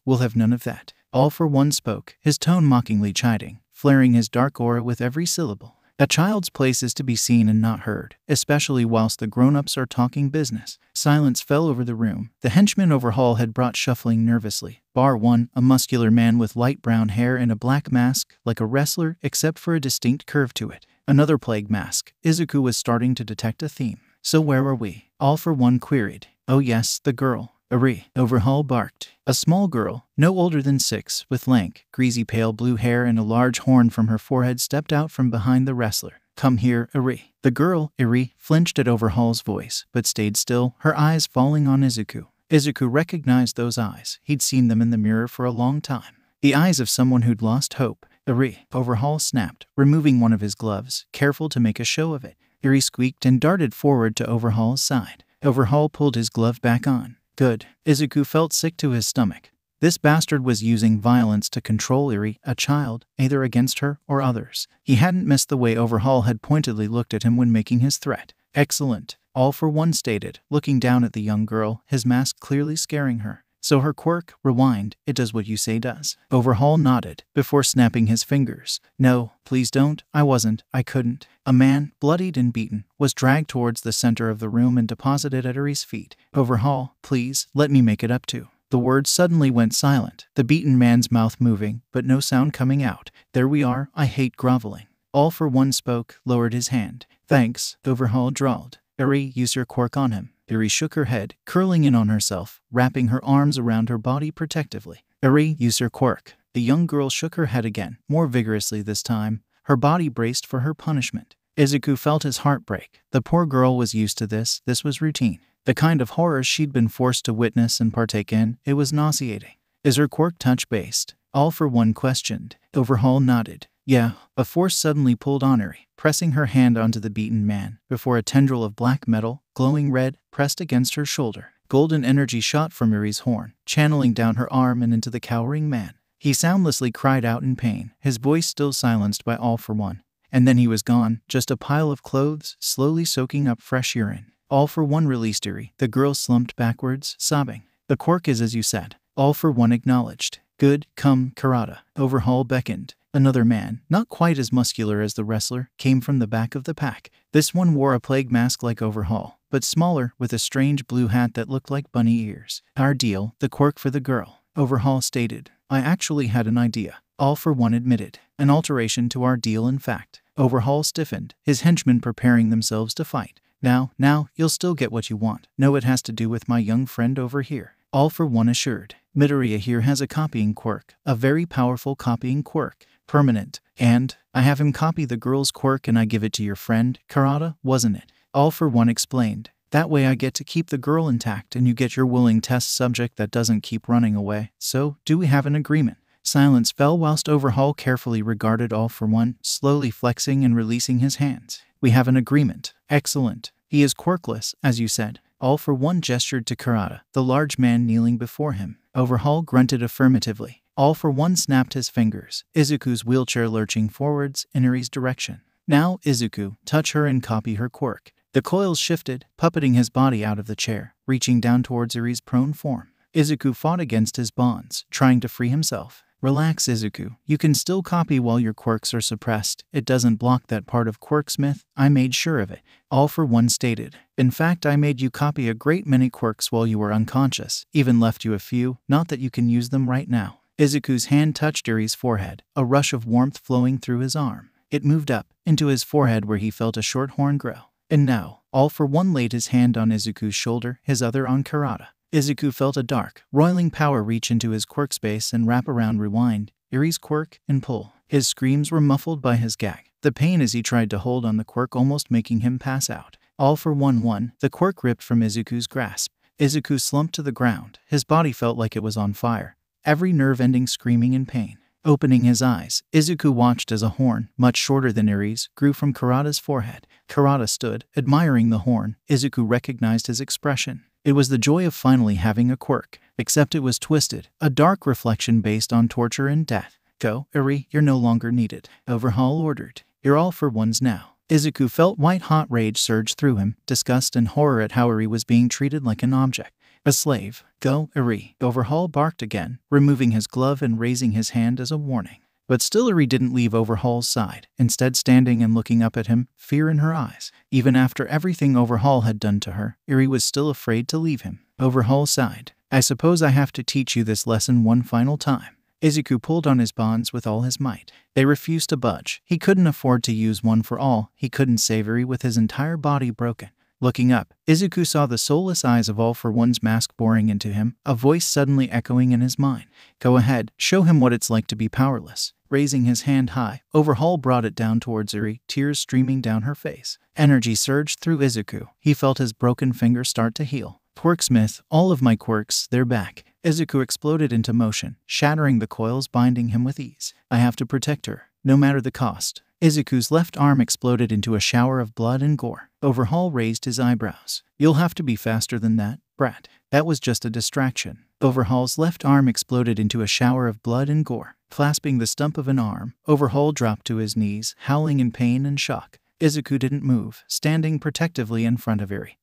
we'll have none of that. All for One spoke, his tone mockingly chiding, flaring his dark aura with every syllable. A child's place is to be seen and not heard, especially whilst the grown-ups are talking business. Silence fell over the room. The henchman Overhaul had brought shuffling nervously. Bar one, a muscular man with light brown hair and a black mask, like a wrestler, except for a distinct curve to it. Another plague mask. Izuku was starting to detect a theme. So where were we? All for One queried. Oh yes, the girl. Ari, Overhaul barked. A small girl, no older than 6, with lank, greasy pale blue hair and a large horn from her forehead stepped out from behind the wrestler. Come here, Ari. The girl, Ari, flinched at Overhaul's voice, but stayed still, her eyes falling on Izuku. Izuku recognized those eyes. He'd seen them in the mirror for a long time. The eyes of someone who'd lost hope. Ari, Overhaul snapped, removing one of his gloves, careful to make a show of it. Ari squeaked and darted forward to Overhaul's side. Overhaul pulled his glove back on. Good. Izuku felt sick to his stomach. This bastard was using violence to control Eri, a child, either against her or others. He hadn't missed the way Overhaul had pointedly looked at him when making his threat. Excellent. All for One stated, looking down at the young girl, his mask clearly scaring her. So her quirk, rewind, it does what you say does. Overhaul nodded, before snapping his fingers. No, please don't, I couldn't. A man, bloodied and beaten, was dragged towards the center of the room and deposited at Ari's feet. Overhaul, please, let me make it up to. The words suddenly went silent, the beaten man's mouth moving, but no sound coming out. There we are, I hate groveling. All for One spoke, lowered his hand. Thanks, Overhaul drawled. Ari, use your quirk on him. Ari shook her head, curling in on herself, wrapping her arms around her body protectively. Ari, use your quirk. The young girl shook her head again, more vigorously this time. Her body braced for her punishment. Izuku felt his heart break. The poor girl was used to this was routine. The kind of horrors she'd been forced to witness and partake in, it was nauseating. Is her quirk touch-based? All for One questioned. Overhaul nodded. Yeah. A force suddenly pulled on Eri, pressing her hand onto the beaten man, before a tendril of black metal, glowing red, pressed against her shoulder. Golden energy shot from Iri's horn, channeling down her arm and into the cowering man. He soundlessly cried out in pain, his voice still silenced by All for One. And then he was gone, just a pile of clothes, slowly soaking up fresh urine. All for One released Iri. The girl slumped backwards, sobbing. The quirk is as you said. All for One acknowledged. Good, come, Karada. Overhaul beckoned. Another man, not quite as muscular as the wrestler, came from the back of the pack. This one wore a plague mask like Overhaul, but smaller, with a strange blue hat that looked like bunny ears. Our deal, the quirk for the girl, Overhaul stated. I actually had an idea. All for One admitted. An alteration to our deal in fact. Overhaul stiffened, his henchmen preparing themselves to fight. Now, you'll still get what you want. No, it has to do with my young friend over here. All for One assured. Midoriya here has a copying quirk, a very powerful copying quirk, permanent, and I have him copy the girl's quirk and I give it to your friend, Karada, wasn't it? All for One explained. That way I get to keep the girl intact and you get your willing test subject that doesn't keep running away. So, do we have an agreement? Silence fell whilst Overhaul carefully regarded All for One, slowly flexing and releasing his hands. We have an agreement. Excellent. He is quirkless, as you said. All for One gestured to Karada, the large man kneeling before him. Overhaul grunted affirmatively. All for One snapped his fingers, Izuku's wheelchair lurching forwards in Iri's direction. Now, Izuku, touch her and copy her quirk. The coils shifted, puppeting his body out of the chair, reaching down towards Iri's prone form. Izuku fought against his bonds, trying to free himself. Relax, Izuku. You can still copy while your quirks are suppressed. It doesn't block that part of Quirksmith. I made sure of it. All for One stated. In fact, I made you copy a great many quirks while you were unconscious. Even left you a few, not that you can use them right now. Izuku's hand touched Iri's forehead, a rush of warmth flowing through his arm. It moved up, into his forehead where he felt a short horn grow. And now, All for One laid his hand on Izuku's shoulder, his other on Karada. Izuku felt a dark, roiling power reach into his quirk space and wrap around rewind, Iri's quirk, and pull. His screams were muffled by his gag, the pain as he tried to hold on the quirk almost making him pass out. All for One, the quirk ripped from Izuku's grasp. Izuku slumped to the ground, his body felt like it was on fire, every nerve ending screaming in pain. Opening his eyes, Izuku watched as a horn, much shorter than Iri's, grew from Karada's forehead. Karada stood, admiring the horn. Izuku recognized his expression. It was the joy of finally having a quirk, except it was twisted, a dark reflection based on torture and death. Go, Iri, you're no longer needed. Overhaul ordered. You're All for Ones now. Izuku felt white-hot rage surge through him, disgust and horror at how Iri was being treated like an object. A slave. Go, Iri. Overhaul barked again, removing his glove and raising his hand as a warning. But still Iri didn't leave Overhaul's side, instead standing and looking up at him, fear in her eyes. Even after everything Overhaul had done to her, Iri was still afraid to leave him. Overhaul sighed. I suppose I have to teach you this lesson one final time. Izuku pulled on his bonds with all his might. They refused to budge. He couldn't afford to use one for all. He couldn't save Iri with his entire body broken. Looking up, Izuku saw the soulless eyes of All for One's mask boring into him, a voice suddenly echoing in his mind. Go ahead, show him what it's like to be powerless. Raising his hand high, Overhaul brought it down towards Iri, tears streaming down her face. Energy surged through Izuku. He felt his broken finger start to heal. Quirksmith, all of my quirks, they're back. Izuku exploded into motion, shattering the coils binding him with ease. I have to protect her, no matter the cost. Izuku's left arm exploded into a shower of blood and gore. Overhaul raised his eyebrows. You'll have to be faster than that, brat. That was just a distraction. Overhaul's left arm exploded into a shower of blood and gore. Clasping the stump of an arm, Overhaul dropped to his knees, howling in pain and shock. Izuku didn't move, standing protectively in front of Iri.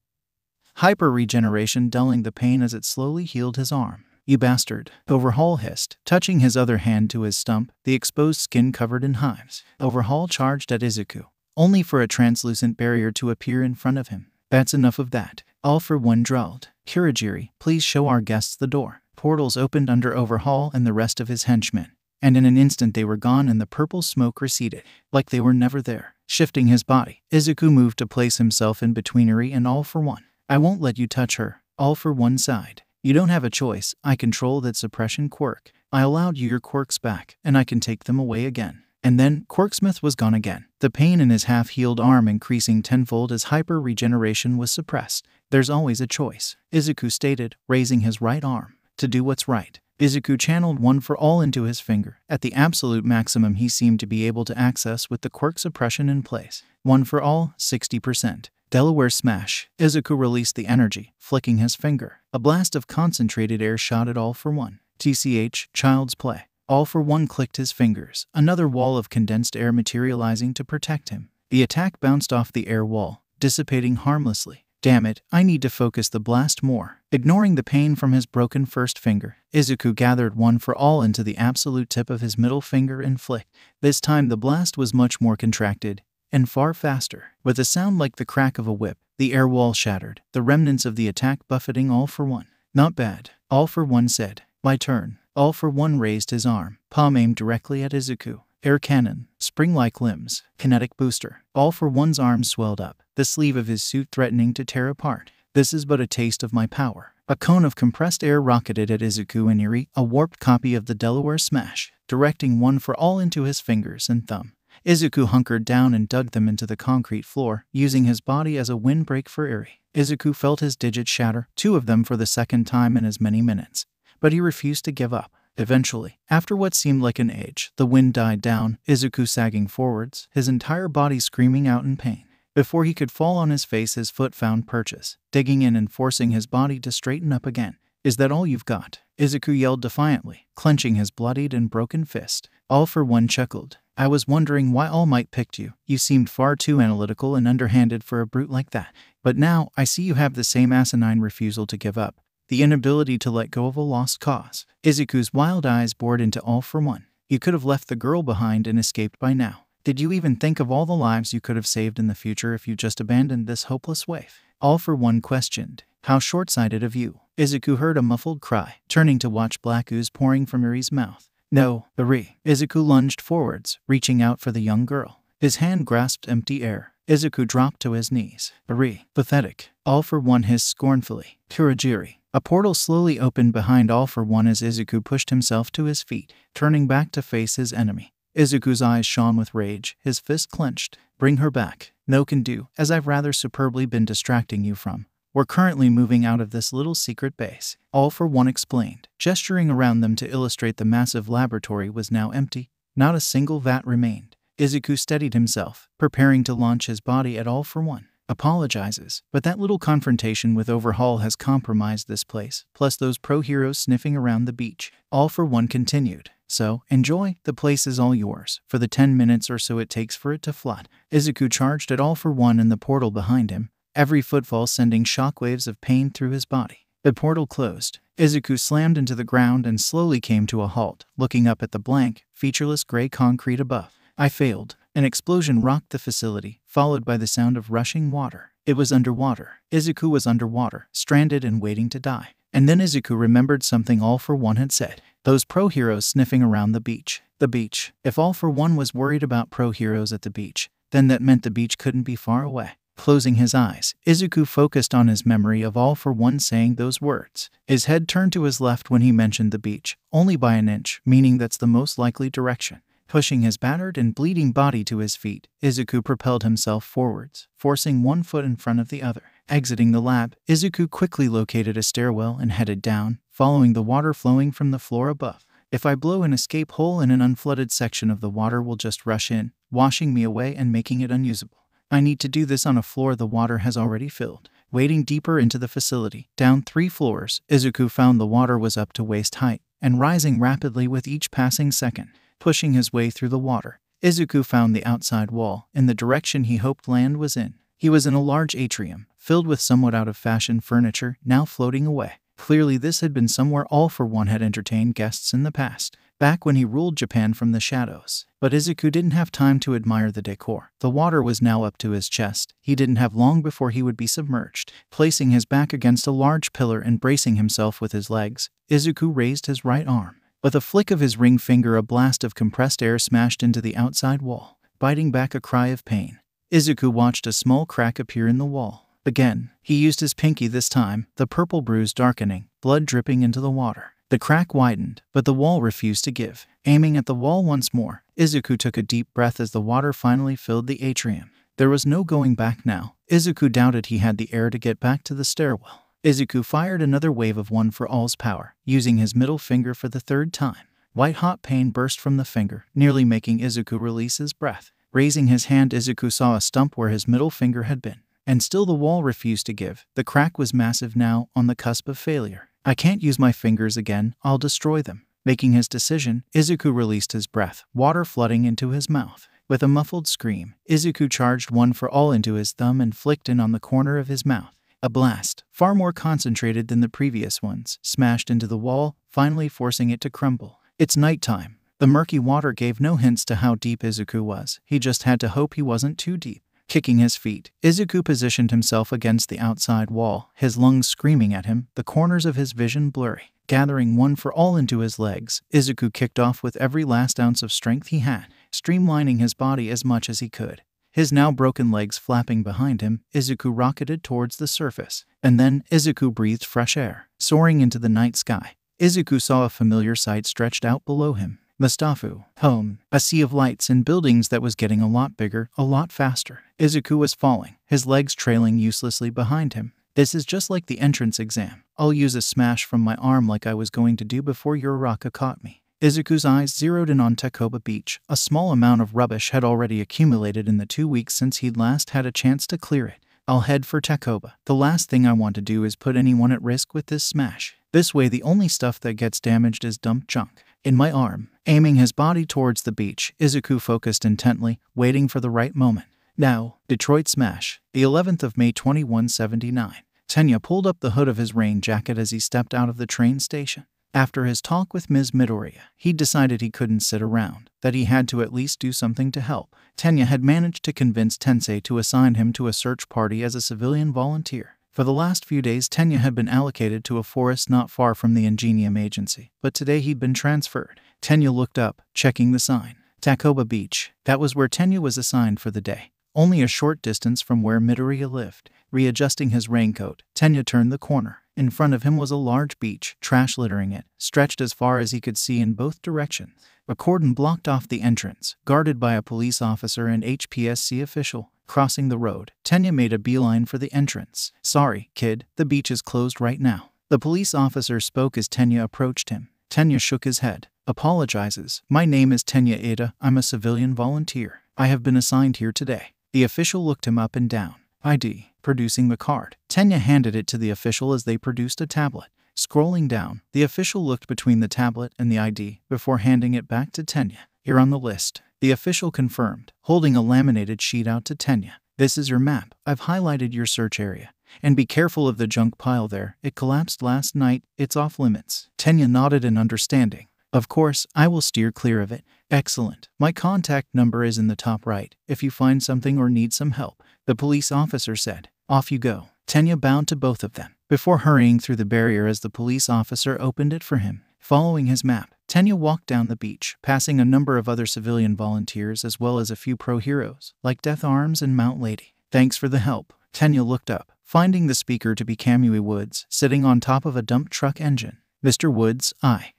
Hyper-regeneration dulling the pain as it slowly healed his arm. You bastard, Overhaul hissed, touching his other hand to his stump, the exposed skin covered in hives. Overhaul charged at Izuku, only for a translucent barrier to appear in front of him. That's enough of that. All for One drawled. Kurogiri, please show our guests the door. Portals opened under Overhaul and the rest of his henchmen, and in an instant they were gone and the purple smoke receded, like they were never there. Shifting his body, Izuku moved to place himself in between Iri and All for One. I won't let you touch her. All for One sighed. You don't have a choice. I control that suppression quirk. I allowed you your quirks back, and I can take them away again. And then, Quirksmith was gone again, the pain in his half-healed arm increasing tenfold as hyper-regeneration was suppressed. There's always a choice, Izuku stated, raising his right arm. To do what's right. Izuku channeled One for All into his finger, at the absolute maximum he seemed to be able to access with the quirk suppression in place. One for All, 60%. Delaware smash. Izuku released the energy, flicking his finger. A blast of concentrated air shot at All for One. TCH, child's play. All for One clicked his fingers, another wall of condensed air materializing to protect him. The attack bounced off the air wall, dissipating harmlessly. Damn it, I need to focus the blast more. Ignoring the pain from his broken first finger, Izuku gathered One for All into the absolute tip of his middle finger and flicked. This time the blast was much more contracted and far faster. With a sound like the crack of a whip, the air wall shattered, the remnants of the attack buffeting All for One. Not bad, All for One said. My turn. All for One raised his arm, palm aimed directly at Izuku. Air cannon, spring-like limbs, kinetic booster. All for One's arm swelled up, the sleeve of his suit threatening to tear apart. This is but a taste of my power. A cone of compressed air rocketed at Izuku and Eri, a warped copy of the Delaware smash, directing One for All into his fingers and thumb. Izuku hunkered down and dug them into the concrete floor, using his body as a windbreak for Eri. Izuku felt his digits shatter, 2 of them for the second time in as many minutes. But he refused to give up. Eventually, after what seemed like an age, the wind died down, Izuku sagging forwards, his entire body screaming out in pain. Before he could fall on his face, his foot found purchase, digging in and forcing his body to straighten up again. Is that all you've got? Izuku yelled defiantly, clenching his bloodied and broken fist. All for One chuckled. I was wondering why All Might picked you. You seemed far too analytical and underhanded for a brute like that. But now, I see you have the same asinine refusal to give up. The inability to let go of a lost cause. Izuku's wild eyes bored into All for One. You could have left the girl behind and escaped by now. Did you even think of all the lives you could have saved in the future if you just abandoned this hopeless waif? All for One questioned. How short-sighted of you. Izuku heard a muffled cry, turning to watch black ooze pouring from Eri's mouth. No, Eri. Izuku lunged forwards, reaching out for the young girl. His hand grasped empty air. Izuku dropped to his knees. Eri. Pathetic. All for One hissed scornfully. Kurajiri. A portal slowly opened behind All for One as Izuku pushed himself to his feet, turning back to face his enemy. Izuku's eyes shone with rage, his fist clenched. Bring her back. No can do, as I've rather superbly been distracting you from. We're currently moving out of this little secret base. All for One explained, gesturing around them to illustrate the massive laboratory was now empty. Not a single vat remained. Izuku steadied himself, preparing to launch his body at All for One. Apologizes, but that little confrontation with Overhaul has compromised this place, plus those pro-heroes sniffing around the beach. All for One continued. So, enjoy, the place is all yours, for the 10 minutes or so it takes for it to flood. Izuku charged at All for One in the portal behind him, every footfall sending shockwaves of pain through his body. The portal closed. Izuku slammed into the ground and slowly came to a halt, looking up at the blank, featureless gray concrete above. I failed. An explosion rocked the facility, followed by the sound of rushing water. It was underwater. Izuku was underwater, stranded and waiting to die. And then Izuku remembered something All for One had said. Those pro-heroes sniffing around the beach. The beach. If All for One was worried about pro-heroes at the beach, then that meant the beach couldn't be far away. Closing his eyes, Izuku focused on his memory of All for One saying those words. His head turned to his left when he mentioned the beach, only by an inch, meaning that's the most likely direction. Pushing his battered and bleeding body to his feet, Izuku propelled himself forwards, forcing one foot in front of the other. Exiting the lab, Izuku quickly located a stairwell and headed down, following the water flowing from the floor above. If I blow an escape hole in an unflooded section of the water will just rush in, washing me away and making it unusable. I need to do this on a floor the water has already filled. Wading deeper into the facility, down 3 floors, Izuku found the water was up to waist height, and rising rapidly with each passing second. Pushing his way through the water, Izuku found the outside wall, in the direction he hoped land was in. He was in a large atrium, filled with somewhat out-of-fashion furniture, now floating away. Clearly this had been somewhere All for One had entertained guests in the past, back when he ruled Japan from the shadows. But Izuku didn't have time to admire the decor. The water was now up to his chest. He didn't have long before he would be submerged. Placing his back against a large pillar and bracing himself with his legs, Izuku raised his right arm. With a flick of his ring finger, a blast of compressed air smashed into the outside wall, biting back a cry of pain. Izuku watched a small crack appear in the wall. Again, he used his pinky this time, the purple bruise darkening, blood dripping into the water. The crack widened, but the wall refused to give. Aiming at the wall once more, Izuku took a deep breath as the water finally filled the atrium. There was no going back now. Izuku doubted he had the air to get back to the stairwell. Izuku fired another wave of One for All's power, using his middle finger for the 3rd time. White-hot pain burst from the finger, nearly making Izuku release his breath. Raising his hand, Izuku saw a stump where his middle finger had been. and still the wall refused to give. The crack was massive now, on the cusp of failure. I can't use my fingers again, I'll destroy them. Making his decision, Izuku released his breath, water flooding into his mouth. With a muffled scream, Izuku charged one for all into his thumb and flicked in on the corner of his mouth. A blast, far more concentrated than the previous ones, smashed into the wall, finally forcing it to crumble. It's nighttime. The murky water gave no hints to how deep Izuku was. He just had to hope he wasn't too deep. Kicking his feet, Izuku positioned himself against the outside wall, his lungs screaming at him, the corners of his vision blurry. Gathering one for all into his legs, Izuku kicked off with every last ounce of strength he had, streamlining his body as much as he could. His now broken legs flapping behind him, Izuku rocketed towards the surface. And then, Izuku breathed fresh air, soaring into the night sky. Izuku saw a familiar sight stretched out below him. Mustafu, home, a sea of lights and buildings that was getting a lot bigger, a lot faster. Izuku was falling, his legs trailing uselessly behind him. This is just like the entrance exam. I'll use a smash from my arm like I was going to do before your Raka caught me. Izuku's eyes zeroed in on Takoba Beach. A small amount of rubbish had already accumulated in the 2 weeks since he'd last had a chance to clear it. I'll head for Takoba. The last thing I want to do is put anyone at risk with this smash. This way the only stuff that gets damaged is dumped junk. In my arm. Aiming his body towards the beach, Izuku focused intently, waiting for the right moment. Now, Detroit Smash, the 11th of May 2179. Tenya pulled up the hood of his rain jacket as he stepped out of the train station. After his talk with Ms. Midoriya, he'd decided he couldn't sit around, that he had to at least do something to help. Tenya had managed to convince Tensei to assign him to a search party as a civilian volunteer. For the last few days, Tenya had been allocated to a forest not far from the Ingenium agency, but today he'd been transferred. Tenya looked up, checking the sign. Takoba Beach. That was where Tenya was assigned for the day. Only a short distance from where Midoriya lived. Readjusting his raincoat, Tenya turned the corner. In front of him was a large beach, trash littering it, stretched as far as he could see in both directions. A cordon blocked off the entrance, guarded by a police officer and HPSC official. Crossing the road, Tenya made a beeline for the entrance. Sorry, kid, the beach is closed right now. The police officer spoke as Tenya approached him. Tenya shook his head. Apologizes. My name is Tenya Ada. I'm a civilian volunteer. I have been assigned here today. The official looked him up and down. ID. Producing the card. Tenya handed it to the official as they produced a tablet. Scrolling down, the official looked between the tablet and the ID before handing it back to Tenya. You're on the list. The official confirmed, holding a laminated sheet out to Tenya. This is your map. I've highlighted your search area. And be careful of the junk pile there. It collapsed last night. It's off limits. Tenya nodded in understanding. Of course, I will steer clear of it. Excellent. My contact number is in the top right, if you find something or need some help, the police officer said. Off you go. Tenya bowed to both of them, before hurrying through the barrier as the police officer opened it for him. Following his map, Tenya walked down the beach, passing a number of other civilian volunteers as well as a few pro-heroes, like Death Arms and Mount Lady. Thanks for the help. Tenya looked up, finding the speaker to be Kamui Woods, sitting on top of a dump truck engine. Mr. Woods,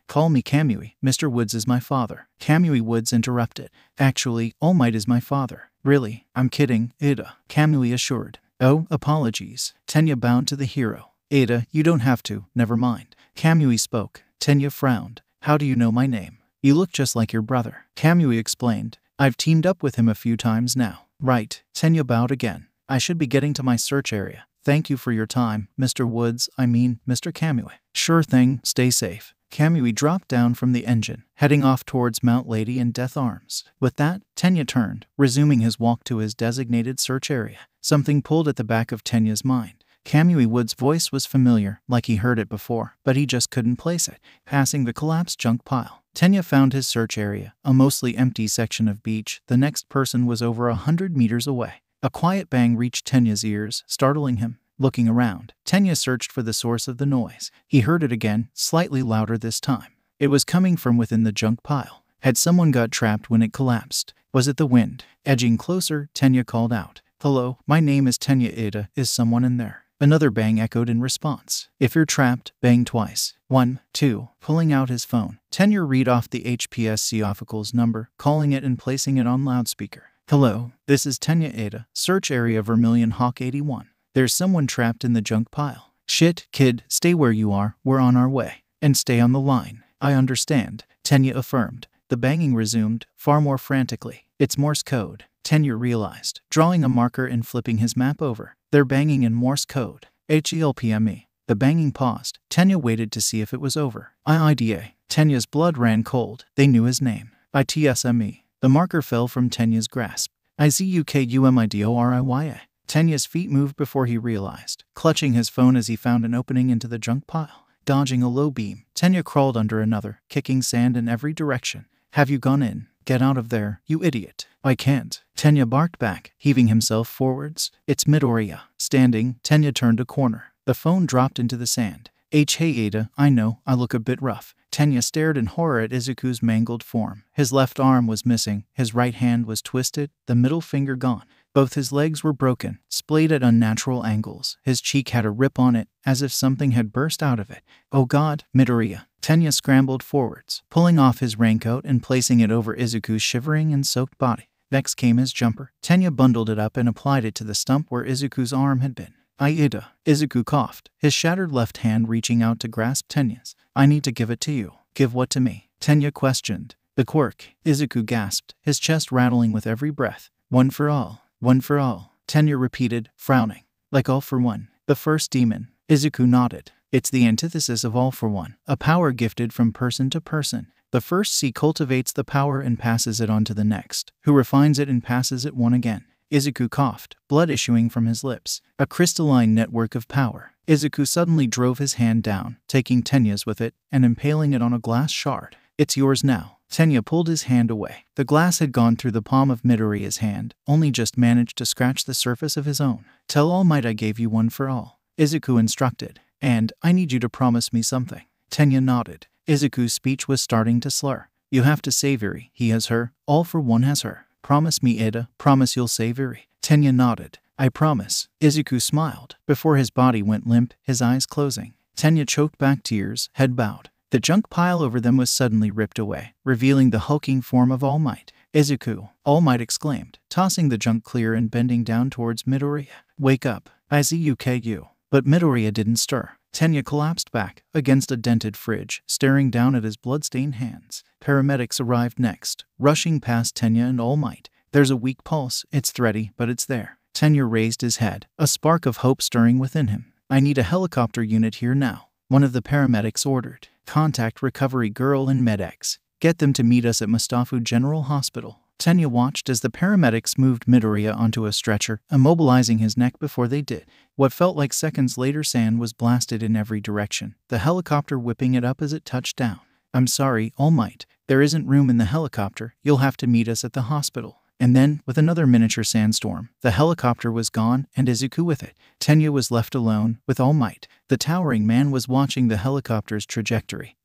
call me Kamui. Mr. Woods is my father. Kamui Woods interrupted. Actually, All Might is my father. Really? I'm kidding, Ada, Kamui assured. Oh, apologies. Tenya bowed to the hero. Ada, you don't have to, never mind. Kamui spoke. Tenya frowned. How do you know my name? You look just like your brother. Kamui explained. I've teamed up with him a few times now. Right. Tenya bowed again. I should be getting to my search area. Thank you for your time, Mr. Woods, Mr. Kamui. Sure thing, stay safe. Kamui dropped down from the engine, heading off towards Mount Lady and Death Arms. With that, Tenya turned, resuming his walk to his designated search area. Something pulled at the back of Tenya's mind. Kamui Woods' voice was familiar, like he heard it before, but he just couldn't place it. Passing the collapsed junk pile, Tenya found his search area, a mostly empty section of beach. The next person was over 100 meters away. A quiet bang reached Tenya's ears, startling him. Looking around, Tenya searched for the source of the noise. He heard it again, slightly louder this time. It was coming from within the junk pile. Had someone got trapped when it collapsed? Was it the wind? Edging closer, Tenya called out. Hello, my name is Tenya Ada. Is someone in there? Another bang echoed in response. If you're trapped, bang twice. 1, 2. Pulling out his phone, Tenya read off the HPSC offical's number, calling it and placing it on loudspeaker. Hello, this is Tenya Ada, search area Vermilion Hawk 81. There's someone trapped in the junk pile. Shit, kid, stay where you are, we're on our way. And stay on the line. I understand, Tenya affirmed. The banging resumed, far more frantically. It's Morse code, Tenya realized, drawing a marker and flipping his map over. They're banging in Morse code. HELPME. The banging paused. Tenya waited to see if it was over. IIDA. Tenya's blood ran cold. They knew his name. ITSME. The marker fell from Tenya's grasp. IZUKUMIDORIYA. Tenya's feet moved before he realized, clutching his phone as he found an opening into the junk pile. Dodging a low beam, Tenya crawled under another, kicking sand in every direction. Have you gone in? Get out of there, you idiot. I can't. Tenya barked back, heaving himself forwards. It's Midoriya. Standing, Tenya turned a corner. The phone dropped into the sand. Hey Ada, I know, I look a bit rough. Tenya stared in horror at Izuku's mangled form. His left arm was missing, his right hand was twisted, the middle finger gone. Both his legs were broken, splayed at unnatural angles. His cheek had a rip on it, as if something had burst out of it. Oh God, Midoriya. Tenya scrambled forwards, pulling off his raincoat and placing it over Izuku's shivering and soaked body. Next came his jumper. Tenya bundled it up and applied it to the stump where Izuku's arm had been. Ada. Izuku coughed, his shattered left hand reaching out to grasp Tenya's. I need to give it to you. Give what to me? Tenya questioned. The quirk. Izuku gasped, his chest rattling with every breath. One for all. One for all. Tenya repeated, frowning. Like all for one. The first demon. Izuku nodded. It's the antithesis of all for one. A power gifted from person to person. The first C cultivates the power and passes it on to the next, who refines it and passes it on again. Izuku coughed, blood issuing from his lips. A crystalline network of power. Izuku suddenly drove his hand down, taking Tenya's with it, and impaling it on a glass shard. It's yours now. Tenya pulled his hand away. The glass had gone through the palm of Midoriya's hand, only just managed to scratch the surface of his own. Tell All Might I gave you one for all. Izuku instructed. And, I need you to promise me something. Tenya nodded. Izuku's speech was starting to slur. You have to save Eri. He has her. All for one has her. Promise me, Ada. Promise you'll save Eri. Tenya nodded. I promise. Izuku smiled. Before his body went limp, his eyes closing. Tenya choked back tears, head bowed. The junk pile over them was suddenly ripped away, revealing the hulking form of All Might. Izuku, All Might exclaimed, tossing the junk clear and bending down towards Midoriya. Wake up. Izuku. But Midoriya didn't stir. Tenya collapsed back against a dented fridge, staring down at his blood-stained hands. Paramedics arrived next, rushing past Tenya and All Might. There's a weak pulse. It's thready, but it's there. Tenya raised his head, a spark of hope stirring within him. I need a helicopter unit here now. One of the paramedics ordered. Contact Recovery Girl and MedX. Get them to meet us at Mustafa General Hospital. Tenya watched as the paramedics moved Midoriya onto a stretcher, immobilizing his neck before they did. What felt like seconds later, sand was blasted in every direction, the helicopter whipping it up as it touched down. I'm sorry, All Might. There isn't room in the helicopter. You'll have to meet us at the hospital. And then, with another miniature sandstorm, the helicopter was gone, and Izuku with it. Tenya was left alone, with All Might. The towering man was watching the helicopter's trajectory.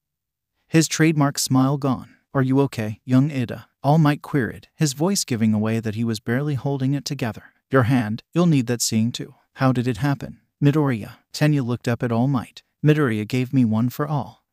His trademark smile gone. Are you okay, young Ada? All Might queried, his voice giving away that he was barely holding it together. Your hand, you'll need that seeing too. How did it happen? Midoriya. Tenya looked up at All Might. Midoriya gave me one for all.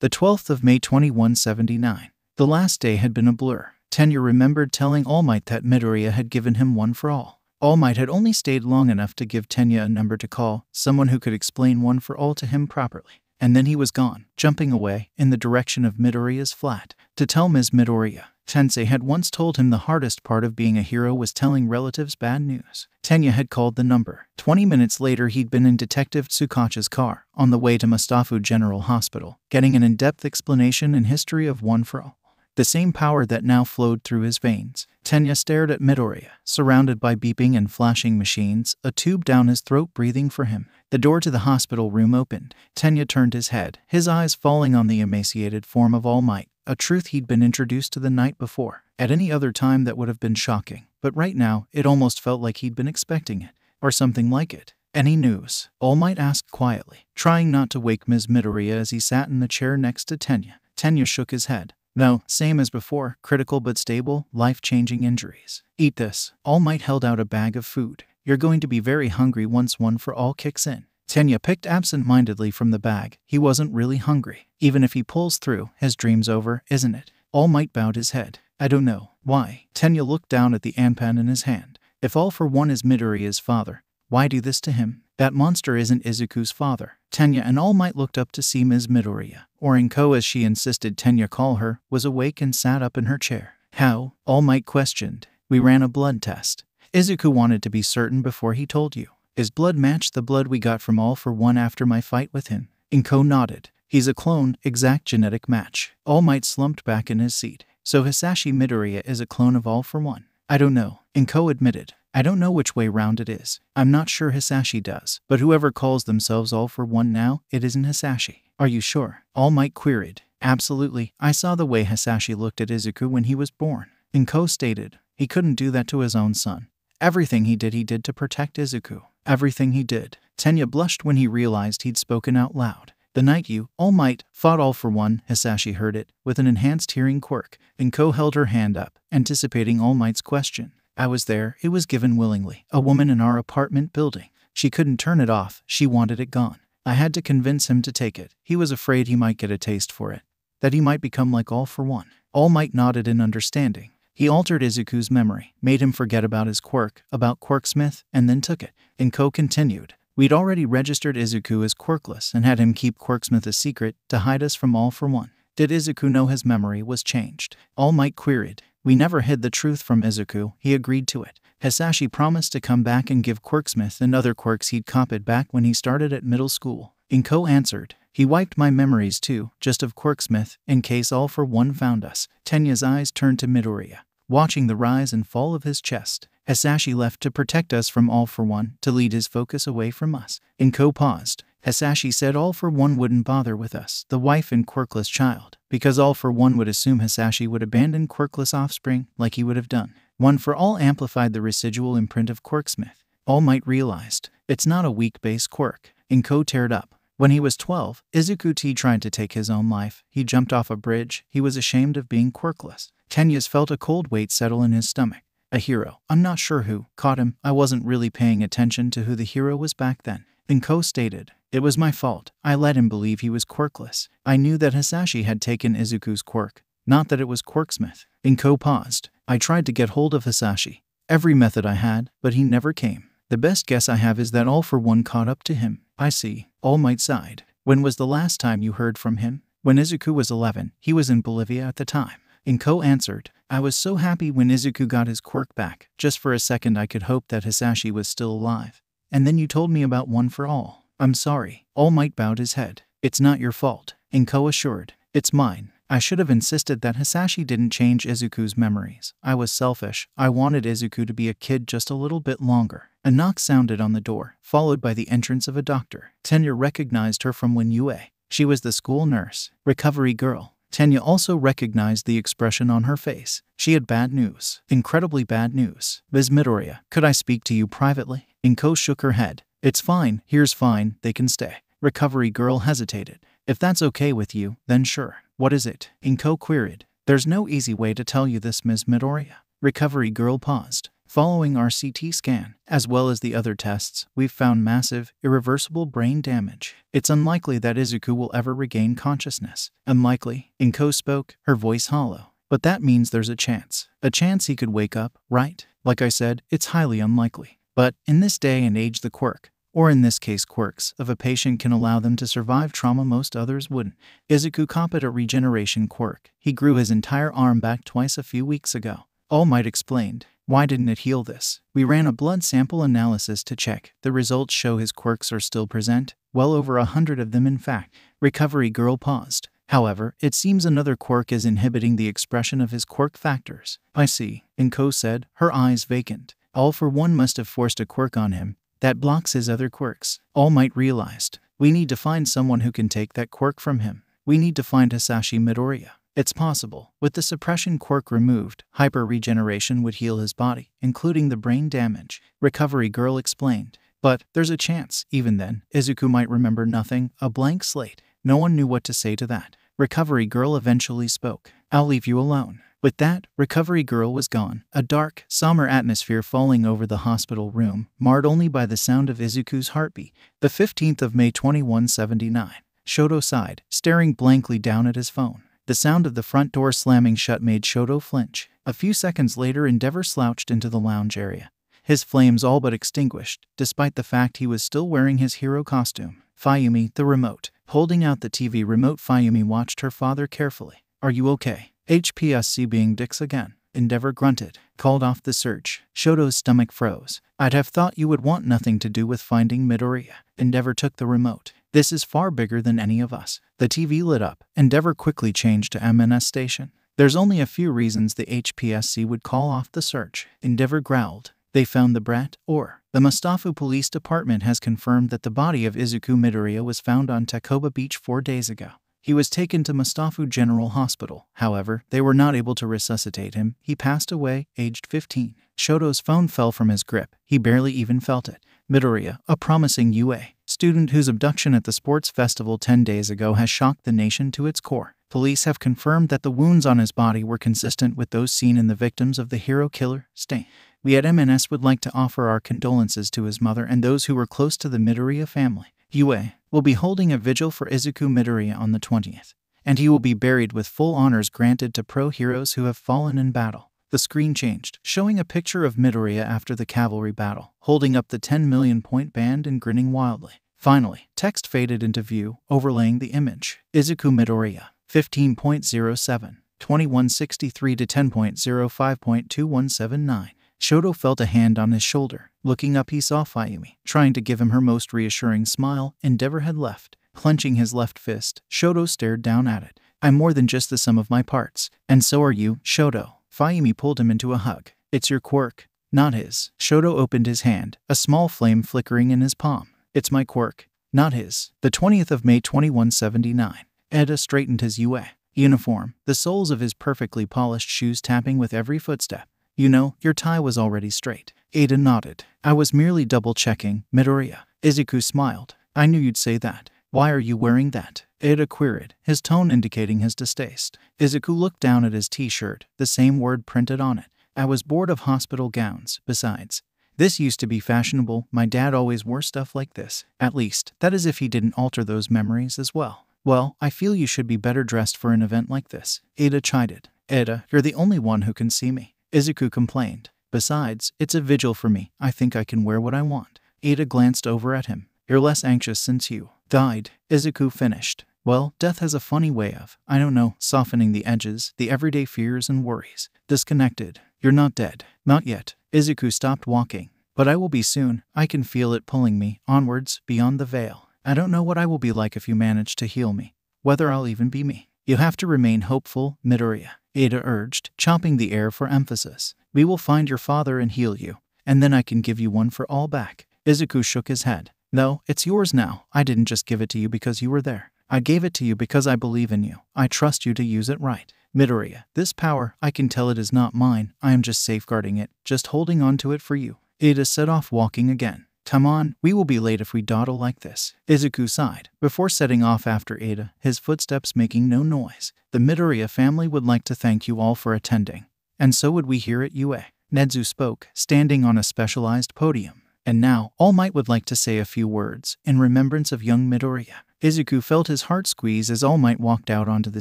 The 12th of May 2179. The last day had been a blur. Tenya remembered telling All Might that Midoriya had given him one for all. All Might had only stayed long enough to give Tenya a number to call, someone who could explain one for all to him properly. And then he was gone, jumping away, in the direction of Midoriya's flat. To tell Ms. Midoriya. Tensei had once told him the hardest part of being a hero was telling relatives bad news. Tenya had called the number. 20 minutes later he'd been in Detective Tsukachi's car, on the way to Mustafa General Hospital, getting an in-depth explanation and history of One for All. The same power that now flowed through his veins. Tenya stared at Midoriya, surrounded by beeping and flashing machines, a tube down his throat breathing for him. The door to the hospital room opened. Tenya turned his head, his eyes falling on the emaciated form of All Might, a truth he'd been introduced to the night before. At any other time that would have been shocking, but right now it almost felt like he'd been expecting it, or something like it. Any news? All Might asked quietly, trying not to wake Ms. Midoriya as he sat in the chair next to Tenya. Tenya shook his head. No, same as before, critical but stable, life-changing injuries. Eat this. All Might held out a bag of food. You're going to be very hungry once One for All kicks in. Tenya picked absent-mindedly from the bag. He wasn't really hungry. Even if he pulls through, his dream's over, isn't it? All Might bowed his head. I don't know. Why? Tenya looked down at the anpan in his hand. If All for One is Midoriya's father, why do this to him? That monster isn't Izuku's father. Tenya and All Might looked up to see Ms. Midoriya, or Inko as she insisted Tenya call her, was awake and sat up in her chair. How? All Might questioned. We ran a blood test. Izuku wanted to be certain before he told you. His blood matched the blood we got from All for One after my fight with him. Inko nodded. He's a clone, exact genetic match. All Might slumped back in his seat. So Hisashi Midoriya is a clone of All for One? I don't know, Inko admitted. I don't know which way round it is. I'm not sure Hisashi does. But whoever calls themselves All for One now, it isn't Hisashi. Are you sure? All Might queried. Absolutely. I saw the way Hisashi looked at Izuku when he was born. Inko stated. He couldn't do that to his own son. Everything he did to protect Izuku. Everything he did. Tenya blushed when he realized he'd spoken out loud. The night you, All Might, fought All for One, Hisashi heard it, with an enhanced hearing quirk. Inko held her hand up, anticipating All Might's question. I was there, it was given willingly. A woman in our apartment building. She couldn't turn it off, she wanted it gone. I had to convince him to take it. He was afraid he might get a taste for it. That he might become like All for One. All Might nodded in understanding. He altered Izuku's memory, made him forget about his quirk, about Quirksmith, and then took it. Inko continued. We'd already registered Izuku as quirkless and had him keep Quirksmith a secret to hide us from All for One. Did Izuku know his memory was changed? All Might queried. We never hid the truth from Izuku, he agreed to it. Hisashi promised to come back and give Quirksmith and other quirks he'd copied back when he started at middle school. Inko answered. He wiped my memories too, just of Quirksmith, in case All for One found us. Tenya's eyes turned to Midoriya, watching the rise and fall of his chest. Hisashi left to protect us from All for One, to lead his focus away from us. Inko paused. Hisashi said All for One wouldn't bother with us, the wife and quirkless child, because All for One would assume Hisashi would abandon quirkless offspring, like he would have done. One for All amplified the residual imprint of Quirksmith. All Might realized. It's not a weak base quirk. Inko teared up. When he was 12, Izuku T tried to take his own life. He jumped off a bridge. He was ashamed of being quirkless. Tenya's felt a cold weight settle in his stomach. A hero. I'm not sure who caught him. I wasn't really paying attention to who the hero was back then. Inko stated. It was my fault. I let him believe he was quirkless. I knew that Hisashi had taken Izuku's quirk, not that it was Quirksmith. Inko paused. I tried to get hold of Hisashi. Every method I had, but he never came. The best guess I have is that All for One caught up to him. I see. All Might sighed. When was the last time you heard from him? When Izuku was 11. He was in Bolivia at the time. Inko answered. I was so happy when Izuku got his quirk back. Just for a second I could hope that Hisashi was still alive. And then you told me about One for All. I'm sorry. All Might bowed his head. It's not your fault, Inko assured. It's mine. I should have insisted that Hisashi didn't change Izuku's memories. I was selfish. I wanted Izuku to be a kid just a little bit longer. A knock sounded on the door, followed by the entrance of a doctor. Tenya recognized her from when Yue. She was the school nurse. Recovery girl. Tenya also recognized the expression on her face. She had bad news. Incredibly bad news. Ms. Midoriya, could I speak to you privately? Inko shook her head. It's fine. Here's fine. They can stay. Recovery girl hesitated. If that's okay with you, then sure. What is it? Inko queried. There's no easy way to tell you this, Ms. Midoriya. Recovery girl paused. Following our CT scan, as well as the other tests, we've found massive, irreversible brain damage. It's unlikely that Izuku will ever regain consciousness. Unlikely, Inko spoke, her voice hollow. But that means there's a chance. A chance he could wake up, right? Like I said, it's highly unlikely. But, in this day and age the quirk, or in this case quirks, of a patient can allow them to survive trauma most others wouldn't. Izuku copied a regeneration quirk. He grew his entire arm back twice a few weeks ago. All Might explained. Why didn't it heal this? We ran a blood sample analysis to check. The results show his quirks are still present, well over 100 of them in fact. Recovery girl paused. However, it seems another quirk is inhibiting the expression of his quirk factors. I see, Inko said, her eyes vacant. All for One must have forced a quirk on him that blocks his other quirks. All Might realized. We need to find someone who can take that quirk from him. We need to find Hisashi Midoriya. It's possible. With the suppression quirk removed, hyper-regeneration would heal his body, including the brain damage. Recovery girl explained. But there's a chance, even then, Izuku might remember nothing, a blank slate. No one knew what to say to that. Recovery girl eventually spoke. I'll leave you alone. With that, Recovery girl was gone. A dark, somber atmosphere falling over the hospital room, marred only by the sound of Izuku's heartbeat. The 15th of May 2179. Shoto sighed, staring blankly down at his phone. The sound of the front door slamming shut made Shoto flinch. A few seconds later Endeavor slouched into the lounge area. His flames all but extinguished, despite the fact he was still wearing his hero costume. Fayumi, the remote. Holding out the TV remote, Fayumi watched her father carefully. Are you okay? HPSC being dicks again. Endeavor grunted, called off the search. Shoto's stomach froze. I'd have thought you would want nothing to do with finding Midoriya. Endeavor took the remote. This is far bigger than any of us. The TV lit up. Endeavor quickly changed to MNS station. There's only a few reasons the HPSC would call off the search. Endeavor growled. They found the brat, or the Mustafu Police Department has confirmed that the body of Izuku Midoriya was found on Takoba Beach 4 days ago. He was taken to Mustafu General Hospital. However, they were not able to resuscitate him. He passed away, aged 15. Shoto's phone fell from his grip. He barely even felt it. Midoriya, a promising UA student whose abduction at the sports festival 10 days ago has shocked the nation to its core. Police have confirmed that the wounds on his body were consistent with those seen in the victims of the hero killer sting. We at MNS would like to offer our condolences to his mother and those who were close to the Midoriya family. UA will be holding a vigil for Izuku Midoriya on the 20th, and he will be buried with full honors granted to pro heroes who have fallen in battle. The screen changed, showing a picture of Midoriya after the cavalry battle, holding up the 10 million point band and grinning wildly. Finally, text faded into view, overlaying the image. Izuku Midoriya, 15.07, 2163 to 10.05.2179. Shoto felt a hand on his shoulder. Looking up, he saw Fayumi. Trying to give him her most reassuring smile, Endeavor had left. Clenching his left fist, Shoto stared down at it. I'm more than just the sum of my parts. And so are you, Shoto. Fayumi pulled him into a hug. It's your quirk, not his. Shoto opened his hand, a small flame flickering in his palm. It's my quirk, not his. The 20th of May 2179. Eda straightened his UA uniform, the soles of his perfectly polished shoes tapping with every footstep. You know, your tie was already straight. Ada nodded. I was merely double-checking, Midoriya. Izuku smiled. I knew you'd say that. Why are you wearing that? Ada queried, his tone indicating his distaste. Izuku looked down at his t-shirt, the same word printed on it. I was bored of hospital gowns. Besides, this used to be fashionable. My dad always wore stuff like this. At least, that is if he didn't alter those memories as well. Well, I feel you should be better dressed for an event like this. Ada chided. Ada, you're the only one who can see me. Izuku complained. Besides, it's a vigil for me. I think I can wear what I want. Ada glanced over at him. You're less anxious since you died. Izuku finished. Well, death has a funny way of, I don't know, softening the edges, the everyday fears and worries. Disconnected. You're not dead. Not yet. Izuku stopped walking. But I will be soon. I can feel it pulling me onwards, beyond the veil. I don't know what I will be like if you manage to heal me. Whether I'll even be me. You have to remain hopeful, Midoriya. Ada urged, chopping the air for emphasis. We will find your father and heal you, and then I can give you one for all back. Izuku shook his head. No, it's yours now. I didn't just give it to you because you were there. I gave it to you because I believe in you. I trust you to use it right. Midoriya, this power, I can tell it is not mine. I am just safeguarding it, just holding on to it for you. Ada set off walking again. Come on, we will be late if we dawdle like this. Izuku sighed, before setting off after Ada, his footsteps making no noise. The Midoriya family would like to thank you all for attending. And so would we here at UA. Nedzu spoke, standing on a specialized podium. And now, All Might would like to say a few words, in remembrance of young Midoriya. Izuku felt his heart squeeze as All Might walked out onto the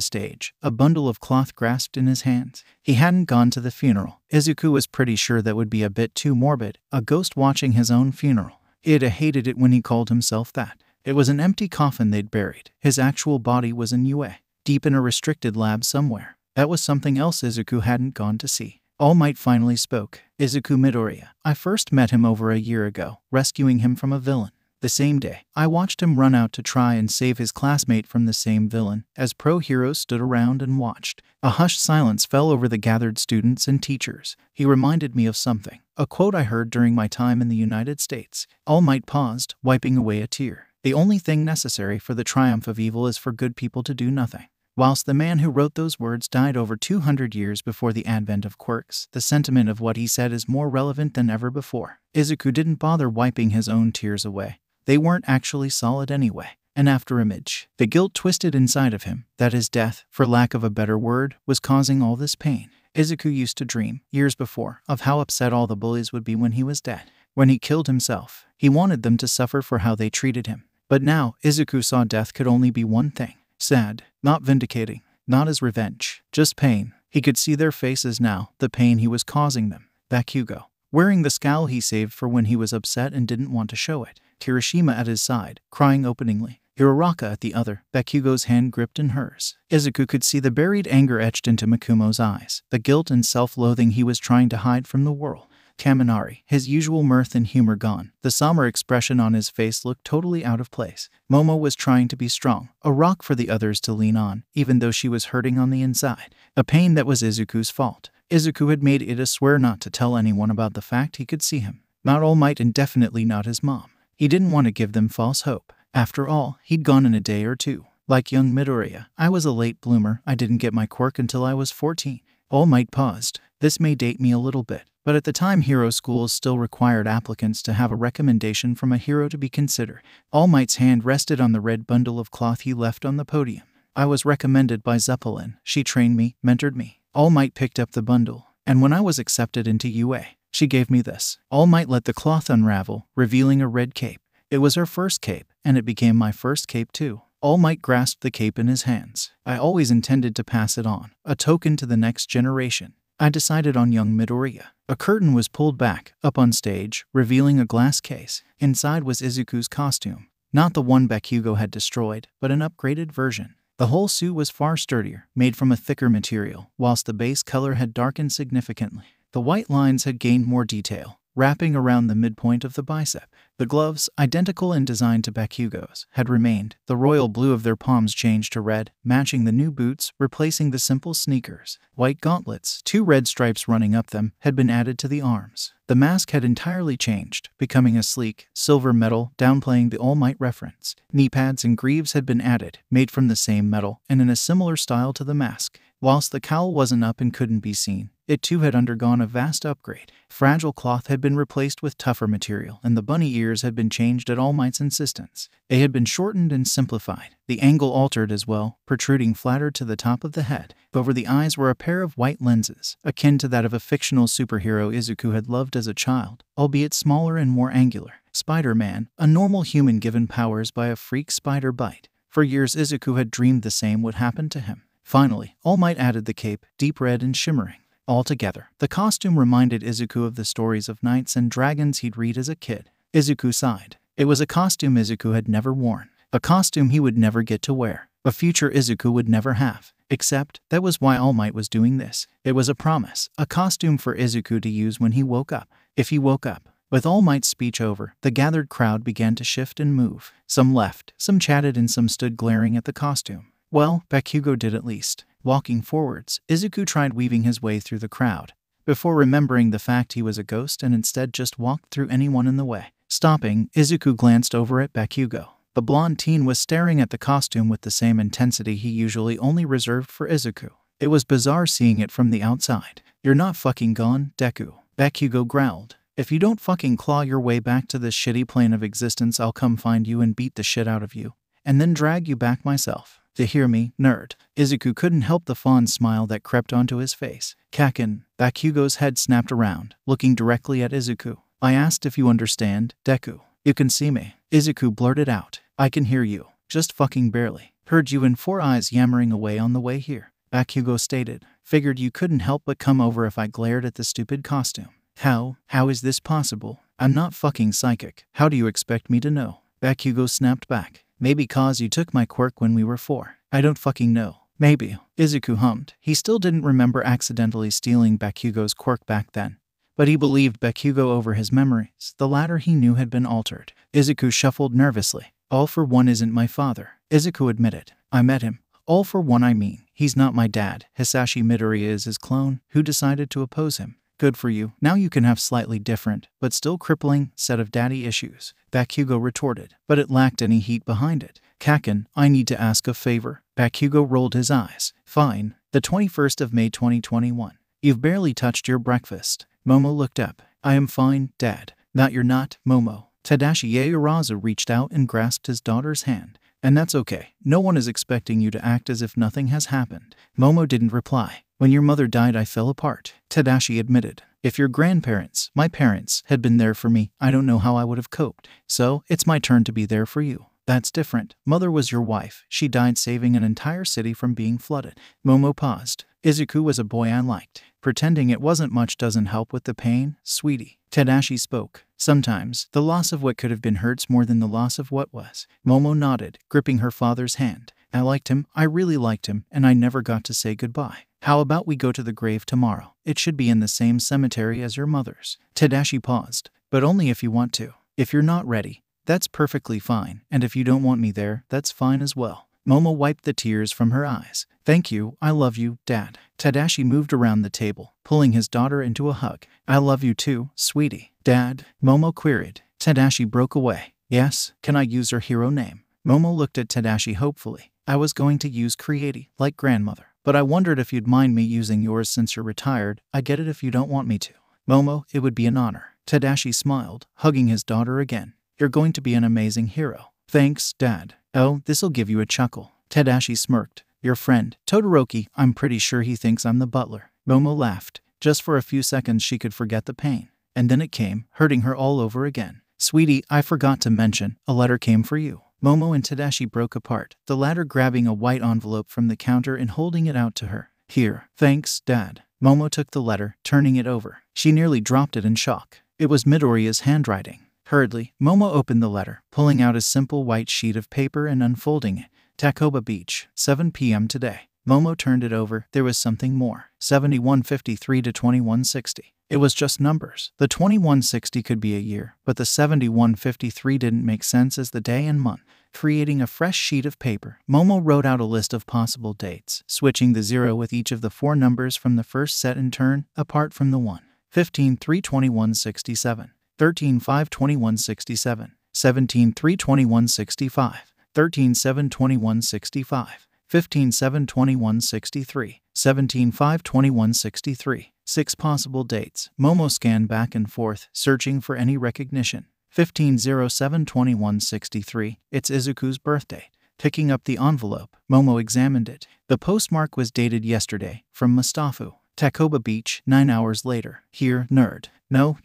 stage, a bundle of cloth grasped in his hands. He hadn't gone to the funeral. Izuku was pretty sure that would be a bit too morbid, a ghost watching his own funeral. Ida hated it when he called himself that. It was an empty coffin they'd buried. His actual body was in UA, deep in a restricted lab somewhere. That was something else Izuku hadn't gone to see. All Might finally spoke. Izuku Midoriya. I first met him over a year ago, rescuing him from a villain. The same day, I watched him run out to try and save his classmate from the same villain, as pro heroes stood around and watched. A hushed silence fell over the gathered students and teachers. He reminded me of something, a quote I heard during my time in the United States. All Might paused, wiping away a tear. The only thing necessary for the triumph of evil is for good people to do nothing. Whilst the man who wrote those words died over 200 years before the advent of Quirks, the sentiment of what he said is more relevant than ever before. Izuku didn't bother wiping his own tears away. They weren't actually solid anyway. And after image, the guilt twisted inside of him, that his death, for lack of a better word, was causing all this pain. Izuku used to dream, years before, of how upset all the bullies would be when he was dead. When he killed himself, he wanted them to suffer for how they treated him. But now, Izuku saw death could only be one thing. Sad, not vindicating, not as revenge, just pain. He could see their faces now, the pain he was causing them. Bakugo, wearing the scowl he saved for when he was upset and didn't want to show it. Kirishima at his side, crying openingly. Uraraka at the other, Bakugo's hand gripped in hers. Izuku could see the buried anger etched into Makumo's eyes, the guilt and self-loathing he was trying to hide from the world. Kaminari, his usual mirth and humor gone, the somber expression on his face looked totally out of place. Momo was trying to be strong, a rock for the others to lean on, even though she was hurting on the inside. A pain that was Izuku's fault. Izuku had made it a swear not to tell anyone about the fact he could see him. Not All Might and definitely not his mom. He didn't want to give them false hope. After all, he'd gone in a day or two. Like young Midoriya, I was a late bloomer. I didn't get my quirk until I was 14. All Might paused. This may date me a little bit, but at the time hero schools still required applicants to have a recommendation from a hero to be considered. All Might's hand rested on the red bundle of cloth he left on the podium. I was recommended by Zeppelin. She trained me, mentored me. All Might picked up the bundle, and when I was accepted into UA, she gave me this. All Might let the cloth unravel, revealing a red cape. It was her first cape, and it became my first cape too. All Might grasped the cape in his hands. I always intended to pass it on, a token to the next generation. I decided on young Midoriya. A curtain was pulled back, up on stage, revealing a glass case. Inside was Izuku's costume. Not the one Bakugo had destroyed, but an upgraded version. The whole suit was far sturdier, made from a thicker material, whilst the base color had darkened significantly. The white lines had gained more detail, wrapping around the midpoint of the bicep. The gloves, identical in design to Bakugo's, had remained. The royal blue of their palms changed to red, matching the new boots, replacing the simple sneakers. White gauntlets, 2 red stripes running up them, had been added to the arms. The mask had entirely changed, becoming a sleek, silver metal, downplaying the All Might reference. Knee pads and greaves had been added, made from the same metal, and in a similar style to the mask. Whilst the cowl wasn't up and couldn't be seen, it too had undergone a vast upgrade. Fragile cloth had been replaced with tougher material, and the bunny ears had been changed at All Might's insistence. They had been shortened and simplified. The angle altered as well, protruding flatter to the top of the head. Over the eyes were a pair of white lenses, akin to that of a fictional superhero Izuku had loved as a child, albeit smaller and more angular. Spider-Man, a normal human given powers by a freak spider bite. For years Izuku had dreamed the same would happen to him. Finally, All Might added the cape, deep red and shimmering. Altogether, the costume reminded Izuku of the stories of knights and dragons he'd read as a kid. Izuku sighed. It was a costume Izuku had never worn. A costume he would never get to wear. A future Izuku would never have. Except, that was why All Might was doing this. It was a promise, a costume for Izuku to use when he woke up. If he woke up. With All Might's speech over, the gathered crowd began to shift and move. Some left, some chatted, and some stood glaring at the costume. Well, Bakugo did at least. Walking forwards, Izuku tried weaving his way through the crowd, before remembering the fact he was a ghost and instead just walked through anyone in the way. Stopping, Izuku glanced over at Bakugo. The blonde teen was staring at the costume with the same intensity he usually only reserved for Izuku. It was bizarre seeing it from the outside. "You're not fucking gone, Deku," Bakugo growled. "If you don't fucking claw your way back to this shitty plane of existence, I'll come find you and beat the shit out of you, and then drag you back myself. To hear me, nerd." Izuku couldn't help the fond smile that crept onto his face. "Kakin." Bakugo's head snapped around, looking directly at Izuku. "I asked if you understand, Deku. You can see me." Izuku blurted out. "I can hear you. Just fucking barely. Heard you and Four Eyes yammering away on the way here," Bakugo stated. "Figured you couldn't help but come over if I glared at the stupid costume." How is this possible? I'm not fucking psychic. How do you expect me to know?" Bakugo snapped back. "Maybe cause you took my quirk when we were 4. I don't fucking know. Maybe," Izuku hummed. He still didn't remember accidentally stealing Bakugo's quirk back then, but he believed Bakugo over his memories. The latter he knew had been altered. Izuku shuffled nervously. "All for One isn't my father," Izuku admitted. "I met him. All for One, I mean. He's not my dad. Hisashi Midoriya is his clone, who decided to oppose him. Good for you. Now you can have slightly different, but still crippling, set of daddy issues," Bakugo retorted, but it lacked any heat behind it. "Kakin, I need to ask a favor." Bakugo rolled his eyes. "Fine. The 21st of May 2021. You've barely touched your breakfast." Momo looked up. "I am fine, Dad." "That you're not, Momo." Tadashi Yaoyorozu reached out and grasped his daughter's hand. "And that's okay. No one is expecting you to act as if nothing has happened." Momo didn't reply. "When your mother died, I fell apart," Tadashi admitted. "If your grandparents, my parents, had been there for me, I don't know how I would have coped. So, it's my turn to be there for you." "That's different. Mother was your wife. She died saving an entire city from being flooded." Momo paused. "Izuku was a boy I liked. Pretending it wasn't much doesn't help with the pain, sweetie." Tadashi spoke. Sometimes, the loss of what could have been hurts more than the loss of what was. Momo nodded, gripping her father's hand. I liked him, I really liked him, and I never got to say goodbye. How about we go to the grave tomorrow? It should be in the same cemetery as your mother's. Tadashi paused. But only if you want to. If you're not ready, that's perfectly fine, and if you don't want me there, that's fine as well. Momo wiped the tears from her eyes. Thank you, I love you, Dad. Tadashi moved around the table, pulling his daughter into a hug. I love you too, sweetie. Dad? Momo queried. Tadashi broke away. Yes, can I use her hero name? Momo looked at Tadashi hopefully. I was going to use Creati, like grandmother, but I wondered if you'd mind me using yours since you're retired. I get it if you don't want me to. Momo, it would be an honor. Tadashi smiled, hugging his daughter again. You're going to be an amazing hero. Thanks, Dad. Oh, this'll give you a chuckle. Tadashi smirked. Your friend, Todoroki, I'm pretty sure he thinks I'm the butler. Momo laughed. Just for a few seconds she could forget the pain. And then it came, hurting her all over again. Sweetie, I forgot to mention, a letter came for you. Momo and Tadashi broke apart, the latter grabbing a white envelope from the counter and holding it out to her. Here. Thanks, Dad. Momo took the letter, turning it over. She nearly dropped it in shock. It was Midoriya's handwriting. Hurriedly, Momo opened the letter, pulling out a simple white sheet of paper and unfolding it. Takoba Beach, 7 p.m. today. Momo turned it over. There was something more. 7153 to 2160. It was just numbers. The 2160 could be a year, but the 7153 didn't make sense as the day and month. Creating a fresh sheet of paper, Momo wrote out a list of possible dates, switching the 0 with each of the 4 numbers from the first set in turn, apart from the 1. 15-3-21-67, 13-5-21-67, 17-3-21-65, 13-7-21-65, 15-7-21-63, 17-5-21-63. 6 possible dates. Momo scanned back and forth, searching for any recognition. 15-07-21-63. It's Izuku's birthday. Picking up the envelope, Momo examined it. The postmark was dated yesterday, from Mustafu. Takoba Beach, 9 hours later. Here, nerd. No,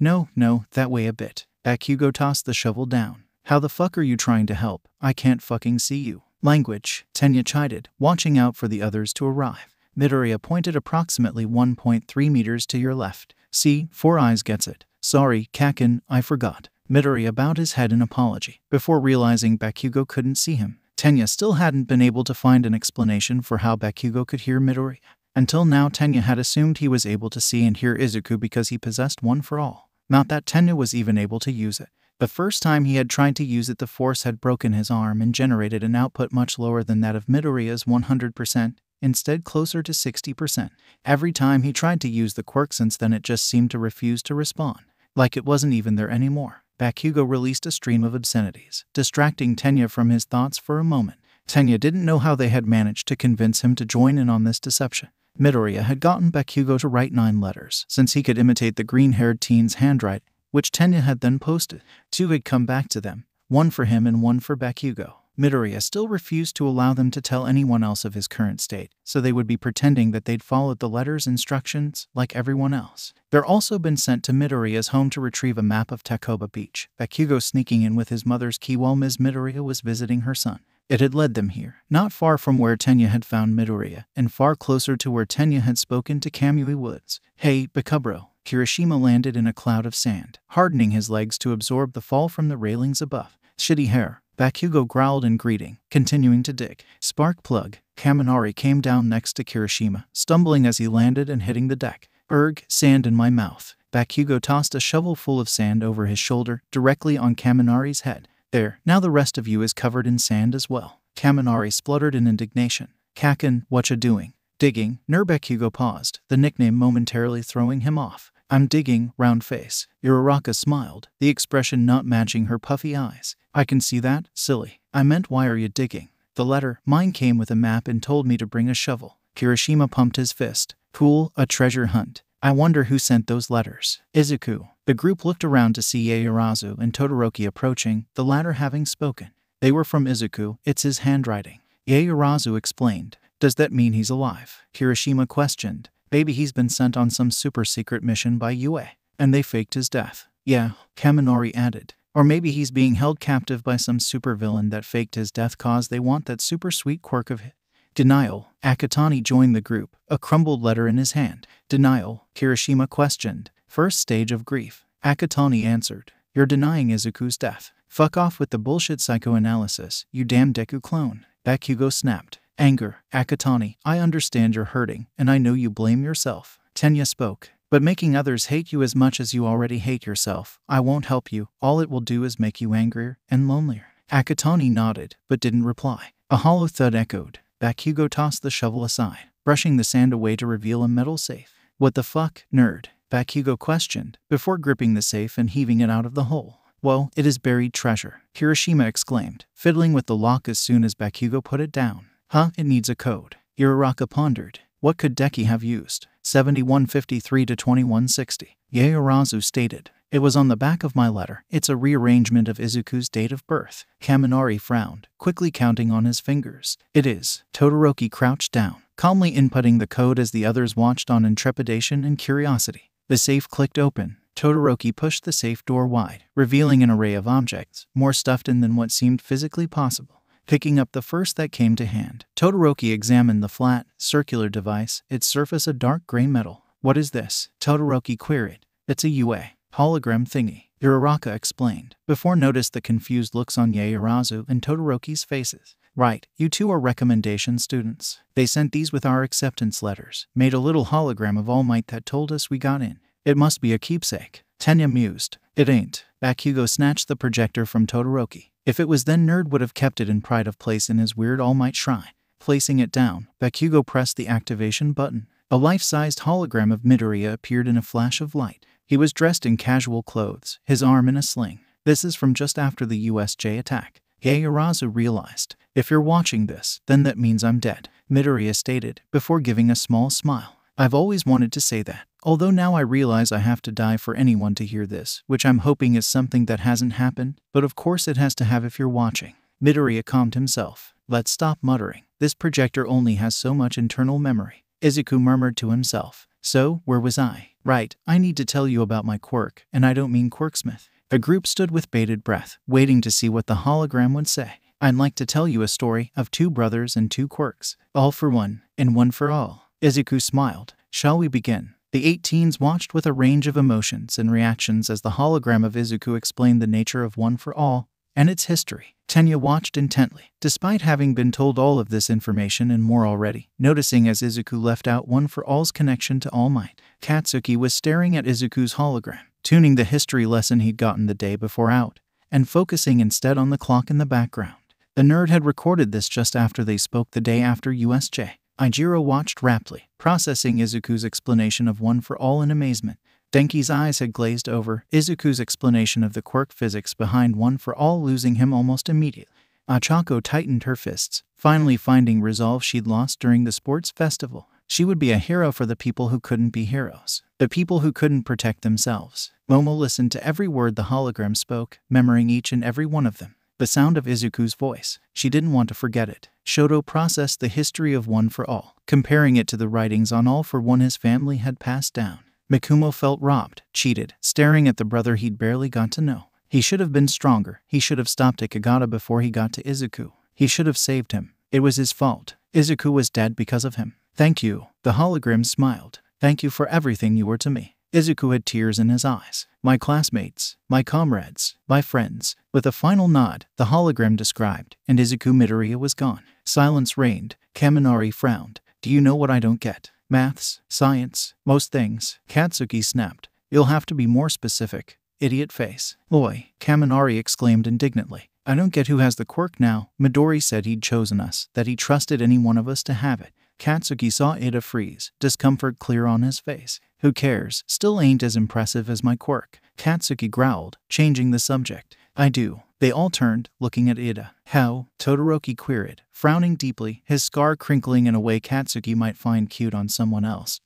that way a bit. Bakugo tossed the shovel down. How the fuck are you trying to help? I can't fucking see you. Language, Tenya chided, watching out for the others to arrive. Midoriya pointed approximately 1.3 meters to your left. See, Four Eyes gets it. Sorry, Kakin, I forgot. Midoriya bowed his head in apology, before realizing Bakugo couldn't see him. Tenya still hadn't been able to find an explanation for how Bakugo could hear Midoriya. Until now, Tenya had assumed he was able to see and hear Izuku because he possessed One for All. Not that Tenya was even able to use it. The first time he had tried to use it, the force had broken his arm and generated an output much lower than that of Midoriya's 100%. Instead closer to 60%. Every time he tried to use the quirk since then, it just seemed to refuse to respond, like it wasn't even there anymore. Bakugo released a stream of obscenities, distracting Tenya from his thoughts for a moment. Tenya didn't know how they had managed to convince him to join in on this deception. Midoriya had gotten Bakugo to write 9 letters, since he could imitate the green-haired teen's handwriting, which Tenya had then posted. 2 had come back to them, 1 for him and 1 for Bakugo. Midoriya still refused to allow them to tell anyone else of his current state, so they would be pretending that they'd followed the letter's instructions like everyone else. They'd also been sent to Midoriya's home to retrieve a map of Takoba Beach, Bakugo sneaking in with his mother's key while Ms. Midoriya was visiting her son. It had led them here, not far from where Tenya had found Midoriya, and far closer to where Tenya had spoken to Kamui Woods. Hey, Bakubro. Kirishima landed in a cloud of sand, hardening his legs to absorb the fall from the railings above. Shitty hair. Bakugo growled in greeting, continuing to dig. Spark plug. Kaminari came down next to Kirishima, stumbling as he landed and hitting the deck. Erg, sand in my mouth. Bakugo tossed a shovel full of sand over his shoulder, directly on Kaminari's head. There, now the rest of you is covered in sand as well. Kaminari spluttered in indignation. Kakin, whatcha doing? Digging. Bakugo paused, the nickname momentarily throwing him off. I'm digging, round face. Uraraka smiled, the expression not matching her puffy eyes. I can see that, silly. I meant why are you digging? The letter, mine came with a map and told me to bring a shovel. Kirishima pumped his fist. Cool, a treasure hunt. I wonder who sent those letters. Izuku. The group looked around to see Yaoyorozu and Todoroki approaching, the latter having spoken. They were from Izuku, it's his handwriting. Yaoyorozu explained. Does that mean he's alive? Kirishima questioned. Maybe he's been sent on some super secret mission by UA, and they faked his death. Yeah, Kaminari added. Or maybe he's being held captive by some supervillain that faked his death cause they want that super sweet quirk of his. Denial. Akatani joined the group, a crumbled letter in his hand. Denial, Kirishima questioned. First stage of grief. Akatani answered. You're denying Izuku's death. Fuck off with the bullshit psychoanalysis, you damn Deku clone. Bakugo snapped. Anger. Akatani, I understand you're hurting, and I know you blame yourself. Tenya spoke. But making others hate you as much as you already hate yourself, I won't help you. All it will do is make you angrier and lonelier. Akatani nodded, but didn't reply. A hollow thud echoed. Bakugo tossed the shovel aside, brushing the sand away to reveal a metal safe. What the fuck, nerd? Bakugo questioned, before gripping the safe and heaving it out of the hole. Well, it is buried treasure, Kirishima exclaimed, fiddling with the lock as soon as Bakugo put it down. Huh, it needs a code. Uraraka pondered. What could Deki have used? 7153 to 2160. Yaoyorozu stated. It was on the back of my letter. It's a rearrangement of Izuku's date of birth. Kaminari frowned, quickly counting on his fingers. It is. Todoroki crouched down, calmly inputting the code as the others watched on in trepidation and curiosity. The safe clicked open. Todoroki pushed the safe door wide, revealing an array of objects, more stuffed in than what seemed physically possible. Picking up the first that came to hand, Todoroki examined the flat, circular device, its surface a dark gray metal. What is this? Todoroki queried. It's a UA hologram thingy, Uraraka explained, before noticed the confused looks on Yaoyorozu and Todoroki's faces. Right, you two are recommendation students. They sent these with our acceptance letters, made a little hologram of All Might that told us we got in. It must be a keepsake. Tenya mused. It ain't. Bakugo snatched the projector from Todoroki. If it was, then Nerd would have kept it in pride of place in his weird All Might shrine. Placing it down, Bakugo pressed the activation button. A life-sized hologram of Midoriya appeared in a flash of light. He was dressed in casual clothes, his arm in a sling. This is from just after the USJ attack. Yaoyorozu realized. If you're watching this, then that means I'm dead, Midoriya stated, before giving a small smile. I've always wanted to say that. Although now I realize I have to die for anyone to hear this, which I'm hoping is something that hasn't happened, but of course it has to have if you're watching. Midoriya calmed himself. Let's stop muttering. This projector only has so much internal memory. Izuku murmured to himself. So, where was I? Right, I need to tell you about my quirk, and I don't mean Quirksmith. The group stood with bated breath, waiting to see what the hologram would say. I'd like to tell you a story of two brothers and two quirks. All for one, and one for all. Izuku smiled. Shall we begin? The 8 teens watched with a range of emotions and reactions as the hologram of Izuku explained the nature of One for All and its history. Tenya watched intently, despite having been told all of this information and more already, noticing as Izuku left out One for All's connection to All Might. Katsuki was staring at Izuku's hologram, tuning the history lesson he'd gotten the day before out, and focusing instead on the clock in the background. The nerd had recorded this just after they spoke the day after USJ. Ijiro watched raptly, processing Izuku's explanation of One for All in amazement. Denki's eyes had glazed over, Izuku's explanation of the quirk physics behind One for All losing him almost immediately. Achako tightened her fists, finally finding resolve she'd lost during the sports festival. She would be a hero for the people who couldn't be heroes, the people who couldn't protect themselves. Momo listened to every word the hologram spoke, memorizing each and every one of them. The sound of Izuku's voice. She didn't want to forget it. Shoto processed the history of One for All, comparing it to the writings on All for One his family had passed down. Mikumo felt robbed, cheated, staring at the brother he'd barely got to know. He should have been stronger. He should have stopped Ikigata before he got to Izuku. He should have saved him. It was his fault. Izuku was dead because of him. Thank you. The hologram smiled. Thank you for everything you were to me. Izuku had tears in his eyes. My classmates, my comrades, my friends. With a final nod, the hologram described, and Izuku Midoriya was gone. Silence reigned. Kaminari frowned. Do you know what I don't get? Maths, science, most things. Katsuki snapped. You'll have to be more specific. Idiot face. Oi, Kaminari exclaimed indignantly. I don't get who has the quirk now. Midori said he'd chosen us, that he trusted any one of us to have it. Katsuki saw Ida freeze, discomfort clear on his face. Who cares? Still ain't as impressive as my quirk. Katsuki growled, changing the subject. I do. They all turned, looking at Ida. How? Todoroki queried, frowning deeply, his scar crinkling in a way Katsuki might find cute on someone else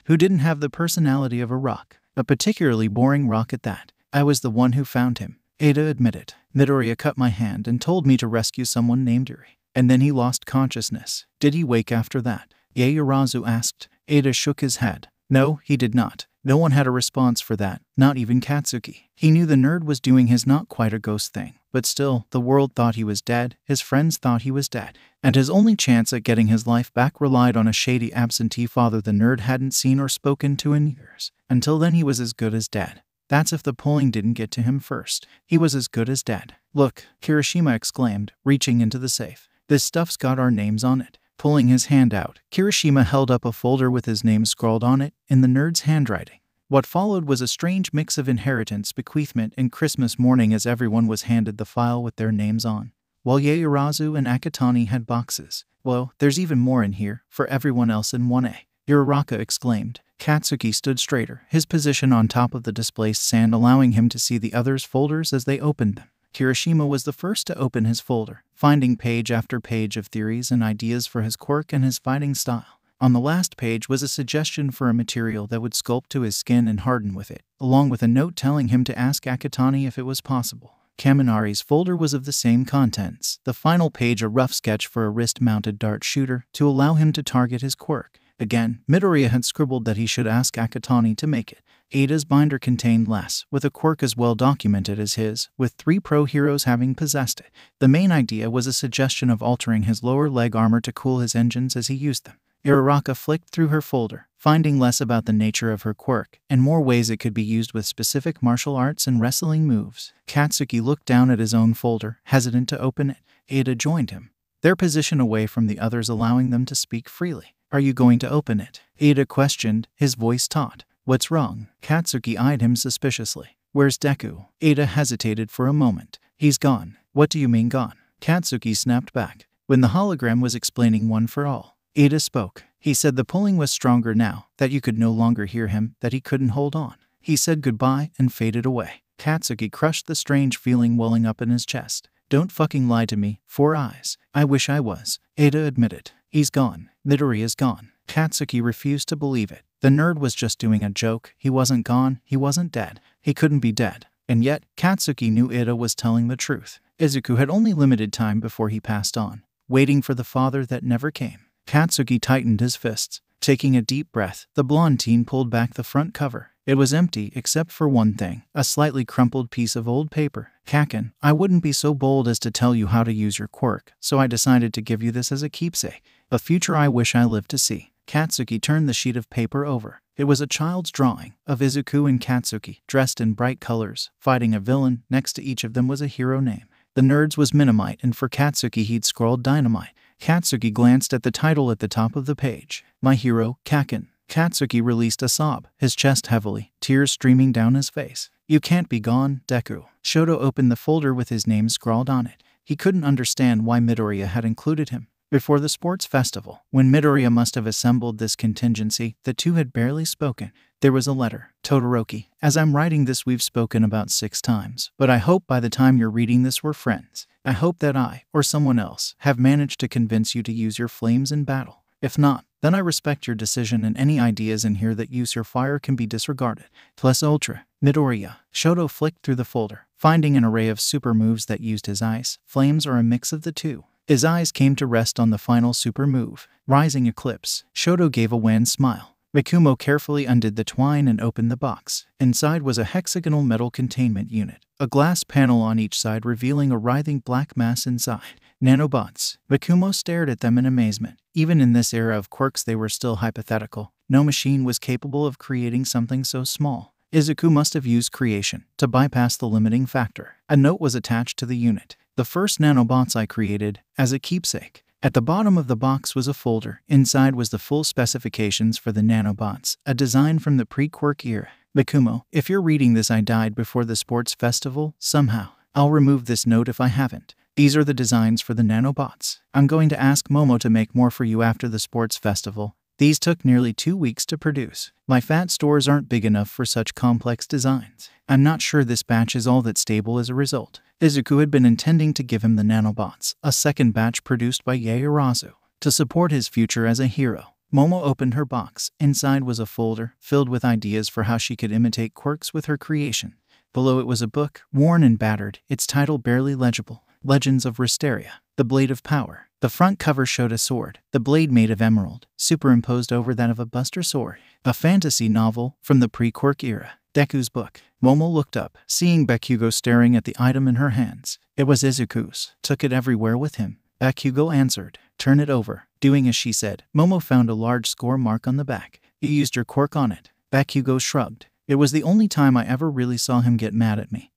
who didn't have the personality of a rock. A particularly boring rock at that. I was the one who found him, Ada admitted. Midoriya cut my hand and told me to rescue someone named Yuri. And then he lost consciousness. Did he wake after that? Yaoyorozu asked. Ada shook his head. No, he did not. No one had a response for that, not even Katsuki. He knew the nerd was doing his not quite a ghost thing, but still, the world thought he was dead, his friends thought he was dead, and his only chance at getting his life back relied on a shady absentee father the nerd hadn't seen or spoken to in years. Until then he was as good as dead. That's if the pulling didn't get to him first. He was as good as dead. Look, Kirishima exclaimed, reaching into the safe. This stuff's got our names on it. Pulling his hand out, Kirishima held up a folder with his name scrawled on it in the nerd's handwriting. What followed was a strange mix of inheritance, bequeathment, and Christmas morning as everyone was handed the file with their names on, while Yaoyorozu and Akatani had boxes. Well, there's even more in here, for everyone else in 1A. Uraraka exclaimed. Katsuki stood straighter, his position on top of the displaced sand allowing him to see the others' folders as they opened them. Kirishima was the first to open his folder, finding page after page of theories and ideas for his quirk and his fighting style. On the last page was a suggestion for a material that would sculpt to his skin and harden with it, along with a note telling him to ask Akatani if it was possible. Kaminari's folder was of the same contents, the final page a rough sketch for a wrist-mounted dart shooter to allow him to target his quirk. Again, Midoriya had scribbled that he should ask Akatani to make it. Ada's binder contained less, with a quirk as well documented as his, with 3 pro heroes having possessed it. The main idea was a suggestion of altering his lower leg armor to cool his engines as he used them. Uraraka flicked through her folder, finding less about the nature of her quirk, and more ways it could be used with specific martial arts and wrestling moves. Katsuki looked down at his own folder, hesitant to open it. Ada joined him, their position away from the others allowing them to speak freely. Are you going to open it? Ada questioned, his voice taut. What's wrong? Katsuki eyed him suspiciously. Where's Deku? Ada hesitated for a moment. He's gone. What do you mean gone? Katsuki snapped back. When the hologram was explaining one for all, Ada spoke. He said the pulling was stronger now, that you could no longer hear him, that he couldn't hold on. He said goodbye and faded away. Katsuki crushed the strange feeling welling up in his chest. Don't fucking lie to me, 4 eyes. I wish I was. Ada admitted. He's gone. Midoriya's gone. Katsuki refused to believe it. The nerd was just doing a joke. He wasn't gone. He wasn't dead. He couldn't be dead. And yet, Katsuki knew Ida was telling the truth. Izuku had only limited time before he passed on, waiting for the father that never came. Katsuki tightened his fists. Taking a deep breath, the blonde teen pulled back the front cover. It was empty except for one thing, a slightly crumpled piece of old paper. Kaken, I wouldn't be so bold as to tell you how to use your quirk, so I decided to give you this as a keepsake. A future I wish I lived to see. Katsuki turned the sheet of paper over. It was a child's drawing of Izuku and Katsuki, dressed in bright colors, fighting a villain. Next to each of them was a hero name. The nerd's was Minamite, and for Katsuki he'd scrawled Dynamite. Katsuki glanced at the title at the top of the page. My hero, Kaken. Katsuki released a sob, his chest heavily, tears streaming down his face. You can't be gone, Deku. Shoto opened the folder with his name scrawled on it. He couldn't understand why Midoriya had included him. Before the sports festival, when Midoriya must have assembled this contingency, the two had barely spoken. There was a letter. Todoroki, as I'm writing this we've spoken about 6 times, but I hope by the time you're reading this we're friends. I hope that I, or someone else, have managed to convince you to use your flames in battle. If not, then I respect your decision and any ideas in here that use your fire can be disregarded. Plus Ultra, Midoriya. Shoto flicked through the folder, finding an array of super moves that used his ice, flames, or a mix of the two. His eyes came to rest on the final super move, Rising Eclipse. Shoto gave a wan smile. Mikumo carefully undid the twine and opened the box. Inside was a hexagonal metal containment unit, a glass panel on each side revealing a writhing black mass inside. Nanobots. Mikumo stared at them in amazement. Even in this era of quirks they were still hypothetical. No machine was capable of creating something so small. Izuku must have used creation to bypass the limiting factor. A note was attached to the unit. The first nanobots I created, as a keepsake. At the bottom of the box was a folder. Inside was the full specifications for the nanobots, a design from the pre-quirk era. Mikumo, if you're reading this I died before the sports festival, somehow. I'll remove this note if I haven't. These are the designs for the nanobots. I'm going to ask Momo to make more for you after the sports festival. These took nearly 2 weeks to produce. My fat stores aren't big enough for such complex designs. I'm not sure this batch is all that stable as a result. Izuku had been intending to give him the nanobots, a second batch produced by Yaoyorozu, to support his future as a hero. Momo opened her box. Inside was a folder filled with ideas for how she could imitate quirks with her creation. Below it was a book, worn and battered, its title barely legible. Legends of Risteria, The Blade of Power. The front cover showed a sword, the blade made of emerald, superimposed over that of a buster sword. A fantasy novel from the pre-quirk era. Deku's book. Momo looked up, seeing Bakugo staring at the item in her hands. It was Izuku's. Took it everywhere with him. Bakugo answered. Turn it over. Doing as she said, Momo found a large score mark on the back. You used your quirk on it. Bakugo shrugged. It was the only time I ever really saw him get mad at me.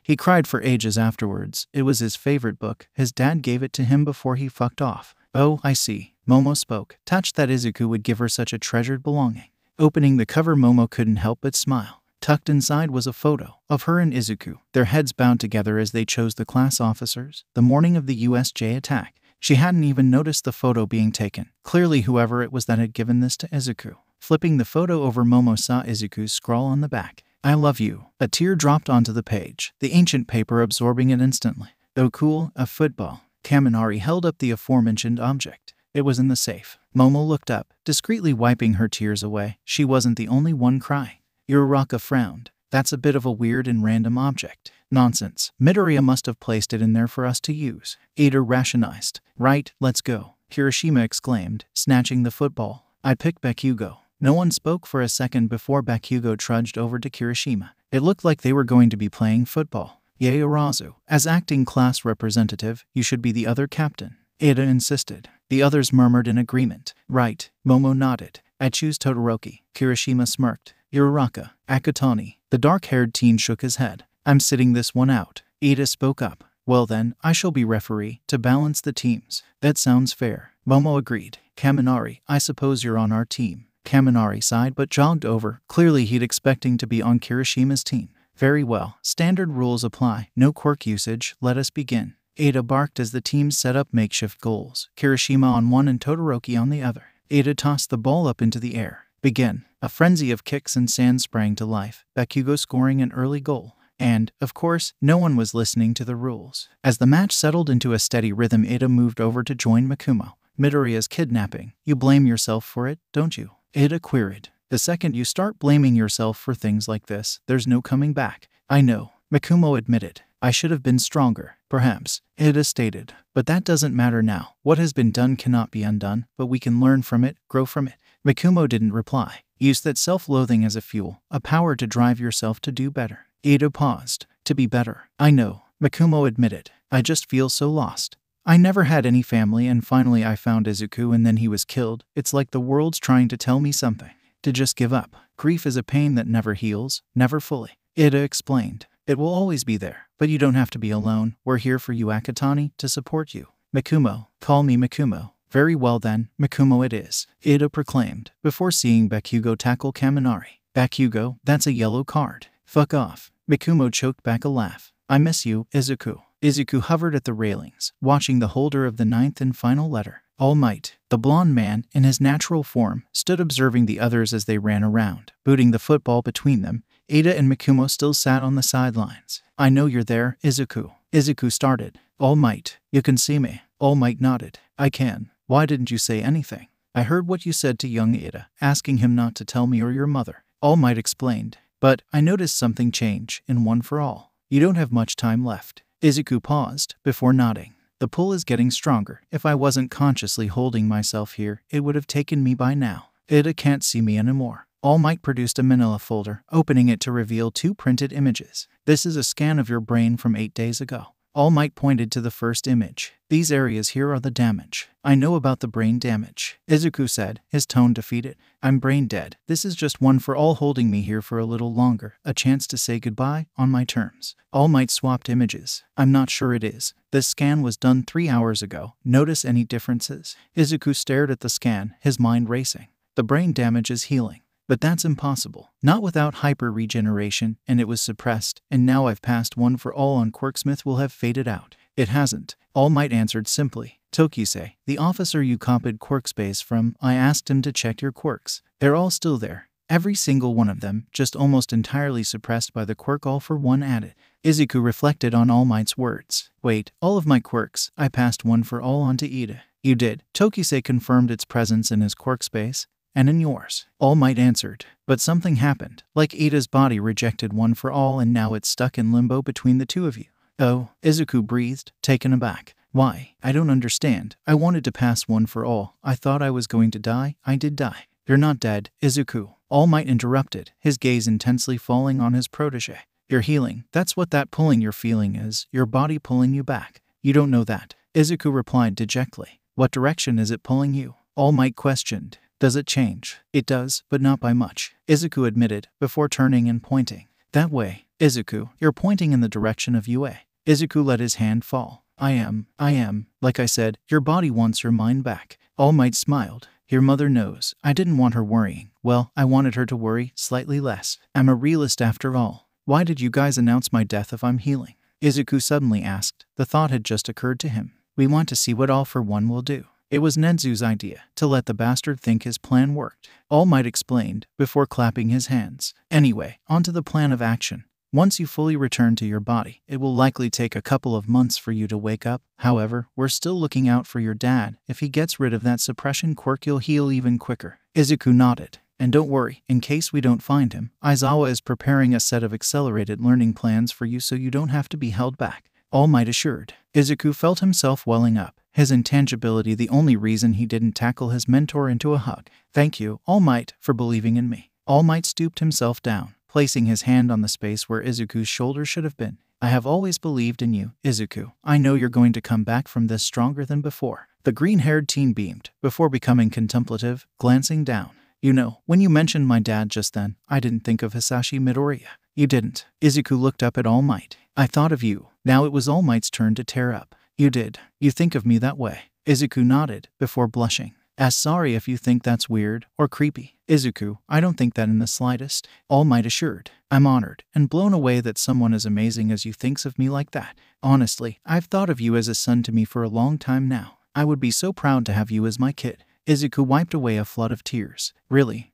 He cried for ages afterwards. It was his favorite book. His dad gave it to him before he fucked off. Oh, I see. Momo spoke, touched that Izuku would give her such a treasured belonging. Opening the cover, Momo couldn't help but smile. Tucked inside was a photo of her and Izuku, their heads bound together as they chose the class officers, the morning of the USJ attack. She hadn't even noticed the photo being taken. Clearly whoever it was that had given this to Izuku. Flipping the photo over, Momo saw Izuku's scrawl on the back. I love you. A tear dropped onto the page, the ancient paper absorbing it instantly. Oh cool, a football. Kaminari held up the aforementioned object. It was in the safe. Momo looked up, discreetly wiping her tears away. She wasn't the only one crying. Uraraka frowned. That's a bit of a weird and random object. Nonsense. Midoriya must have placed it in there for us to use. Ada rationalized. Right, let's go. Kirishima exclaimed, snatching the football. I picked Bakugo. No one spoke for a second before Bakugo trudged over to Kirishima. It looked like they were going to be playing football. Yaorazu, as acting class representative, you should be the other captain. Ada insisted. The others murmured in agreement. Right. Momo nodded. I choose Todoroki. Kirishima smirked. Uraraka. Akutani. The dark-haired teen shook his head. I'm sitting this one out. Ada spoke up. Well then, I shall be referee, to balance the teams. That sounds fair. Momo agreed. Kaminari, I suppose you're on our team. Kaminari sighed but jogged over. Clearly he'd expecting to be on Kirishima's team. Very well. Standard rules apply. No quirk usage. Let us begin. Ada barked as the teams set up makeshift goals. Kirishima on one and Todoroki on the other. Ada tossed the ball up into the air. Begin. A frenzy of kicks and sand sprang to life, Bakugo scoring an early goal. And, of course, no one was listening to the rules. As the match settled into a steady rhythm, Ada moved over to join Mikumo. Midoriya's kidnapping. You blame yourself for it, don't you? Ada queried. The second you start blaming yourself for things like this, there's no coming back. I know, Mikumo admitted. I should have been stronger, perhaps, Ada stated. But that doesn't matter now. What has been done cannot be undone, but we can learn from it, grow from it. Mikumo didn't reply. Use that self-loathing as a fuel, a power to drive yourself to do better. Ada paused. To be better. I know, Mikumo admitted. I just feel so lost. I never had any family and finally I found Izuku and then he was killed. It's like the world's trying to tell me something. To just give up. Grief is a pain that never heals, never fully. Ada explained. It will always be there, but you don't have to be alone. We're here for you, Akutani, to support you. Mikumo. Call me Mikumo. Very well then, Mikumo it is, Ada proclaimed, before seeing Bakugo tackle Kaminari. Bakugo, that's a yellow card. Fuck off. Mikumo choked back a laugh. I miss you, Izuku. Izuku hovered at the railings, watching the holder of the ninth and final letter. All Might, the blonde man, in his natural form, stood observing the others as they ran around, booting the football between them. Ada and Mikumo still sat on the sidelines. I know you're there, Izuku. Izuku started. All Might, you can see me. All Might nodded. I can. Why didn't you say anything? I heard what you said to young Ada, asking him not to tell me or your mother. All Might explained. But I noticed something change in One for All. You don't have much time left. Izuku paused, before nodding. The pull is getting stronger. If I wasn't consciously holding myself here, it would have taken me by now. Ada can't see me anymore. All Might produced a manila folder, opening it to reveal 2 printed images. This is a scan of your brain from 8 days ago. All Might pointed to the first image. These areas here are the damage. I know about the brain damage, Izuku said, his tone defeated. I'm brain dead. This is just One for All holding me here for a little longer, a chance to say goodbye, on my terms. All Might swapped images. I'm not sure it is. This scan was done 3 hours ago. Notice any differences? Izuku stared at the scan, his mind racing. The brain damage is healing. But that's impossible. Not without hyper-regeneration, and it was suppressed, and now I've passed One for All on Quirksmith will have faded out. It hasn't. All Might answered simply. Tokisei, the officer you copied Quirkspace from, I asked him to check your quirks. They're all still there. Every single one of them, just almost entirely suppressed by the quirk All for One added. Izuku reflected on All Might's words. Wait, all of my quirks, I passed One for All onto Ida. You did. Tokisei confirmed its presence in his Quirkspace. And in yours. All Might answered. But something happened. Like Ida's body rejected One for All and now it's stuck in limbo between the two of you. Oh, Izuku breathed, taken aback. Why? I don't understand. I wanted to pass One for All. I thought I was going to die. I did die. You're not dead, Izuku. All Might interrupted, his gaze intensely falling on his protege. You're healing. That's what that pulling you're feeling is. Your body pulling you back. You don't know that. Izuku replied dejectedly. What direction is it pulling you? All Might questioned. Does it change? It does, but not by much, Izuku admitted, before turning and pointing. That way. Izuku, you're pointing in the direction of UA. Izuku let his hand fall. I am. Like I said, your body wants your mind back. All Might smiled. Your mother knows. I didn't want her worrying. Well, I wanted her to worry slightly less. I'm a realist after all. Why did you guys announce my death if I'm healing? Izuku suddenly asked. The thought had just occurred to him. We want to see what All for One will do. It was Nenzu's idea, to let the bastard think his plan worked. All Might explained, before clapping his hands. Anyway, onto the plan of action. Once you fully return to your body, it will likely take a couple of months for you to wake up. However, we're still looking out for your dad. If he gets rid of that suppression quirk, you'll heal even quicker. Izuku nodded. And don't worry, in case we don't find him, Aizawa is preparing a set of accelerated learning plans for you so you don't have to be held back. All Might assured. Izuku felt himself welling up, his intangibility the only reason he didn't tackle his mentor into a hug. Thank you, All Might, for believing in me. All Might stooped himself down, placing his hand on the space where Izuku's shoulder should have been. I have always believed in you, Izuku. I know you're going to come back from this stronger than before. The green-haired teen beamed, before becoming contemplative, glancing down. You know, when you mentioned my dad just then, I didn't think of Hisashi Midoriya. You didn't. Izuku looked up at All Might. I thought of you. Now it was All Might's turn to tear up. You did. You think of me that way. Izuku nodded, before blushing. Sorry if you think that's weird or creepy. Izuku, I don't think that in the slightest. All Might assured. I'm honored and blown away that someone as amazing as you thinks of me like that. Honestly, I've thought of you as a son to me for a long time now. I would be so proud to have you as my kid. Izuku wiped away a flood of tears. Really.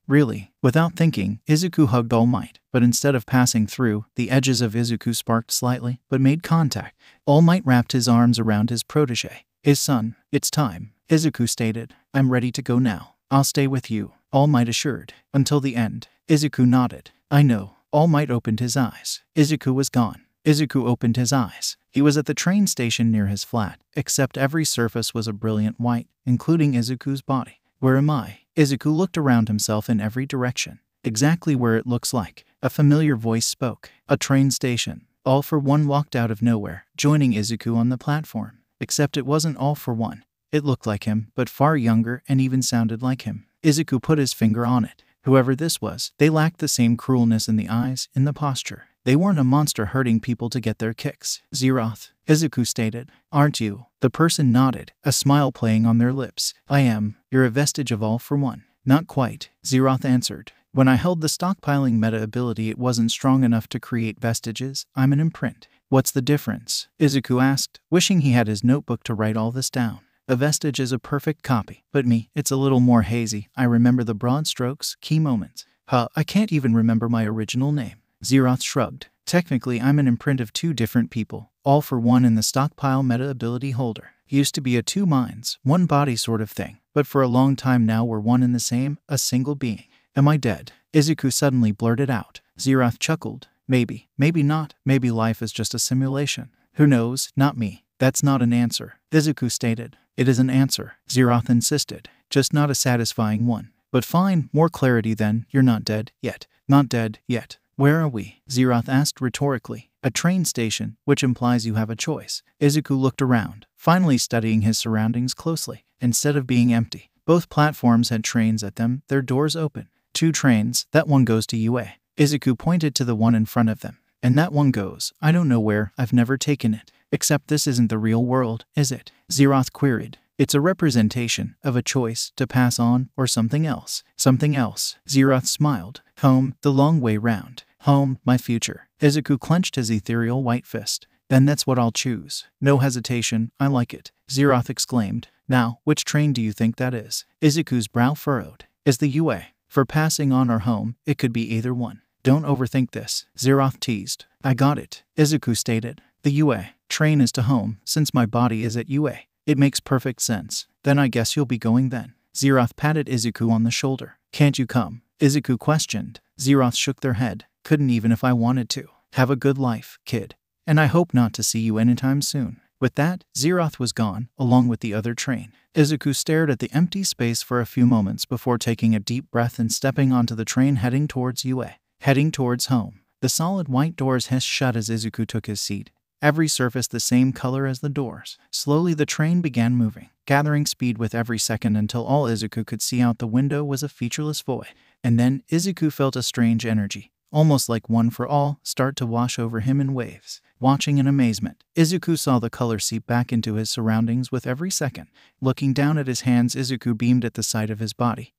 Without thinking, Izuku hugged All Might, but instead of passing through, the edges of Izuku sparked slightly, but made contact. All Might wrapped his arms around his protege. His son. It's time, Izuku stated. I'm ready to go now. I'll stay with you, All Might assured. Until the end. Izuku nodded. I know. All Might opened his eyes. Izuku was gone. Izuku opened his eyes. He was at the train station near his flat, except every surface was a brilliant white, including Izuku's body. Where am I? Izuku looked around himself in every direction. Exactly where it looks like. A familiar voice spoke. A train station. All for One walked out of nowhere, joining Izuku on the platform. Except it wasn't All for One. It looked like him, but far younger and even sounded like him. Izuku put his finger on it. Whoever this was, they lacked the same cruelness in the eyes, in the posture. They weren't a monster hurting people to get their kicks. Zeroth, Izuku stated. Aren't you? The person nodded, a smile playing on their lips. I am. You're a vestige of All for One. Not quite, Zeroth answered. When I held the stockpiling meta ability, it wasn't strong enough to create vestiges. I'm an imprint. What's the difference? Izuku asked, wishing he had his notebook to write all this down. A vestige is a perfect copy, but me, it's a little more hazy. I remember the broad strokes, key moments. I can't even remember my original name. Zeroth shrugged. Technically, I'm an imprint of two different people. All for One and the stockpile meta ability holder. Used to be a two minds, one body sort of thing, but for a long time now we're one and the same, a single being. Am I dead? Izuku suddenly blurted out. Zeroth chuckled. Maybe not. Maybe life is just a simulation. Who knows? Not me. That's not an answer, Izuku stated. It is an answer, Zeroth insisted. Just not a satisfying one. But fine, more clarity then. You're not dead yet. Not dead yet. Where are we? Zeroth asked rhetorically. A train station, which implies you have a choice. Izuku looked around, finally studying his surroundings closely. Instead of being empty, both platforms had trains at them, their doors open. Two trains, that one goes to UA. Izuku pointed to the one in front of them. And that one goes, I don't know where, I've never taken it. Except this isn't the real world, is it? Zeroth queried. It's a representation of a choice to pass on or something else. Something else. Zeroth smiled. Home, the long way round. Home, my future. Izuku clenched his ethereal white fist. Then that's what I'll choose. No hesitation, I like it. Zeroth exclaimed. Now, which train do you think that is? Izuku's brow furrowed. Is the UA. For passing on or home, it could be either one. Don't overthink this, Zeroth teased. I got it, Izuku stated. The UA train is to home, since my body is at UA. It makes perfect sense. Then I guess you'll be going then. Zeroth patted Izuku on the shoulder. Can't you come? Izuku questioned. Zeroth shook their head. Couldn't even if I wanted to. Have a good life, kid. And I hope not to see you anytime soon. With that, Zeroth was gone, along with the other train. Izuku stared at the empty space for a few moments before taking a deep breath and stepping onto the train heading towards UA. Heading towards home. The solid white doors hissed shut as Izuku took his seat. Every surface the same color as the doors. Slowly the train began moving, gathering speed with every second until all Izuku could see out the window was a featureless void. And then Izuku felt a strange energy, almost like one for all, start to wash over him in waves. Watching in amazement, Izuku saw the color seep back into his surroundings with every second. Looking down at his hands, Izuku beamed at the sight of his body.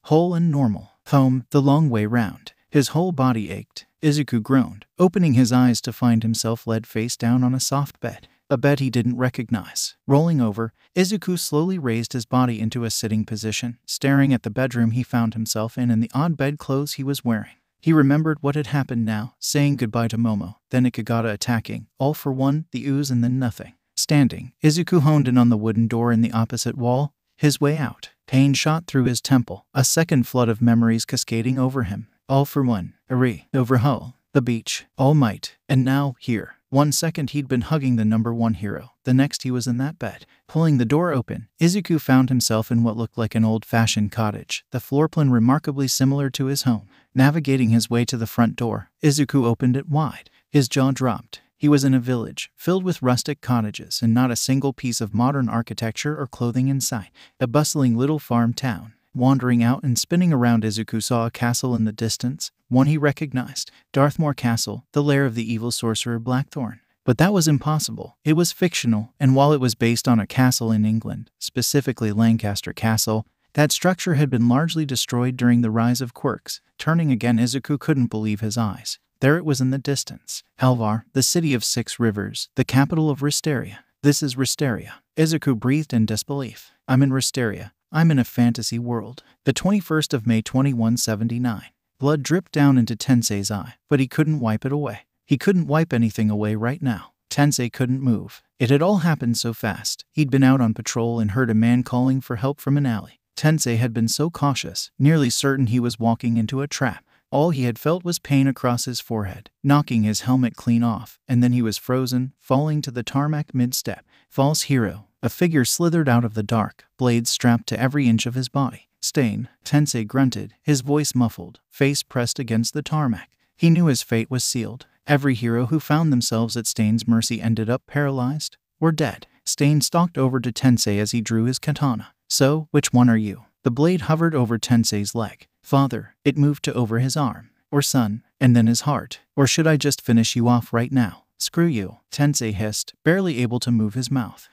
Whole and normal. Home, the long way round. His whole body ached. Izuku groaned, opening his eyes to find himself laid face down on a soft bed. A bed he didn't recognize. Rolling over, Izuku slowly raised his body into a sitting position, staring at the bedroom he found himself in and the odd bedclothes he was wearing. He remembered what had happened now, saying goodbye to Momo, then Ikigata attacking, all for one, the ooze and then nothing. Standing, Izuku honed in on the wooden door in the opposite wall, his way out. Pain shot through his temple, a second flood of memories cascading over him. All for one, Eri, Overhaul, the beach, All Might, and now, here. 1 second he'd been hugging the #1 hero, the next he was in that bed. Pulling the door open, Izuku found himself in what looked like an old-fashioned cottage, the floor plan remarkably similar to his home. Navigating his way to the front door, Izuku opened it wide. His jaw dropped. He was in a village, filled with rustic cottages and not a single piece of modern architecture or clothing in sight. A bustling little farm town. Wandering out and spinning around, Izuku saw a castle in the distance, one he recognized, Darthmore Castle, the lair of the evil sorcerer Blackthorn. But that was impossible. It was fictional, and while it was based on a castle in England, specifically Lancaster Castle, that structure had been largely destroyed during the rise of Quirks. Turning again, Izuku couldn't believe his eyes. There it was in the distance. Alvar, the city of 6 rivers, the capital of Risteria. This is Risteria. Izuku breathed in disbelief. I'm in Risteria. I'm in a fantasy world. The 21st of May 2179. Blood dripped down into Tensei's eye, but he couldn't wipe it away. He couldn't wipe anything away right now. Tensei couldn't move. It had all happened so fast. He'd been out on patrol and heard a man calling for help from an alley. Tensei had been so cautious, nearly certain he was walking into a trap. All he had felt was pain across his forehead, knocking his helmet clean off, and then he was frozen, falling to the tarmac mid-step. False hero. A figure slithered out of the dark, blades strapped to every inch of his body. Stain, Tensei grunted, his voice muffled, face pressed against the tarmac. He knew his fate was sealed. Every hero who found themselves at Stain's mercy ended up paralyzed or dead. Stain stalked over to Tensei as he drew his katana. So, which one are you? The blade hovered over Tensei's leg. Father, it moved to over his arm. Or son, and then his heart. Or should I just finish you off right now? Screw you, Tensei hissed, barely able to move his mouth.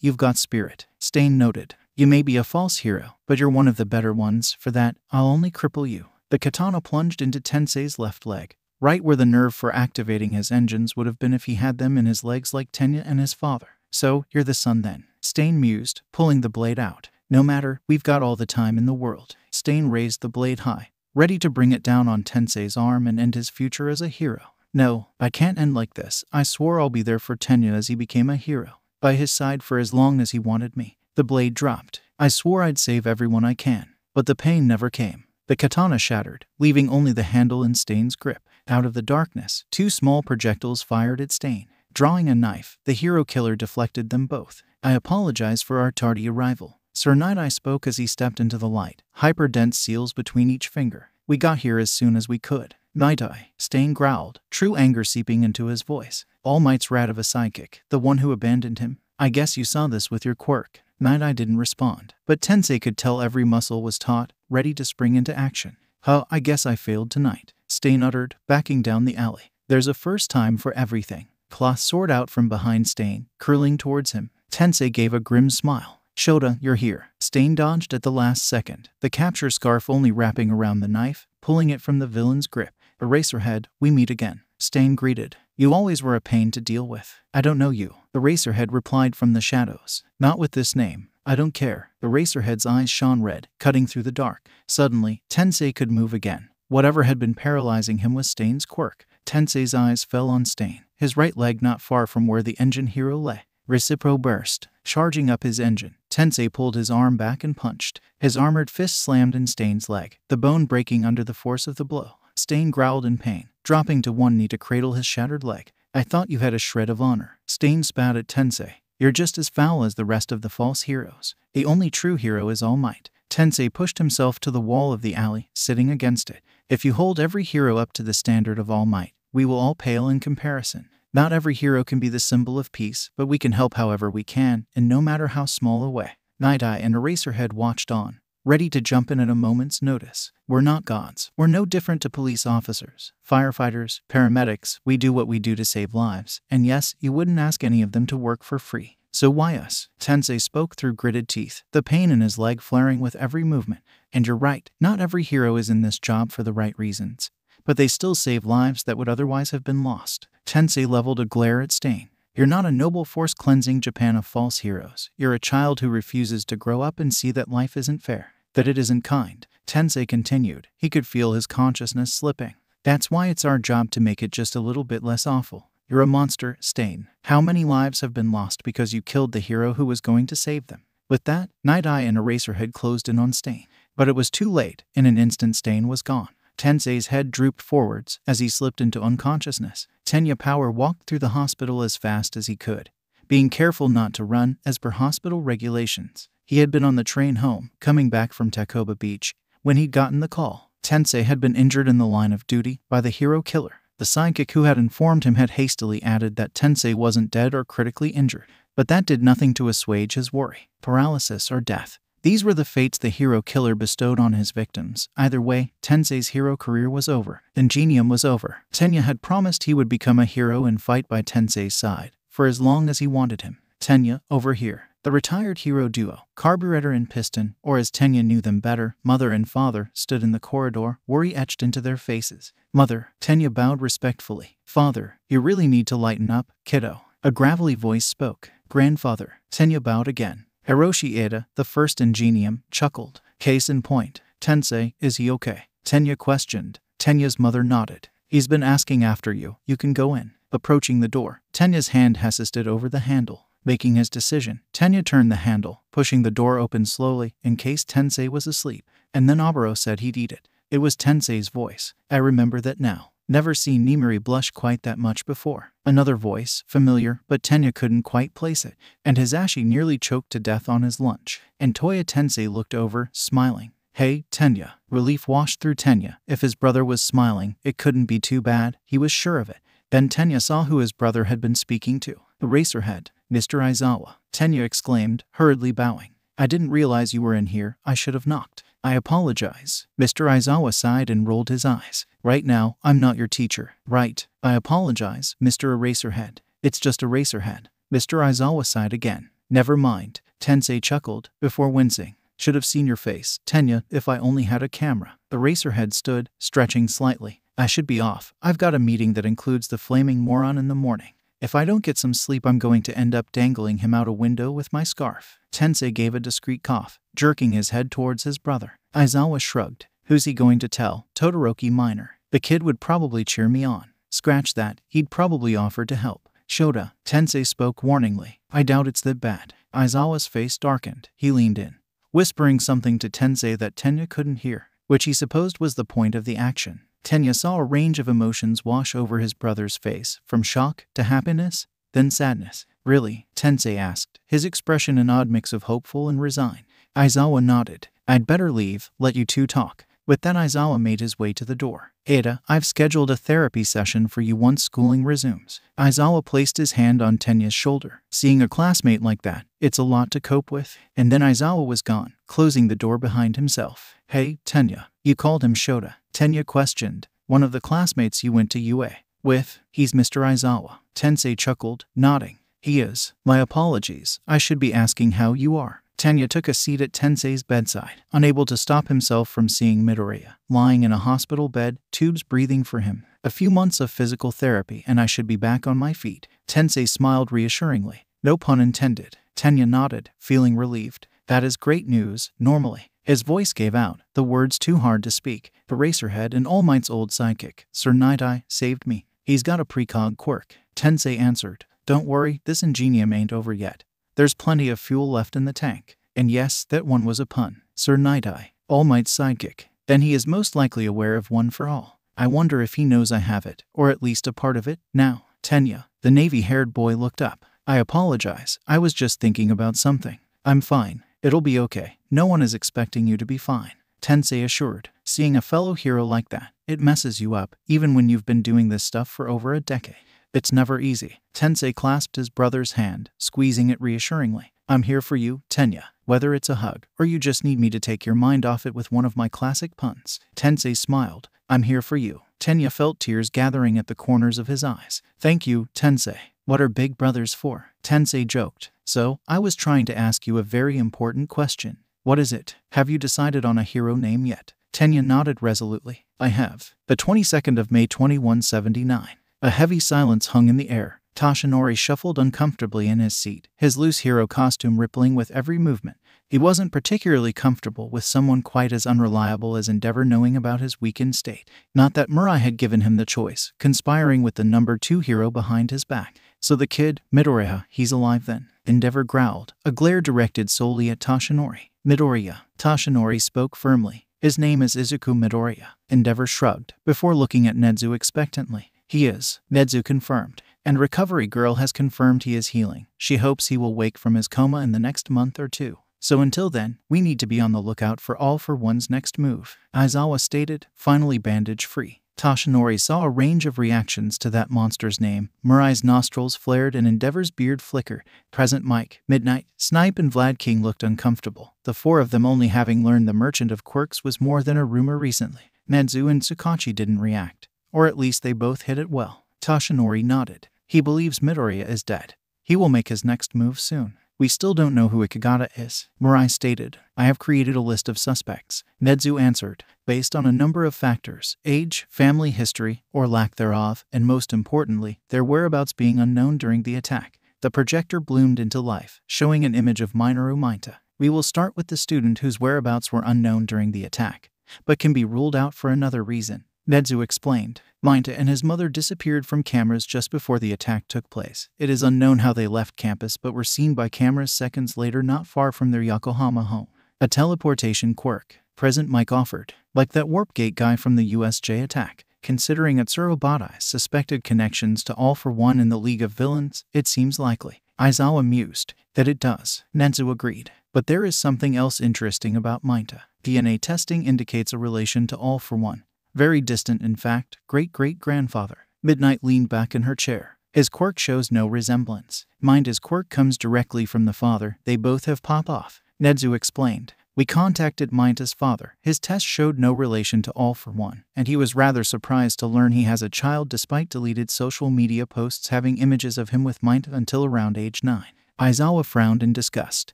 You've got spirit, Stain noted. You may be a false hero, but you're one of the better ones. For that, I'll only cripple you. The katana plunged into Tensei's left leg, right where the nerve for activating his engines would have been if he had them in his legs like Tenya and his father. So, you're the son then, Stain mused, pulling the blade out. No matter, we've got all the time in the world. Stain raised the blade high, ready to bring it down on Tensei's arm and end his future as a hero. No, I can't end like this. I swore I'll be there for Tenya as he became a hero. By his side for as long as he wanted me. The blade dropped. I swore I'd save everyone I can. But the pain never came. The katana shattered, leaving only the handle in Stain's grip. Out of the darkness, 2 small projectiles fired at Stain. Drawing a knife, the hero killer deflected them both. I apologize for our tardy arrival. Sir Night-Eye spoke as he stepped into the light, hyper-dense seals between each finger. We got here as soon as we could. Night-Eye, Stain growled, true anger seeping into his voice. All Might's rat of a sidekick, the one who abandoned him. I guess you saw this with your quirk. Night-Eye didn't respond, but Tensei could tell every muscle was taut, ready to spring into action. I guess I failed tonight, Stain uttered, backing down the alley. There's a first time for everything. Cloth soared out from behind Stain, curling towards him. Tensei gave a grim smile. Shota, you're here. Stain dodged at the last second, the capture scarf only wrapping around the knife, pulling it from the villain's grip. Eraserhead, we meet again. Stain greeted. You always were a pain to deal with. I don't know you. Eraserhead replied from the shadows. Not with this name. I don't care. Eraserhead's eyes shone red, cutting through the dark. Suddenly, Tensei could move again. Whatever had been paralyzing him was Stain's quirk. Tensei's eyes fell on Stain, his right leg not far from where the engine hero lay. Recipro burst. Charging up his engine, Tensei pulled his arm back and punched. His armored fist slammed in Stain's leg, the bone breaking under the force of the blow. Stain growled in pain, dropping to one knee to cradle his shattered leg. I thought you had a shred of honor. Stain spat at Tensei. You're just as foul as the rest of the false heroes. The only true hero is All Might. Tensei pushed himself to the wall of the alley, sitting against it. If you hold every hero up to the standard of All Might, we will all pale in comparison. Not every hero can be the symbol of peace, but we can help however we can, and no matter how small a way. Night Eye and Eraserhead watched on, ready to jump in at a moment's notice. We're not gods. We're no different to police officers, firefighters, paramedics. We do what we do to save lives. And yes, you wouldn't ask any of them to work for free. So why us? Tensei spoke through gritted teeth, the pain in his leg flaring with every movement. And you're right, not every hero is in this job for the right reasons. But they still save lives that would otherwise have been lost. Tensei leveled a glare at Stain. You're not a noble force cleansing Japan of false heroes. You're a child who refuses to grow up and see that life isn't fair, that it isn't kind. Tensei continued. He could feel his consciousness slipping. That's why it's our job to make it just a little bit less awful. You're a monster, Stain. How many lives have been lost because you killed the hero who was going to save them? With that, Night Eye and Eraserhead closed in on Stain. But it was too late. In an instant, Stain was gone. Tensei's head drooped forwards as he slipped into unconsciousness. Tenya Power walked through the hospital as fast as he could, being careful not to run as per hospital regulations. He had been on the train home, coming back from Takoba Beach, when he'd gotten the call. Tensei had been injured in the line of duty by the hero killer. The sidekick who had informed him had hastily added that Tensei wasn't dead or critically injured, but that did nothing to assuage his worry. Paralysis or death. These were the fates the hero killer bestowed on his victims. Either way, Tensei's hero career was over. Ingenium was over. Tenya had promised he would become a hero and fight by Tensei's side, for as long as he wanted him. Tenya, over here. The retired hero duo, Carburetor and Piston, or as Tenya knew them better, mother and father, stood in the corridor, worry etched into their faces. Mother, Tenya bowed respectfully. Father, you really need to lighten up, kiddo. A gravelly voice spoke. Grandfather, Tenya bowed again. Hiroshi Eda, the first Ingenium, chuckled. Case in point. Tensei, is he okay? Tenya questioned. Tenya's mother nodded. He's been asking after you. You can go in. Approaching the door, Tenya's hand hesitated over the handle. Making his decision, Tenya turned the handle, pushing the door open slowly in case Tensei was asleep. And then Oboro said he'd eat it. It was Tensei's voice. I remember that now. Never seen Nimiri blush quite that much before. Another voice, familiar, but Tenya couldn't quite place it. And Hisashi nearly choked to death on his lunch. And Toya Tensei looked over, smiling. Hey, Tenya. Relief washed through Tenya. If his brother was smiling, it couldn't be too bad. He was sure of it. Then Tenya saw who his brother had been speaking to. Eraserhead. Mr. Aizawa. Tenya exclaimed, hurriedly bowing. I didn't realize you were in here. I should have knocked. I apologize. Mr. Aizawa sighed and rolled his eyes. Right now, I'm not your teacher. Right. I apologize, Mr. Eraserhead. It's just Eraserhead. Mr. Aizawa sighed again. Never mind. Tensei chuckled, before wincing. Should have seen your face, Tenya, if I only had a camera. Eraserhead stood, stretching slightly. I should be off. I've got a meeting that includes the flaming moron in the morning. If I don't get some sleep, I'm going to end up dangling him out a window with my scarf. Tensei gave a discreet cough, jerking his head towards his brother. Aizawa shrugged. Who's he going to tell? Todoroki Minor. The kid would probably cheer me on. Scratch that, he'd probably offer to help. Shota. Tensei spoke warningly. I doubt it's that bad. Aizawa's face darkened. He leaned in, whispering something to Tensei that Tenya couldn't hear, which he supposed was the point of the action. Tenya saw a range of emotions wash over his brother's face, from shock to happiness, then sadness. Really? Tensei asked, his expression an odd mix of hopeful and resigned. Aizawa nodded. I'd better leave, let you two talk. With that, Aizawa made his way to the door. Ada, I've scheduled a therapy session for you once schooling resumes. Aizawa placed his hand on Tenya's shoulder. Seeing a classmate like that, it's a lot to cope with. And then Aizawa was gone, closing the door behind himself. Hey, Tenya. You called him Shota. Tenya questioned. One of the classmates you went to UA with. He's Mr. Aizawa. Tensei chuckled, nodding. He is. My apologies. I should be asking how you are. Tenya took a seat at Tensei's bedside, unable to stop himself from seeing Midoriya, lying in a hospital bed, tubes breathing for him. A few months of physical therapy and I should be back on my feet. Tensei smiled reassuringly. No pun intended. Tenya nodded, feeling relieved. That is great news, normally. His voice gave out, the words too hard to speak. Eraserhead and All Might's old sidekick, Sir Night Eye, saved me. He's got a precog quirk. Tensei answered. Don't worry, this ingenium ain't over yet. There's plenty of fuel left in the tank. And yes, that one was a pun. Sir Night Eye, All Might's sidekick. Then he is most likely aware of One for All. I wonder if he knows I have it, or at least a part of it, now. Tenya, the navy-haired boy looked up. I apologize, I was just thinking about something. I'm fine. It'll be okay. No one is expecting you to be fine. Tensei assured. Seeing a fellow hero like that, it messes you up, even when you've been doing this stuff for over a decade. It's never easy. Tensei clasped his brother's hand, squeezing it reassuringly. I'm here for you, Tenya. Whether it's a hug, or you just need me to take your mind off it with one of my classic puns. Tensei smiled. I'm here for you. Tenya felt tears gathering at the corners of his eyes. Thank you, Tensei. What are big brothers for? Tensei joked. So, I was trying to ask you a very important question. What is it? Have you decided on a hero name yet? Tenya nodded resolutely. I have. The 22nd of May 2179. A heavy silence hung in the air. Toshinori shuffled uncomfortably in his seat, his loose hero costume rippling with every movement. He wasn't particularly comfortable with someone quite as unreliable as Endeavor knowing about his weakened state. Not that Mirai had given him the choice, conspiring with the number 2 hero behind his back. So the kid, Midoriya, he's alive then? Endeavor growled, a glare directed solely at Toshinori. Midoriya. Toshinori spoke firmly. His name is Izuku Midoriya. Endeavor shrugged, before looking at Nezu expectantly. He is. Nezu confirmed. And Recovery Girl has confirmed he is healing. She hopes he will wake from his coma in the next month or 2. So until then, we need to be on the lookout for All for One's next move. Aizawa stated, finally bandage-free. Toshinori saw a range of reactions to that monster's name. Mirai's nostrils flared and Endeavor's beard flickered. Present Mike, Midnight, Snipe and Vlad King looked uncomfortable. The 4 of them only having learned the Merchant of Quirks was more than a rumor recently. Nezu and Tsukachi didn't react. Or at least they both hit it well. Toshinori nodded. He believes Midoriya is dead. He will make his next move soon. We still don't know who Ikigata is, Mirai stated. I have created a list of suspects. Nezu answered, based on a number of factors, age, family history, or lack thereof, and most importantly, their whereabouts being unknown during the attack. The projector bloomed into life, showing an image of Minoru Mainta. We will start with the student whose whereabouts were unknown during the attack, but can be ruled out for another reason. Nezu explained. Mainta and his mother disappeared from cameras just before the attack took place. It is unknown how they left campus but were seen by cameras seconds later not far from their Yokohama home. A teleportation quirk. Present Mike offered. Like that warp gate guy from the USJ attack. Considering Atsuro Badai's suspected connections to All for One in the League of Villains, it seems likely. Aizawa mused. That it does. Nezu agreed. But there is something else interesting about Mainta. DNA testing indicates a relation to All for One. Very distant, in fact, great-great-grandfather. Midnight leaned back in her chair. His quirk shows no resemblance. His quirk comes directly from the father. They both have pop-off. Nezu explained. We contacted Mainta's father. His test showed no relation to All for One, and he was rather surprised to learn he has a child despite deleted social media posts having images of him with Mainta until around age 9. Aizawa frowned in disgust.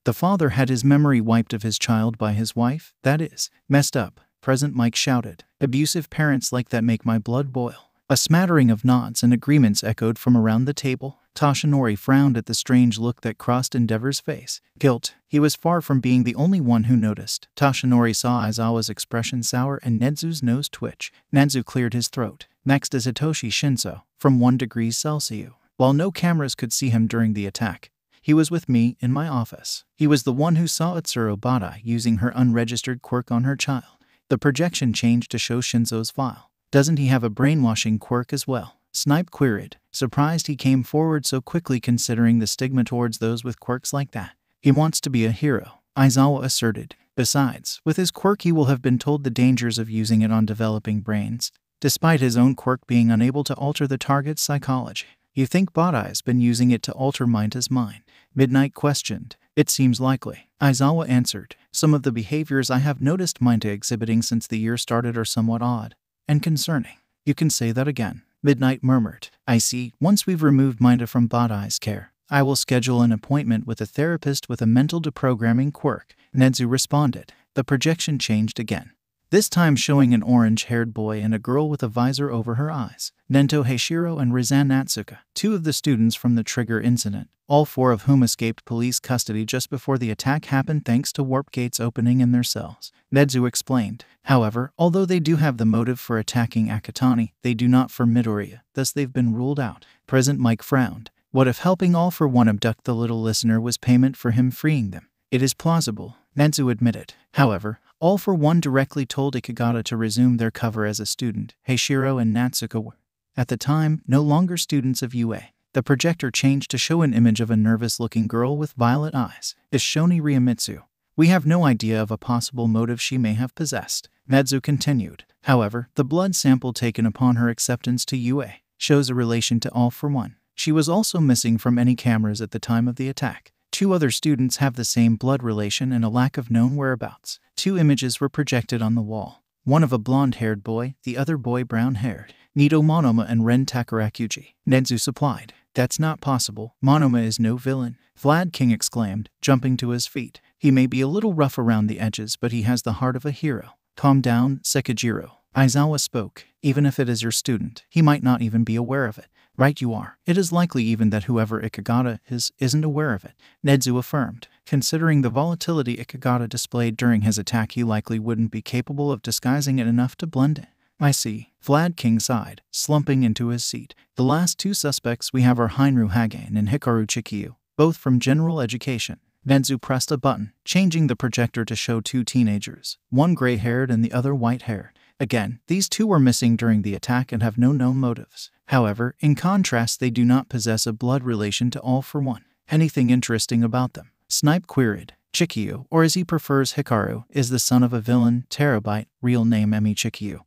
The father had his memory wiped of his child by his wife? That is messed up. Present Mike shouted. Abusive parents like that make my blood boil. A smattering of nods and agreements echoed from around the table. Toshinori frowned at the strange look that crossed Endeavor's face. Guilt. He was far from being the only one who noticed. Toshinori saw Aizawa's expression sour and Nezu's nose twitch. Nezu cleared his throat. Next is Hitoshi Shinso, from 1 degree Celsius. While no cameras could see him during the attack, he was with me in my office. He was the one who saw Atsuro Badai using her unregistered quirk on her child. The projection changed to show Shinso's file. Doesn't he have a brainwashing quirk as well? Snipe queried, surprised he came forward so quickly considering the stigma towards those with quirks like that. He wants to be a hero, Aizawa asserted. Besides, with his quirk he will have been told the dangers of using it on developing brains, despite his own quirk being unable to alter the target's psychology. You think Badai's been using it to alter Mainta's mind? Midnight questioned. It seems likely. Aizawa answered. Some of the behaviors I have noticed Mainta exhibiting since the year started are somewhat odd and concerning. You can say that again. Midnight murmured. I see. Once we've removed Mainta from Badai's care, I will schedule an appointment with a therapist with a mental deprogramming quirk. Nezu responded. The projection changed again. This time showing an orange-haired boy and a girl with a visor over her eyes. Nento Heishiro and Rizan Natsuka, 2 of the students from the Trigger incident, all 4 of whom escaped police custody just before the attack happened thanks to warp gates opening in their cells. Nezu explained. However, although they do have the motive for attacking Akatani, they do not for Midoriya, thus they've been ruled out. Present Mike frowned. What if helping All for One abduct the little listener was payment for him freeing them? It is plausible, Nezu admitted. However, All for One directly told Ikigata to resume their cover as a student. Heishiro and Natsuka were, at the time, no longer students of UA. The projector changed to show an image of a nervous-looking girl with violet eyes. Is Shoni Ryomitsu. We have no idea of a possible motive she may have possessed. Nezu continued. However, the blood sample taken upon her acceptance to UA shows a relation to All for One. She was also missing from any cameras at the time of the attack. 2 other students have the same blood relation and a lack of known whereabouts. 2 images were projected on the wall. One of a blonde-haired boy, the other boy brown-haired. Nito Monoma and Ren Takarakuji. Nedzu supplied. That's not possible. Monoma is no villain, Vlad King exclaimed, jumping to his feet. He may be a little rough around the edges, but he has the heart of a hero. Calm down, Sekijiro. Aizawa spoke. Even if it is your student, he might not even be aware of it. Right you are. It is likely even that whoever Ikagata isn't aware of it, Nedzu affirmed. Considering the volatility Ikagata displayed during his attack, he likely wouldn't be capable of disguising it enough to blend in. I see. Vlad King sighed, slumping into his seat. The last 2 suspects we have are Heinru Hagane and Hikaru Chikyu, both from general education. Nedzu pressed a button, changing the projector to show 2 teenagers, one gray-haired and the other white-haired. Again, these 2 were missing during the attack and have no known motives. However, in contrast, they do not possess a blood relation to All for One. Anything interesting about them? Snipe queried. Chikyu, or as he prefers Hikaru, is the son of a villain, Terabyte, real name Emi Chikyu,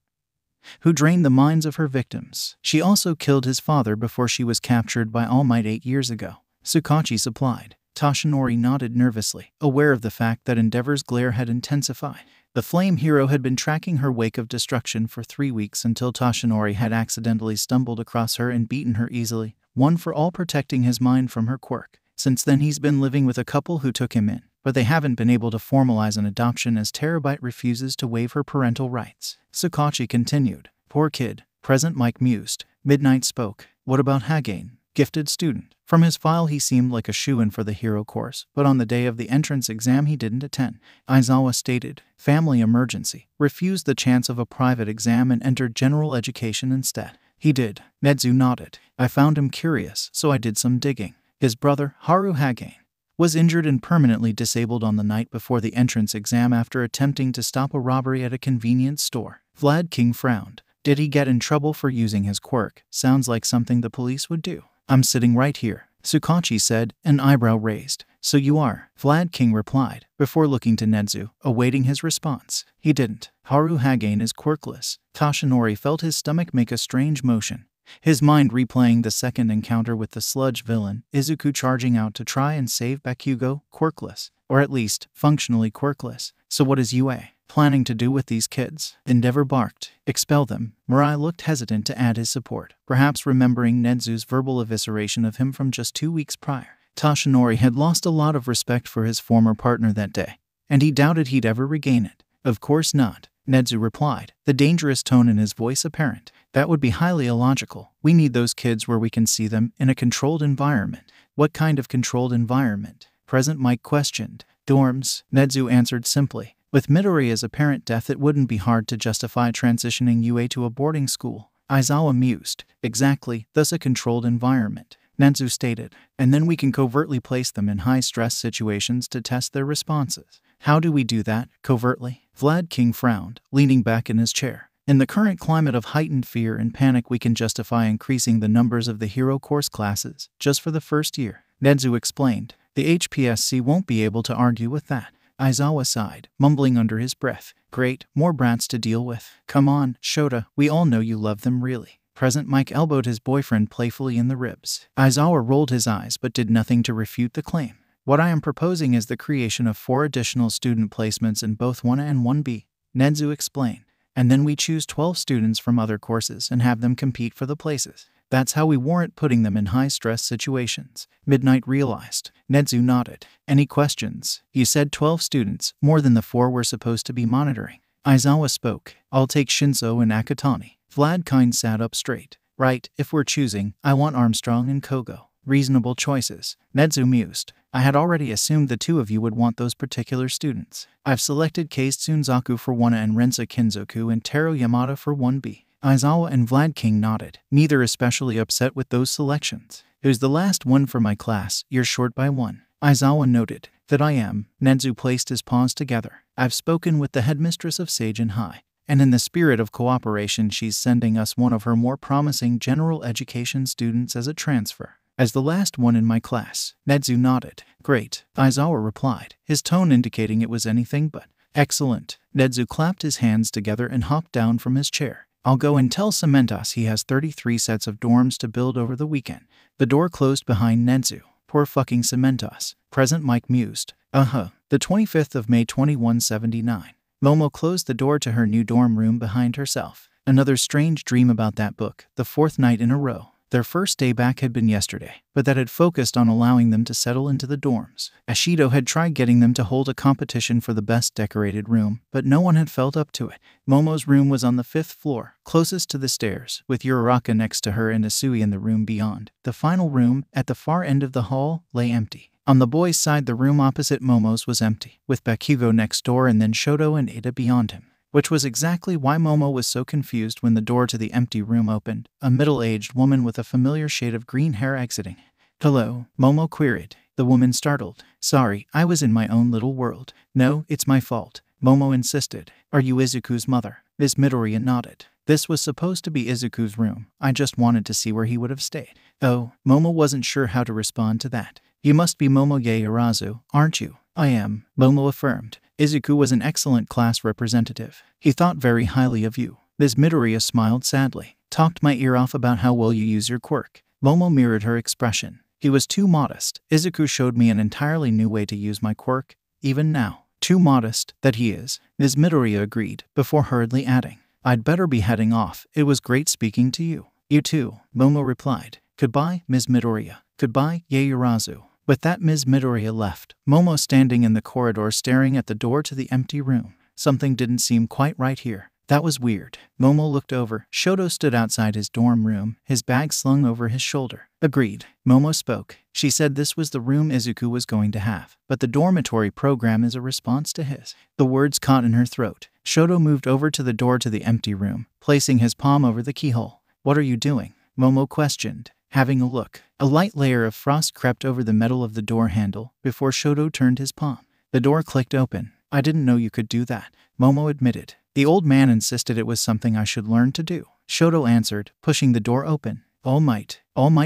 who drained the minds of her victims. She also killed his father before she was captured by All Might 8 years ago. Tsukachi supplied. Toshinori nodded nervously, aware of the fact that Endeavor's glare had intensified. The flame hero had been tracking her wake of destruction for 3 weeks until Toshinori had accidentally stumbled across her and beaten her easily, one for all protecting his mind from her quirk. Since then he's been living with a couple who took him in, but they haven't been able to formalize an adoption as Terabyte refuses to waive her parental rights. Tsukachi continued. Poor kid. Present Mike mused. Midnight spoke. What about Hagane? Gifted student. From his file he seemed like a shoo-in for the hero course, but on the day of the entrance exam he didn't attend. Aizawa stated. Family emergency. Refused the chance of a private exam and entered general education instead. He did. Nedzu nodded. I found him curious, so I did some digging. His brother, Haru Hagane, was injured and permanently disabled on the night before the entrance exam after attempting to stop a robbery at a convenience store. Vlad King frowned. Did he get in trouble for using his quirk? Sounds like something the police would do. I'm sitting right here, Tsukachi said, an eyebrow raised. So you are, Vlad King replied, before looking to Nedzu, awaiting his response. He didn't. Haru Hagane is quirkless. Toshinori felt his stomach make a strange motion, his mind replaying the second encounter with the sludge villain, Izuku charging out to try and save Bakugo, quirkless, or at least, functionally quirkless. So what is UA planning to do with these kids? Endeavor barked. Expel them. Mirai looked hesitant to add his support, perhaps remembering Nedzu's verbal evisceration of him from just 2 weeks prior. Toshinori had lost a lot of respect for his former partner that day, and he doubted he'd ever regain it. Of course not, Nedzu replied, the dangerous tone in his voice apparent. That would be highly illogical. We need those kids where we can see them, in a controlled environment. What kind of controlled environment? Present Mike questioned. Dorms, Nedzu answered simply. With Midoriya's apparent death, it wouldn't be hard to justify transitioning UA to a boarding school. Aizawa mused. Exactly, thus a controlled environment, Nedzu stated. And then we can covertly place them in high-stress situations to test their responses. How do we do that, covertly? Vlad King frowned, leaning back in his chair. In the current climate of heightened fear and panic, we can justify increasing the numbers of the hero course classes, just for the first year, Nedzu explained. The HPSC won't be able to argue with that. Aizawa sighed, mumbling under his breath. Great, more brats to deal with. Come on, Shota, we all know you love them really. Present Mike elbowed his boyfriend playfully in the ribs. Aizawa rolled his eyes but did nothing to refute the claim. What I am proposing is the creation of 4 additional student placements in both 1A and 1B, Nedzu explained. And then we choose 12 students from other courses and have them compete for the places. That's how we warrant putting them in high-stress situations. Midnight realized. Nedzu nodded. Any questions? You said 12 students, more than the 4 we're supposed to be monitoring. Aizawa spoke. I'll take Shinso and Akatani. Vlad Kind sat up straight. Right, if we're choosing, I want Armstrong and Kogo. Reasonable choices, Nedzu mused. I had already assumed the 2 of you would want those particular students. I've selected Kase Tsunzaku for 1A and Rensa Kinzoku and Taro Yamada for 1B. Aizawa and Vlad King nodded, neither especially upset with those selections. It was the last one for my class, you're short by 1. Aizawa noted. That I am. Nedzu placed his paws together. I've spoken with the headmistress of Seijin High, and in the spirit of cooperation she's sending us one of her more promising general education students as a transfer. As the last one in my class, Nedzu nodded. Great, Aizawa replied, his tone indicating it was anything but. Excellent. Nedzu clapped his hands together and hopped down from his chair. I'll go and tell Cementos he has 33 sets of dorms to build over the weekend. The door closed behind Nenzu. Poor fucking Cementos. Present Mike mused. The 25th of May 2179. Momo closed the door to her new dorm room behind herself. Another strange dream about that book, the fourth night in a row. Their first day back had been yesterday, but that had focused on allowing them to settle into the dorms. Ashido had tried getting them to hold a competition for the best decorated room, but no one had felt up to it. Momo's room was on the 5th floor, closest to the stairs, with Uraraka next to her and Asui in the room beyond. The final room, at the far end of the hall, lay empty. On the boys' side, the room opposite Momo's was empty, with Bakugo next door and then Shoto and Ada beyond him. Which was exactly why Momo was so confused when the door to the empty room opened, a middle-aged woman with a familiar shade of green hair exiting. "Hello?" Momo queried. The woman startled. "Sorry, I was in my own little world." "No, it's my fault," Momo insisted. "Are you Izuku's mother?" Ms. Midoriya nodded. "This was supposed to be Izuku's room. I just wanted to see where he would have stayed." "Oh," Momo wasn't sure how to respond to that. "You must be Momo Yaoyorozu, aren't you?" "I am," Momo affirmed. "Izuku was an excellent class representative. He thought very highly of you." Ms. Midoriya smiled sadly. "Talked my ear off about how well you use your quirk." Momo mirrored her expression. "He was too modest. Izuku showed me an entirely new way to use my quirk, even now." "Too modest, that he is," Ms. Midoriya agreed, before hurriedly adding, "I'd better be heading off. It was great speaking to you." "You too," Momo replied. "Goodbye, Ms. Midoriya." "Goodbye, Yaoyorozu." With that, Ms. Midoriya left, Momo standing in the corridor staring at the door to the empty room. Something didn't seem quite right here. That was weird. Momo looked over. Shoto stood outside his dorm room, his bag slung over his shoulder. "Agreed." Momo spoke. She said this was the room Izuku was going to have, but the dormitory program is a response to his. The words caught in her throat. Shoto moved over to the door to the empty room, placing his palm over the keyhole. "What are you doing?" Momo questioned. "Having a look." A light layer of frost crept over the metal of the door handle before Shoto turned his palm. The door clicked open. "I didn't know you could do that," Momo admitted. "The old man insisted it was something I should learn to do," Shoto answered, pushing the door open. All might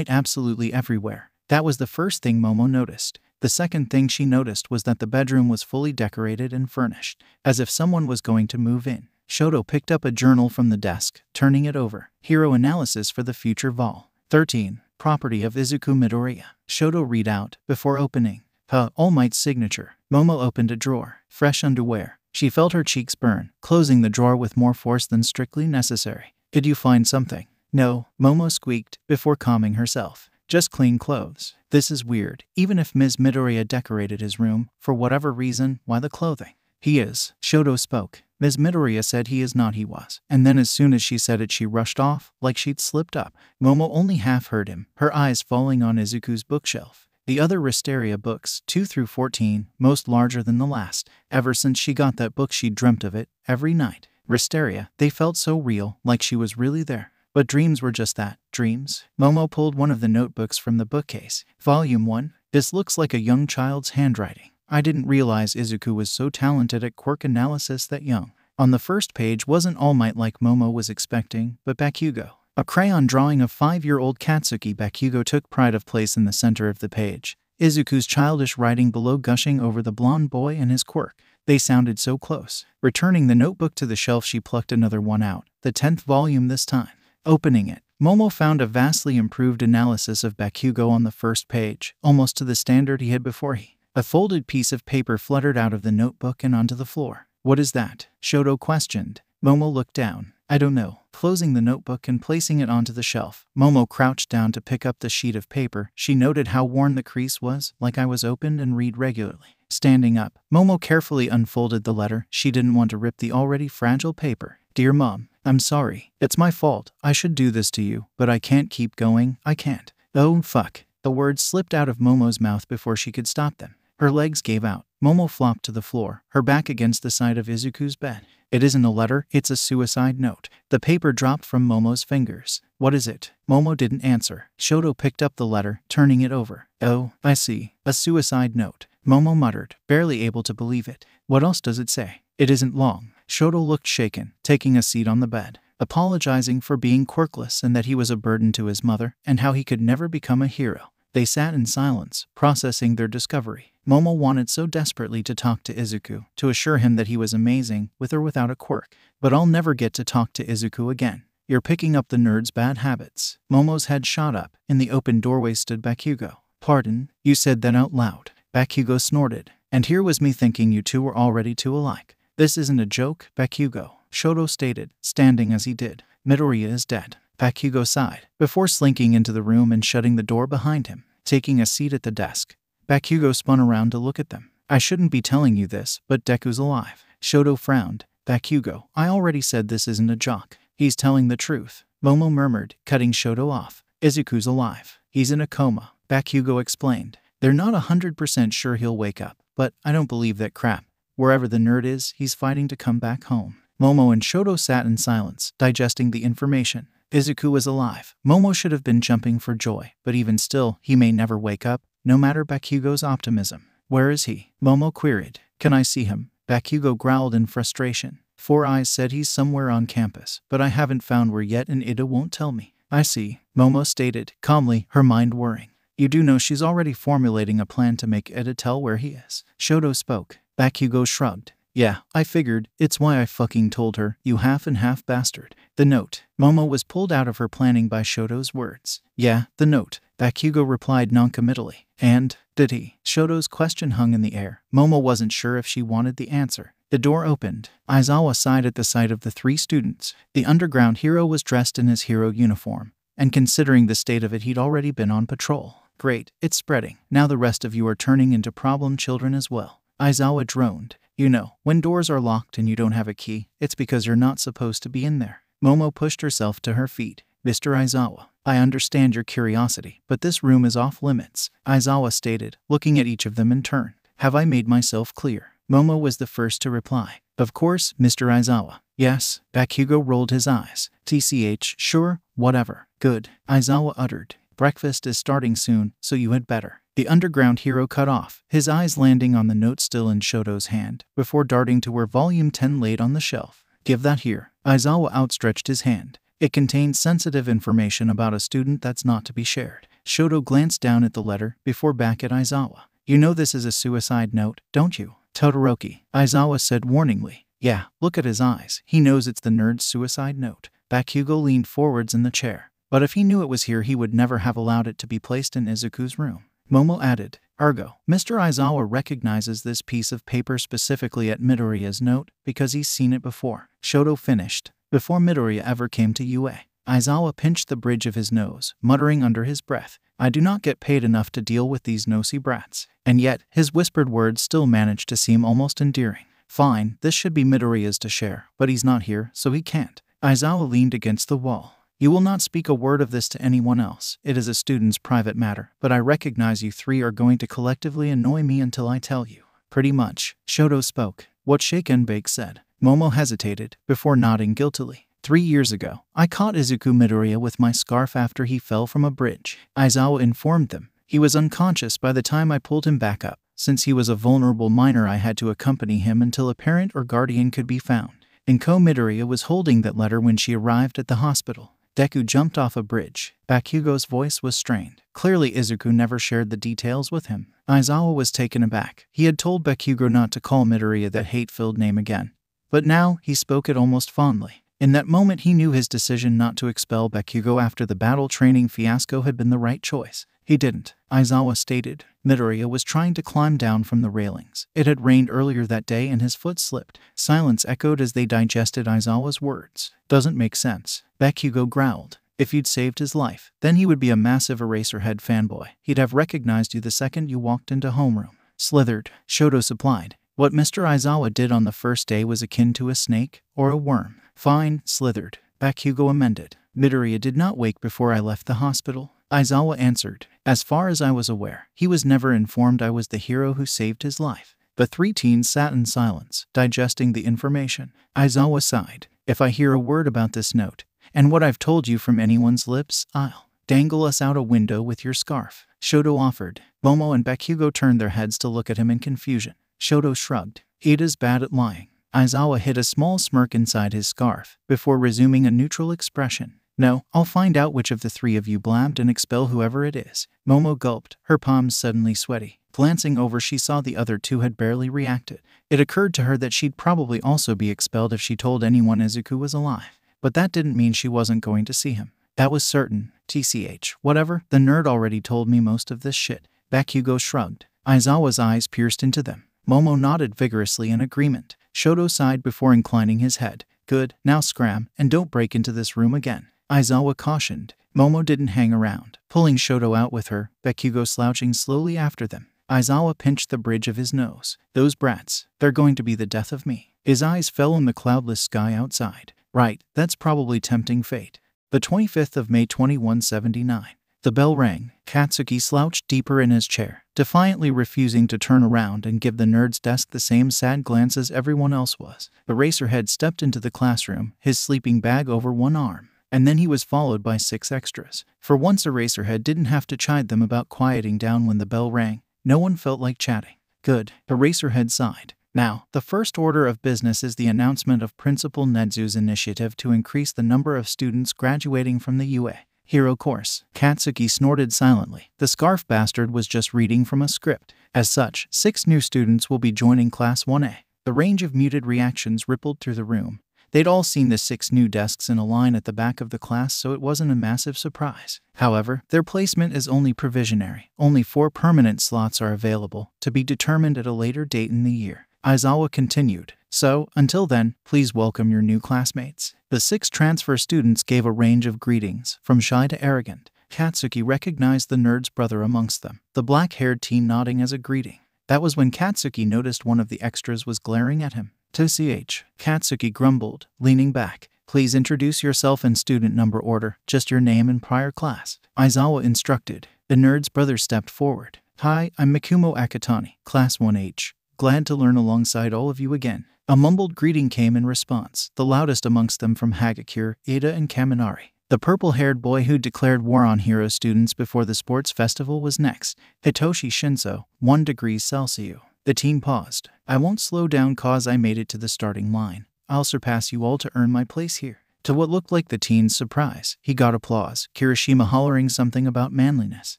absolutely everywhere." That was the first thing Momo noticed. The second thing she noticed was that the bedroom was fully decorated and furnished, as if someone was going to move in. Shoto picked up a journal from the desk, turning it over. "Hero analysis for the future Vol. 13. Property of Izuku Midoriya." Shoto read out, before opening. All Might's signature. Momo opened a drawer. Fresh underwear. She felt her cheeks burn, closing the drawer with more force than strictly necessary. "Did you find something?" "No," Momo squeaked, before calming herself. "Just clean clothes." This is weird. Even if Ms. Midoriya decorated his room, for whatever reason, why the clothing? "He is," Shoto spoke. Ms. Midoriya said he is not, he was. And then as soon as she said it, she rushed off, like she'd slipped up. Momo only half heard him, her eyes falling on Izuku's bookshelf. The other Wisteria books, 2 through 14, most larger than the last. Ever since she got that book, she dreamt of it, every night. Wisteria, they felt so real, like she was really there. But dreams were just that, dreams. Momo pulled one of the notebooks from the bookcase. Volume 1. This looks like a young child's handwriting. I didn't realize Izuku was so talented at quirk analysis that young. On the first page wasn't All Might like Momo was expecting, but Bakugo. A crayon drawing of 5-year-old Katsuki Bakugo took pride of place in the center of the page. Izuku's childish writing below gushing over the blonde boy and his quirk. They sounded so close. Returning the notebook to the shelf, she plucked another one out, the 10th volume this time. Opening it, Momo found a vastly improved analysis of Bakugo on the first page, almost to the standard he had before. A folded piece of paper fluttered out of the notebook and onto the floor. "What is that?" Shoto questioned. Momo looked down. "I don't know." Closing the notebook and placing it onto the shelf, Momo crouched down to pick up the sheet of paper. She noted how worn the crease was, like I was opened and read regularly. Standing up, Momo carefully unfolded the letter. She didn't want to rip the already fragile paper. "Dear Mom, I'm sorry. It's my fault. I should do this to you, but I can't keep going. I can't." "Oh, fuck." The words slipped out of Momo's mouth before she could stop them. Her legs gave out. Momo flopped to the floor, her back against the side of Izuku's bed. "It isn't a letter, it's a suicide note." The paper dropped from Momo's fingers. "What is it?" Momo didn't answer. Shoto picked up the letter, turning it over. "Oh, I see. A suicide note," Momo muttered, barely able to believe it. "What else does it say?" "It isn't long." Shoto looked shaken, taking a seat on the bed, apologizing for being quirkless and that he was a burden to his mother, and how he could never become a hero. They sat in silence, processing their discovery. Momo wanted so desperately to talk to Izuku, to assure him that he was amazing, with or without a quirk. But I'll never get to talk to Izuku again. You're picking up the nerd's bad habits. Momo's head shot up. In the open doorway stood Bakugo. Pardon? You said that out loud. Bakugo snorted. And here was me thinking you two were already too alike. This isn't a joke, Bakugo, Shoto stated, standing as he did. Midoriya is dead. Bakugo sighed, before slinking into the room and shutting the door behind him. Taking a seat at the desk, Bakugo spun around to look at them. I shouldn't be telling you this, but Deku's alive. Shoto frowned. Bakugo, I already said this isn't a joke. He's telling the truth. Momo murmured, cutting Shoto off. Izuku's alive. He's in a coma, Bakugo explained. They're not 100% sure he'll wake up, but I don't believe that crap. Wherever the nerd is, he's fighting to come back home. Momo and Shoto sat in silence, digesting the information. Izuku was alive. Momo should have been jumping for joy, but even still, he may never wake up, no matter Bakugo's optimism. Where is he? Momo queried. Can I see him? Bakugo growled in frustration. Four Eyes said he's somewhere on campus, but I haven't found where yet and Ida won't tell me. I see, Momo stated, calmly, her mind whirring. You do know she's already formulating a plan to make Ida tell where he is. Shoto spoke. Bakugo shrugged. Yeah, I figured. It's why I fucking told her, you half and half bastard. The note. Momo was pulled out of her planning by Shoto's words. Yeah, the note. Bakugo replied noncommittally. And, did he? Shoto's question hung in the air. Momo wasn't sure if she wanted the answer. The door opened. Aizawa sighed at the sight of the three students. The underground hero was dressed in his hero uniform, and considering the state of it, he'd already been on patrol. Great, it's spreading. Now the rest of you are turning into problem children as well. Aizawa droned. You know, when doors are locked and you don't have a key, it's because you're not supposed to be in there. Momo pushed herself to her feet. Mr. Aizawa, I understand your curiosity, but this room is off limits, Aizawa stated, looking at each of them in turn. Have I made myself clear? Momo was the first to reply. Of course, Mr. Aizawa. Yes, Bakugo rolled his eyes. TCH, sure, whatever. Good, Aizawa uttered. Breakfast is starting soon, so you had better. The underground hero cut off, his eyes landing on the note still in Shoto's hand, before darting to where volume 10 laid on the shelf. Give that here. Aizawa outstretched his hand. It contained sensitive information about a student that's not to be shared. Shoto glanced down at the letter, before back at Aizawa. You know this is a suicide note, don't you? Todoroki, Aizawa said warningly. Yeah, look at his eyes. He knows it's the nerd's suicide note. Bakugo leaned forwards in the chair. But if he knew it was here, he would never have allowed it to be placed in Izuku's room. Momo added, Ergo, Mr. Aizawa recognizes this piece of paper specifically at Midoriya's note because he's seen it before. Shoto finished. Before Midoriya ever came to UA. Aizawa pinched the bridge of his nose, muttering under his breath, I do not get paid enough to deal with these nosy brats. And yet, his whispered words still managed to seem almost endearing. Fine, this should be Midoriya's to share, but he's not here, so he can't. Aizawa leaned against the wall. You will not speak a word of this to anyone else. It is a student's private matter, but I recognize you three are going to collectively annoy me until I tell you. Pretty much. Shoto spoke. What Shake and Bake said. Momo hesitated, before nodding guiltily. 3 years ago, I caught Izuku Midoriya with my scarf after he fell from a bridge. Aizawa informed them. He was unconscious by the time I pulled him back up. Since he was a vulnerable minor, I had to accompany him until a parent or guardian could be found. Inko Midoriya was holding that letter when she arrived at the hospital. Deku jumped off a bridge. Bakugo's voice was strained. Clearly Izuku never shared the details with him. Aizawa was taken aback. He had told Bakugo not to call Midoriya that hate-filled name again. But now, he spoke it almost fondly. In that moment he knew his decision not to expel Bakugo after the battle training fiasco had been the right choice. He didn't, Aizawa stated. Midoriya was trying to climb down from the railings. It had rained earlier that day and his foot slipped. Silence echoed as they digested Aizawa's words. Doesn't make sense. Bakugo growled. If you'd saved his life, then he would be a massive Eraserhead fanboy. He'd have recognized you the second you walked into homeroom. Slithered, Shoto supplied. What Mr. Aizawa did on the first day was akin to a snake or a worm. Fine, slithered. Bakugo amended. Midoriya did not wake before I left the hospital. Aizawa answered. As far as I was aware, he was never informed I was the hero who saved his life. The three teens sat in silence, digesting the information. Aizawa sighed. If I hear a word about this note, and what I've told you from anyone's lips, I'll dangle us out a window with your scarf. Shoto offered. Momo and Bakugo turned their heads to look at him in confusion. Shoto shrugged. Ida's bad at lying. Aizawa hid a small smirk inside his scarf, before resuming a neutral expression. No, I'll find out which of the three of you blabbed and expel whoever it is. Momo gulped, her palms suddenly sweaty. Glancing over, she saw the other two had barely reacted. It occurred to her that she'd probably also be expelled if she told anyone Izuku was alive. But that didn't mean she wasn't going to see him. That was certain. TCH. Whatever, the nerd already told me most of this shit. Bakugo shrugged. Aizawa's eyes pierced into them. Momo nodded vigorously in agreement. Shoto sighed before inclining his head. Good, now scram, and don't break into this room again, Aizawa cautioned. Momo didn't hang around, pulling Shoto out with her, Bakugo slouching slowly after them. Aizawa pinched the bridge of his nose. Those brats, they're going to be the death of me. His eyes fell on the cloudless sky outside. Right, that's probably tempting fate. The 25th of May 2179. The bell rang. Katsuki slouched deeper in his chair, defiantly refusing to turn around and give the nerd's desk the same sad glance as everyone else was. Eraserhead stepped into the classroom, his sleeping bag over one arm, and then he was followed by 6 extras. For once, Eraserhead didn't have to chide them about quieting down when the bell rang. No one felt like chatting. Good, Eraserhead sighed. Now, the first order of business is the announcement of Principal Nedzu's initiative to increase the number of students graduating from the UA Hero course. Katsuki snorted silently. The scarf bastard was just reading from a script. As such, 6 new students will be joining Class 1A. The range of muted reactions rippled through the room. They'd all seen the 6 new desks in a line at the back of the class, so it wasn't a massive surprise. However, their placement is only provisionary. Only 4 permanent slots are available, to be determined at a later date in the year. Aizawa continued. So, until then, please welcome your new classmates. The 6 transfer students gave a range of greetings, from shy to arrogant. Katsuki recognized the nerd's brother amongst them, the black-haired teen nodding as a greeting. That was when Katsuki noticed one of the extras was glaring at him. TCH. Katsuki grumbled, leaning back. Please introduce yourself in student number order, just your name and prior class. Aizawa instructed. The nerd's brother stepped forward. Hi, I'm Mikumo Akatani, Class 1H. Glad to learn alongside all of you again. A mumbled greeting came in response, the loudest amongst them from Hagakure, Ida, and Kaminari. The purple-haired boy who declared war on hero students before the sports festival was next. Hitoshi Shinso, 1 degree Celsius. The teen paused. I won't slow down cause I made it to the starting line. I'll surpass you all to earn my place here. To what looked like the teen's surprise, he got applause, Kirishima hollering something about manliness.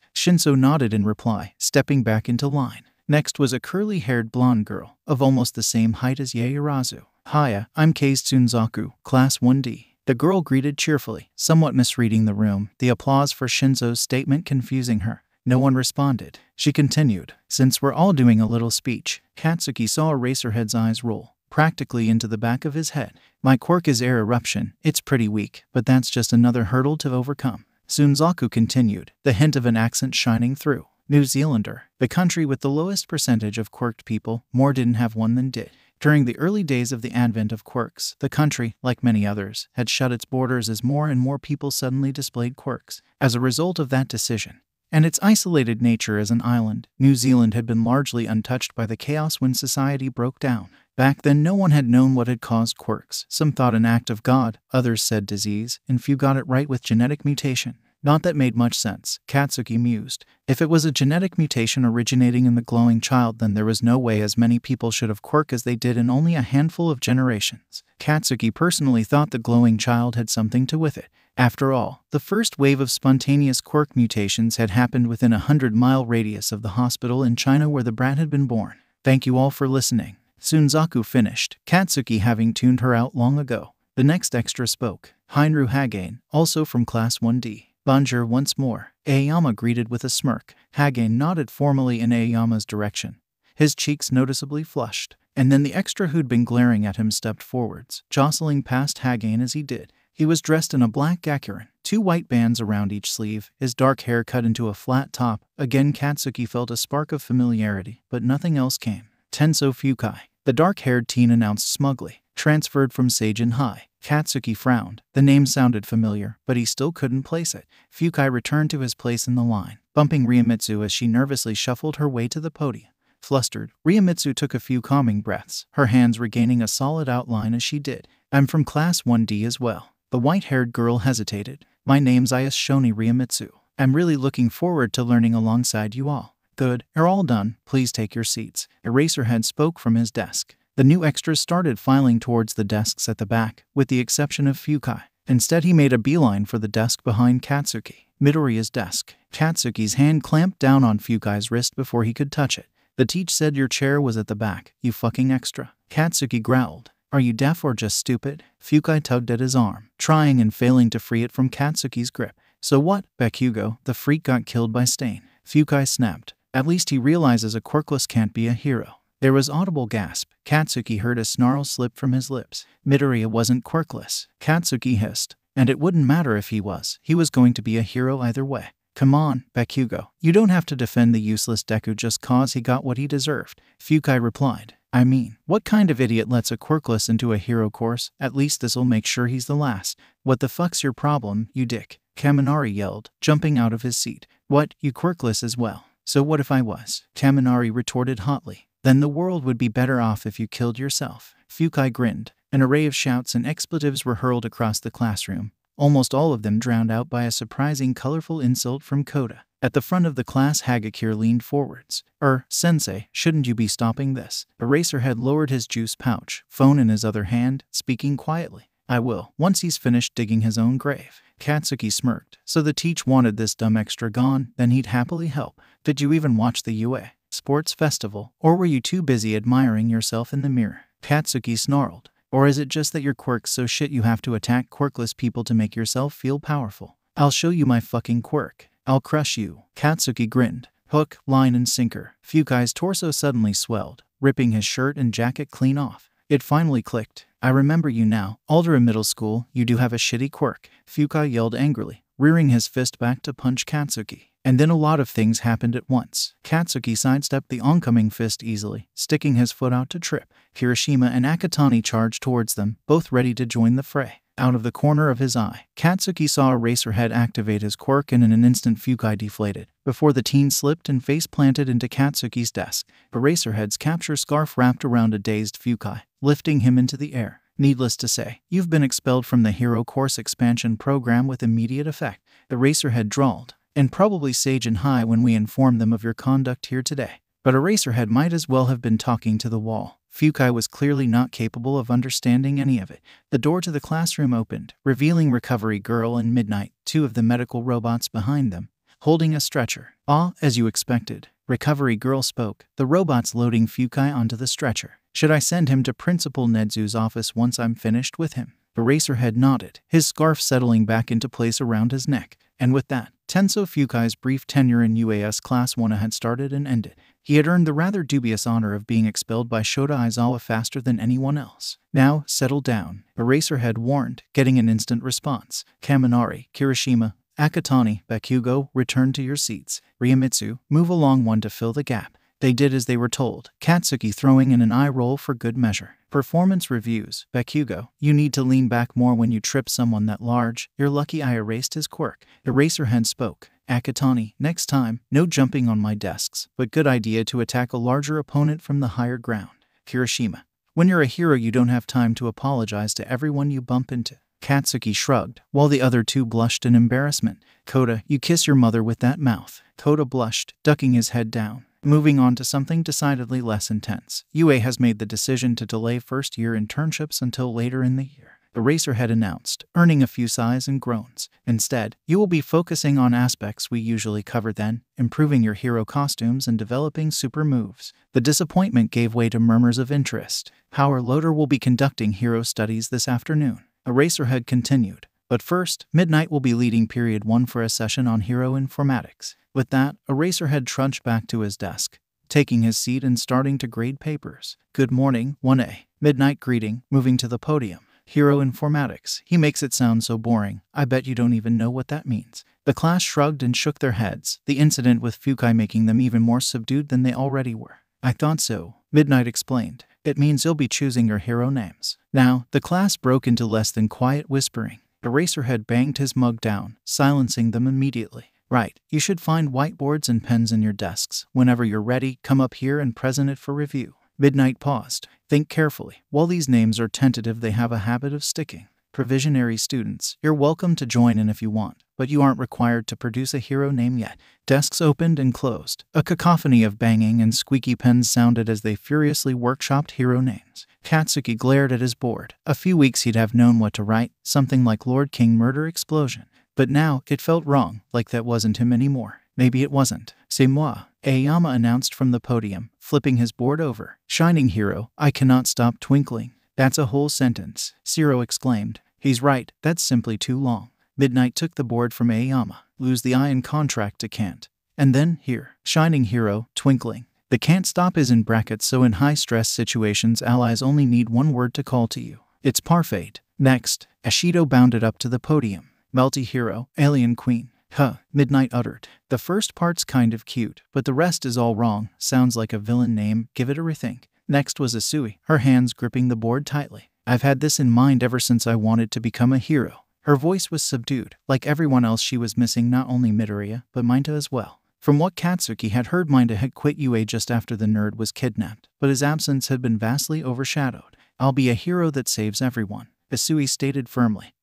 Shinso nodded in reply, stepping back into line. Next was a curly-haired blonde girl, of almost the same height as Yaoyorozu. Hiya, I'm Kei Tsunzaku, Class 1D. The girl greeted cheerfully, somewhat misreading the room, the applause for Shinso's statement confusing her. No one responded. She continued, since we're all doing a little speech. Katsuki saw Eraserhead's eyes roll, practically into the back of his head. My quirk is air eruption. It's pretty weak, but that's just another hurdle to overcome. Tsunzaku continued, the hint of an accent shining through. New Zealander, the country with the lowest percentage of quirked people, more didn't have one than did. During the early days of the advent of quirks, the country, like many others, had shut its borders as more and more people suddenly displayed quirks. As a result of that decision, and its isolated nature as an island, New Zealand had been largely untouched by the chaos when society broke down. Back then, no one had known what had caused quirks. Some thought an act of God, others said disease, and few got it right with genetic mutation. Not that made much sense, Katsuki mused. If it was a genetic mutation originating in the glowing child, then there was no way as many people should have quirk as they did in only a handful of generations. Katsuki personally thought the glowing child had something to with it. After all, the first wave of spontaneous quirk mutations had happened within a 100-mile radius of the hospital in China where the brat had been born. Thank you all for listening. Tsunzaku finished, Katsuki having tuned her out long ago. The next extra spoke. Heinru Hagane, also from Class 1D. Bonjour once more. Aoyama greeted with a smirk. Hagane nodded formally in Aoyama's direction, his cheeks noticeably flushed. And then the extra who'd been glaring at him stepped forwards, jostling past Hagane as he did. He was dressed in a black gakurin, 2 white bands around each sleeve, his dark hair cut into a flat top. Again Katsuki felt a spark of familiarity, but nothing else came. Tenso Fukai, the dark-haired teen announced smugly. Transferred from Seijin High. Katsuki frowned. The name sounded familiar, but he still couldn't place it. Fukai returned to his place in the line, bumping Ryomitsu as she nervously shuffled her way to the podium. Flustered, Ryomitsu took a few calming breaths, her hands regaining a solid outline as she did. I'm from Class 1D as well. The white-haired girl hesitated. My name's Shoni Ryomitsu. I'm really looking forward to learning alongside you all. Good, you're all done. Please take your seats. Eraserhead spoke from his desk. The new extras started filing towards the desks at the back, with the exception of Fukai. Instead, he made a beeline for the desk behind Katsuki. Midoriya's desk. Katsuki's hand clamped down on Fukai's wrist before he could touch it. The teach said your chair was at the back, you fucking extra. Katsuki growled. Are you deaf or just stupid? Fukai tugged at his arm, trying and failing to free it from Katsuki's grip. So what, Bakugo? The freak got killed by Stain. Fukai snapped. At least he realizes a quirkless can't be a hero. There was audible gasp. Katsuki heard a snarl slip from his lips. Midoriya wasn't quirkless. Katsuki hissed. And it wouldn't matter if he was going to be a hero either way. Come on, Bakugo. You don't have to defend the useless Deku just cause he got what he deserved. Fukai replied. I mean, what kind of idiot lets a quirkless into a hero course? At least this'll make sure he's the last. What the fuck's your problem, you dick? Kaminari yelled, jumping out of his seat. What, you quirkless as well? So what if I was? Kaminari retorted hotly. Then the world would be better off if you killed yourself. Fukai grinned. An array of shouts and expletives were hurled across the classroom, almost all of them drowned out by a surprising colorful insult from Koda. At the front of the class, Hagakure leaned forwards. Sensei, shouldn't you be stopping this? Eraserhead lowered his juice pouch, phone in his other hand, speaking quietly. I will, once he's finished digging his own grave. Katsuki smirked. So the teach wanted this dumb extra gone, then he'd happily help. Did you even watch the UA Sports Festival, or were you too busy admiring yourself in the mirror? Katsuki snarled. Or is it just that your quirk's so shit you have to attack quirkless people to make yourself feel powerful? I'll show you my fucking quirk. I'll crush you. Katsuki grinned. Hook, line, and sinker. Fukai's torso suddenly swelled, ripping his shirt and jacket clean off. It finally clicked. I remember you now. Aldera Middle School, you do have a shitty quirk. Fukai yelled angrily, rearing his fist back to punch Katsuki. And then a lot of things happened at once. Katsuki sidestepped the oncoming fist easily, sticking his foot out to trip. Kirishima and Akatani charged towards them, both ready to join the fray. Out of the corner of his eye, Katsuki saw Eraserhead activate his quirk, and in an instant Fukai deflated, before the teen slipped and face-planted into Katsuki's desk. Eraserhead's capture scarf wrapped around a dazed Fukai, lifting him into the air. Needless to say, you've been expelled from the Hero Course expansion program with immediate effect. Eraserhead drawled. And probably sage and high when we inform them of your conduct here today. But Eraserhead might as well have been talking to the wall. Fukai was clearly not capable of understanding any of it. The door to the classroom opened, revealing Recovery Girl and Midnight, two of the medical robots behind them, holding a stretcher. As you expected. Recovery Girl spoke, the robots loading Fukai onto the stretcher. Should I send him to Principal Nedzu's office once I'm finished with him? Eraserhead nodded, his scarf settling back into place around his neck. And with that, Tenso Fukai's brief tenure in UAS Class 1 had started and ended. He had earned the rather dubious honor of being expelled by Shota Aizawa faster than anyone else. Now, settle down, Eraserhead warned, getting an instant response. Kaminari, Kirishima, Akatani, Bakugo, return to your seats. Ryomitsu, move along one to fill the gap. They did as they were told, Katsuki throwing in an eye roll for good measure. Performance reviews. Bakugo, you need to lean back more when you trip someone that large. You're lucky I erased his quirk. Eraserhead spoke. Akatani, next time, no jumping on my desks, but good idea to attack a larger opponent from the higher ground. Kirishima, when you're a hero you don't have time to apologize to everyone you bump into. Katsuki shrugged, while the other two blushed in embarrassment. Koda, you kiss your mother with that mouth. Koda blushed, ducking his head down. Moving on to something decidedly less intense. UA has made the decision to delay first-year internships until later in the year. Eraserhead announced, earning a few sighs and groans. Instead, you will be focusing on aspects we usually cover then, improving your hero costumes and developing super moves. The disappointment gave way to murmurs of interest. Power Loader will be conducting hero studies this afternoon. Eraserhead continued. But first, Midnight will be leading Period 1 for a session on hero informatics. With that, Eraserhead trudged back to his desk, taking his seat and starting to grade papers. Good morning, 1A. Midnight greeting, moving to the podium. Hero informatics. He makes it sound so boring. I bet you don't even know what that means. The class shrugged and shook their heads, the incident with Fukai making them even more subdued than they already were. I thought so, Midnight explained. It means you'll be choosing your hero names. Now, the class broke into less than quiet whispering. Eraserhead banged his mug down, silencing them immediately. Right, you should find whiteboards and pens in your desks. Whenever you're ready, come up here and present it for review. Midnight paused. Think carefully. While these names are tentative, they have a habit of sticking. Provisionary students, you're welcome to join in if you want, but you aren't required to produce a hero name yet. Desks opened and closed. A cacophony of banging and squeaky pens sounded as they furiously workshopped hero names. Katsuki glared at his board. A few weeks he'd have known what to write, something like Lord King Murder Explosion. But now, it felt wrong, like that wasn't him anymore. Maybe it wasn't. C'est moi, Aoyama announced from the podium, flipping his board over. Shining hero, I cannot stop twinkling. That's a whole sentence, Zero exclaimed. He's right, that's simply too long. Midnight took the board from Aoyama. Lose the I in contract to can't. And then, here, shining hero, twinkling. The can't stop is in brackets, so in high-stress situations allies only need one word to call to you. It's parfait. Next, Ashido bounded up to the podium. Melty hero, alien queen. Huh, Midnight uttered. The first part's kind of cute, but the rest is all wrong. Sounds like a villain name, give it a rethink. Next was Isui, her hands gripping the board tightly. I've had this in mind ever since I wanted to become a hero. Her voice was subdued. Like everyone else, she was missing not only Midoriya, but Minta as well. From what Katsuki had heard, Minta had quit UA just after the nerd was kidnapped, but his absence had been vastly overshadowed. I'll be a hero that saves everyone, Isui stated firmly.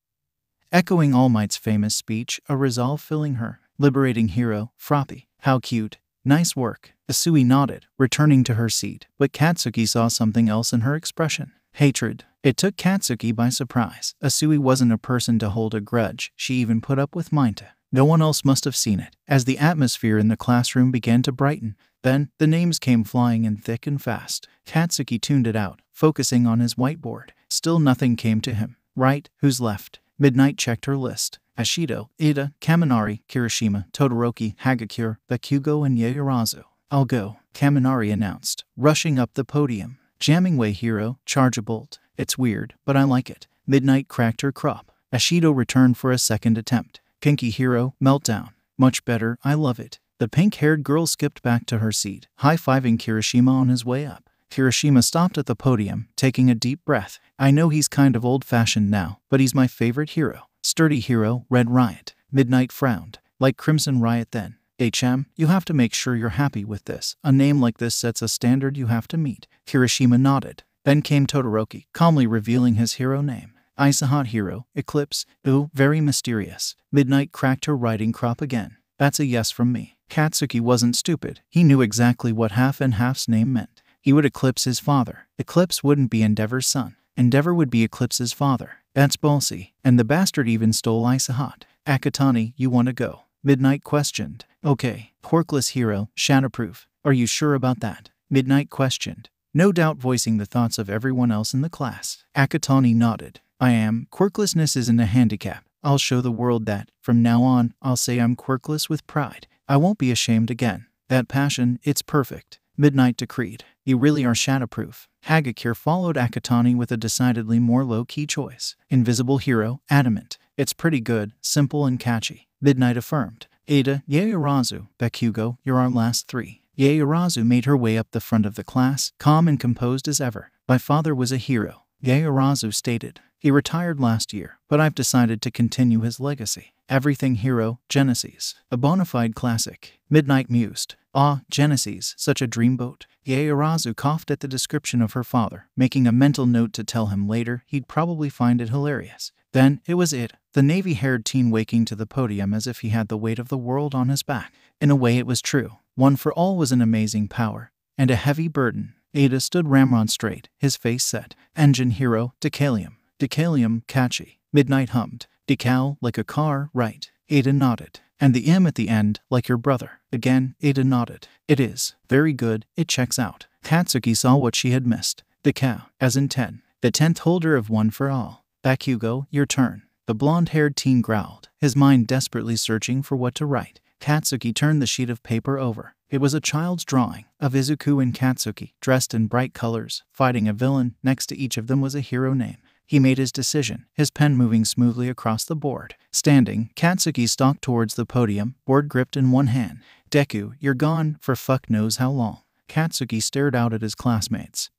Echoing All Might's famous speech, a resolve filling her. Liberating hero, frothy. How cute. Nice work. Isui nodded, returning to her seat, but Katsuki saw something else in her expression. Hatred. It took Katsuki by surprise. Isui wasn't a person to hold a grudge. She even put up with Minta. No one else must have seen it. As the atmosphere in the classroom began to brighten, then the names came flying in thick and fast. Katsuki tuned it out, focusing on his whiteboard. Still nothing came to him. Right, who's left? Midnight checked her list. Ashido, Ida, Kaminari, Kirishima, Todoroki, Hagakure, Bakugo, and Yaoyorozu. I'll go, Kaminari announced, rushing up the podium. Jamming way hero, charge a bolt. It's weird, but I like it. Midnight cracked her crop. Ashido returned for a second attempt. Kinky hero, meltdown. Much better, I love it. The pink-haired girl skipped back to her seat, high-fiving Kirishima on his way up. Kirishima stopped at the podium, taking a deep breath. I know he's kind of old-fashioned now, but he's my favorite hero. Sturdy hero, Red Riot. Midnight frowned. Like Crimson Riot then. HM, you have to make sure you're happy with this. A name like this sets a standard you have to meet. Kirishima nodded. Then came Todoroki, calmly revealing his hero name. Ice Hot hero, Eclipse. Ooh, very mysterious. Midnight cracked her writing crop again. That's a yes from me. Katsuki wasn't stupid. He knew exactly what Half and Half's name meant. He would eclipse his father. Eclipse wouldn't be Endeavor's son. Endeavor would be Eclipse's father. That's ballsy. And the bastard even stole Ice Hot. Akatani, you want to go? Midnight questioned. Okay. Quirkless hero, shatterproof. Are you sure about that? Midnight questioned. No doubt voicing the thoughts of everyone else in the class. Akatani nodded. I am. Quirklessness isn't a handicap. I'll show the world that, from now on, I'll say I'm quirkless with pride. I won't be ashamed again. That passion, it's perfect. Midnight decreed. You really are shatterproof. Hagakure followed Akatani with a decidedly more low-key choice. Invisible hero, adamant. It's pretty good, simple and catchy. Midnight affirmed. Ada, Yaoyorozu, Bakugo, you're our last three. Yaoyorozu made her way up the front of the class, calm and composed as ever. My father was a hero, Yaoyorozu stated. He retired last year, but I've decided to continue his legacy. Everything hero, Genesis. A bona fide classic. Midnight mused. Ah, Genesis, such a dreamboat. Yaoyorozu coughed at the description of her father, making a mental note to tell him later he'd probably find it hilarious. Then, it was it. The navy-haired teen waking to the podium as if he had the weight of the world on his back. In a way it was true. One for all was an amazing power. And a heavy burden. Ada stood ramrod straight, his face set. Engine hero, Decalium. Decalium, catchy. Midnight hummed. Decal, like a car, right. Ada nodded. And the M at the end, like your brother. Again, Ada nodded. It is. Very good, it checks out. Katsuki saw what she had missed. Decal, as in 10. The 10th holder of One for All. Bakugo, your turn. The blonde-haired teen growled, his mind desperately searching for what to write. Katsuki turned the sheet of paper over. It was a child's drawing of Izuku and Katsuki, dressed in bright colors, fighting a villain. Next to each of them was a hero name. He made his decision, his pen moving smoothly across the board. Standing, Katsuki stalked towards the podium, board gripped in one hand. Deku, you're gone for fuck knows how long. Katsuki stared out at his classmates.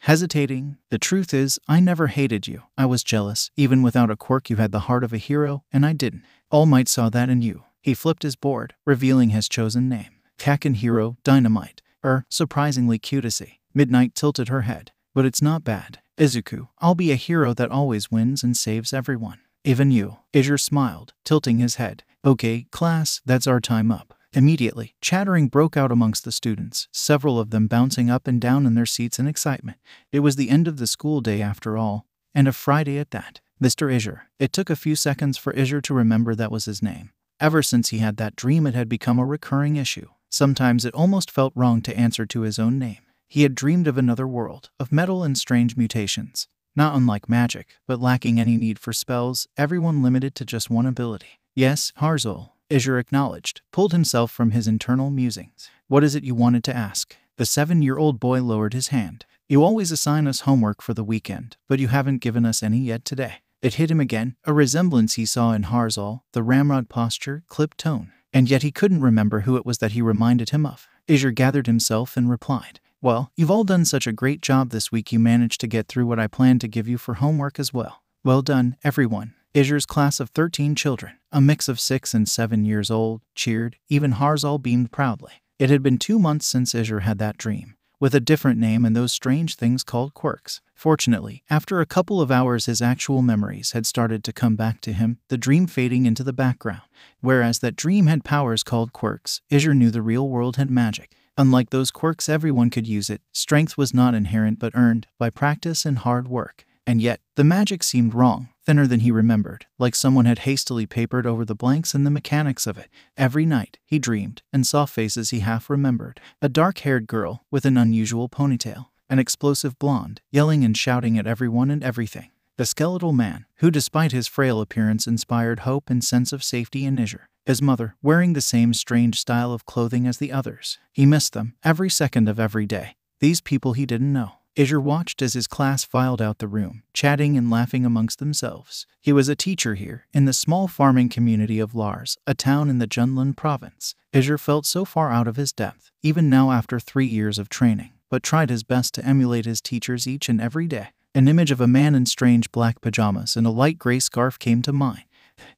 Hesitating, the truth is, I never hated you. I was jealous. Even without a quirk you had the heart of a hero, and I didn't. All Might saw that in you. He flipped his board, revealing his chosen name. Kaken hero, Dynamite. Surprisingly cutesy. Midnight tilted her head. But it's not bad. Izuku, I'll be a hero that always wins and saves everyone. Even you. Izure smiled, tilting his head. Okay, class, that's our time up. Immediately, chattering broke out amongst the students, several of them bouncing up and down in their seats in excitement. It was the end of the school day after all, and a Friday at that. Mr. Izuku. It took a few seconds for Izuku to remember that was his name. Ever since he had that dream, it had become a recurring issue. Sometimes it almost felt wrong to answer to his own name. He had dreamed of another world, of metal and strange mutations. Not unlike magic, but lacking any need for spells, everyone limited to just one ability. Yes, Harzul, Izuku acknowledged, pulled himself from his internal musings. What is it you wanted to ask? The 7-year-old boy lowered his hand. You always assign us homework for the weekend, but you haven't given us any yet today. It hit him again, a resemblance he saw in Harzul, the ramrod posture, clipped tone. And yet he couldn't remember who it was that he reminded him of. Izuku gathered himself and replied, well, you've all done such a great job this week, you managed to get through what I planned to give you for homework as well. Well done, everyone. Izuku's class of 13 children, a mix of 6 and 7 years old, cheered. Even Harzul beamed proudly. It had been 2 months since Izuku had that dream, with a different name and those strange things called quirks. Fortunately, after a couple of hours his actual memories had started to come back to him, the dream fading into the background. Whereas that dream had powers called quirks, Izuku knew the real world had magic. Unlike those quirks, everyone could use it. Strength was not inherent but earned by practice and hard work. And yet, the magic seemed wrong, thinner than he remembered, like someone had hastily papered over the blanks in the mechanics of it. Every night, he dreamed and saw faces he half remembered. A dark-haired girl with an unusual ponytail, an explosive blonde, yelling and shouting at everyone and everything. The skeletal man, who despite his frail appearance inspired hope and sense of safety in Izuku. His mother, wearing the same strange style of clothing as the others. He missed them, every second of every day. These people he didn't know. Izuku watched as his class filed out the room, chatting and laughing amongst themselves. He was a teacher here, in the small farming community of Lars, a town in the Junlin province. Izuku felt so far out of his depth, even now after 3 years of training, but tried his best to emulate his teachers each and every day. An image of a man in strange black pajamas and a light gray scarf came to mind.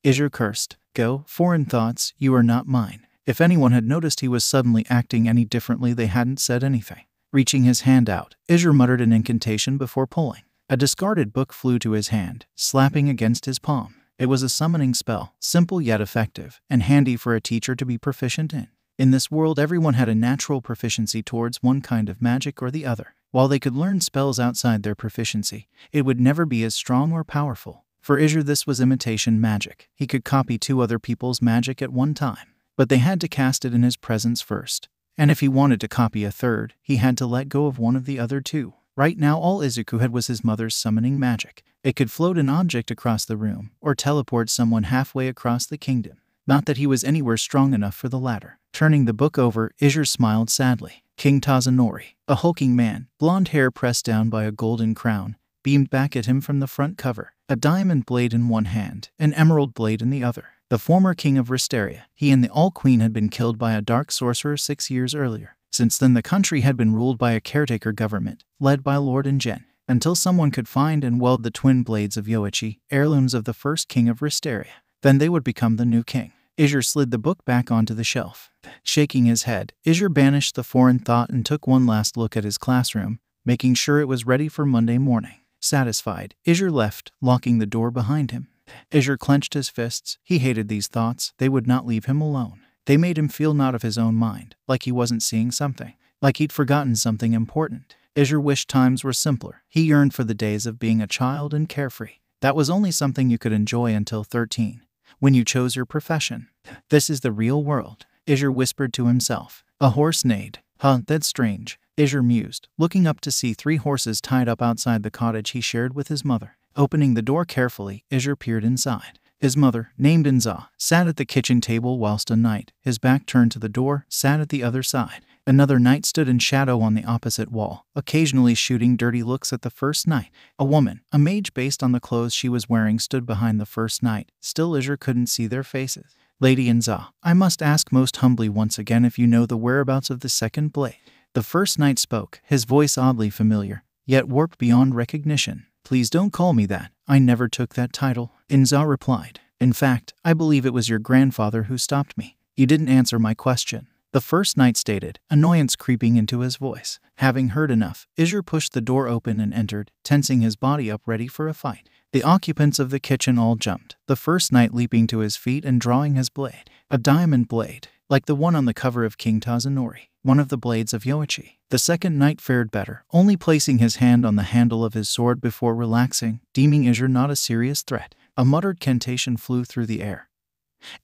Izuku cursed. Go, foreign thoughts, you are not mine. If anyone had noticed he was suddenly acting any differently, they hadn't said anything. Reaching his hand out, Izuku muttered an incantation before pulling. A discarded book flew to his hand, slapping against his palm. It was a summoning spell, simple yet effective, and handy for a teacher to be proficient in. In this world, everyone had a natural proficiency towards one kind of magic or the other. While they could learn spells outside their proficiency, it would never be as strong or powerful. For Izuku, this was imitation magic. He could copy 2 other people's magic at one time, but they had to cast it in his presence first. And if he wanted to copy a third, he had to let go of one of the other 2. Right now, all Izuku had was his mother's summoning magic. It could float an object across the room, or teleport someone halfway across the kingdom. Not that he was anywhere strong enough for the latter. Turning the book over, Izuku smiled sadly. King Tazanori, a hulking man, blonde hair pressed down by a golden crown, beamed back at him from the front cover. A diamond blade in one hand, an emerald blade in the other. The former king of Risteria, he and the All-Queen had been killed by a dark sorcerer 6 years earlier. Since then the country had been ruled by a caretaker government, led by Lord Ingen, until someone could find and weld the twin blades of Yoichi, heirlooms of the first king of Risteria. Then they would become the new king. Izuku slid the book back onto the shelf. Shaking his head, Izuku banished the foreign thought and took one last look at his classroom, making sure it was ready for Monday morning. Satisfied, Izuku left, locking the door behind him. Izuku clenched his fists. He hated these thoughts. They would not leave him alone. They made him feel not of his own mind, like he wasn't seeing something, like he'd forgotten something important. Izuku wished times were simpler. He yearned for the days of being a child and carefree. That was only something you could enjoy until 13, when you chose your profession. This is the real world, Izuku whispered to himself. A horse neighed. Huh, that's strange, Izuku mused, looking up to see 3 horses tied up outside the cottage he shared with his mother. Opening the door carefully, Izuku peered inside. His mother, named Inza, sat at the kitchen table whilst a knight, his back turned to the door, sat at the other side. Another knight stood in shadow on the opposite wall, occasionally shooting dirty looks at the first knight. A woman, a mage based on the clothes she was wearing, stood behind the first knight. Still, Izuku couldn't see their faces. Lady Inza, I must ask most humbly once again if you know the whereabouts of the second blade. The first knight spoke, his voice oddly familiar, yet warped beyond recognition. Please don't call me that. I never took that title, Inza replied. In fact, I believe it was your grandfather who stopped me. You didn't answer my question, the first knight stated, annoyance creeping into his voice. Having heard enough, Izuku pushed the door open and entered, tensing his body up ready for a fight. The occupants of the kitchen all jumped, the first knight leaping to his feet and drawing his blade. A diamond blade. like the one on the cover of King Tazunori, one of the blades of Yoichi. The second knight fared better, only placing his hand on the handle of his sword before relaxing, deeming Izur not a serious threat. A muttered cantation flew through the air,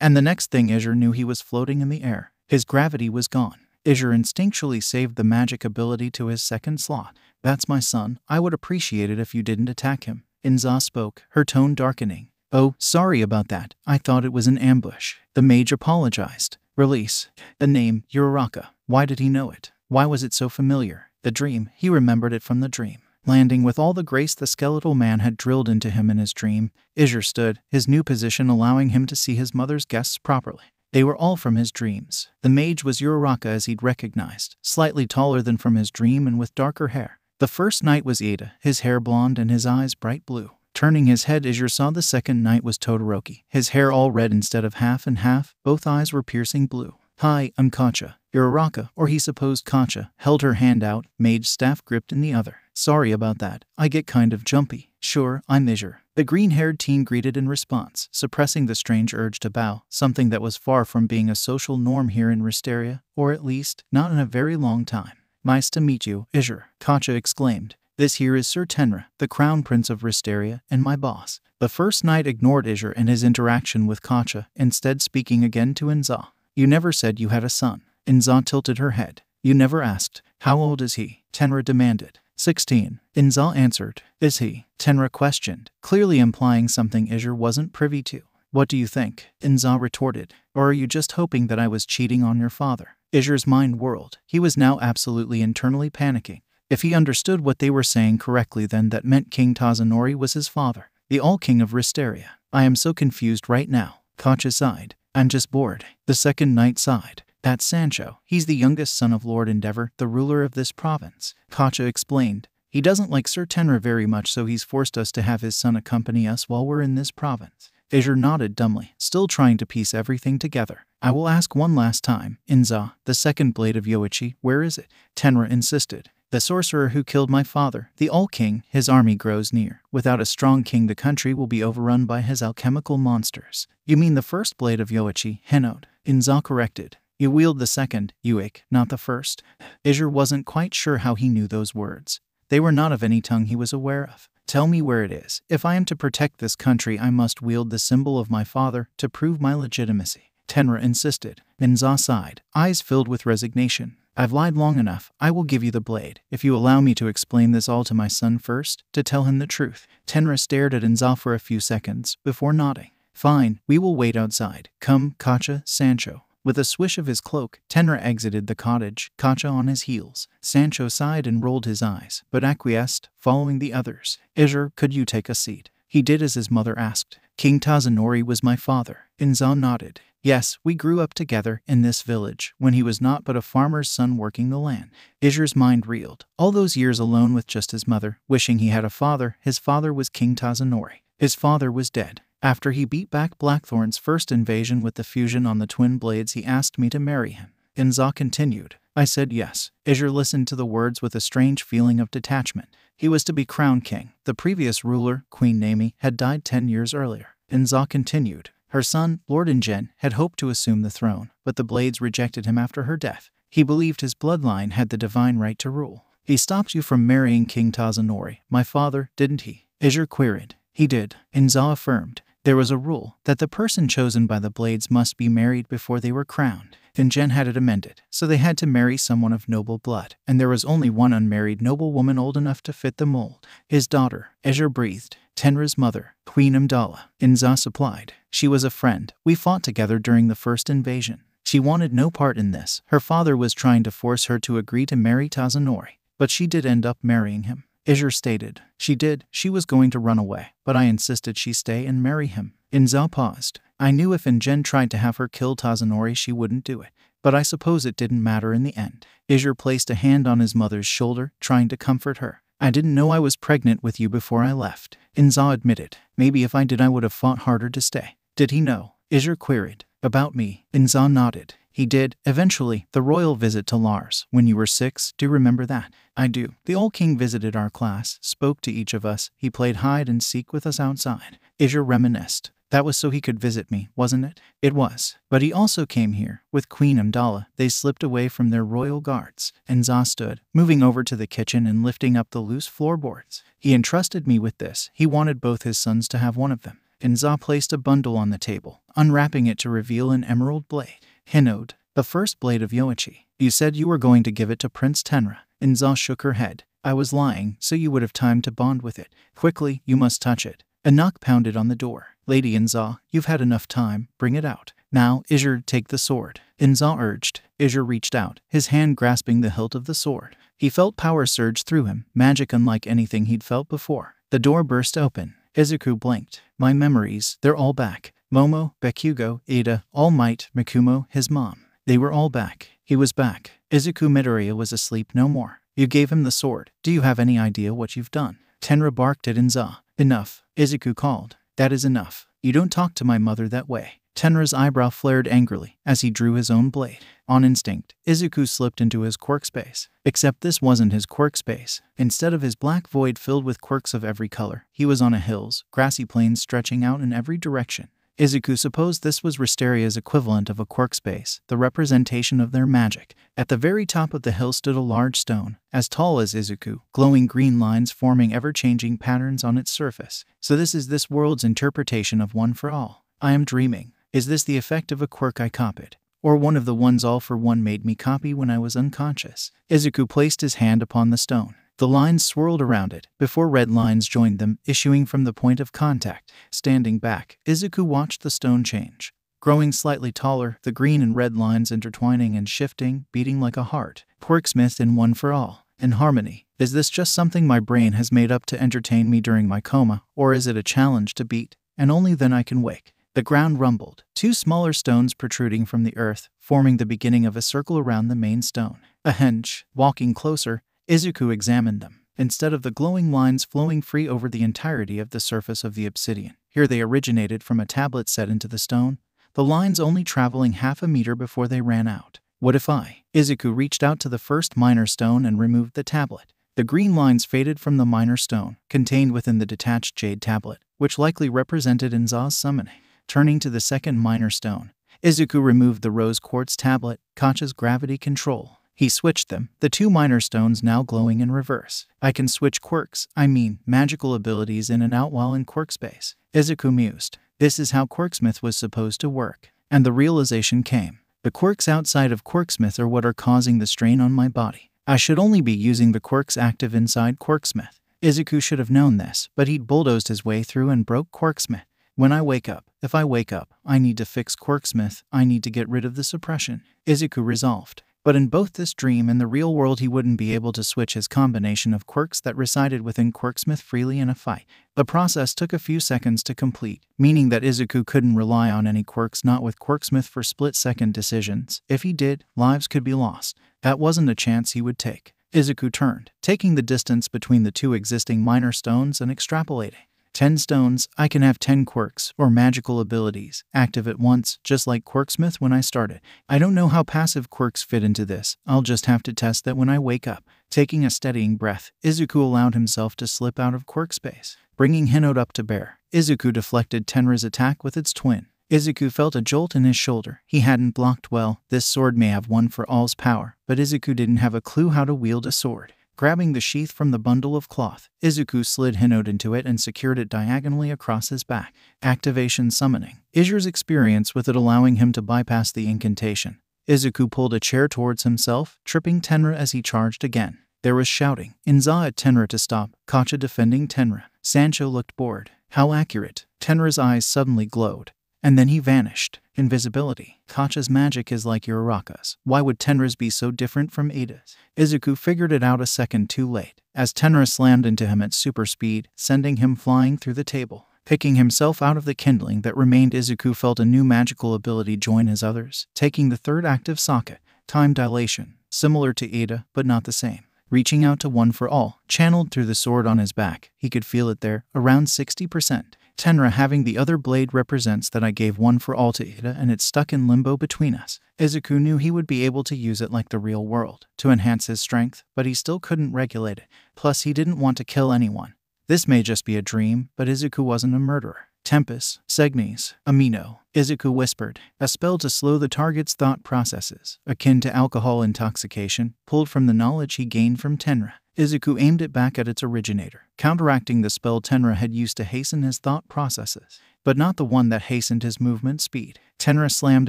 and the next thing Izur knew he was floating in the air. His gravity was gone. Izur instinctually saved the magic ability to his second slot. "That's my son. I would appreciate it if you didn't attack him." Inza spoke, her tone darkening. "Oh, sorry about that. I thought it was an ambush." The mage apologized. "Release." The name, Uraraka. Why did he know it? Why was it so familiar? The dream, he remembered it from the dream. Landing with all the grace the skeletal man had drilled into him in his dream, Izur stood, his new position allowing him to see his mother's guests properly. They were all from his dreams. The mage was Uraraka as he'd recognized, slightly taller than from his dream and with darker hair. The first knight was Ida, his hair blonde and his eyes bright blue. Turning his head, Izur saw the second knight was Todoroki, his hair all red instead of half and half, both eyes were piercing blue. "Hi, I'm Kacha." Uraraka, or he supposed Kacha, held her hand out, mage staff gripped in the other. "Sorry about that. I get kind of jumpy." "Sure, I'm Izur." The green-haired teen greeted in response, suppressing the strange urge to bow, something that was far from being a social norm here in Risteria, or at least, not in a very long time. "Nice to meet you, Izur," Kacha exclaimed. "This here is Sir Tenra, the Crown Prince of Risteria, and my boss." The first knight ignored Izur and his interaction with Kacha, instead speaking again to Inza. "You never said you had a son." Inza tilted her head. "You never asked. How old is he?" Tenra demanded. 16. Inza answered. "Is he?" Tenra questioned, clearly implying something Izur wasn't privy to. "What do you think?" Inza retorted. "Or are you just hoping that I was cheating on your father?" Izur's mind whirled. He was now absolutely internally panicking. If he understood what they were saying correctly, then that meant King Tazunori was his father, the All-King of Risteria. "I am so confused right now." Kacha sighed. "I'm just bored." The second knight sighed. "That's Sancho. He's the youngest son of Lord Endeavor, the ruler of this province." Kacha explained. "He doesn't like Sir Tenra very much, so he's forced us to have his son accompany us while we're in this province." Izur nodded dumbly, still trying to piece everything together. "I will ask one last time. Inza, the second blade of Yoichi, where is it?" Tenra insisted. "The sorcerer who killed my father, the All-King, his army grows near. Without a strong king the country will be overrun by his alchemical monsters." "You mean the first blade of Yoichi, Henode?" Inza corrected. "You wield the second, Uik, not the first." Izur wasn't quite sure how he knew those words. They were not of any tongue he was aware of. "Tell me where it is. If I am to protect this country, I must wield the symbol of my father to prove my legitimacy." Tenra insisted. Inza sighed, eyes filled with resignation. "I've lied long enough. I will give you the blade, if you allow me to explain this all to my son first, to tell him the truth." Tenra stared at Inza for a few seconds, before nodding. "Fine, we will wait outside. Come, Kacha, Sancho." With a swish of his cloak, Tenra exited the cottage, Kacha on his heels. Sancho sighed and rolled his eyes, but acquiesced, following the others. "Izur, could you take a seat?" He did as his mother asked. "King Tazunori was my father." Inza nodded. "Yes, we grew up together in this village, when he was not but a farmer's son working the land." Izur's mind reeled. All those years alone with just his mother, wishing he had a father. His father was King Tazunori. His father was dead. After he beat back Blackthorn's first invasion with the fusion on the twin blades, he asked me to marry him. Inza continued. I said yes. Izur listened to the words with a strange feeling of detachment. He was to be crowned king. The previous ruler, Queen Nami, had died 10 years earlier. Inza continued. Her son, Lord Ingen, had hoped to assume the throne, but the Blades rejected him after her death. He believed his bloodline had the divine right to rule. He stopped you from marrying King Tazunori, my father, didn't he? Izur queried. He did. Inza affirmed. There was a rule that the person chosen by the Blades must be married before they were crowned. Ingen had it amended, so they had to marry someone of noble blood, and there was only one unmarried noblewoman old enough to fit the mold. His daughter, Izur breathed. Tenra's mother, Queen Amdala. Inza supplied. She was a friend. We fought together during the first invasion. She wanted no part in this. Her father was trying to force her to agree to marry Tazunori, but she did end up marrying him. Izur stated. She did. She was going to run away, but I insisted she stay and marry him. Inza paused. I knew if Ingen tried to have her kill Tazunori, she wouldn't do it, but I suppose it didn't matter in the end. Izur placed a hand on his mother's shoulder, trying to comfort her. I didn't know I was pregnant with you before I left. Inza admitted. Maybe if I did, I would have fought harder to stay. Did he know? Izur queried. About me. Inza nodded. He did. Eventually, the royal visit to Lars, when you were 6, do you remember that? I do. The old king visited our class, spoke to each of us, he played hide and seek with us outside. Izur reminisced. That was so he could visit me, wasn't it? It was. But he also came here. With Queen Amdala, they slipped away from their royal guards. Inza stood, moving over to the kitchen and lifting up the loose floorboards. He entrusted me with this. He wanted both his sons to have one of them. Inza placed a bundle on the table, unwrapping it to reveal an emerald blade. Hinode, the first blade of Yoichi. You said you were going to give it to Prince Tenra. Inza shook her head. I was lying, so you would have time to bond with it. Quickly, you must touch it. A knock pounded on the door. Lady Inza, you've had enough time. Bring it out. Now, Izur, take the sword. Inza urged. Izur reached out, his hand grasping the hilt of the sword. He felt power surge through him, magic unlike anything he'd felt before. The door burst open. Izuku blinked. My memories, they're all back. Momo, Bakugo, Ida, All Might, Mikumo, his mom. They were all back. He was back. Izuku Midoriya was asleep no more. You gave him the sword. Do you have any idea what you've done? Tenra barked at Inza. Enough. Izuku called. That is enough. You don't talk to my mother that way. Tenra's eyebrow flared angrily as he drew his own blade. On instinct, Izuku slipped into his quirk space. Except this wasn't his quirk space. Instead of his black void filled with quirks of every color, he was on a hills, grassy plains stretching out in every direction. Izuku supposed this was Risteria's equivalent of a quirk space, the representation of their magic. At the very top of the hill stood a large stone, as tall as Izuku, glowing green lines forming ever-changing patterns on its surface. So this is this world's interpretation of One for All. I am dreaming. Is this the effect of a quirk I copied? Or one of the ones All for One made me copy when I was unconscious? Izuku placed his hand upon the stone. The lines swirled around it, before red lines joined them, issuing from the point of contact. Standing back, Izuku watched the stone change. Growing slightly taller, the green and red lines intertwining and shifting, beating like a heart. Quirksmith in One for All. In harmony. Is this just something my brain has made up to entertain me during my coma, or is it a challenge to beat? And only then I can wake. The ground rumbled, two smaller stones protruding from the earth, forming the beginning of a circle around the main stone. A henge. Walking closer, Izuku examined them. Instead of the glowing lines flowing free over the entirety of the surface of the obsidian, here they originated from a tablet set into the stone, the lines only traveling half a meter before they ran out. What if Izuku reached out to the first minor stone and removed the tablet. The green lines faded from the minor stone, contained within the detached jade tablet, which likely represented Inza's summoning. Turning to the second minor stone, Izuku removed the rose quartz tablet, Kacha's gravity control. He switched them, the two minor stones now glowing in reverse. I can switch quirks, magical abilities in and out while in quirk space. Izuku mused. This is how Quirksmith was supposed to work. And the realization came. The quirks outside of Quirksmith are what are causing the strain on my body. I should only be using the quirks active inside Quirksmith. Izuku should have known this, but he'd bulldozed his way through and broke Quirksmith. When I wake up, if I wake up, I need to fix Quirksmith. I need to get rid of the suppression. Izuku resolved. But in both this dream and the real world he wouldn't be able to switch his combination of quirks that resided within Quirksmith freely in a fight. The process took a few seconds to complete, meaning that Izuku couldn't rely on any quirks not with Quirksmith for split-second decisions. If he did, lives could be lost. That wasn't a chance he would take. Izuku turned, taking the distance between the two existing minor stones and extrapolating. 10 stones, I can have 10 quirks, or magical abilities, active at once, just like Quirksmith when I started. I don't know how passive quirks fit into this. I'll just have to test that when I wake up. Taking a steadying breath, Izuku allowed himself to slip out of quirk space. Bringing Hinode up to bear, Izuku deflected Tenra's attack with its twin. Izuku felt a jolt in his shoulder. He hadn't blocked well. This sword may have One for All's power, but Izuku didn't have a clue how to wield a sword. Grabbing the sheath from the bundle of cloth, Izuku slid Hinode into it and secured it diagonally across his back. Activation summoning. Izur's experience with it allowing him to bypass the incantation. Izuku pulled a chair towards himself, tripping Tenra as he charged again. There was shouting. Inza at Tenra to stop, Kacha defending Tenra. Sancho looked bored. How accurate. Tenra's eyes suddenly glowed. And then he vanished. Invisibility. Kacha's magic is like Uraraka's. Why would Tenra's be so different from Ida's? Izuku figured it out a second too late, as Tenra slammed into him at super speed, sending him flying through the table. Picking himself out of the kindling that remained, Izuku felt a new magical ability join his others, taking the third active socket. Time dilation. Similar to Ida, but not the same. Reaching out to One for All, channeled through the sword on his back. He could feel it there, around 60%. Tenra having the other blade represents that I gave One for All to Ida and it's stuck in limbo between us. Izuku knew he would be able to use it like the real world, to enhance his strength, but he still couldn't regulate it. Plus he didn't want to kill anyone. This may just be a dream, but Izuku wasn't a murderer. Tempest, Segnes, Amino, Izuku whispered, a spell to slow the target's thought processes, akin to alcohol intoxication, pulled from the knowledge he gained from Tenra. Izuku aimed it back at its originator, counteracting the spell Tenra had used to hasten his thought processes, but not the one that hastened his movement speed. Tenra slammed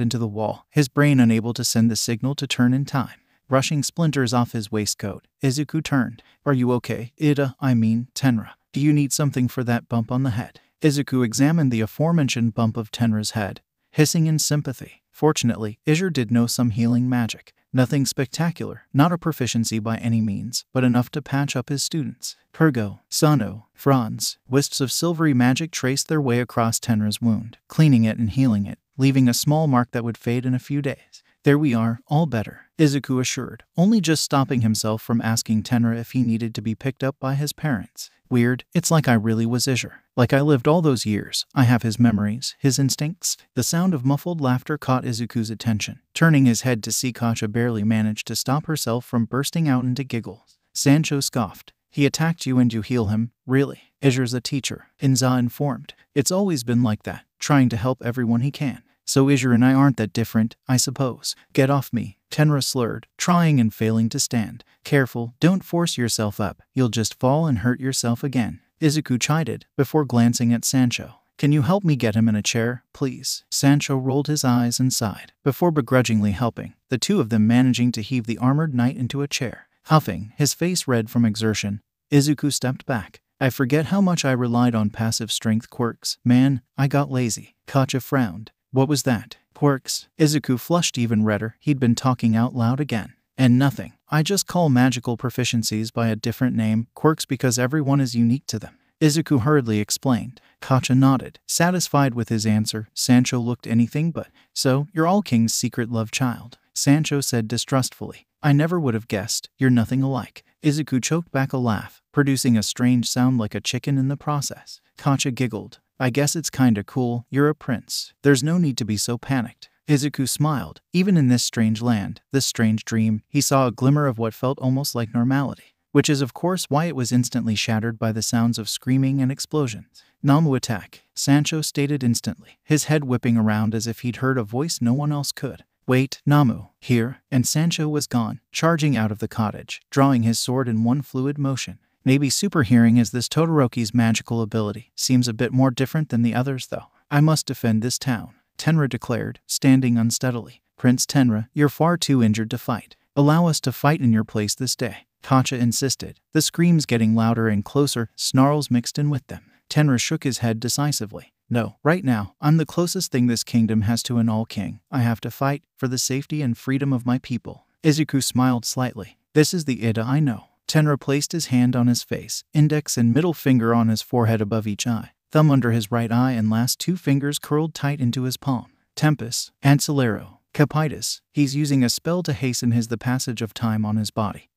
into the wall, his brain unable to send the signal to turn in time. Brushing splinters off his waistcoat, Izuku turned. Are you okay, Tenra? Do you need something for that bump on the head? Izuku examined the aforementioned bump of Tenra's head, hissing in sympathy. Fortunately, Izur did know some healing magic. Nothing spectacular, not a proficiency by any means, but enough to patch up his students. Pergo, Sano, Franz, wisps of silvery magic traced their way across Tenra's wound, cleaning it and healing it, leaving a small mark that would fade in a few days. There we are, all better, Izuku assured, only just stopping himself from asking Tenra if he needed to be picked up by his parents. Weird, it's like I really was Izur. Like I lived all those years. I have his memories, his instincts. The sound of muffled laughter caught Izuku's attention. Turning his head to see Kacha barely managed to stop herself from bursting out into giggles. Sancho scoffed. He attacked you and you heal him? Really? Izur's a teacher, Inza informed. It's always been like that, trying to help everyone he can. So Izur and I aren't that different, I suppose. Get off me, Tenra slurred, trying and failing to stand. Careful, don't force yourself up. You'll just fall and hurt yourself again. Izuku chided, before glancing at Sancho. Can you help me get him in a chair, please? Sancho rolled his eyes and sighed, before begrudgingly helping, the two of them managing to heave the armored knight into a chair. Huffing, his face red from exertion, Izuku stepped back. I forget how much I relied on passive strength quirks. Man, I got lazy. Kacha frowned. What was that? Quirks. Izuku flushed even redder. He'd been talking out loud again. And nothing. I just call magical proficiencies by a different name, quirks, because everyone is unique to them. Izuku hurriedly explained. Kacha nodded, satisfied with his answer. Sancho looked anything but. So, you're all King's secret love child, Sancho said distrustfully. I never would have guessed. You're nothing alike. Izuku choked back a laugh, producing a strange sound like a chicken in the process. Kacha giggled. I guess it's kinda cool. You're a prince. There's no need to be so panicked. Izuku smiled. Even in this strange land, this strange dream, he saw a glimmer of what felt almost like normality, which is of course why it was instantly shattered by the sounds of screaming and explosions. Namu attack, Sancho stated instantly, his head whipping around as if he'd heard a voice no one else could. Wait, Namu, here, and Sancho was gone, charging out of the cottage, drawing his sword in one fluid motion. Maybe super hearing is this Todoroki's magical ability. Seems a bit more different than the others though. I must defend this town, Tenra declared, standing unsteadily. Prince Tenra, you're far too injured to fight. Allow us to fight in your place this day, Kacha insisted, the screams getting louder and closer, snarls mixed in with them. Tenra shook his head decisively. No, right now, I'm the closest thing this kingdom has to an all-king. I have to fight, for the safety and freedom of my people. Izuku smiled slightly. This is the Ida I know. Tenra placed his hand on his face, index and middle finger on his forehead above each eye, thumb under his right eye and last two fingers curled tight into his palm. Tempest, Ancillero, Capitis, he's using a spell to hasten the passage of time on his body,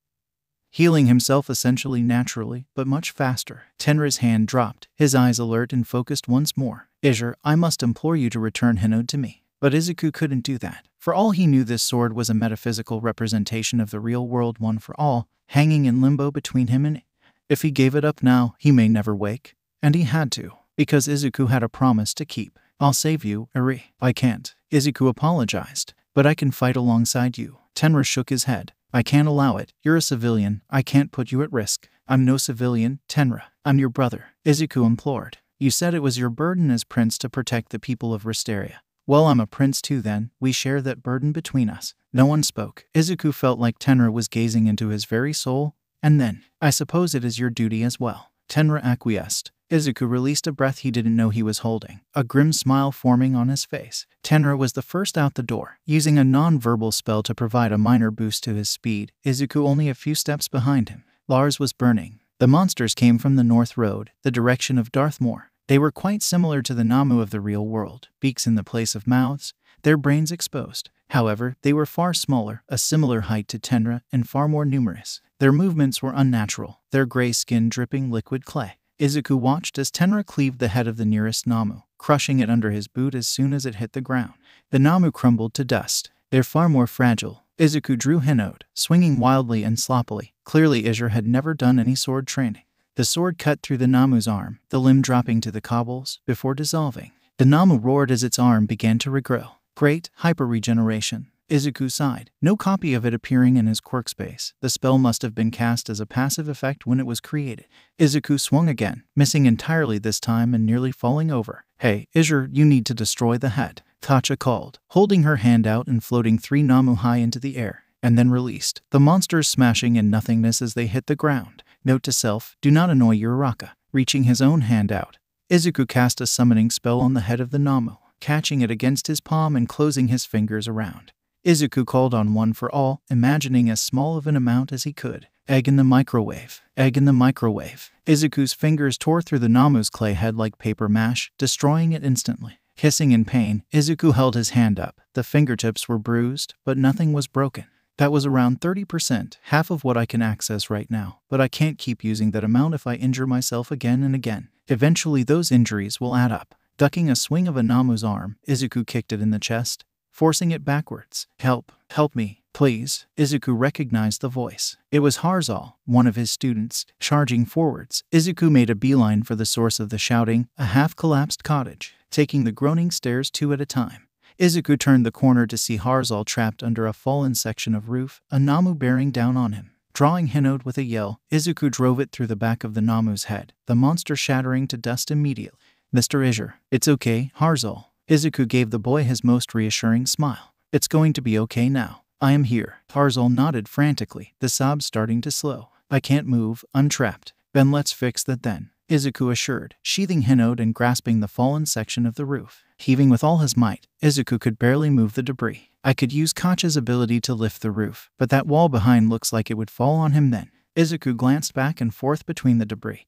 healing himself essentially naturally, but much faster. Tenra's hand dropped, his eyes alert and focused once more. Izur, I must implore you to return Hinode to me. But Izuku couldn't do that. For all he knew, this sword was a metaphysical representation of the real world, one for all, hanging in limbo between him and it. If he gave it up now, he may never wake. And he had to, because Izuku had a promise to keep. I'll save you, Eri. I can't. Izuku apologized. But I can fight alongside you. Tenra shook his head. I can't allow it. You're a civilian. I can't put you at risk. I'm no civilian, Tenra. I'm your brother, Izuku implored. You said it was your burden as prince to protect the people of Risteria. Well, I'm a prince too then. We share that burden between us. No one spoke. Izuku felt like Tenra was gazing into his very soul. And then, I suppose it is your duty as well. Tenra acquiesced. Izuku released a breath he didn't know he was holding, a grim smile forming on his face. Tenra was the first out the door, using a non-verbal spell to provide a minor boost to his speed. Izuku only a few steps behind him. Lars was burning. The monsters came from the North Road, the direction of Darthmoor. They were quite similar to the Namu of the real world, beaks in the place of mouths, their brains exposed. However, they were far smaller, a similar height to Tenra, and far more numerous. Their movements were unnatural, their gray skin dripping liquid clay. Izuku watched as Tenra cleaved the head of the nearest Namu, crushing it under his boot as soon as it hit the ground. The Namu crumbled to dust. They're far more fragile. Izuku drew Hinode, swinging wildly and sloppily. Clearly Izur had never done any sword training. The sword cut through the Namu's arm, the limb dropping to the cobbles before dissolving. The Namu roared as its arm began to regrow. Great, hyper-regeneration. Izuku sighed. No copy of it appearing in his quirk space. The spell must have been cast as a passive effect when it was created. Izuku swung again, missing entirely this time and nearly falling over. Hey, Izur, you need to destroy the head, Kacha called, holding her hand out and floating 3 Namu high into the air, and then released, the monsters smashing in nothingness as they hit the ground. Note to self, do not annoy Uraraka. Reaching his own hand out, Izuku cast a summoning spell on the head of the Namu, catching it against his palm and closing his fingers around. Izuku called on one for all, imagining as small of an amount as he could. Egg in the microwave. Egg in the microwave. Izuku's fingers tore through the Namu's clay head like paper mache, destroying it instantly. Hissing in pain, Izuku held his hand up. The fingertips were bruised, but nothing was broken. That was around 30%, half of what I can access right now, but I can't keep using that amount if I injure myself again and again. Eventually those injuries will add up. Ducking a swing of a Namu's arm, Izuku kicked it in the chest, forcing it backwards. Help me, please. Izuku recognized the voice. It was Harzal, one of his students. Charging forwards, Izuku made a beeline for the source of the shouting, a half-collapsed cottage, taking the groaning stairs 2 at a time. Izuku turned the corner to see Harzal trapped under a fallen section of roof, a Namu bearing down on him. Drawing Hinode with a yell, Izuku drove it through the back of the Namu's head, the monster shattering to dust immediately. Mr. Izur, it's okay, Harzal. Izuku gave the boy his most reassuring smile. It's going to be okay now. I am here. Harzal nodded frantically, the sobs starting to slow. I can't move, untrapped. Then let's fix that then, Izuku assured, sheathing Hinode and grasping the fallen section of the roof. Heaving with all his might, Izuku could barely move the debris. I could use Kacha's ability to lift the roof, but that wall behind looks like it would fall on him then. Izuku glanced back and forth between the debris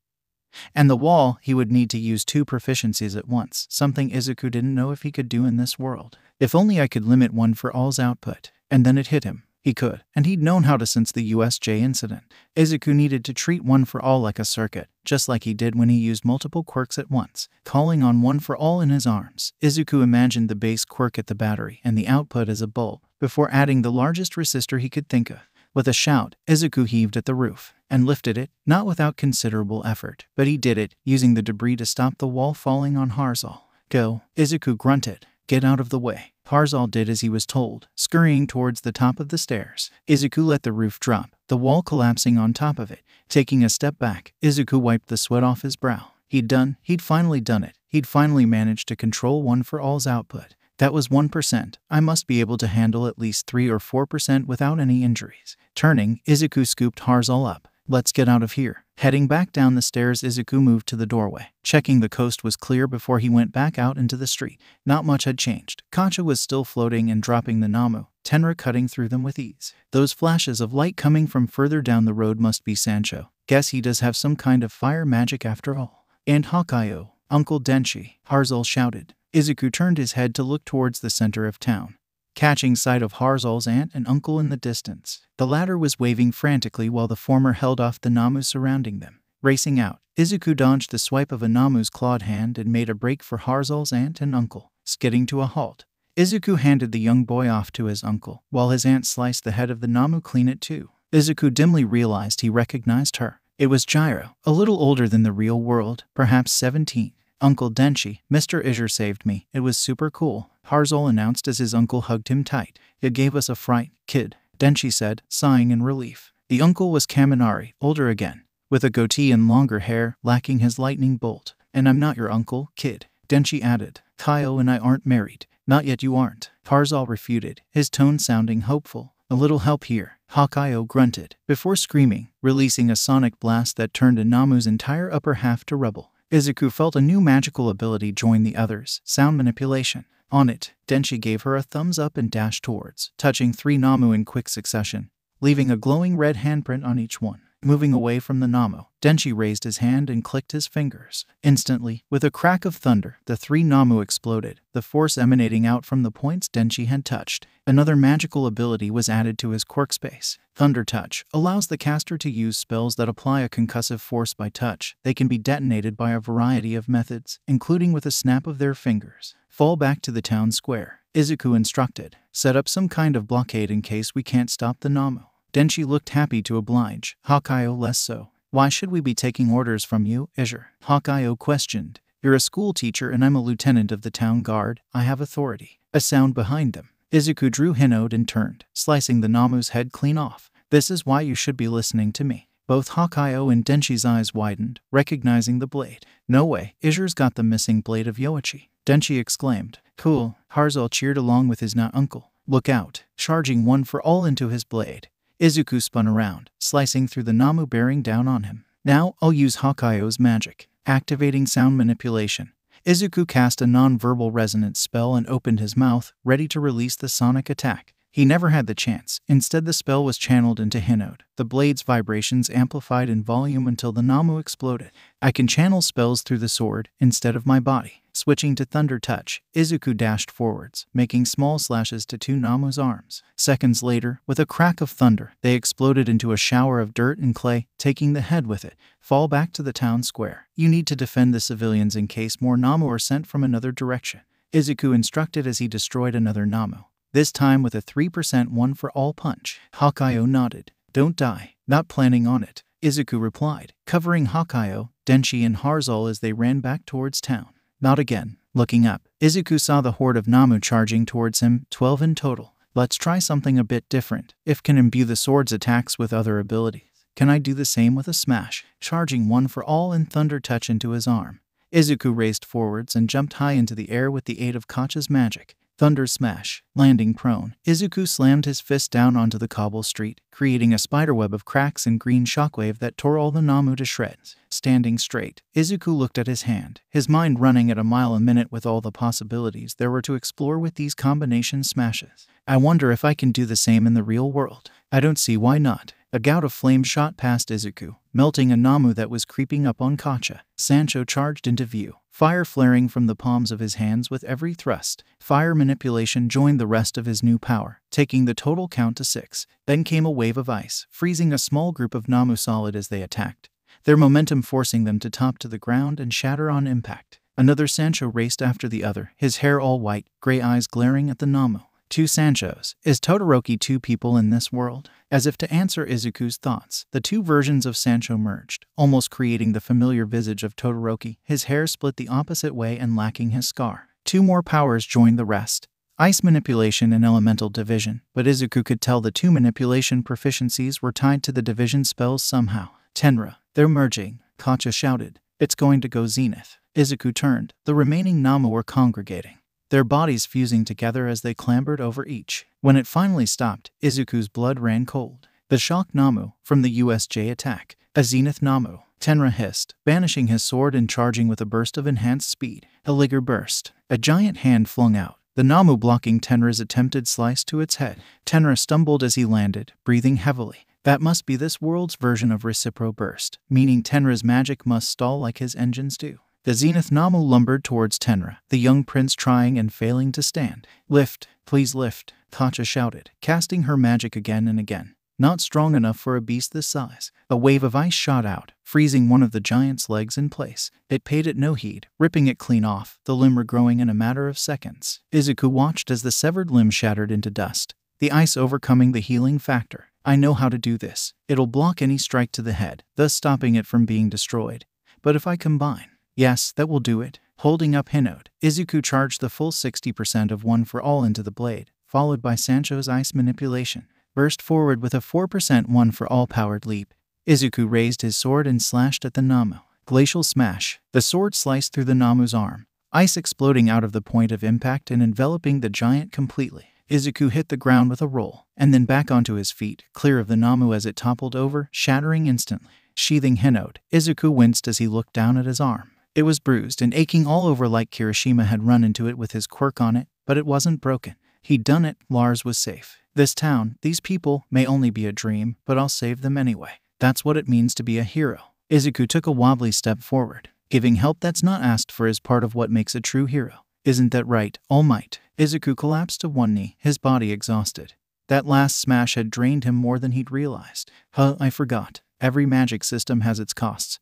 and the wall. He would need to use 2 proficiencies at once, something Izuku didn't know if he could do in this world. If only I could limit one for all's output. And then it hit him. He could, and he'd known how to since the USJ incident. Izuku needed to treat one for all like a circuit, just like he did when he used multiple quirks at once. Calling on one for all in his arms, Izuku imagined the base quirk at the battery and the output as a bulb, before adding the largest resistor he could think of. With a shout, Izuku heaved at the roof and lifted it, not without considerable effort, but he did it, using the debris to stop the wall falling on Harzal. Go, Izuku grunted. Get out of the way. Harzal did as he was told, scurrying towards the top of the stairs. Izuku let the roof drop, the wall collapsing on top of it. Taking a step back, Izuku wiped the sweat off his brow. He'd finally done it. He'd finally managed to control one for all's output. That was 1%. I must be able to handle at least 3 or 4% without any injuries. Turning, Izuku scooped Harzal up. Let's get out of here. Heading back down the stairs, Izuku moved to the doorway, checking the coast was clear before he went back out into the street. Not much had changed. Kacha was still floating and dropping the Namu, Tenra cutting through them with ease. Those flashes of light coming from further down the road must be Sancho. Guess he does have some kind of fire magic after all. And Hakayo, Uncle Denshi, Harzal shouted. Izuku turned his head to look towards the center of town, catching sight of Harzal's aunt and uncle in the distance. The latter was waving frantically while the former held off the Namu surrounding them. Racing out, Izuku dodged the swipe of a Namu's clawed hand and made a break for Harzal's aunt and uncle. Skidding to a halt, Izuku handed the young boy off to his uncle, while his aunt sliced the head of the Namu clean at 2. Izuku dimly realized he recognized her. It was Gyro, a little older than the real world, perhaps 17. Uncle Denshi, Mr. Izur saved me. It was super cool, Harzal announced as his uncle hugged him tight. It gave us a fright, kid, Denshi said, sighing in relief. The uncle was Kaminari, older again, with a goatee and longer hair, lacking his lightning bolt. And I'm not your uncle, kid, Denshi added. Kaio and I aren't married. Not yet you aren't, Harzal refuted, his tone sounding hopeful. A little help here, Hakayo grunted, before screaming, releasing a sonic blast that turned a Namu's entire upper half to rubble. Izuku felt a new magical ability join the others, sound manipulation. On it, Denshi gave her a thumbs up and dashed towards, touching 3 Namu in quick succession, leaving a glowing red handprint on each one. Moving away from the Namu, Denshi raised his hand and clicked his fingers. Instantly, with a crack of thunder, the 3 Namu exploded, the force emanating out from the points Denshi had touched. Another magical ability was added to his quirk space. Thunder Touch allows the caster to use spells that apply a concussive force by touch. They can be detonated by a variety of methods, including with a snap of their fingers. Fall back to the town square, Izuku instructed. Set up some kind of blockade in case we can't stop the Namu. Denshi looked happy to oblige, Hakayo less so. Why should we be taking orders from you, Izuku? Hawkeye questioned. You're a school teacher and I'm a lieutenant of the town guard. I have authority. A sound behind them. Izuku drew Hinode and turned, slicing the Namu's head clean off. This is why you should be listening to me. Both Hawkeye and Denshi's eyes widened, recognizing the blade. No way, Izuku's got the missing blade of Yoichi. Denshi exclaimed. Cool. Harzal cheered along with his uncle. Look out, charging one for all into his blade. Izuku spun around, slicing through the Namu bearing down on him. Now I'll use Hawkeye's magic. Activating sound manipulation. Izuku cast a non-verbal resonance spell and opened his mouth, ready to release the sonic attack. He never had the chance. Instead, the spell was channeled into Hinode. The blade's vibrations amplified in volume until the Namu exploded. I can channel spells through the sword instead of my body. Switching to Thunder Touch, Izuku dashed forwards, making small slashes to two Namu's arms. Seconds later, with a crack of thunder, they exploded into a shower of dirt and clay, taking the head with it. Fall back to the town square. You need to defend the civilians in case more Namu are sent from another direction. Izuku instructed as he destroyed another Namu. This time with a 3% one-for-all punch. Hawkeye nodded. Don't die. Not planning on it. Izuku replied, covering Hawkeye, Denshi and Harzal as they ran back towards town. Not again. Looking up, Izuku saw the horde of Namu charging towards him, 12 in total. Let's try something a bit different. If can imbue the sword's attacks with other abilities. Can I do the same with a smash? Charging one for all and Thunder Touch into his arm. Izuku raced forwards and jumped high into the air with the aid of Kacha's magic. Thunder Smash. Landing prone, Izuku slammed his fist down onto the cobble street, creating a spiderweb of cracks and green shockwave that tore all the Namu to shreds. Standing straight, Izuku looked at his hand, his mind running at a mile a minute with all the possibilities there were to explore with these combination smashes. I wonder if I can do the same in the real world. I don't see why not. A gout of flame shot past Izuku, melting a Namu that was creeping up on Kacha. Sancho charged into view, fire flaring from the palms of his hands with every thrust. Fire manipulation joined the rest of his new power, taking the total count to 6. Then came a wave of ice, freezing a small group of Namu solid as they attacked, their momentum forcing them to top to the ground and shatter on impact. Another Sancho raced after the other, his hair all white, gray eyes glaring at the Namu. 2 Sanchos. Is Todoroki 2 people in this world? As if to answer Izuku's thoughts, the 2 versions of Sancho merged, almost creating the familiar visage of Todoroki, his hair split the opposite way and lacking his scar. 2 more powers joined the rest. Ice manipulation and elemental division, but Izuku could tell the 2 manipulation proficiencies were tied to the division spells somehow. Tenra. They're merging, Kacha shouted. It's going to go zenith. Izuku turned. The remaining Namu were congregating, their bodies fusing together as they clambered over each. When it finally stopped, Izuku's blood ran cold. The shock Namu, from the USJ attack. A zenith Namu. Tenra hissed, banishing his sword and charging with a burst of enhanced speed. A Liger burst. A giant hand flung out, the Namu blocking Tenra's attempted slice to its head. Tenra stumbled as he landed, breathing heavily. That must be this world's version of Recipro Burst, meaning Tenra's magic must stall like his engines do. The Zenith Namu lumbered towards Tenra, the young prince trying and failing to stand. Lift, please lift, Kacha shouted, casting her magic again and again. Not strong enough for a beast this size. A wave of ice shot out, freezing one of the giant's legs in place. It paid it no heed, ripping it clean off, the limb regrowing in a matter of seconds. Izuku watched as the severed limb shattered into dust, the ice overcoming the healing factor. I know how to do this. It'll block any strike to the head, thus stopping it from being destroyed. But if I combine... Yes, that will do it. Holding up Hinode, Izuku charged the full 60% of one for all into the blade, followed by Sancho's ice manipulation. Burst forward with a 4% one for all powered leap. Izuku raised his sword and slashed at the Namu. Glacial smash. The sword sliced through the Namu's arm, ice exploding out of the point of impact and enveloping the giant completely. Izuku hit the ground with a roll, and then back onto his feet, clear of the Namu as it toppled over, shattering instantly. Sheathing Hinode, Izuku winced as he looked down at his arm. It was bruised and aching all over like Kirishima had run into it with his quirk on it, but it wasn't broken. He'd done it, Lars was safe. This town, these people, may only be a dream, but I'll save them anyway. That's what it means to be a hero. Izuku took a wobbly step forward. Giving help that's not asked for is part of what makes a true hero. Isn't that right, All Might? Izuku collapsed to one knee, his body exhausted. That last smash had drained him more than he'd realized. I forgot. Every magic system has its costs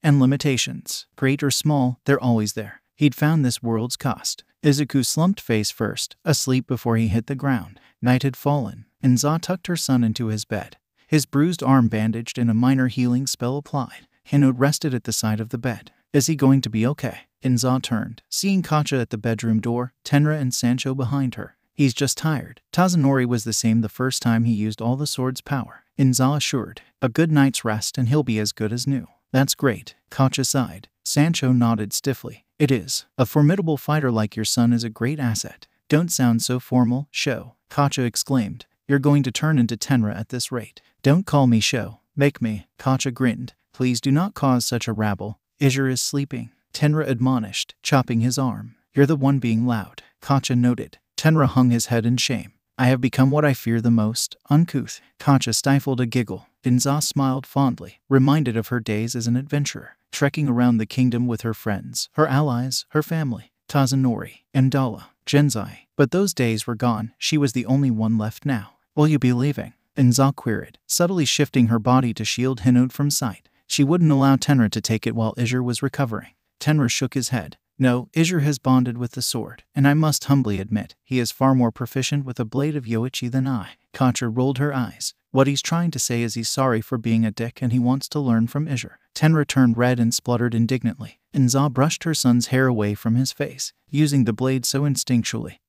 and limitations. Great or small, they're always there. He'd found this world's cost. Izuku slumped face first, asleep before he hit the ground. Night had fallen, and Za tucked her son into his bed. his bruised arm bandaged and a minor healing spell applied. Hinode rested at the side of the bed. Is he going to be okay? Inza turned, seeing Kacha at the bedroom door, Tenra and Sancho behind her. He's just tired. Tazanori was the same the first time he used all the sword's power. Inza assured. A good night's rest and he'll be as good as new. That's great. Kacha sighed. Sancho nodded stiffly. It is. A formidable fighter like your son is a great asset. Don't sound so formal, Sho. Kacha exclaimed. You're going to turn into Tenra at this rate. Don't call me Sho. Make me. Kacha grinned. Please do not cause such a rabble. Izur is sleeping. Tenra admonished, chopping his arm. You're the one being loud. Kacha noted. Tenra hung his head in shame. I have become what I fear the most, uncouth. Kacha stifled a giggle. Inza smiled fondly, reminded of her days as an adventurer, trekking around the kingdom with her friends, her allies, her family, Tazanori, and Dala, Genzai. But those days were gone. She was the only one left now. Will you be leaving? Inza queried, subtly shifting her body to shield Hinode from sight. She wouldn't allow Tenra to take it while Izur was recovering. Tenra shook his head. No, Izur has bonded with the sword, and I must humbly admit, he is far more proficient with a blade of Yoichi than I. Kacha rolled her eyes. What he's trying to say is he's sorry for being a dick and he wants to learn from Izur. Tenra turned red and spluttered indignantly. Inza brushed her son's hair away from his face, using the blade so instinctually.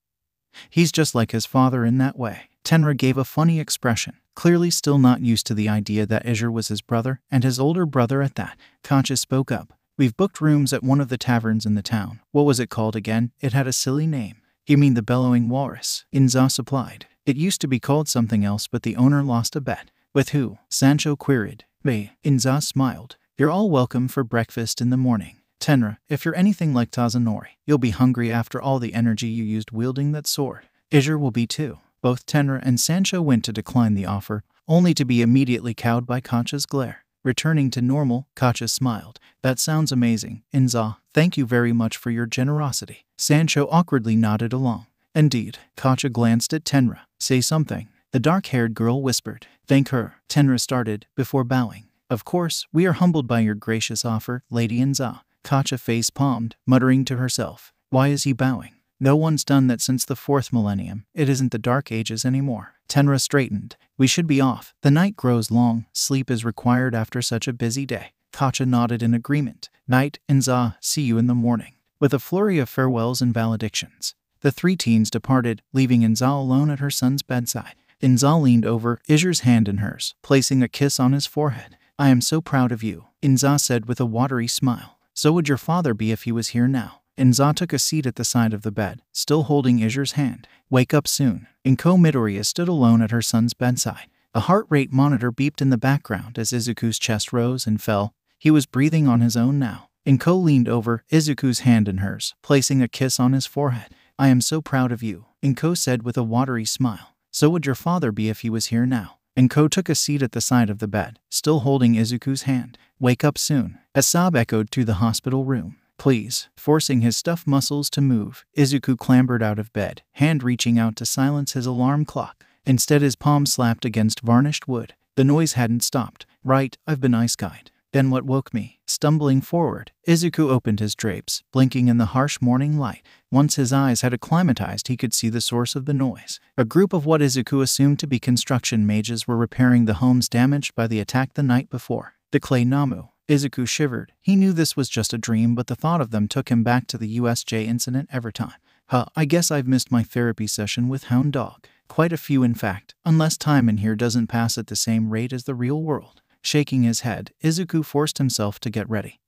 He's just like his father in that way. Tenra gave a funny expression, clearly still not used to the idea that Izur was his brother, and his older brother at that. Kacha spoke up. We've booked rooms at one of the taverns in the town. What was it called again? It had a silly name. You mean the Bellowing Walrus? Inza supplied. It used to be called something else, but the owner lost a bet. With who? Sancho queried. Me. Inza smiled. You're all welcome for breakfast in the morning. Tenra, if you're anything like Tazanori, you'll be hungry after all the energy you used wielding that sword. Izur will be too. Both Tenra and Sancho went to decline the offer, only to be immediately cowed by Kacha's glare. Returning to normal, Kacha smiled. That sounds amazing, Inza. Thank you very much for your generosity. Sancho awkwardly nodded along. Indeed. Kacha glanced at Tenra. Say something. The dark-haired girl whispered. Thank her. Tenra started, before bowing. Of course, we are humbled by your gracious offer, Lady Inza. Kacha face-palmed, muttering to herself. Why is he bowing? No one's done that since the 4th millennium. It isn't the Dark Ages anymore. Tenra straightened. We should be off. The night grows long. Sleep is required after such a busy day. Kacha nodded in agreement. Night, Inza. See you in the morning. With a flurry of farewells and valedictions, the three teens departed, leaving Inza alone at her son's bedside. Inza leaned over Izur's hand in hers, placing a kiss on his forehead. I am so proud of you, Inza said with a watery smile. So would your father be if he was here now. Inza took a seat at the side of the bed, still holding Izur's hand. Wake up soon. Izuku Midoriya stood alone at her son's bedside. A heart rate monitor beeped in the background as Izuku's chest rose and fell. He was breathing on his own now. Izuku leaned over Izuku's hand in hers, placing a kiss on his forehead. I am so proud of you, Izuku said with a watery smile. So would your father be if he was here now. Izuku took a seat at the side of the bed, still holding Izuku's hand. Wake up soon. A sob echoed through the hospital room. Please. Forcing his stuffed muscles to move, Izuku clambered out of bed, hand reaching out to silence his alarm clock. Instead, his palm slapped against varnished wood. The noise hadn't stopped. Right, I've been ice-guide. Then what woke me? Stumbling forward, Izuku opened his drapes, blinking in the harsh morning light. Once his eyes had acclimatized, he could see the source of the noise. A group of what Izuku assumed to be construction mages were repairing the homes damaged by the attack the night before. The clay Namu. Izuku shivered. He knew this was just a dream, but the thought of them took him back to the USJ incident every time. I guess I've missed my therapy session with Hound Dog. Quite a few, in fact, unless time in here doesn't pass at the same rate as the real world. Shaking his head, Izuku forced himself to get ready.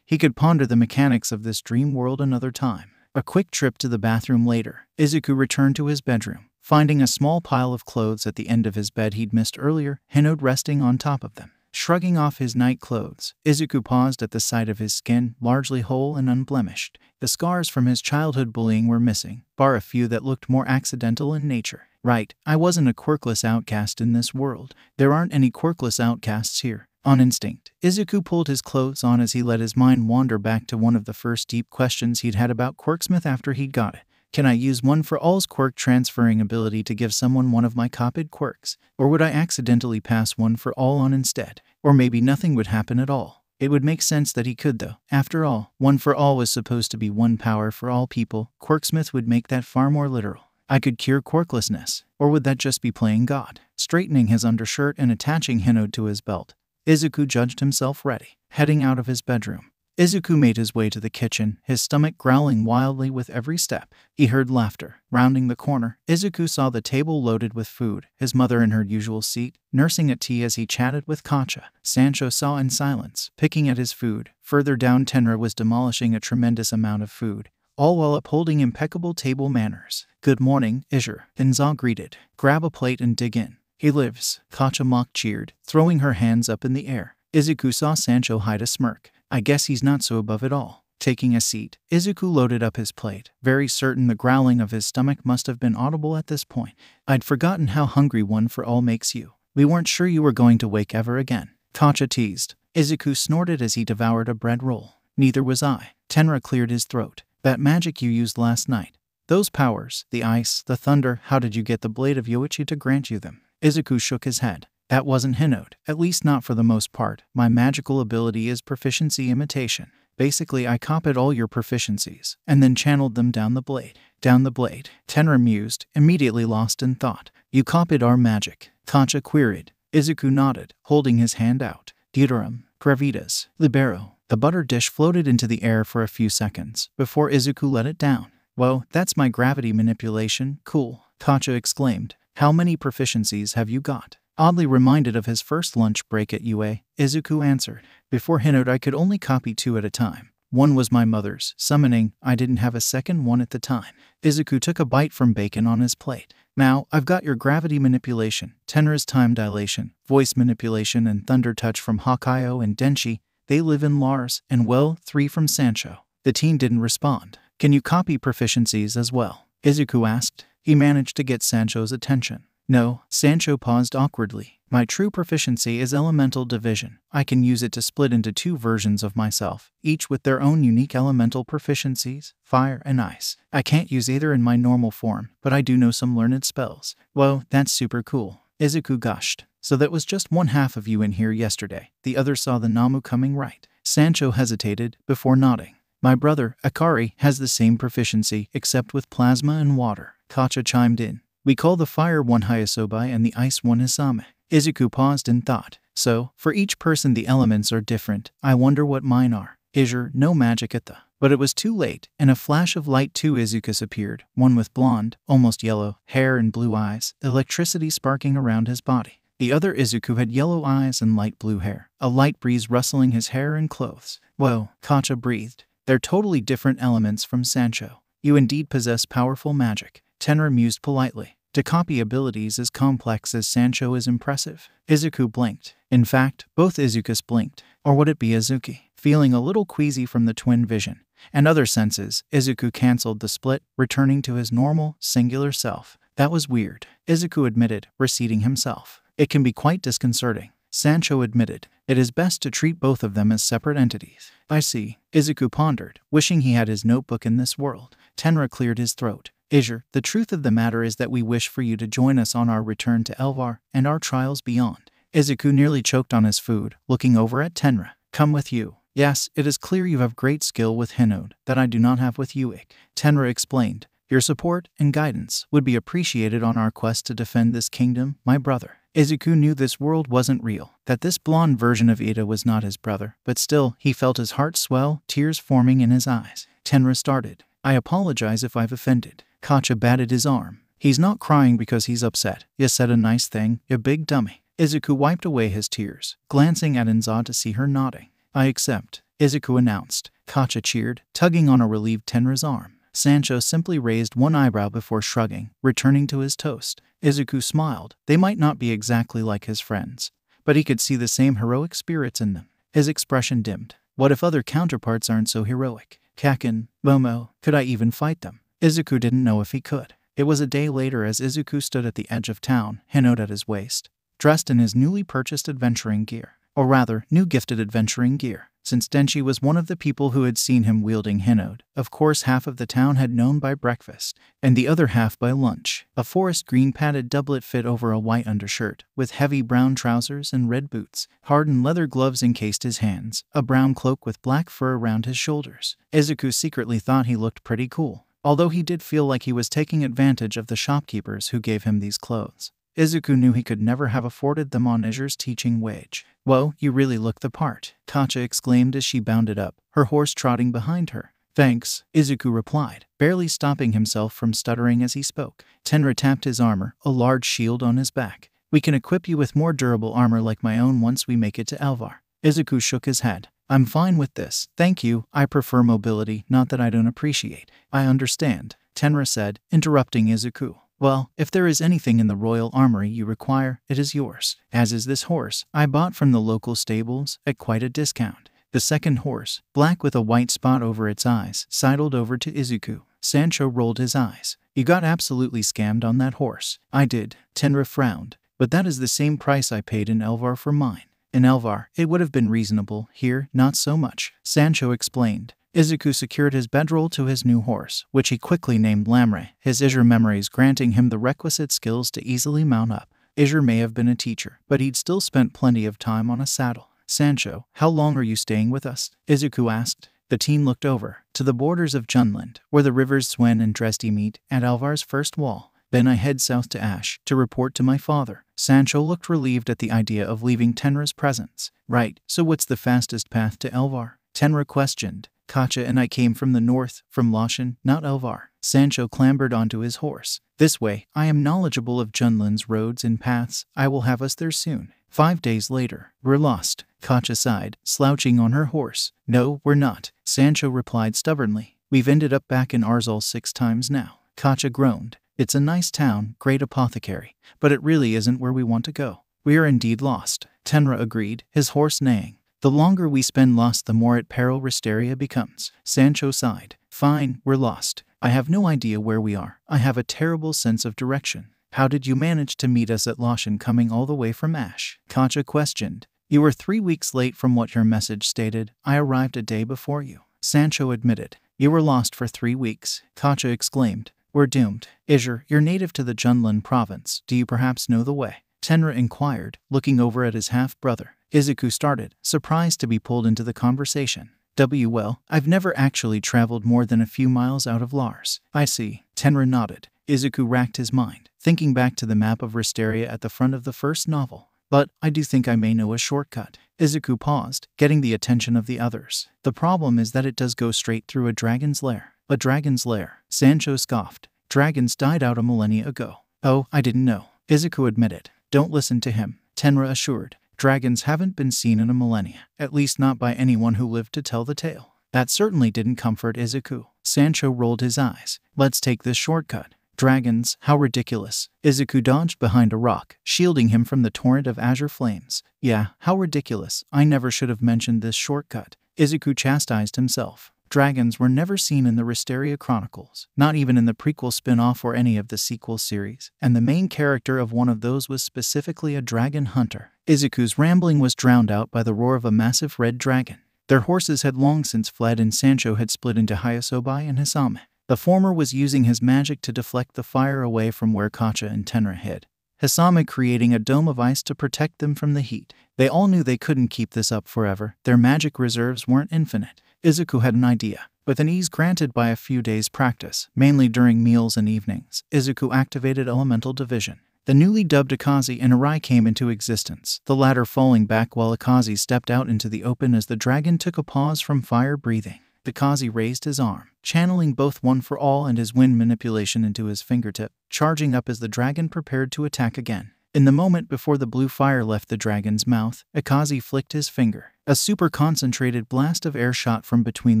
He could ponder the mechanics of this dream world another time. A quick trip to the bathroom later, Izuku returned to his bedroom, finding a small pile of clothes at the end of his bed he'd missed earlier, Hinode resting on top of them. Shrugging off his night clothes, Izuku paused at the sight of his skin, largely whole and unblemished. The scars from his childhood bullying were missing, bar a few that looked more accidental in nature. Right, I wasn't a quirkless outcast in this world. There aren't any quirkless outcasts here. On instinct, Izuku pulled his clothes on as he let his mind wander back to one of the first deep questions he'd had about Quirksmith after he'd got it. Can I use one for all's quirk transferring ability to give someone one of my copied quirks? Or would I accidentally pass one for all on instead? Or maybe nothing would happen at all. It would make sense that he could though. After all, one for all was supposed to be one power for all people. Quirksmith would make that far more literal. I could cure quirklessness. Or would that just be playing God? straightening his undershirt and attaching Hinode to his belt. Izuku judged himself ready, heading out of his bedroom. Izuku made his way to the kitchen, his stomach growling wildly with every step. He heard laughter. Rounding the corner, Izuku saw the table loaded with food, his mother in her usual seat, nursing a tea as he chatted with Kacha. Sancho saw in silence, picking at his food. Further down, Tenra was demolishing a tremendous amount of food, all while upholding impeccable table manners. "Good morning, Izure," Inza greeted. "Grab a plate and dig in." "He lives," Kacha mock cheered, throwing her hands up in the air. Izuku saw Sancho hide a smirk. "I guess he's not so above it all." Taking a seat, Izuku loaded up his plate, very certain the growling of his stomach must have been audible at this point. "I'd forgotten how hungry one for all makes you. We weren't sure you were going to wake ever again," Kacha teased. Izuku snorted as he devoured a bread roll. "Neither was I." Tenra cleared his throat. "That magic you used last night. Those powers, the ice, the thunder, how did you get the blade of Yoichi to grant you them?" Izuku shook his head. "That wasn't Hinode, at least not for the most part. My magical ability is proficiency imitation. Basically, I copied all your proficiencies, and then channeled them down the blade." "Down the blade?" Tenra mused, immediately lost in thought. "You copied our magic?" Kacha queried. Izuku nodded, holding his hand out. "Deuterum, Gravitas, Libero." The butter dish floated into the air for a few seconds, before Izuku let it down. "Whoa, that's my gravity manipulation, cool," Kacha exclaimed. "How many proficiencies have you got?" Oddly reminded of his first lunch break at UA, Izuku answered. "Before Hinode I could only copy 2 at a time. One was my mother's, summoning. I didn't have a second one at the time." Izuku took a bite from bacon on his plate. "Now, I've got your gravity manipulation, Tenra's time dilation, voice manipulation, and thunder touch from Hakayo and Denshi. They live in Lars, and well, 3 from Sancho." The teen didn't respond. "Can you copy proficiencies as well?" Izuku asked. He managed to get Sancho's attention. "No," Sancho paused awkwardly. "My true proficiency is elemental division. I can use it to split into 2 versions of myself, each with their own unique elemental proficiencies, fire and ice. I can't use either in my normal form, but I do know some learned spells." "Whoa, that's super cool," Izuku gushed. "So that was just one half of you in here yesterday. The other saw the Namu coming, right?" Sancho hesitated, before nodding. "My brother, Akari, has the same proficiency, except with plasma and water," Kacha chimed in. "We call the fire one Hayasobai and the ice one Isame." Izuku paused in thought. "So, for each person the elements are different. I wonder what mine are." Izure, no magic at the... But it was too late. In a flash of light 2 Izukus appeared, one with blonde, almost yellow, hair and blue eyes, electricity sparking around his body. The other Izuku had yellow eyes and light blue hair, a light breeze rustling his hair and clothes. "Whoa," Kacha breathed. "They're totally different elements from Sancho. You indeed possess powerful magic." Tenra mused politely. "To copy abilities as complex as Sancho is impressive." Izuku blinked. In fact, both Izukus blinked. Or would it be Izuki? Feeling a little queasy from the twin vision and other senses, Izuku cancelled the split, returning to his normal, singular self. "That was weird," Izuku admitted, reseating himself. "It can be quite disconcerting." Sancho admitted. "It is best to treat both of them as separate entities." "I see," Izuku pondered, wishing he had his notebook in this world. Tenra cleared his throat. "Izure, the truth of the matter is that we wish for you to join us on our return to Elvar and our trials beyond." Izuku nearly choked on his food, looking over at Tenra. "Come with you." "Yes, it is clear you have great skill with Hinode that I do not have with Uik," Tenra explained. "Your support and guidance would be appreciated on our quest to defend this kingdom, my brother." Izuku knew this world wasn't real, that this blonde version of Ida was not his brother, but still, he felt his heart swell, tears forming in his eyes. Tenra started. "I apologize if I've offended." Kacha batted his arm. "He's not crying because he's upset. You said a nice thing, you big dummy." Izuku wiped away his tears, glancing at Inza to see her nodding. "I accept," Izuku announced. Kacha cheered, tugging on a relieved Tenra's arm. Sancho simply raised one eyebrow before shrugging, returning to his toast. Izuku smiled. They might not be exactly like his friends, but he could see the same heroic spirits in them. His expression dimmed. What if other counterparts aren't so heroic? Kaken, Momo, could I even fight them? Izuku didn't know if he could. It was a day later as Izuku stood at the edge of town, Hinode at his waist, dressed in his newly purchased adventuring gear. Or rather, new gifted adventuring gear. Since Denshi was one of the people who had seen him wielding Hinode, of course half of the town had known by breakfast, and the other half by lunch. A forest green padded doublet fit over a white undershirt, with heavy brown trousers and red boots. Hardened leather gloves encased his hands, a brown cloak with black fur around his shoulders. Izuku secretly thought he looked pretty cool, although he did feel like he was taking advantage of the shopkeepers who gave him these clothes. Izuku knew he could never have afforded them on Izur's teaching wage. "Whoa, you really look the part," Kacha exclaimed as she bounded up, her horse trotting behind her. "Thanks," Izuku replied, barely stopping himself from stuttering as he spoke. Tenra tapped his armor, a large shield on his back. "We can equip you with more durable armor like my own once we make it to Alvar." Izuku shook his head. "I'm fine with this, thank you. I prefer mobility, not that I don't appreciate." "I understand," Tenra said, interrupting Izuku. "Well, if there is anything in the royal armory you require, it is yours. As is this horse, I bought from the local stables at quite a discount." The second horse, black with a white spot over its eyes, sidled over to Izuku. Sancho rolled his eyes. "You got absolutely scammed on that horse." "I did," Tenra frowned, "but that is the same price I paid in Alvar for mine." "In Alvar, it would have been reasonable. Here, not so much," Sancho explained. Izuku secured his bedroll to his new horse, which he quickly named Lamre, his Izur memories granting him the requisite skills to easily mount up. Izur may have been a teacher, but he'd still spent plenty of time on a saddle. "Sancho, how long are you staying with us?" Izuku asked. The team looked over, to the borders of Junland, where the rivers Swen and Dresty meet, at Alvar's first wall. "Then I head south to Ash, to report to my father." Sancho looked relieved at the idea of leaving Tenra's presence. "Right, so what's the fastest path to Alvar?" Tenra questioned. "Kacha and I came from the north, from Lashan, not Alvar." Sancho clambered onto his horse. "This way, I am knowledgeable of Junland's roads and paths. I will have us there soon." 5 days later. "We're lost," Kacha sighed, slouching on her horse. "No, we're not," Sancho replied stubbornly. "We've ended up back in Arzal 6 times now." Kacha groaned. "It's a nice town, great apothecary, but it really isn't where we want to go." "We are indeed lost," Tenra agreed, his horse neighing. "The longer we spend lost, the more at peril Risteria becomes." Sancho sighed. "Fine, we're lost. I have no idea where we are. I have a terrible sense of direction." "How did you manage to meet us at Lashan coming all the way from Ash?" Kacha questioned. "You were 3 weeks late from what your message stated. I arrived a day before you," Sancho admitted. "You were lost for 3 weeks," Kacha exclaimed. "We're doomed." "Izur, you're native to the Junland province. Do you perhaps know the way?" Tenra inquired, looking over at his half-brother. Izuku started, surprised to be pulled into the conversation. "Well, I've never actually traveled more than a few miles out of Lars." "I see." Tenra nodded. Izuku racked his mind, thinking back to the map of Risteria at the front of the first novel. "But I do think I may know a shortcut." Izuku paused, getting the attention of the others. "The problem is that it does go straight through a dragon's lair." "A dragon's lair?" Sancho scoffed. "Dragons died out a millennia ago." "Oh, I didn't know," Izuku admitted. "Don't listen to him," Tenra assured. "Dragons haven't been seen in a millennia, at least not by anyone who lived to tell the tale." That certainly didn't comfort Izuku. Sancho rolled his eyes. "Let's take this shortcut." "Dragons, how ridiculous." Izuku dodged behind a rock, shielding him from the torrent of azure flames. "Yeah, how ridiculous. I never should have mentioned this shortcut." Izuku chastised himself. Dragons were never seen in the Risteria Chronicles, not even in the prequel spin-off or any of the sequel series, and the main character of one of those was specifically a dragon hunter. Izuku's rambling was drowned out by the roar of a massive red dragon. Their horses had long since fled and Sancho had split into Hayasobai and Hisame. The former was using his magic to deflect the fire away from where Kacha and Tenra hid, Hisame creating a dome of ice to protect them from the heat. They all knew they couldn't keep this up forever. Their magic reserves weren't infinite. Izuku had an idea. With an ease granted by a few days' practice, mainly during meals and evenings, Izuku activated Elemental Division. The newly dubbed Akazi and Arai came into existence, the latter falling back while Akazi stepped out into the open as the dragon took a pause from fire breathing. Akazi raised his arm, channeling both One for All and his wind manipulation into his fingertip, charging up as the dragon prepared to attack again. In the moment before the blue fire left the dragon's mouth, Akazi flicked his finger. A super-concentrated blast of air shot from between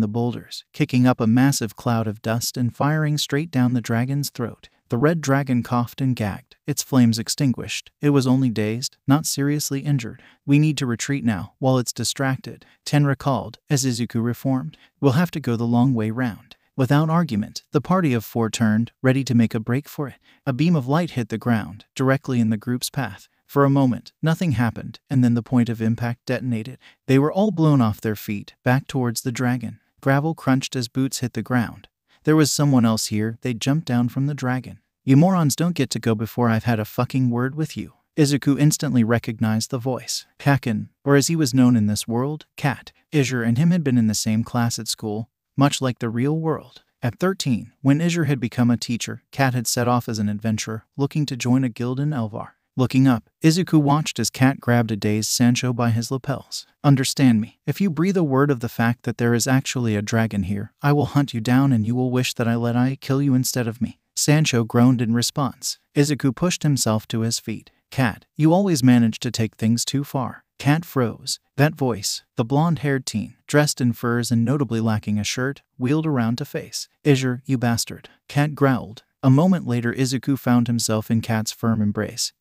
the boulders, kicking up a massive cloud of dust and firing straight down the dragon's throat. The red dragon coughed and gagged, its flames extinguished. It was only dazed, not seriously injured. "We need to retreat now, while it's distracted," Tenra called, as Izuku reformed. "We'll have to go the long way round." Without argument, the party of 4 turned, ready to make a break for it. A beam of light hit the ground, directly in the group's path. For a moment, nothing happened, and then the point of impact detonated. They were all blown off their feet, back towards the dragon. Gravel crunched as boots hit the ground. There was someone else here. They jumped down from the dragon. "You morons don't get to go before I've had a fucking word with you." Izuku instantly recognized the voice. Kaken, or as he was known in this world, Kat. Izur and him had been in the same class at school, much like the real world. At 13, when Izur had become a teacher, Kat had set off as an adventurer, looking to join a guild in Alvar. Looking up, Izuku watched as Cat grabbed a dazed Sancho by his lapels. Understand me, if you breathe a word of the fact that there is actually a dragon here, I will hunt you down and you will wish that I let I kill you instead of me. Sancho groaned in response. Izuku pushed himself to his feet. Cat, you always manage to take things too far. Cat froze. That voice, the blonde-haired teen, dressed in furs and notably lacking a shirt, wheeled around to face. Izur, you bastard. Cat growled. A moment later Izuku found himself in Cat's firm embrace.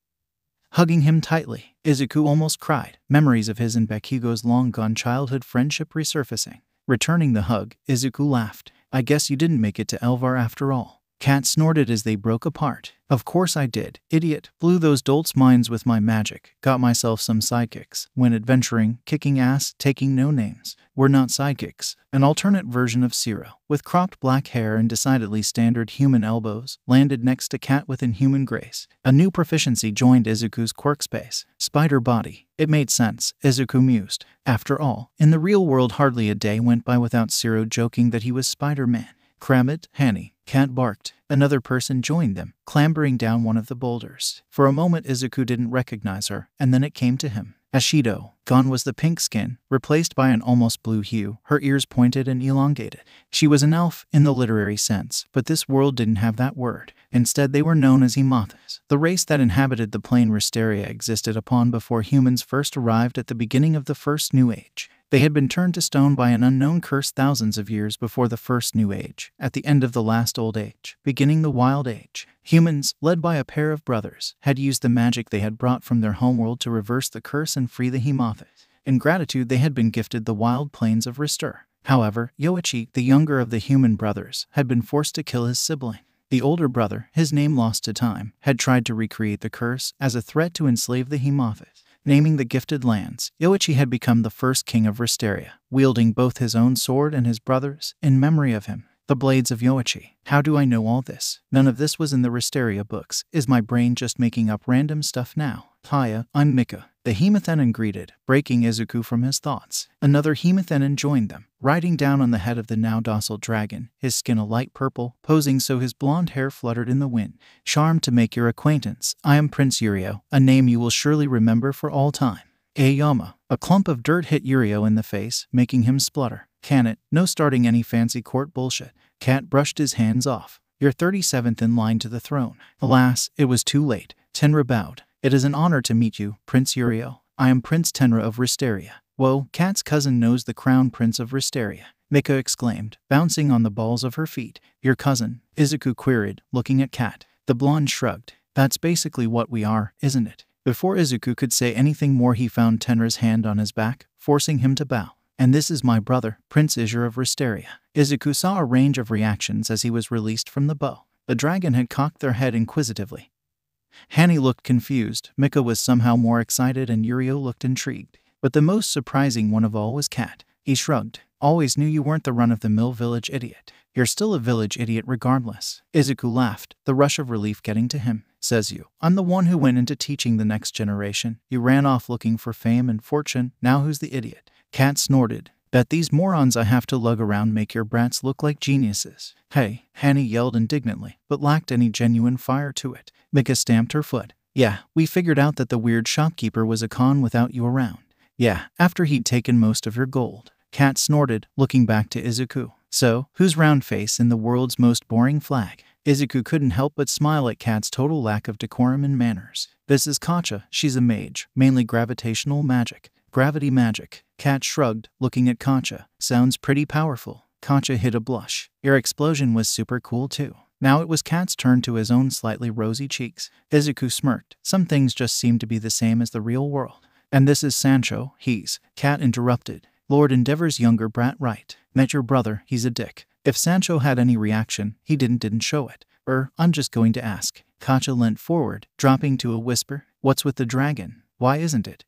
Hugging him tightly, Izuku almost cried, memories of his and Bakugo's long-gone childhood friendship resurfacing. Returning the hug, Izuku laughed. I guess you didn't make it to Elvar after all. Cat snorted as they broke apart. Of course I did, idiot. Blew those dolts' minds with my magic. Got myself some sidekicks. Went adventuring, kicking ass, taking no names. We're not sidekicks. An alternate version of Zero, with cropped black hair and decidedly standard human elbows, landed next to Cat with inhuman grace. A new proficiency joined Izuku's quirk space. Spider body. It made sense, Izuku mused. After all, in the real world hardly a day went by without Zero joking that he was Spider-Man. Cram it, Hanny. Cat barked. Another person joined them, clambering down one of the boulders. For a moment Izuku didn't recognize her, and then it came to him. Ashido. Gone was the pink skin, replaced by an almost blue hue, her ears pointed and elongated. She was an elf, in the literary sense, but this world didn't have that word. Instead they were known as Emathas. The race that inhabited the plane Risteria existed upon before humans first arrived at the beginning of the first New Age. They had been turned to stone by an unknown curse thousands of years before the first New Age, at the end of the last Old Age, beginning the Wild Age. Humans, led by a pair of brothers, had used the magic they had brought from their homeworld to reverse the curse and free the Emathas. In gratitude they had been gifted the wild plains of Ristur. However, Yoichi, the younger of the human brothers, had been forced to kill his sibling. The older brother, his name lost to time, had tried to recreate the curse as a threat to enslave the Emathas. Naming the gifted lands, Yoichi had become the first king of Risteria, wielding both his own sword and his brother's, in memory of him. The blades of Yoichi. How do I know all this? None of this was in the Risteria books. Is my brain just making up random stuff now? Hiya, I'm Mika. The Hemothenon greeted, breaking Izuku from his thoughts. Another Hemothenon joined them, riding down on the head of the now docile dragon, his skin a light purple, posing so his blonde hair fluttered in the wind. Charmed to make your acquaintance, I am Prince Yurio, a name you will surely remember for all time. Ayama. A clump of dirt hit Yurio in the face, making him splutter. Can it? No starting any fancy court bullshit. Cat brushed his hands off. You're 37th in line to the throne. Alas, it was too late. Tenra bowed. It is an honor to meet you, Prince Yurio. I am Prince Tenra of Risteria. Whoa, Cat's cousin knows the crown prince of Risteria. Mika exclaimed, bouncing on the balls of her feet. Your cousin? Izuku queried, looking at Cat. The blonde shrugged. That's basically what we are, isn't it? Before Izuku could say anything more he found Tenra's hand on his back, forcing him to bow. And this is my brother, Prince Izur of Risteria. Izuku saw a range of reactions as he was released from the bow. The dragon had cocked their head inquisitively. Hanny looked confused, Mika was somehow more excited, and Yurio looked intrigued. But the most surprising one of all was Cat. He shrugged. Always knew you weren't the run-of-the-mill village idiot. You're still a village idiot regardless. Izuku laughed, the rush of relief getting to him. Says you. I'm the one who went into teaching the next generation. You ran off looking for fame and fortune, now who's the idiot? Cat snorted. Bet these morons I have to lug around make your brats look like geniuses. Hey, Hanny yelled indignantly, but lacked any genuine fire to it. Mika stamped her foot. Yeah, we figured out that the weird shopkeeper was a con without you around. Yeah, after he'd taken most of your gold. Cat snorted, looking back to Izuku. So, who's round face in the world's most boring flag? Izuku couldn't help but smile at Cat's total lack of decorum and manners. This is Kacha, she's a mage, mainly gravitational magic. Gravity magic. Cat shrugged, looking at Kacha. Sounds pretty powerful. Kacha hid a blush. Your explosion was super cool too. Now it was Cat's turn to his own slightly rosy cheeks. Izuku smirked. Some things just seem to be the same as the real world. And this is Sancho, he's... Cat interrupted. Lord Endeavor's younger brat, right. Met your brother, he's a dick. If Sancho had any reaction, he didn't show it. I'm just going to ask. Kacha leant forward, dropping to a whisper. What's with the dragon? Why isn't it,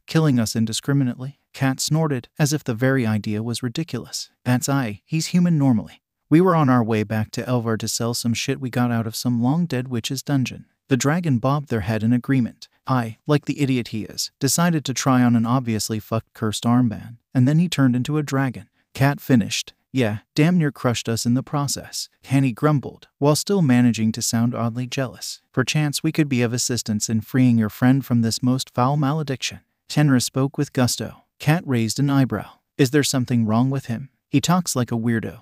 killing us indiscriminately? Cat snorted, as if the very idea was ridiculous. That's he's human normally. We were on our way back to Elvar to sell some shit we got out of some long-dead witch's dungeon. The dragon bobbed their head in agreement. I, like the idiot he is, decided to try on an obviously fucked cursed armband, and then he turned into a dragon. Cat finished. Yeah, damn near crushed us in the process, Hanny grumbled, while still managing to sound oddly jealous. Perchance we could be of assistance in freeing your friend from this most foul malediction. Tenra spoke with gusto. Kat raised an eyebrow. Is there something wrong with him? He talks like a weirdo.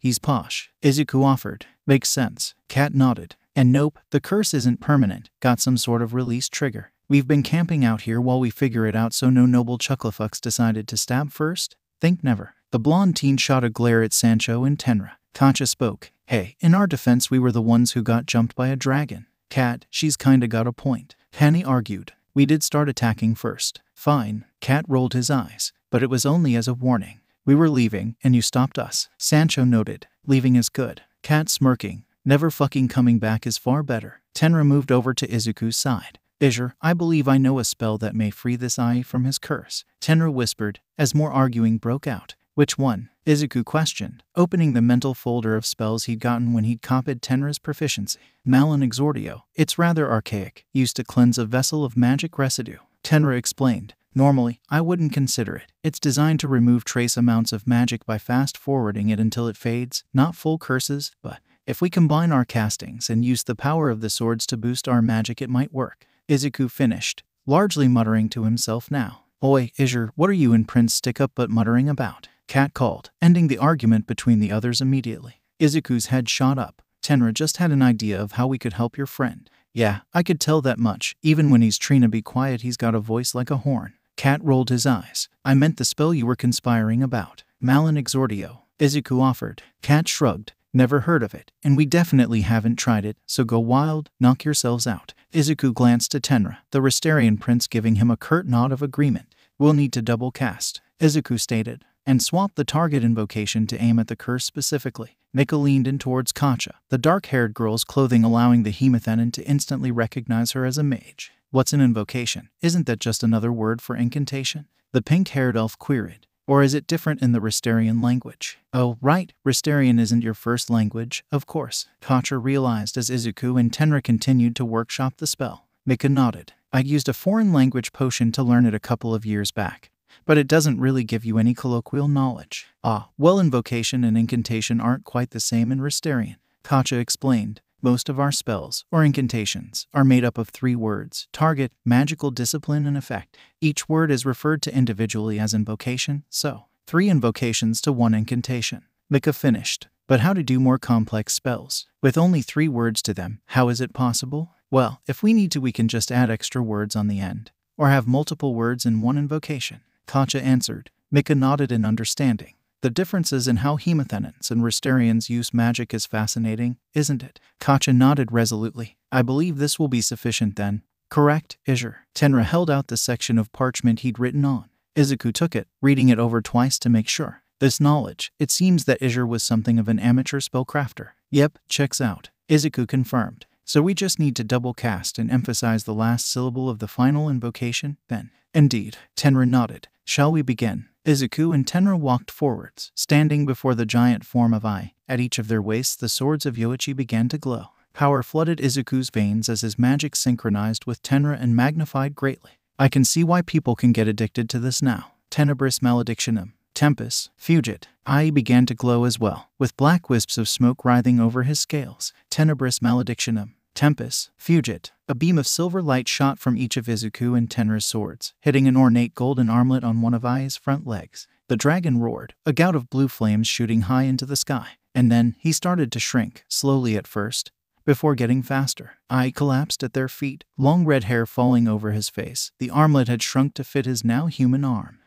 He's posh, Izuku offered. Makes sense. Kat nodded. And nope, the curse isn't permanent. Got some sort of release trigger. We've been camping out here while we figure it out, so no noble chucklefucks decided to stab first? Think never. The blonde teen shot a glare at Sancho and Tenra. Katja spoke. Hey, in our defense we were the ones who got jumped by a dragon. Kat, she's kinda got a point. Hanny argued. We did start attacking first. Fine. Kat rolled his eyes. But it was only as a warning. We were leaving, and you stopped us. Sancho noted. Leaving is good. Kat smirking. Never fucking coming back is far better. Tenra moved over to Izuku's side. Izure, I believe I know a spell that may free this eye from his curse. Tenra whispered, as more arguing broke out. Which one? Izuku questioned, opening the mental folder of spells he'd gotten when he'd copied Tenra's proficiency. Malin Exordio. It's rather archaic, used to cleanse a vessel of magic residue. Tenra explained. Normally, I wouldn't consider it. It's designed to remove trace amounts of magic by fast-forwarding it until it fades, not full curses, but if we combine our castings and use the power of the swords to boost our magic, it might work. Izuku finished, largely muttering to himself now. Oi, Izure, what are you and Prince Stick-Up but muttering about? Kat called, ending the argument between the others immediately. Izuku's head shot up. Tenra just had an idea of how we could help your friend. Yeah, I could tell that much. Even when he's trying to be quiet, he's got a voice like a horn. Kat rolled his eyes. I meant the spell you were conspiring about. Malin Exordio. Izuku offered. Kat shrugged. Never heard of it, and we definitely haven't tried it, so go wild, knock yourselves out. Izuku glanced to Tenra, the Restarian prince, giving him a curt nod of agreement. We'll need to double cast, Izuku stated, and swap the target invocation to aim at the curse specifically. Mika leaned in towards Katja, the dark-haired girl's clothing allowing the Hemothenan to instantly recognize her as a mage. What's an invocation? Isn't that just another word for incantation? The pink-haired elf queried. Or is it different in the Restarian language? Oh, right, Restarian isn't your first language, of course. Katja realized as Izuku and Tenra continued to workshop the spell. Mika nodded. I used a foreign language potion to learn it a couple of years back, but it doesn't really give you any colloquial knowledge. Ah, well, invocation and incantation aren't quite the same in Restarian, Katja explained. Most of our spells, or incantations, are made up of 3 words: target, magical discipline, and effect. Each word is referred to individually as invocation, so 3 invocations to 1 incantation. Mika finished. But how to do more complex spells? With only 3 words to them, how is it possible? Well, if we need to, we can just add extra words on the end, or have multiple words in 1 invocation. Katja answered. Mika nodded in understanding. The differences in how Hemothenans and Restarians use magic is fascinating, isn't it? Katja nodded resolutely. I believe this will be sufficient then. Correct, Izure. Tenra held out the section of parchment he'd written on. Izuku took it, reading it over twice to make sure. This knowledge, it seems that Izure was something of an amateur spellcrafter. Yep, checks out. Izuku confirmed. So we just need to double cast and emphasize the last syllable of the final invocation, then. Indeed. Tenra nodded. Shall we begin? Izuku and Tenra walked forwards, standing before the giant form of Ai. At each of their waists the swords of Yoichi began to glow. Power flooded Izuku's veins as his magic synchronized with Tenra and magnified greatly. I can see why people can get addicted to this now. Tenebris maledictionum. Tempest. Fugit. Ai began to glow as well, with black wisps of smoke writhing over his scales. Tenebris maledictionum. Tempest. Fugit. A beam of silver light shot from each of Izuku and Tenra's swords, hitting an ornate golden armlet on one of Ai's front legs. The dragon roared, a gout of blue flames shooting high into the sky. And then, he started to shrink, slowly at first, before getting faster. Ai collapsed at their feet, long red hair falling over his face. The armlet had shrunk to fit his now human arm.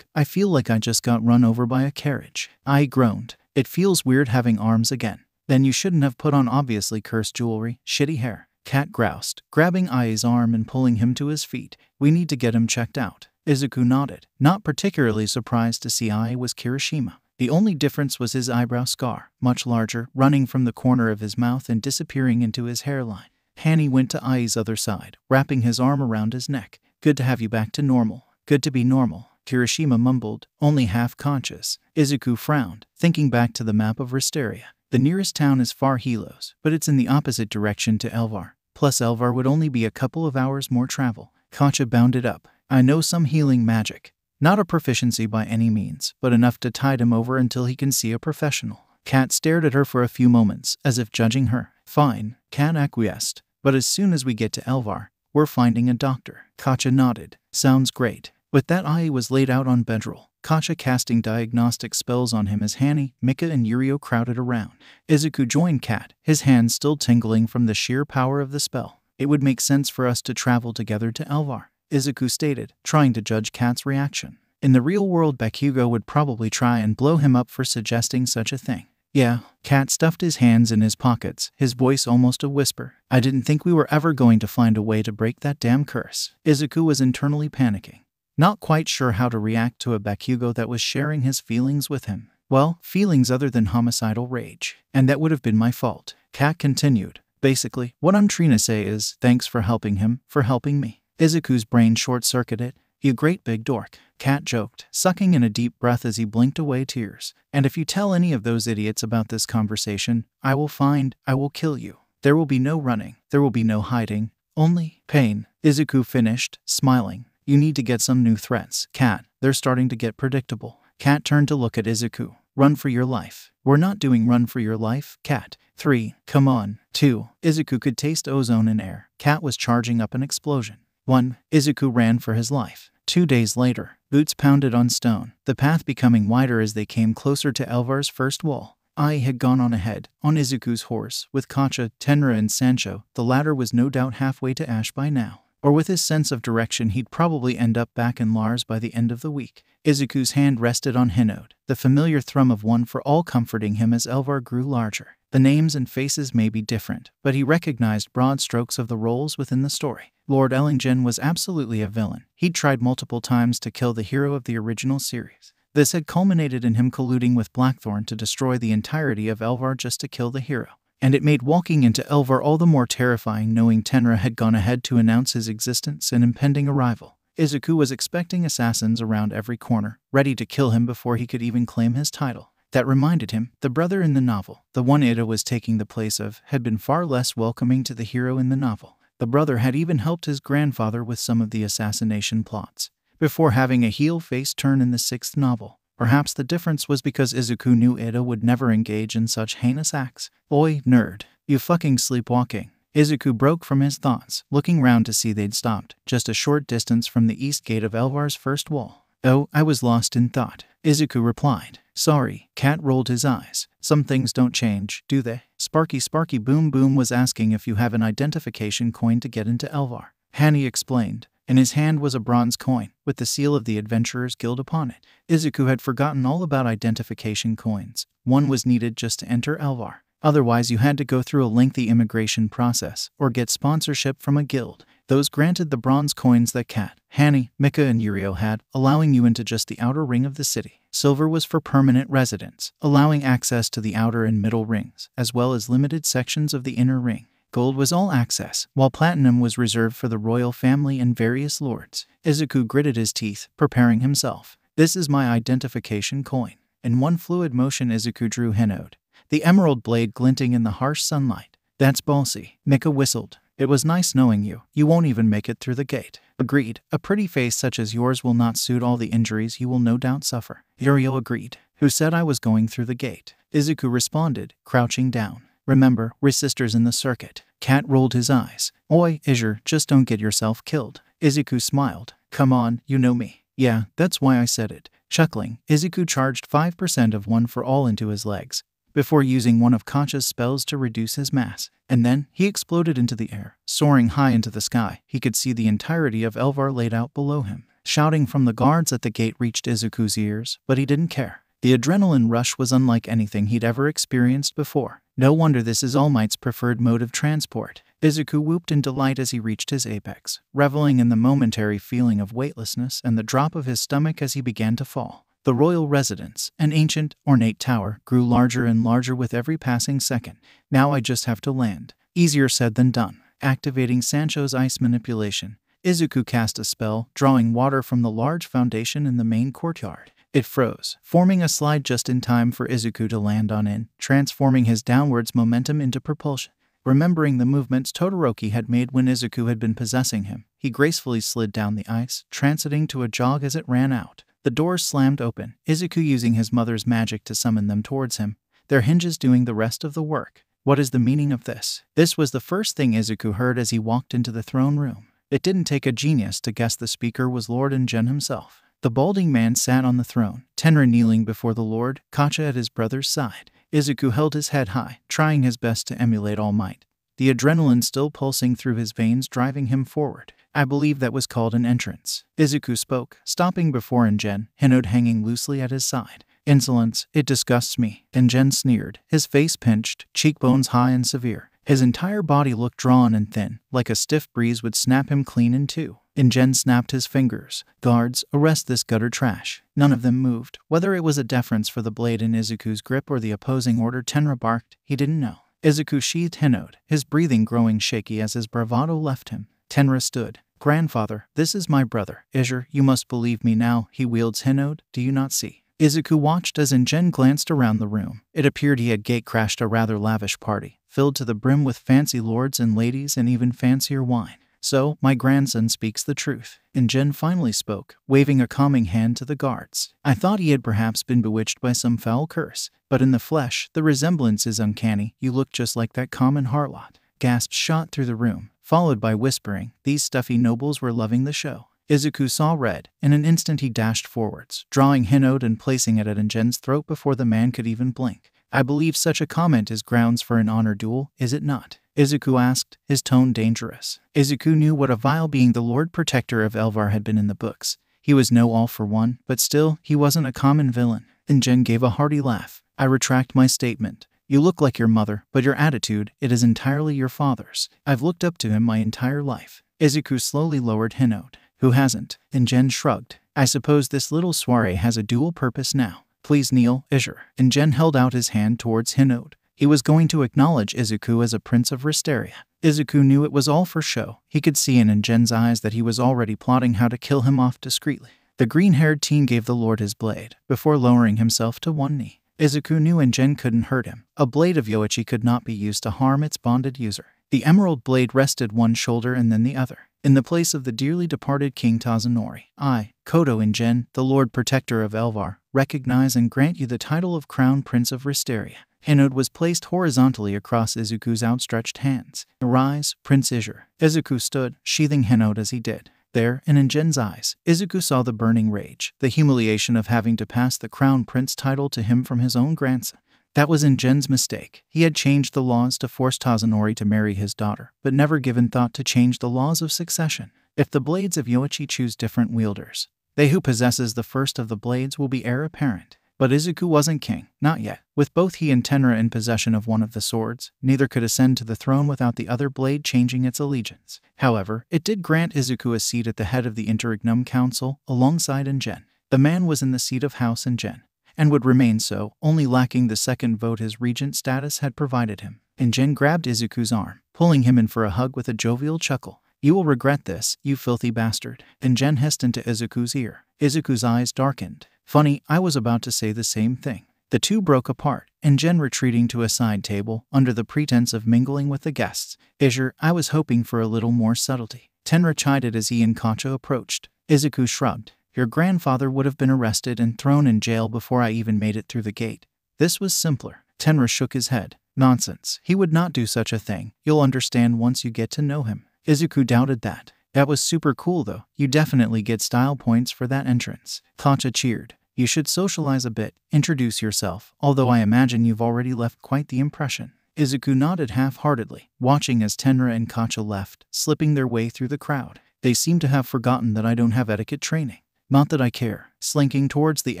I feel like I just got run over by a carriage. Ai groaned. It feels weird having arms again. Then you shouldn't have put on obviously cursed jewelry, shitty hair. Kat groused, grabbing Ai's arm and pulling him to his feet. We need to get him checked out. Izuku nodded, not particularly surprised to see Ai was Kirishima. The only difference was his eyebrow scar, much larger, running from the corner of his mouth and disappearing into his hairline. Hanny went to Ai's other side, wrapping his arm around his neck. Good to have you back to normal. Good to be normal, Kirishima mumbled, only half conscious. Izuku frowned, thinking back to the map of Risteria. The nearest town is Far Helos, but it's in the opposite direction to Elvar. Plus Elvar would only be a couple of hours more travel. Katja bounded up. I know some healing magic. Not a proficiency by any means, but enough to tide him over until he can see a professional. Kat stared at her for a few moments, as if judging her. Fine, Kat acquiesced. But as soon as we get to Elvar, we're finding a doctor. Katja nodded. Sounds great. With that, Ai was laid out on bedroll, Katja casting diagnostic spells on him as Hani, Mika, and Yurio crowded around. Izuku joined Kat, his hands still tingling from the sheer power of the spell. It would make sense for us to travel together to Elvar, Izuku stated, trying to judge Kat's reaction. In the real world, Bakugo would probably try and blow him up for suggesting such a thing. Yeah, Kat stuffed his hands in his pockets, his voice almost a whisper. I didn't think we were ever going to find a way to break that damn curse. Izuku was internally panicking, not quite sure how to react to a Bakugo that was sharing his feelings with him. Well, feelings other than homicidal rage. And that would have been my fault. Kat continued. Basically, what I'm trying to say is, thanks for helping him, for helping me. Izuku's brain short-circuited. You great big dork, Kat joked, sucking in a deep breath as he blinked away tears. And if you tell any of those idiots about this conversation, I will kill you. There will be no running, there will be no hiding, only pain. Izuku finished, smiling. You need to get some new threats, Kat. They're starting to get predictable. Kat turned to look at Izuku. Run for your life. We're not doing run for your life, Kat. 3. Come on. 2. Izuku could taste ozone in air. Kat was charging up an explosion. 1. Izuku ran for his life. 2 days later, boots pounded on stone, the path becoming wider as they came closer to Elvar's first wall. Ai had gone on ahead, on Izuku's horse, with Katja, Tenra, and Sancho. The latter was no doubt halfway to Ash by now. Or with his sense of direction, he'd probably end up back in Lars by the end of the week. Izuku's hand rested on Hinode, the familiar thrum of one for all comforting him as Elvar grew larger. The names and faces may be different, but he recognized broad strokes of the roles within the story. Lord Ellingen was absolutely a villain. He'd tried multiple times to kill the hero of the original series. This had culminated in him colluding with Blackthorn to destroy the entirety of Elvar just to kill the hero. And it made walking into Elvar all the more terrifying knowing Tenra had gone ahead to announce his existence and impending arrival. Izuku was expecting assassins around every corner, ready to kill him before he could even claim his title. That reminded him, the brother in the novel, the one Ida was taking the place of, had been far less welcoming to the hero in the novel. The brother had even helped his grandfather with some of the assassination plots, before having a heel-face turn in the 6th novel. Perhaps the difference was because Izuku knew Ida would never engage in such heinous acts. Oi, nerd. You fucking sleepwalking. Izuku broke from his thoughts, looking round to see they'd stopped, just a short distance from the east gate of Elvar's first wall. Oh, I was lost in thought, Izuku replied. Sorry. Kat rolled his eyes. Some things don't change, do they? Sparky Boom Boom was asking if you have an identification coin to get into Elvar. Hani explained. In his hand was a bronze coin, with the seal of the Adventurers Guild upon it. Izuku had forgotten all about identification coins. One was needed just to enter Elvar. Otherwise, you had to go through a lengthy immigration process, or get sponsorship from a guild. Those granted the bronze coins that Kat, Hani, Mika, and Yurio had, allowing you into just the outer ring of the city. Silver was for permanent residents, allowing access to the outer and middle rings, as well as limited sections of the inner ring. Gold was all access, while platinum was reserved for the royal family and various lords. Izuku gritted his teeth, preparing himself. This is my identification coin. In one fluid motion, Izuku drew Hinode, the emerald blade glinting in the harsh sunlight. That's ballsy. Mika whistled. It was nice knowing you. You won't even make it through the gate. Agreed. A pretty face such as yours will not suit all the injuries you will no doubt suffer. Yurio agreed. Who said I was going through the gate? Izuku responded, crouching down. Remember, we're sisters in the circuit. Kat rolled his eyes. Oi, Izur, just don't get yourself killed. Izuku smiled. Come on, you know me. Yeah, that's why I said it. Chuckling, Izuku charged 5% of one for all into his legs, before using one of Katja's spells to reduce his mass. And then, he exploded into the air. Soaring high into the sky, he could see the entirety of Elvar laid out below him. Shouting from the guards at the gate reached Izuku's ears, but he didn't care. The adrenaline rush was unlike anything he'd ever experienced before. No wonder this is All Might's preferred mode of transport. Izuku whooped in delight as he reached his apex, reveling in the momentary feeling of weightlessness and the drop of his stomach as he began to fall. The royal residence, an ancient, ornate tower, grew larger and larger with every passing second. Now I just have to land. Easier said than done. Activating Sancho's ice manipulation, Izuku cast a spell, drawing water from the large foundation in the main courtyard. It froze, forming a slide just in time for Izuku to land on in, transforming his downwards momentum into propulsion. Remembering the movements Todoroki had made when Izuku had been possessing him, he gracefully slid down the ice, transiting to a jog as it ran out. The doors slammed open, Izuku using his mother's magic to summon them towards him, their hinges doing the rest of the work. What is the meaning of this? This was the first thing Izuku heard as he walked into the throne room. It didn't take a genius to guess the speaker was Lord Ingen himself. The balding man sat on the throne, Tenra kneeling before the Lord, Kacha at his brother's side. Izuku held his head high, trying his best to emulate All Might, the adrenaline still pulsing through his veins driving him forward. I believe that was called an entrance. Izuku spoke, stopping before Ingen, Hinode hanging loosely at his side. Insolence, it disgusts me. Ingen sneered, his face pinched, cheekbones high and severe. His entire body looked drawn and thin, like a stiff breeze would snap him clean in two. Ingen snapped his fingers. Guards, arrest this gutter trash. None of them moved. Whether it was a deference for the blade in Izuku's grip or the opposing order Tenra barked, he didn't know. Izuku sheathed Hinode, his breathing growing shaky as his bravado left him. Tenra stood. Grandfather, this is my brother. Izure, you must believe me now. He wields Hinode, do you not see? Izuku watched as Ingen glanced around the room. It appeared he had gate-crashed a rather lavish party, filled to the brim with fancy lords and ladies and even fancier wine. So, my grandson speaks the truth. Ingen finally spoke, waving a calming hand to the guards. I thought he had perhaps been bewitched by some foul curse, but in the flesh, the resemblance is uncanny. You look just like that common harlot. Gasps shot through the room, followed by whispering. These stuffy nobles were loving the show. Izuku saw red. In an instant he dashed forwards, drawing Hinode and placing it at Ingen's throat before the man could even blink. I believe such a comment is grounds for an honor duel, is it not? Izuku asked, his tone dangerous. Izuku knew what a vile being the Lord Protector of Elvar had been in the books. He was no all-for-one, but still, he wasn't a common villain. Ingen gave a hearty laugh. I retract my statement. You look like your mother, but your attitude, it is entirely your father's. I've looked up to him my entire life. Izuku slowly lowered Hinode. Who hasn't? Ingen shrugged. I suppose this little soiree has a dual purpose now. Please kneel, Izure. Ingen held out his hand towards Hinode. He was going to acknowledge Izuku as a prince of Risteria. Izuku knew it was all for show. He could see in Ingen's eyes that he was already plotting how to kill him off discreetly. The green-haired teen gave the lord his blade, before lowering himself to one knee. Izuku knew Ingen couldn't hurt him. A blade of Yoichi could not be used to harm its bonded user. The emerald blade rested one shoulder and then the other. In the place of the dearly departed King Tazunori, I, Kodo Ingen, the Lord Protector of Elvar, recognize and grant you the title of Crown Prince of Risteria. Hinode was placed horizontally across Izuku's outstretched hands. Arise, Prince Izure. Izuku stood, sheathing Hinode as he did. There, in Ingen's eyes, Izuku saw the burning rage, the humiliation of having to pass the Crown Prince title to him from his own grandson. That was Ingen's mistake. He had changed the laws to force Tazunori to marry his daughter, but never given thought to change the laws of succession. If the blades of Yoichi choose different wielders, they who possesses the first of the blades will be heir apparent. But Izuku wasn't king, not yet. With both he and Tenra in possession of one of the swords, neither could ascend to the throne without the other blade changing its allegiance. However, it did grant Izuku a seat at the head of the Interregnum Council, alongside Ingen. The man was in the seat of House Ingen, and would remain so, only lacking the second vote his regent status had provided him. Ingen grabbed Izuku's arm, pulling him in for a hug with a jovial chuckle. You will regret this, you filthy bastard. Ingen hissed into Izuku's ear. Izuku's eyes darkened. Funny, I was about to say the same thing. The two broke apart, Ingen retreating to a side table, under the pretense of mingling with the guests. Izure, I was hoping for a little more subtlety. Tenra chided as he and Kacha approached. Izuku shrugged. Your grandfather would have been arrested and thrown in jail before I even made it through the gate. This was simpler. Tenra shook his head. Nonsense. He would not do such a thing. You'll understand once you get to know him. Izuku doubted that. That was super cool though. You definitely get style points for that entrance. Kacha cheered. You should socialize a bit, introduce yourself, although I imagine you've already left quite the impression. Izuku nodded half-heartedly, watching as Tenra and Kacha left, slipping their way through the crowd. They seem to have forgotten that I don't have etiquette training. Not that I care. Slinking towards the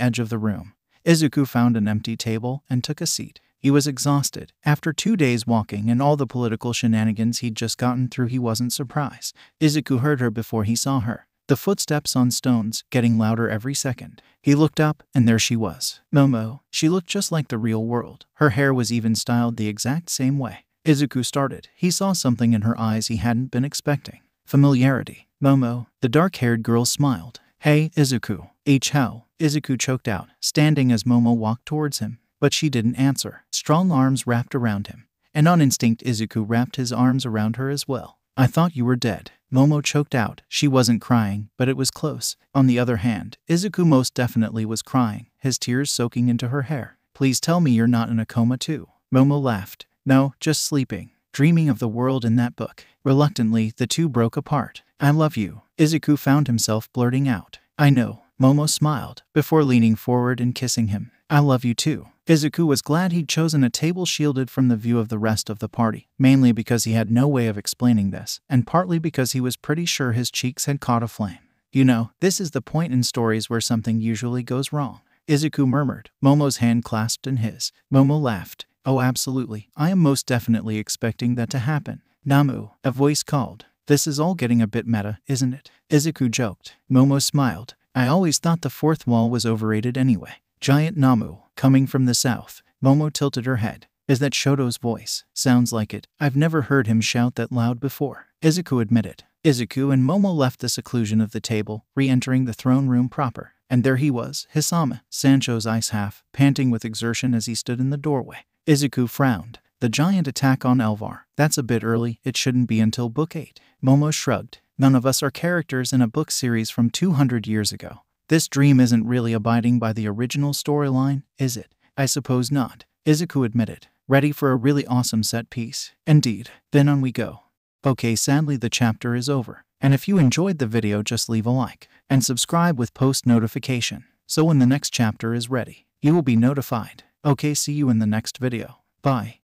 edge of the room, Izuku found an empty table and took a seat. He was exhausted. After 2 days walking and all the political shenanigans he'd just gotten through, he wasn't surprised. Izuku heard her before he saw her. The footsteps on stones, getting louder every second. He looked up, and there she was. Momo. She looked just like the real world. Her hair was even styled the exact same way. Izuku started. He saw something in her eyes he hadn't been expecting. Familiarity. Momo. The dark-haired girl smiled. Hey, Izuku. How? Izuku choked out, standing as Momo walked towards him. But she didn't answer. Strong arms wrapped around him. And on instinct Izuku wrapped his arms around her as well. I thought you were dead. Momo choked out. She wasn't crying, but it was close. On the other hand, Izuku most definitely was crying, his tears soaking into her hair. Please tell me you're not in a coma too. Momo laughed. No, just sleeping. Dreaming of the world in that book. Reluctantly, the two broke apart. I love you. Izuku found himself blurting out. I know. Momo smiled, before leaning forward and kissing him. I love you too. Izuku was glad he'd chosen a table shielded from the view of the rest of the party, mainly because he had no way of explaining this, and partly because he was pretty sure his cheeks had caught a flame. You know, this is the point in stories where something usually goes wrong. Izuku murmured, Momo's hand clasped in his. Momo laughed. Oh, absolutely. I am most definitely expecting that to happen. Namu, a voice called. This is all getting a bit meta, isn't it? Izuku joked. Momo smiled. I always thought the fourth wall was overrated anyway. Giant Namu, coming from the south. Momo tilted her head. Is that Shoto's voice? Sounds like it. I've never heard him shout that loud before. Izuku admitted. Izuku and Momo left the seclusion of the table, re-entering the throne room proper. And there he was, Hisama, Sancho's ice half, panting with exertion as he stood in the doorway. Izuku frowned. The giant attack on Elvar. That's a bit early. It shouldn't be until book 8. Momo shrugged. None of us are characters in a book series from 200 years ago. This dream isn't really abiding by the original storyline, is it? I suppose not. Izuku admitted. Ready for a really awesome set piece. Indeed. Then on we go. Okay, sadly the chapter is over. And if you enjoyed the video, just leave a like and subscribe with post notification. So when the next chapter is ready, you will be notified. Okay, see you in the next video. Bye.